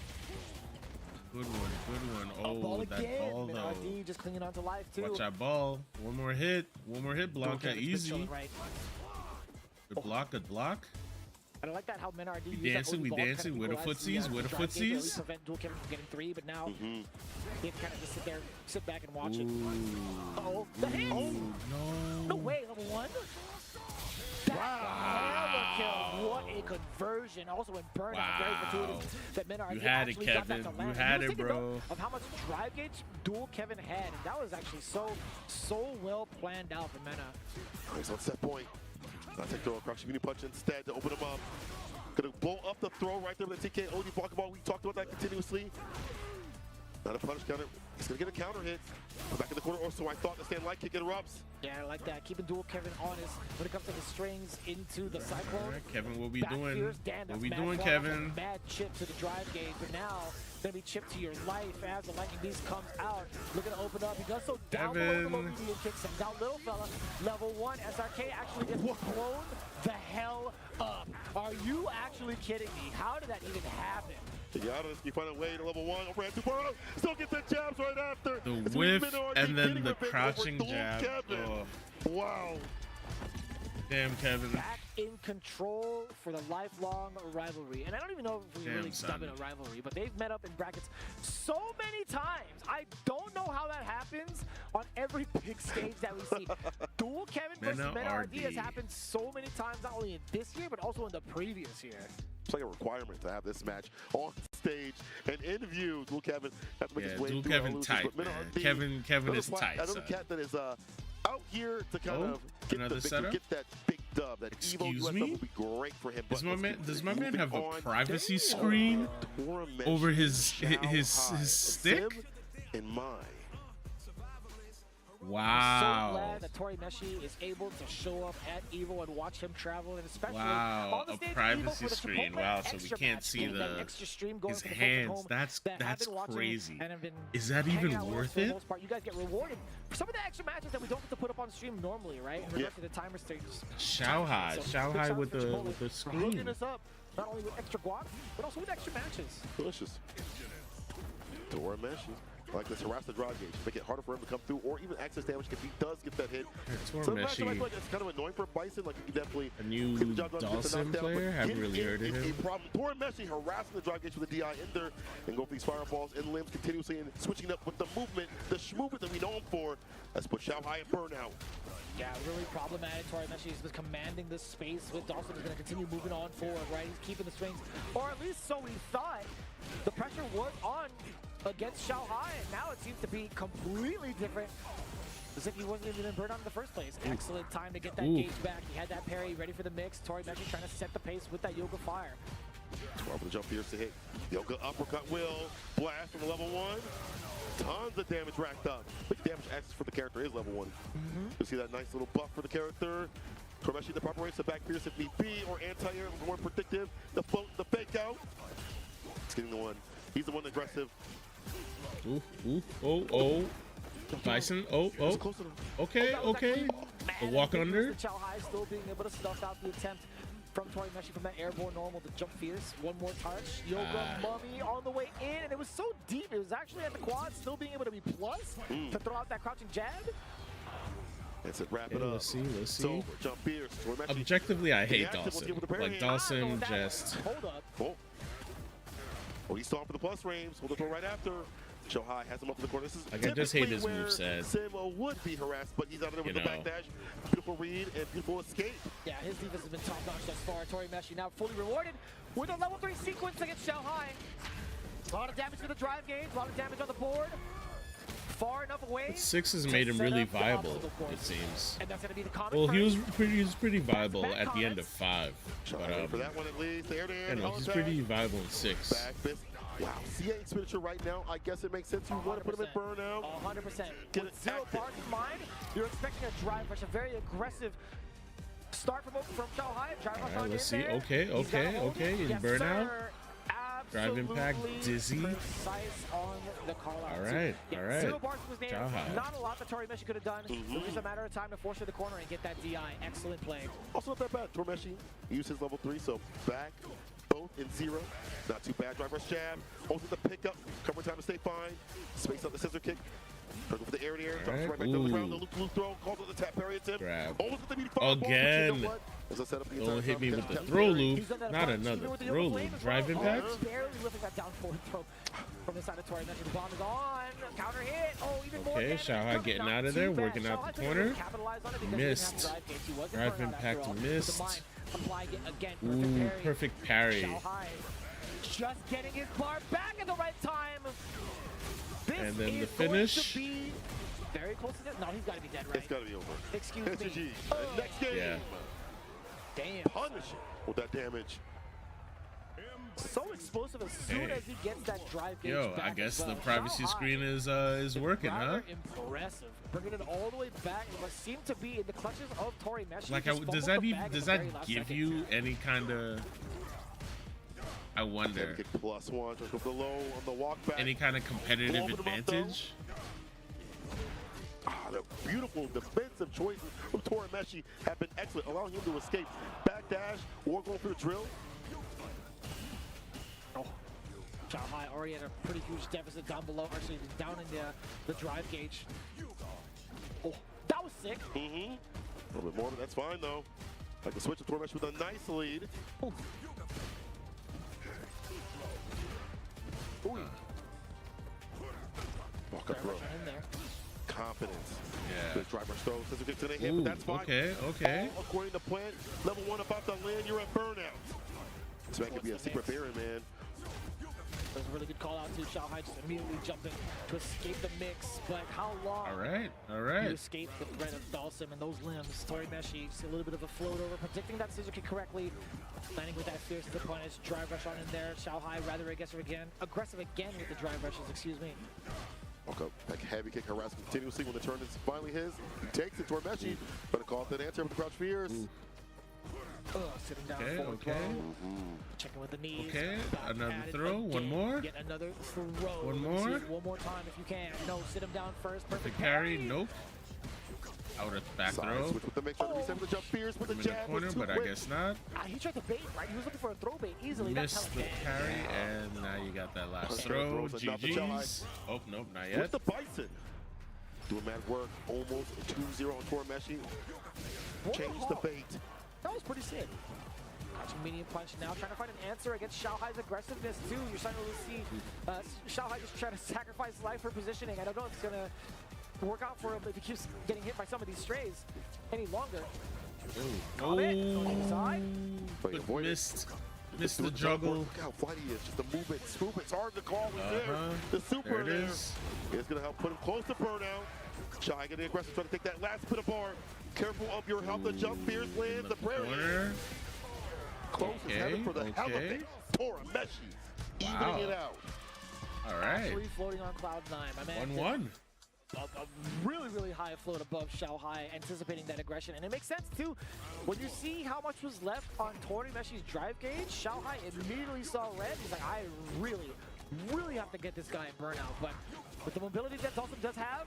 Good one. Oh, that ball though. NRD just clinging on to life too. Watch that ball. One more hit, Blanca. Kevin's been Easy. chilling, right? Good block. And I like that how Menardi We dancing. Where the footsies? Where the footsies? Prevent Dual Kevin from getting 3, but now he can kind of just sit back and watch it. Oh, the hit! No. No way, level 1. Wow. Kill. What a a conversion. Also in burnout, very fortuitous that Menard You had it, actually got that Kevin. to land. You had He was it, taking bro. note of how much drive gauge dual Kevin had, and that was actually so well planned out for Mena. He's on set point. Not take throw across community punch instead to open him up. Gonna blow up the throw right there with the TK OD block ball. We talked about that continuously. Not a punish counter. He's gonna get a counter hit. Back in the corner, or so I thought. The stand light kick interrupts. Yeah, I like that. Keeping dual Kevin honest when it comes to the strings into the cyclone. All right, Kevin, what we Back doing? here's Dan, What that's we mad doing, flash, Kevin? Mad chip to the drive gauge, but now gonna be chipped to your life as the Lightning Beast comes out. Looking to open up. He does so down below the low medium kicks him down, little fella. Level 1 SRK actually gets blown the hell up. Are you actually kidding me? How did that even happen? Yeah, you find a way to level 1. Overhand 2.0. Still gets the jabs right after. The It's whiff Menard and then getting the revenge crouching over Dual jab. Kevin. Oh. Wow. Damn, Kevin. Back in control for the lifelong rivalry. And I don't even know if we Damn, really dub it a rivalry, but they've met up in brackets so many times. I don't know how that happens on every big stage that we see. Dual Kevin versus Menard has happened so many times, not only in this year, but also in the previous year. It's like a requirement to have this match on stage and in view. Dual Kevin has to make his way Dual through Kevin losers, tight, but Menard man. Kevin is tight, Another son. cat that is out here to kind of get another the victory, setup? get that big dub. That EVO Excuse US me? dub would be great for him. Does my man have a on. privacy Damn. screen Torment over his High. stick? Sim and mine. Wow. So glad that Tori Meshi is able to show up at EVO and watch him travel, and especially Wow, on the a stage at EVO privacy for the screen. Chipotle Wow, so we extra can't match, see getting that the extra stream going his for the folks at hands. home That's that have been watching crazy. and have been Is that hanging even out with us worth for the it? most part. You guys get rewarded for some of the extra matches that we don't get to put up on stream normally, right? In regards to the timer stages. Shanghai, So, Shanghai big with shout out to the Chipotle for screen. hooking us up, not only with extra guac, but also with extra matches. Delicious. Tori Meshi. Like this, harass the drive gauge, make it harder for him to come through, or even access damage if he does get that hit. Tori So I feel Meshi, like it's kind of annoying for Bison. Like you can definitely a new get the job done, get the Dawson knockdown, player. but Haven't it really is heard of a him. problem. Tori Meshi harassing the drive gauge with the DI in there and go for these fireballs and limbs continuously and switching up with the movement, the schmovement that we know him for. Let's put Shanghai in burnout. Yeah, really problematic. Tori Meshi is commanding this space. With Dawson is going to continue moving on forward, right? He's keeping the strings, or at least so we thought. The pressure was on against Shanghai, and now it seems to be completely different. As if he wasn't even in burnout in the first place. Excellent time to get that gauge back. He had that parry ready for the mix. Tori Meshi trying to set the pace with that Yoga Fire. 12 with the jump here to hit. Yoga uppercut will blast from the level 1. Tons of damage racked up. Big damage access for the character is level 1. You see that nice little buff for the character. Tori Meshi the proper race to back Pierce if need be, or anti-air, more predictive. The float, the fake out. He's getting the one. He's the one aggressive. Oh. Bison, okay. The walk under. Shanghai still being able to stuff out the attempt from Tori Meshi from that airborne normal to jump fierce. One more touch. Yoga Mummy on the way in, and it was so deep. It was actually at the quad, still being able to be plus to throw out that crouching jab. That's it, wrap it up. Let's see. So, jump fierce. Tori Meshi. Objectively, I hate The active will Dawson. give it the parry. Like, Dawson Ah, no, just... Hold up. Oh, he's stalling for the plus frames. Hold the throw right after. Shohai has him up in the corner. This is Like, I just hate typically his where moveset. Simo would be harassed, but he's out of there with the You know. backdash. Beautiful read and beautiful escape. Yeah, his defense has been top-notch thus far. Tori Meshi now fully rewarded with a level 3 sequence against Shanghai. A lot of damage to the drive gauge, a lot of damage on the board. Far enough away. 6 has to made him set really up the viable, obstacle course. it seems. And that's going to be the comment. Well, he was pretty viable at the end of 5. But, for that one at least, there. He's pretty viable in 6. Back fist. Wow, CA expenditure right now, I guess it makes sense. You want to put him in burnout. 100%. Get With it 0 active. bars in mind, you're expecting a drive rush, a very aggressive start from Shanghai. Drive rush on Let's in see. there. He's gotta hold it. In Yes, burnout. sir. Drive impact, Absolutely dizzy. precise on the call out. All right. 0 bars was named. Shanghai. Not a lot that Tori Meshi could have done. It was just a matter of time to force her to the corner and get that DI. Excellent play. Also not that bad. Tori Meshi used his level 3, so back, both in 0. Not too bad. Drive rush jab. Also the pickup. Cover time to stay fine. Space up the scissor kick. Turns over the air in the air. Drops right back to the ground. The loop throw. Calls it the tap parry attempt. Grab. Almost with the meaty fireball. Again. But you know what? Don't hit me with the throw loop. Not another throw loop. Drive impact? Barely lifting that down forward throw from the side of Tori. The bomb is on. Counter hit. Oh, even more. Okay, Xiaohai getting out of there, working out the corner. Missed. Drive impact missed. Ooh, perfect parry. Just getting his bar back at the right time. And then the finish. Very close to this. No, he's got to be dead, right? It's got to be over. Excuse me. Next game. Yeah. Damn. Punish it with that damage. So explosive as soon as he gets that drive gauge Yo, back I guess as well. the privacy screen is working, huh? Rather impressive. Bringing it all the way back, but seemed to be in the clutches of Tori Meshi. Like, does that give you any kind of? I wonder. Plus one, just with the low on the walk back. Any kind of competitive advantage? The beautiful defensive choices from Tori Meshi have been excellent, allowing him to escape. Backdash or going for the drill. Oh, Xiaohai already at a pretty huge deficit down below, actually down in the drive gauge. Oh, that was sick. A little bit more, but that's fine though. Like the switch of Tori Meshi with a nice lead. Ooh. Walk up throw. In there. Confidence. Yeah. Good driver throw. Doesn't get to the hip, but that's fine. Okay. All according to plan, level 1 about to land, you're at burnout. So that could be a secret Baron, man. That was a really good call out to Xiaohai, just immediately jumping to escape the mix. But how long? All right. You escape the threat of Dalsim and those limbs. Tori Meshi, a little bit of a float over, predicting that scissor kick correctly. Landing with that fierce as a punish. Drive rush on in there. Xiaohai rather aggressive again with the drive rushes, excuse me. Okay, like heavy kick harassment continuously when the turn is finally his. He takes it. Tori Meshi, better call it that answer with the crouch fears. Sitting down Okay. Checking with the knees. Okay, another throw. One more. Get another throw. One more. One more time if you can. No, sit him down first. Perfect parry. Nope. Out at the back throw. Switch with the mix, trying to reset the jump fears with the In the jab. corner, but I guess not. He tried to bait, right? He was looking for a throw bait easily. Missed the parry, and now you got that last throw. GG's. Oh, nope, not yet. With the Bison. Doing mad work. Almost 2-0 on Tori Meshi. Change the bait. That was pretty sick. Catching medium punch now, trying to find an answer against Xiaohai's aggressiveness too. You're starting to see Xiaohai just trying to sacrifice life for positioning. I don't know if it's gonna work out for him if he keeps getting hit by some of these strays any longer. But missed the juggle. Look how flight he is. Just the movement, it's hard to call. The super there it is. It's gonna help put him close to burnout. Xiaohai getting aggressive, trying to take that last bit of bar. Careful of your health. The jump fears lands the prairie. Close is headed for the hell of it. Tori Meshi evening it out. All right. Actually floating on cloud 9. My man. 1-1. A really high float above Xiaohai, anticipating that aggression. And it makes sense too. When you see how much was left on Tori Meshi's drive gauge, Xiaohai immediately saw red. He's like, I really have to get this guy in burnout. But with the mobility that Dalsim does have,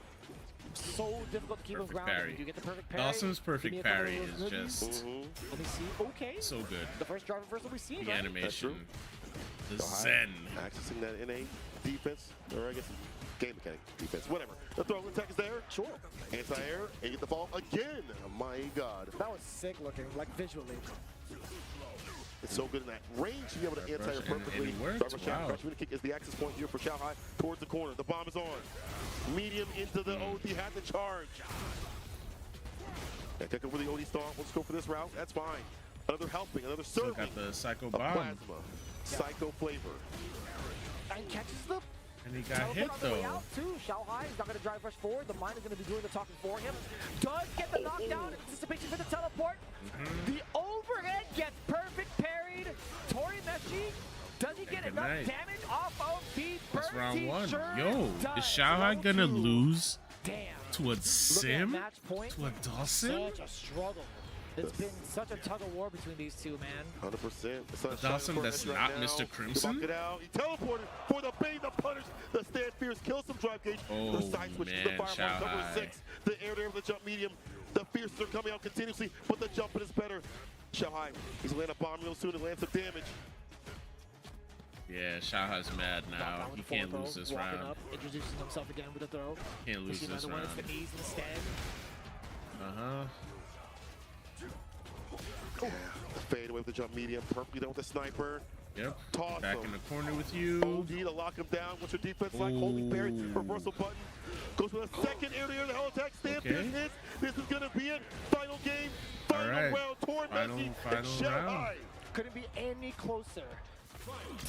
so difficult to keep him grounded. You get the perfect parry. Dalsim's perfect parry is just let me see. Okay. So good. The first drive reversal we've seen. The right? animation. The zen. Accessing that NA defense, or I guess game mechanic defense, whatever. The throw attack is there. Sure. Anti-air, and get the ball again. My God. That was sick looking, like visually. It's so good in that range to be able to anti-air perfectly. Wow. Kick is the access point here for Xiaohai towards the corner. The bomb is on. Medium into the OD, had the charge. And take over the OD stomp. Let's go for this route. That's fine. Another helping, another serving. Still got the Psycho Bomb. Plasma. Psycho flavor. And catches the and he got hit though. Out too. Xiaohai is not going to drive rush forward. The mine is going to be doing the talking for him. Does get the knockdown. Anticipation for the teleport. The overhead gets perfect parried. Tori Meshi. Does he get enough damage off of the burst? That's round 1. Sure Yo, is Xiaohai gonna lose to a Sim? To a Dalsim? Such a struggle. It's been such a tug of war between these two, man. 100%. Dalsim, that's not Mr. Crimson. It out. He teleported for the bait, the punish. The stand fierce kills some drive gauge. Oh, the side switch to the fireball number 6. The air with the jump medium. The fierces are coming out continuously, but the jumping is better. Xiaohai, he's going to land a bomb real soon and land some damage. Yeah, Xiaohai's mad now. He can't lose this round. Up, introducing himself again with a throw. Can't lose this round. The knees instead. Oh, fade away with the jump medium, perfectly done with the sniper. Yep. Toss Back him. in the corner with you. OD to lock him down. What's your defense like? Holding parry, reversal button. Goes with a second air-to-air, the hell attack, stand Okay. hits. This is gonna be it. Final game, final right. round. Torn Messi and Final Shanghai. round. Couldn't be any closer.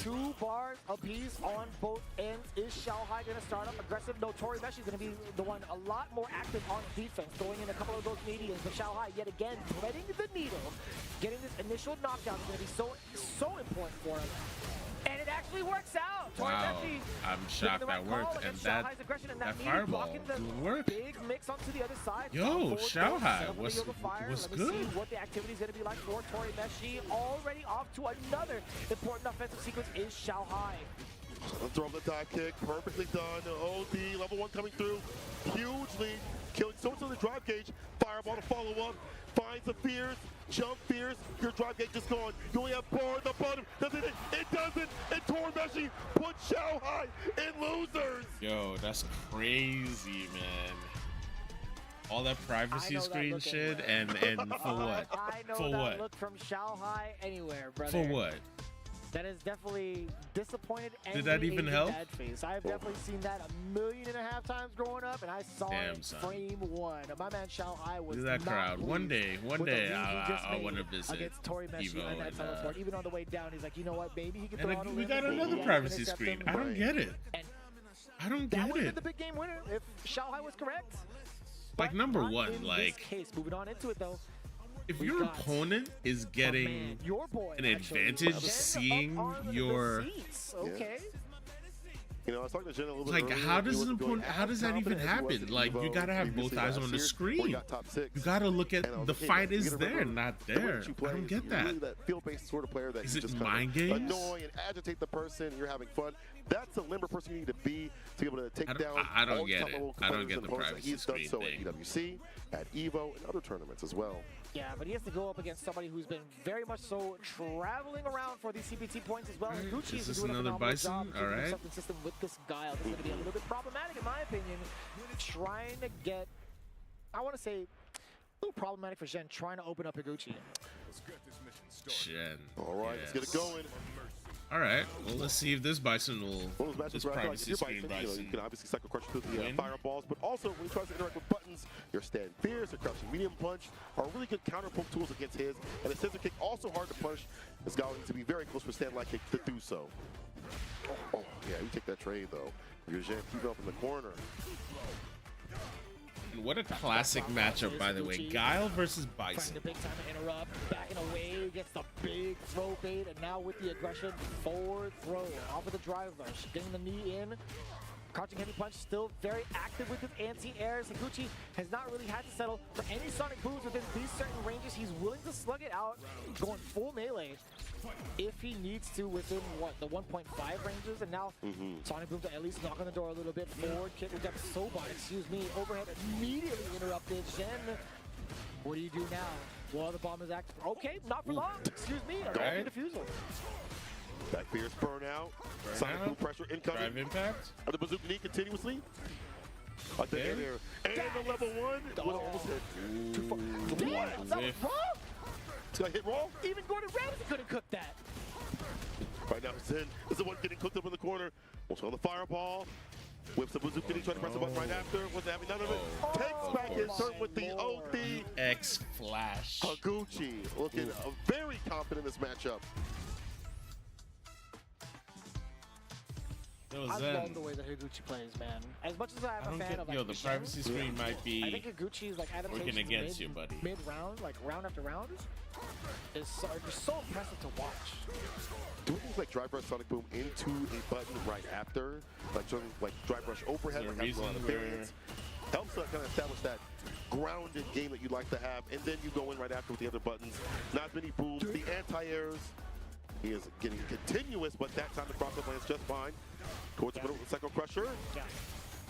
2 bars apiece on both ends. Is Shanghai going to start up aggressive? No, Tori Meshi is going to be the one a lot more active on defense, going in a couple of those mediums. But Shanghai, yet again, threading the needle, getting this initial knockdown is going to be so important for him. And it actually works out. Wow, Tori Meshi I'm shocked that worked, and that fireball didn't work. Big mix onto the other side. Yo, Shanghai, what's Let me good? see what the activity is going to be like for Tori Meshi. Already off to another important offensive sequence is Shanghai. Throw up the dive kick, perfectly done. OD, level 1 coming through. Huge lead, killing so much of the drive gauge. Fireball to follow up. Finds the fears, jump fears. Your drive gauge is gone. You only have bar at the bottom. Doesn't it? It doesn't. And Tor Meshi puts Shanghai in losers. Yo, that's crazy, man. All that privacy screen shit, and for what? I know For that what? look from Shanghai anywhere, brother. For what? That is definitely disappointed and Did that even help? bad face. I've definitely seen that 1.5 million times growing up, and I saw it son. frame 1. My man Shanghai was Do that not crowd. One pleased day, with the lead he just I made want to visit against Tori Meshi EVO. on that teleport. Even on the way down, he's like, you know what, maybe he can throw And on a we limb, got maybe another he can privacy intercept screen. him. I don't get it. I don't That get would have been it. the big game winner if Shanghai was correct. Like, number Not one, in like, this case, moving on into it though. if We've your got opponent is getting your boy, an actually. advantage Jen seeing up on the your seats. Okay. You know, I was talking to Jen a little bit like, earlier. how He does an wasn't feeling opponent? How as does that even confident as he was happen? in Like, you EVO gotta have both previously eyes last on the year, where he screen. got top 6. You gotta look And I at was the like, hey, fight you is gotta there, remember, not the way there. that you I play don't is get you're that. really that field-based sort of player that Is you it just mind kind of games? annoy and agitate the person. And you're having fun. That's the limber person you need to be to be able to take down I don't all get top it. level I don't competitors get and the opponents. privacy He's done screen so thing. at EWC, at EVO, and other tournaments as well. Yeah, but he has to go up against somebody who's been very much so traveling around for these CPT points as well. And Gucci Is is this doing a another phenomenal Bison? job All keeping right. himself consistent with this guile. This is going to be a little bit problematic, in my opinion. Trying to get, I want to say, a little problematic for Shen trying to open up Higuchi. Shen. All right, let's get it going. All right. Well, let's see if this Bison will. One of those This matches where I feel like privacy if you're screen Bison, Bison. you can obviously cycle crush through the Win. fireballs, but also when he tries to interact with buttons, your stand fierce, your crouching medium punch are really good counter poke tools against his, and a scissor kick also hard to punish. This guy needs to be very close for stand light kick to do so. Oh, yeah, you take that trade though. Your Jen keep it up in the corner. And what a classic matchup, by the way. Guile versus Trying Bison. to big time interrupt, backing away, gets the big throw bait, and now with the aggression, forward throw off of the drive rush, getting the knee in. Crouching heavy punch, still very active with his anti-airs. Higuchi has not really had to settle for any sonic booms within these certain ranges. He's willing to slug it out, going full melee if he needs to within, what, the 1.5 ranges. And now sonic boom to at least knock on the door a little bit. Forward kick with that Sobot, excuse me. Overhead immediately interrupted. Shen, what do you do now? Well, the bomb is active. Okay, not for long. Excuse me. Right. Defusal. That fierce burnout. Sonic boom pressure incoming. Drive impact. And the bazooka knee continuously. Like the air there. And the level 1. Would almost hit. Too far. Damn, that was Whiff. wrong. It's gonna hit raw. Even Gordon Ramsay couldn't cook that. Right now, Zen is the one getting cooked up in the corner. Also on the fireball. Whips the bazooka knee, trying to press the button right after. Wasn't having none of it. Takes back his turn with the OD. X Flash. Higuchi looking very confident in this matchup. Yo, I Zen. love the way that Higuchi plays, man. As much as I'm I a don't fan get. of like Yo, the Shen, privacy screen might I be think Higuchi's like adaptations working against you, buddy. mid-round, like round after round, is so, just so impressive to watch. Doing things like drive rush sonic boom into a button right after, like doing like drive rush overhead, Is there like a having a lot of reason variance, helps to kind of establish that grounded game that you'd like to have, and then you go in right after with the other buttons. Not as many booms, the anti-airs. He is getting continuous, but that time the crossover lands just fine. Towards the middle with the Psycho Crusher. Yeah.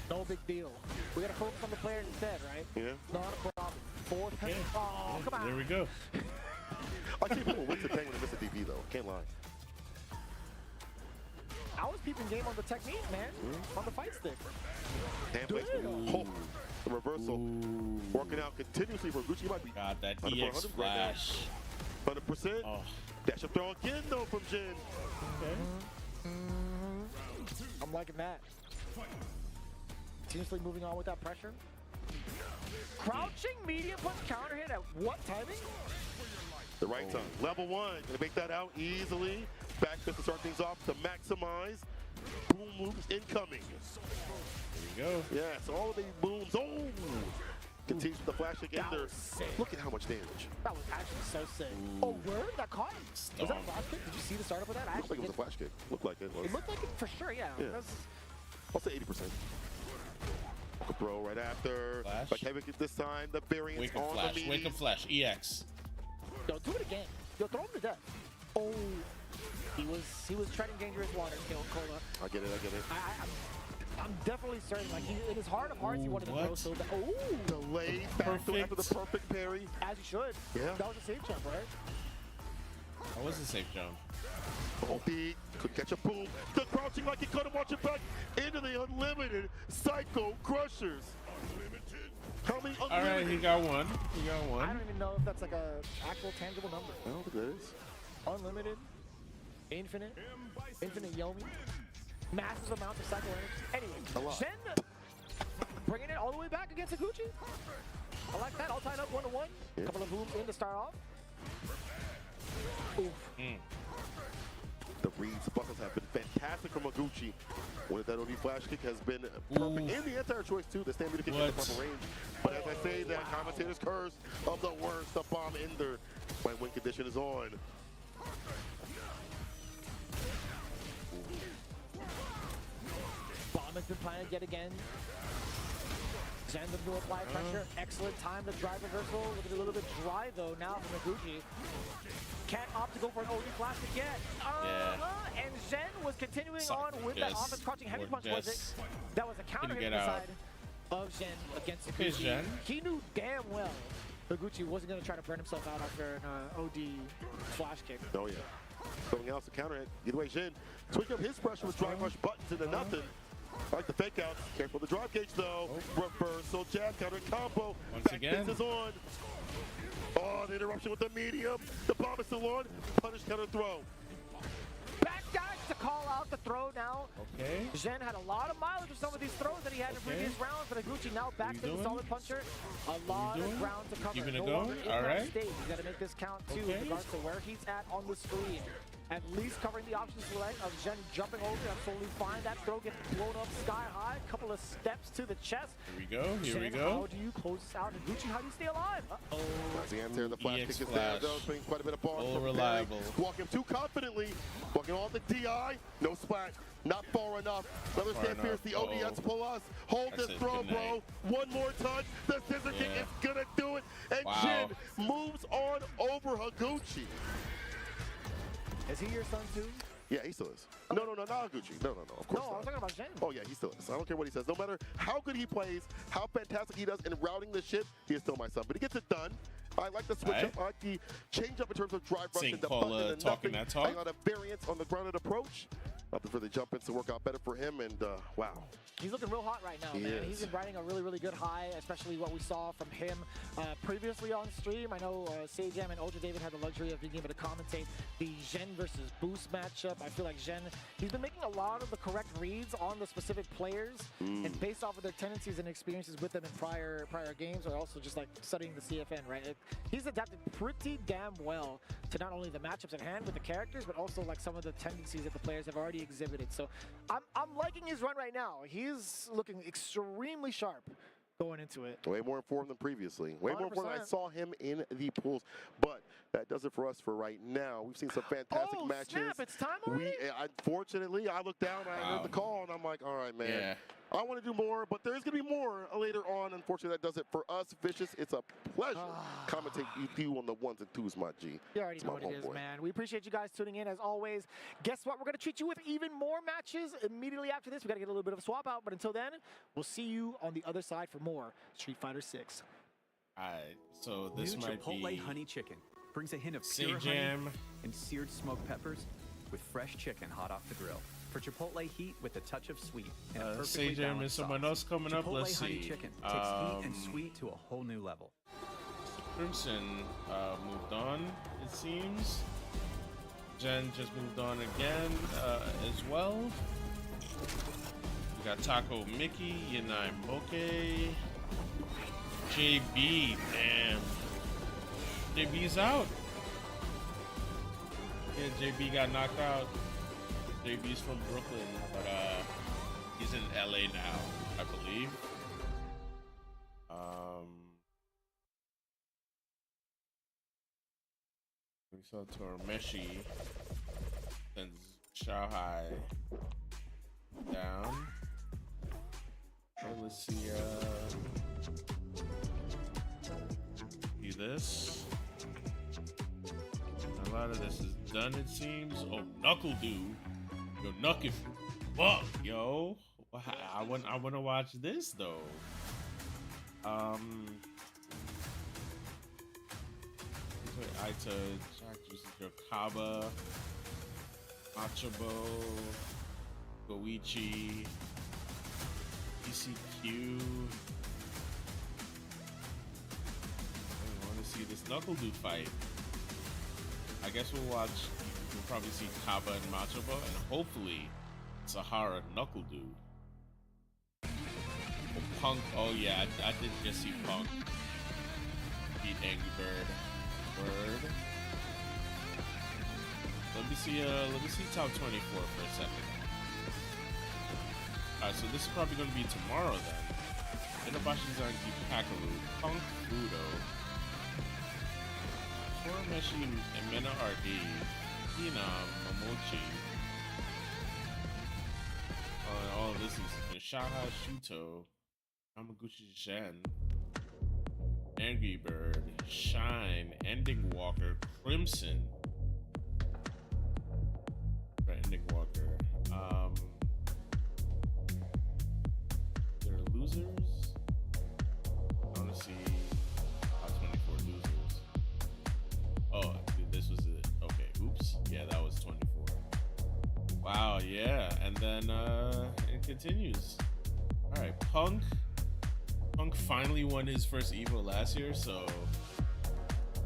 No big deal. We gotta focus on the players instead, right? Yeah. Not a problem. Fourth. Oh, come on. There we go. I see people with the thing when they miss a DP though. Can't lie. I was peeping game on the technique, man. On the fight stick. Hand placement. Oh, the reversal. Working out continuously for Gucci. He might be Got that under EX 400 right now. Flash. 100%. Oh. Dash up throw again, though, from Jin. Okay. I'm liking that. Continuously moving on with that pressure. Crouching medium punch counter hit at what timing? The right time. Level 1. Gonna make that out easily. Back fist to start things off to maximize. Boom moves incoming. There we go. Yeah, so all of the booms. Oh! Continues with the flash kick in there. Look at how much damage. That was actually so sick. Oh, word? That caught him? Was that a flash kick? Did you see the startup of that? Looked like it was a flash kick. Looked like it was. It looked like it for sure, yeah. I'll say 80%. Throw right after. Flash. But Kevin this time, the variance Wake on up flash. the meaty. Wake up flash. EX. Yo, do it again. Yo, throw him to death. Oh, he was treading dangerous waters, Cola. I get it. I'm definitely certain, like, in his heart of hearts, he wanted to throw so bad. Oh! Delayed back throw after the perfect parry. As you should. Yeah. That was a safe jump, right? That was a safe jump. Ulti, could catch a boom. The crouching like he couldn't watch it back into the unlimited Psycho Crushers. How many unlimited? All right, he got one. He got one. I don't even know if that's like a actual tangible number. I don't think that is. Unlimited, infinite Yomi, massive amounts of cycle energy. Anyway, Zen bringing it all the way back against Iguchi. I like that. All tied up 1-1. Yeah. Couple of booms in to start off. Oof. The reads, bustles have been fantastic from Iguchi. With that OD flash kick has been perfect. And the entire choice too, the stamina kick in the proper range. But as I say, that commentator's curse of the worst, the bomb ender. My win condition is on. Bomb has been planted yet again. Zen to apply pressure. Excellent time to drive reversal. Looking a little bit dry though now from Iguchi. Can't opt to go for an OD plastic yet. And Zen was continuing on with that offense crouching heavy punch, was it? That was a counter hit inside of Zen against Iguchi. He knew damn well Iguchi wasn't going to try to burn himself out after an OD flash kick. Oh yeah. Something else to counter it. Either way, Jin switch up his pressure with drive rush buttons into nothing. I like the fake out. Careful the drive gauge though. Reversal jab counter combo. Once again. Is on. Oh, the interruption with the medium. The bomb is still on. Punish counter throw. Back guys to call out the throw now. Okay. Zen had a lot of mileage with some of these throws that he had in previous rounds, but Iguchi now back to the solid puncher. A lot of ground to cover. Keeping it no longer going. in All that right. state. You got to make this count too in regards to where he's at on the screen. At least covering the option select of Zen jumping over. That's totally fine. That throw gets blown up sky high. Couple of steps to the chest. Here we go. Here we Zen, go. how do you close this out? Iguchi, how do you stay alive? Uh-oh. That's the answer. The flash EX kick is there. flash. Though, putting quite a bit of bar. All reliable. Walking too confidently. Walking all the DI. No splat. Not far enough. Another stand pierce. The ODS pull us. Hold That's this it. throw, Good night. bro. One more touch. The scissor kick is gonna do it. And Wow. Jin moves on over Higuchi. Is he your son too? Yeah, he still is. No, not Higuchi. No, of course No, I was not. talking about Zen. Oh yeah, he still is. I don't care what he says. No matter how good he plays, how fantastic he does in routing the shit, he is still my son. But he gets it done. I like the switch up. I like the change up in terms of drive rush and the button and talking nothing. that talk. I got a variance on the grounded approach. Nothing for the jump ins to work out better for him. And wow. He's looking real hot right now, He man. is. He's been riding a really, really good high, especially what we saw from him previously on stream. I know Sajam and Ultra David had the luxury of being able to commentate the Zen versus Boost matchup. I feel like Zen, he's been making a lot of the correct reads on the specific players, and based off of their tendencies and experiences with them in prior games, or also just like studying the CFN, right? He's adapted pretty damn well to not only the matchups at hand with the characters, but also like some of the tendencies that the players have already exhibited. So I'm liking his run right now. He's looking extremely sharp going into it. Way more informed than previously. Way more informed than I 100%. saw him in the pools. But that does it for us for right now. We've seen some fantastic matches. Snap, it's time already? Unfortunately, I looked down, I heard the call, and I'm like, all right, man. Yeah. I want to do more, but there's going to be more later on. Unfortunately, that does it for us. Vicious, it's a pleasure commentate you on the ones and twos, my G. You already It's know my what it is, homeboy. man. We appreciate you guys tuning in as always. Guess what? We're going to treat you with even more matches immediately after this. We got to get a little bit of a swap out, but until then, we'll see you on the other side for more Street Fighter 6. All right. So this New might Chipotle be honey chicken brings a hint of pure honey Sajam. and seared smoked peppers with fresh chicken hot off the grill. For Chipotle heat with a touch of sweet and a perfectly Sajam balanced and someone sauce. else coming up. Chipotle Let's honey see. chicken takes heat and sweet to a whole new level. Crimson moved on, it seems. Jen just moved on again as well. We got Taco Mickey, Yanai Moke, JB, damn. JB's out. Yeah, JB got knocked out. JB's from Brooklyn, but he's in LA now, I believe. We saw Tormeshi and Shanghai down. Okay, let's see. See this. A lot of this is done, it seems. Oh, Knuckle Dew. Yo, Knuckle. Fuck, yo. I want to watch this though. Aita, Jack Juicy, Kaba, Machabo, Goichi, ECQ. I want to see this Knuckle Dew fight. I guess we'll probably see Kaba and Machabo, and hopefully Sahara Knuckle Dew. Oh, Punk, oh yeah, I did just see Punk beat Angry Bird. Word. Let me see top 24 for a second. Alright, so this is probably gonna be tomorrow then. Inobashi Zangi Pakaru, Punk Budo, Torameshi and Mena RD, Hina Momochi. All of this is Shaha Shuto, Yamaguchi Shen, Angry Bird, Shine, Ending Walker, Crimson. Right, Ending Walker. There are losers. I want to see top 24 losers. Oh, dude, this was it. Okay, oops. Yeah, that was 24. Wow, yeah. And then it continues. All right, Punk finally won his first EVO last year, so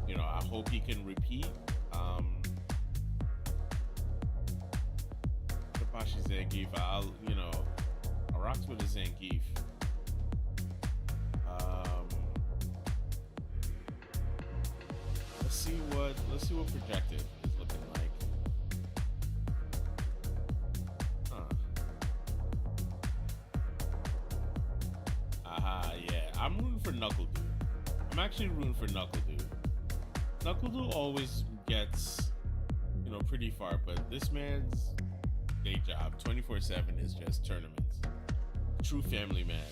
you know, I hope he can repeat. Tapashi Zangief, I'll rock with a Zangief. Let's see what projected is looking like. Yeah. I'm rooting for Knuckle Dew. I'm actually rooting for Knuckle Dew. Knuckle Dew always gets, pretty far, but this man's day job, 24/7, is just tournaments. True family man,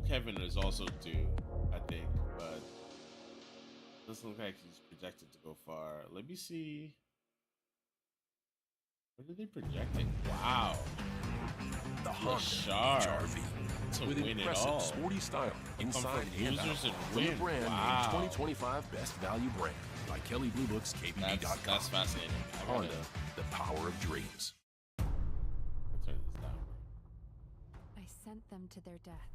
Kevin is also due, I think, but doesn't look like he's projected to go far. Let me see. What are they projecting? Wow. The Honda HRV. With win impressive it all. sporty style inside and out. And From the win. brand Wow. named 2025 Best Value Brand by Kelly Blue Book's KBD.com. That's fascinating. Honda, the power of dreams. Turn this down. I sent them to their deaths.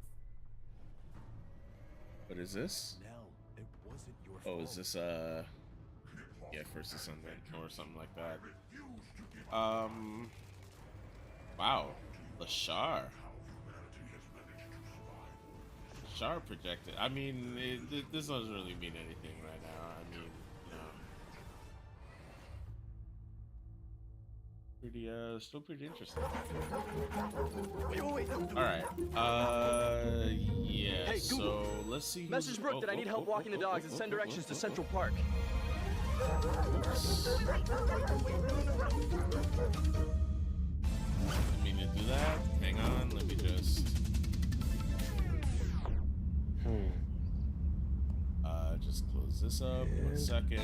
What is this? No, it wasn't your Oh, fault. is this First Ascendant or something like that? Wow, Lashar projected. I mean, this doesn't really mean anything right now. I mean, still pretty interesting. Wait. All right. Yeah. Hey, Google. So let's see. Message Brooke that I need help walking the dogs and send directions to Central Park. I mean to do that. Hang on. Let me just. Just close this up. 1 second.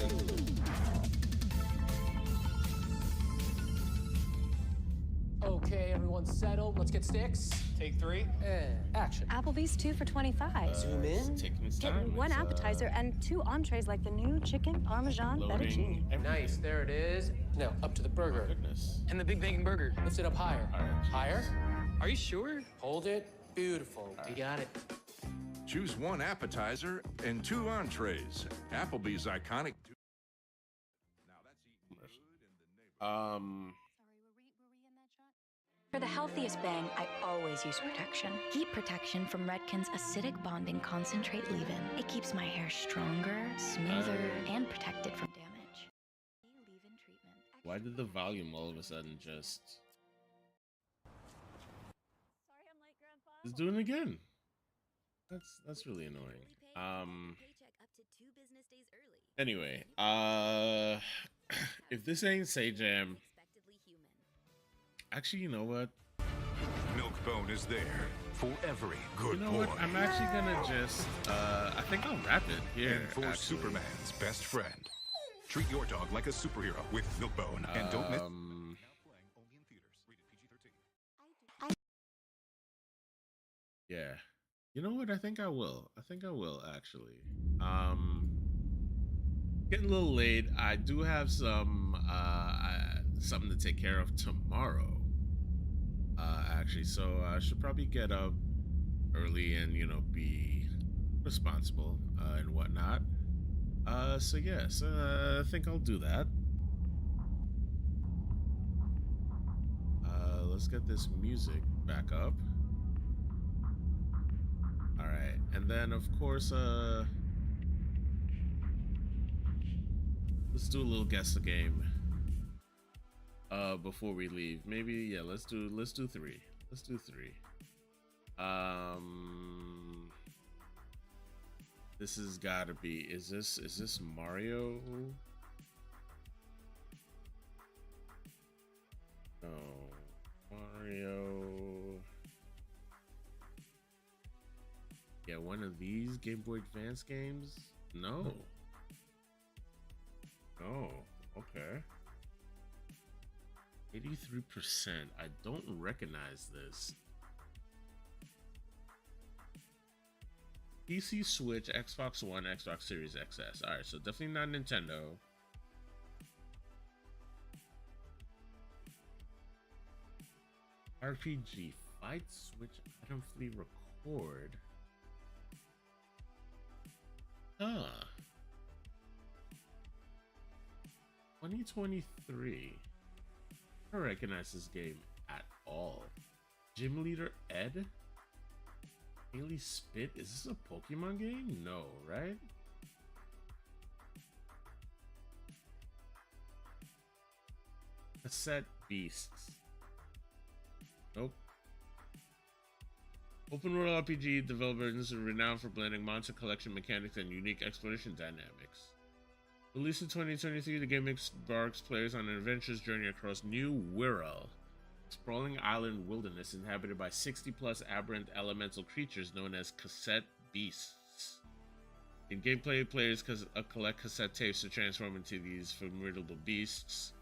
Okay, everyone settled. Let's get sticks. Take 3. And action. Applebee's 2 for $25. Zoom in. Get one appetizer and 2 entrees like the new chicken parmesan fettuccine. Nice, there it is. Now, up to the burger. Goodness. And the big bacon burger. Lift it up higher. All right. Higher. Are you sure? Hold it. Beautiful. We got it. Choose one appetizer and 2 entrees. Applebee's iconic. For the healthiest bang, I always use protection. Heat protection from Redken's acidic bonding concentrate leave-in. It keeps my hair stronger, smoother, and protected from damage. Leave-in treatment. Why did the volume all of a sudden just... It's doing it again. That's really annoying. Anyway, if this ain't Say Jam, actually, you know what? Milkbone is there for every good You know boy. what? I'm actually gonna just, I think I'll wrap it here. And for actually. Superman's best friend. Treat your dog like a superhero with Milkbone. And don't miss... Yeah. You know what? I think I will. I think I will, actually. Getting a little late. I do have some, something to take care of tomorrow. Actually, so I should probably get up early and, you know, be responsible, and whatnot. So yes, I think I'll do that. Let's get this music back up. All right, and then of course, let's do a little guess the game. Before we leave, maybe yeah, let's do 3. Let's do 3. This has got to be. Is this Mario? No, Mario. Yeah, one of these Game Boy Advance games? No. Oh, okay. 83%. I don't recognize this. PC, Switch, Xbox One, Xbox Series XS. Alright, so definitely not Nintendo. RPG, fight, switch, item free, record. Huh. 2023. I don't recognize this game at all. Gym Leader Ed? Haley Spit? Is this a Pokemon game? No, right? Cassette Beasts. Nope. Open world RPG developers are renowned for blending monster collection mechanics and unique exploration dynamics. Released in 2023, the game embarks players on an adventurous journey across New Wirral, a sprawling island wilderness inhabited by 60-plus aberrant elemental creatures known as cassette beasts. In gameplay, players collect cassette tapes to transform into these formidable beasts.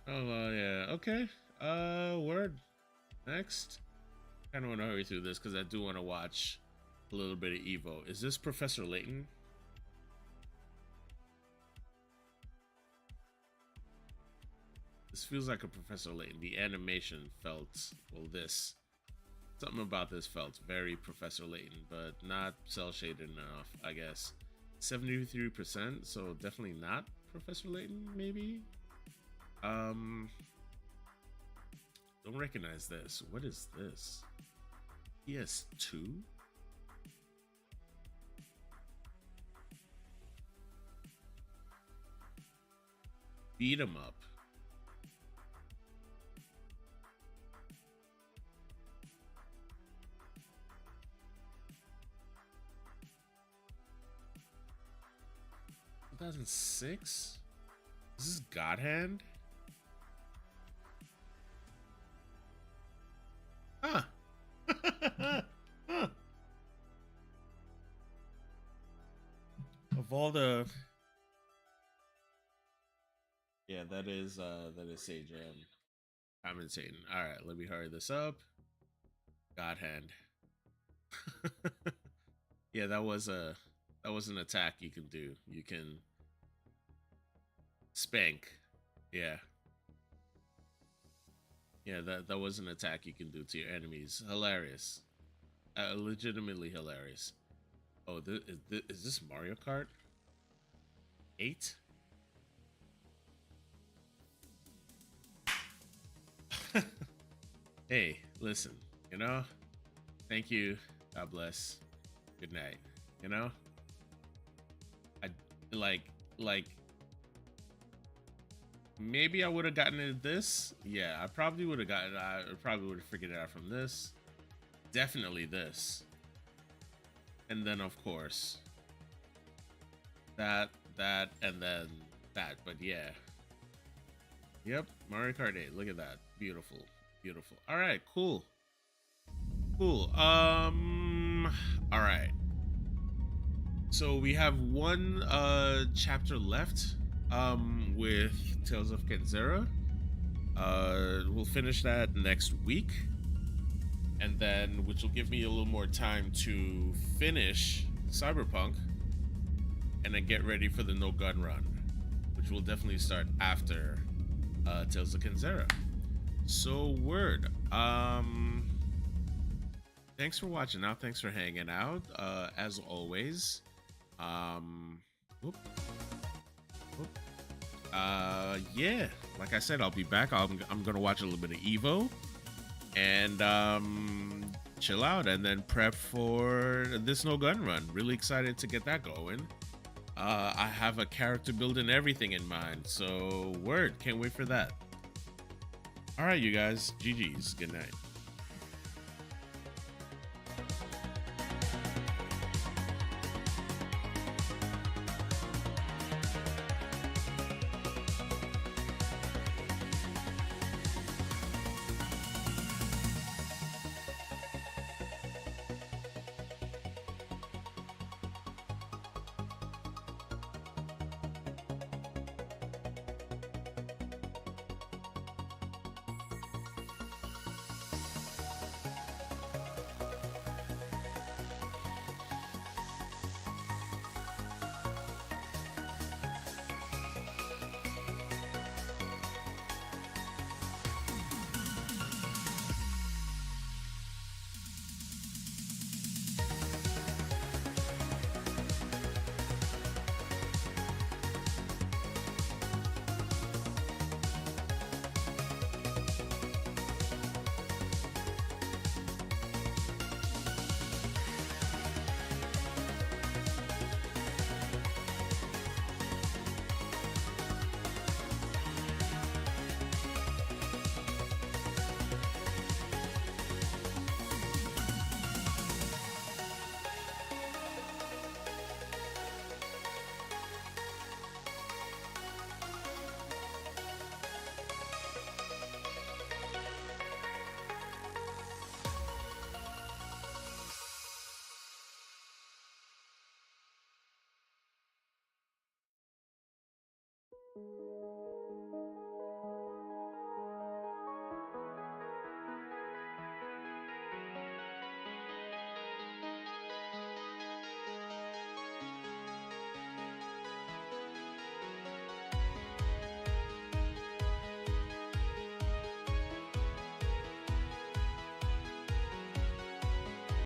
Oh, yeah. Okay. Word. Next. I kind of want to hurry through this because I do want to watch a little bit of EVO. Is this Professor Layton? This feels like a Professor Layton. The animation felt, well, something about this felt very Professor Layton, but not cel shaded enough, I guess. 73%, so definitely not Professor Layton, maybe? Don't recognize this. What is this? PS2? Beat 'em up. $2006? Is this God Hand? Huh. Huh. Of all the... Yeah, that is Sage commentating. Alright, let me hurry this up. God Hand. Yeah, that was an attack you can do. You can spank. Yeah. Yeah, that was an attack you can do to your enemies. Hilarious. Legitimately hilarious. Oh, is this Mario Kart 8? Hey, listen, you know, thank you. God bless. Good night. You know, I like maybe I would have gotten into this. Yeah, I probably would have gotten. I probably would have figured it out from this. Definitely this. And then of course that, and then that. But yeah. Yep, Mario Kart 8. Look at that. Beautiful. Beautiful. All right, cool. Cool. All right. So we have one chapter left with Tales of Kenzera. We'll finish that next week. And then which will give me a little more time to finish Cyberpunk and then get ready for the No Gun Run, which will definitely start after Tales of Kenzera. So word. Thanks for watching out. Thanks for hanging out. As always. Yeah, like I said, I'll be back. I'm gonna watch a little bit of EVO and chill out and then prep for this No Gun Run. Really excited to get that going. I have a character build and everything in mind, so word, can't wait for that. All right, you guys, GG's. Good night.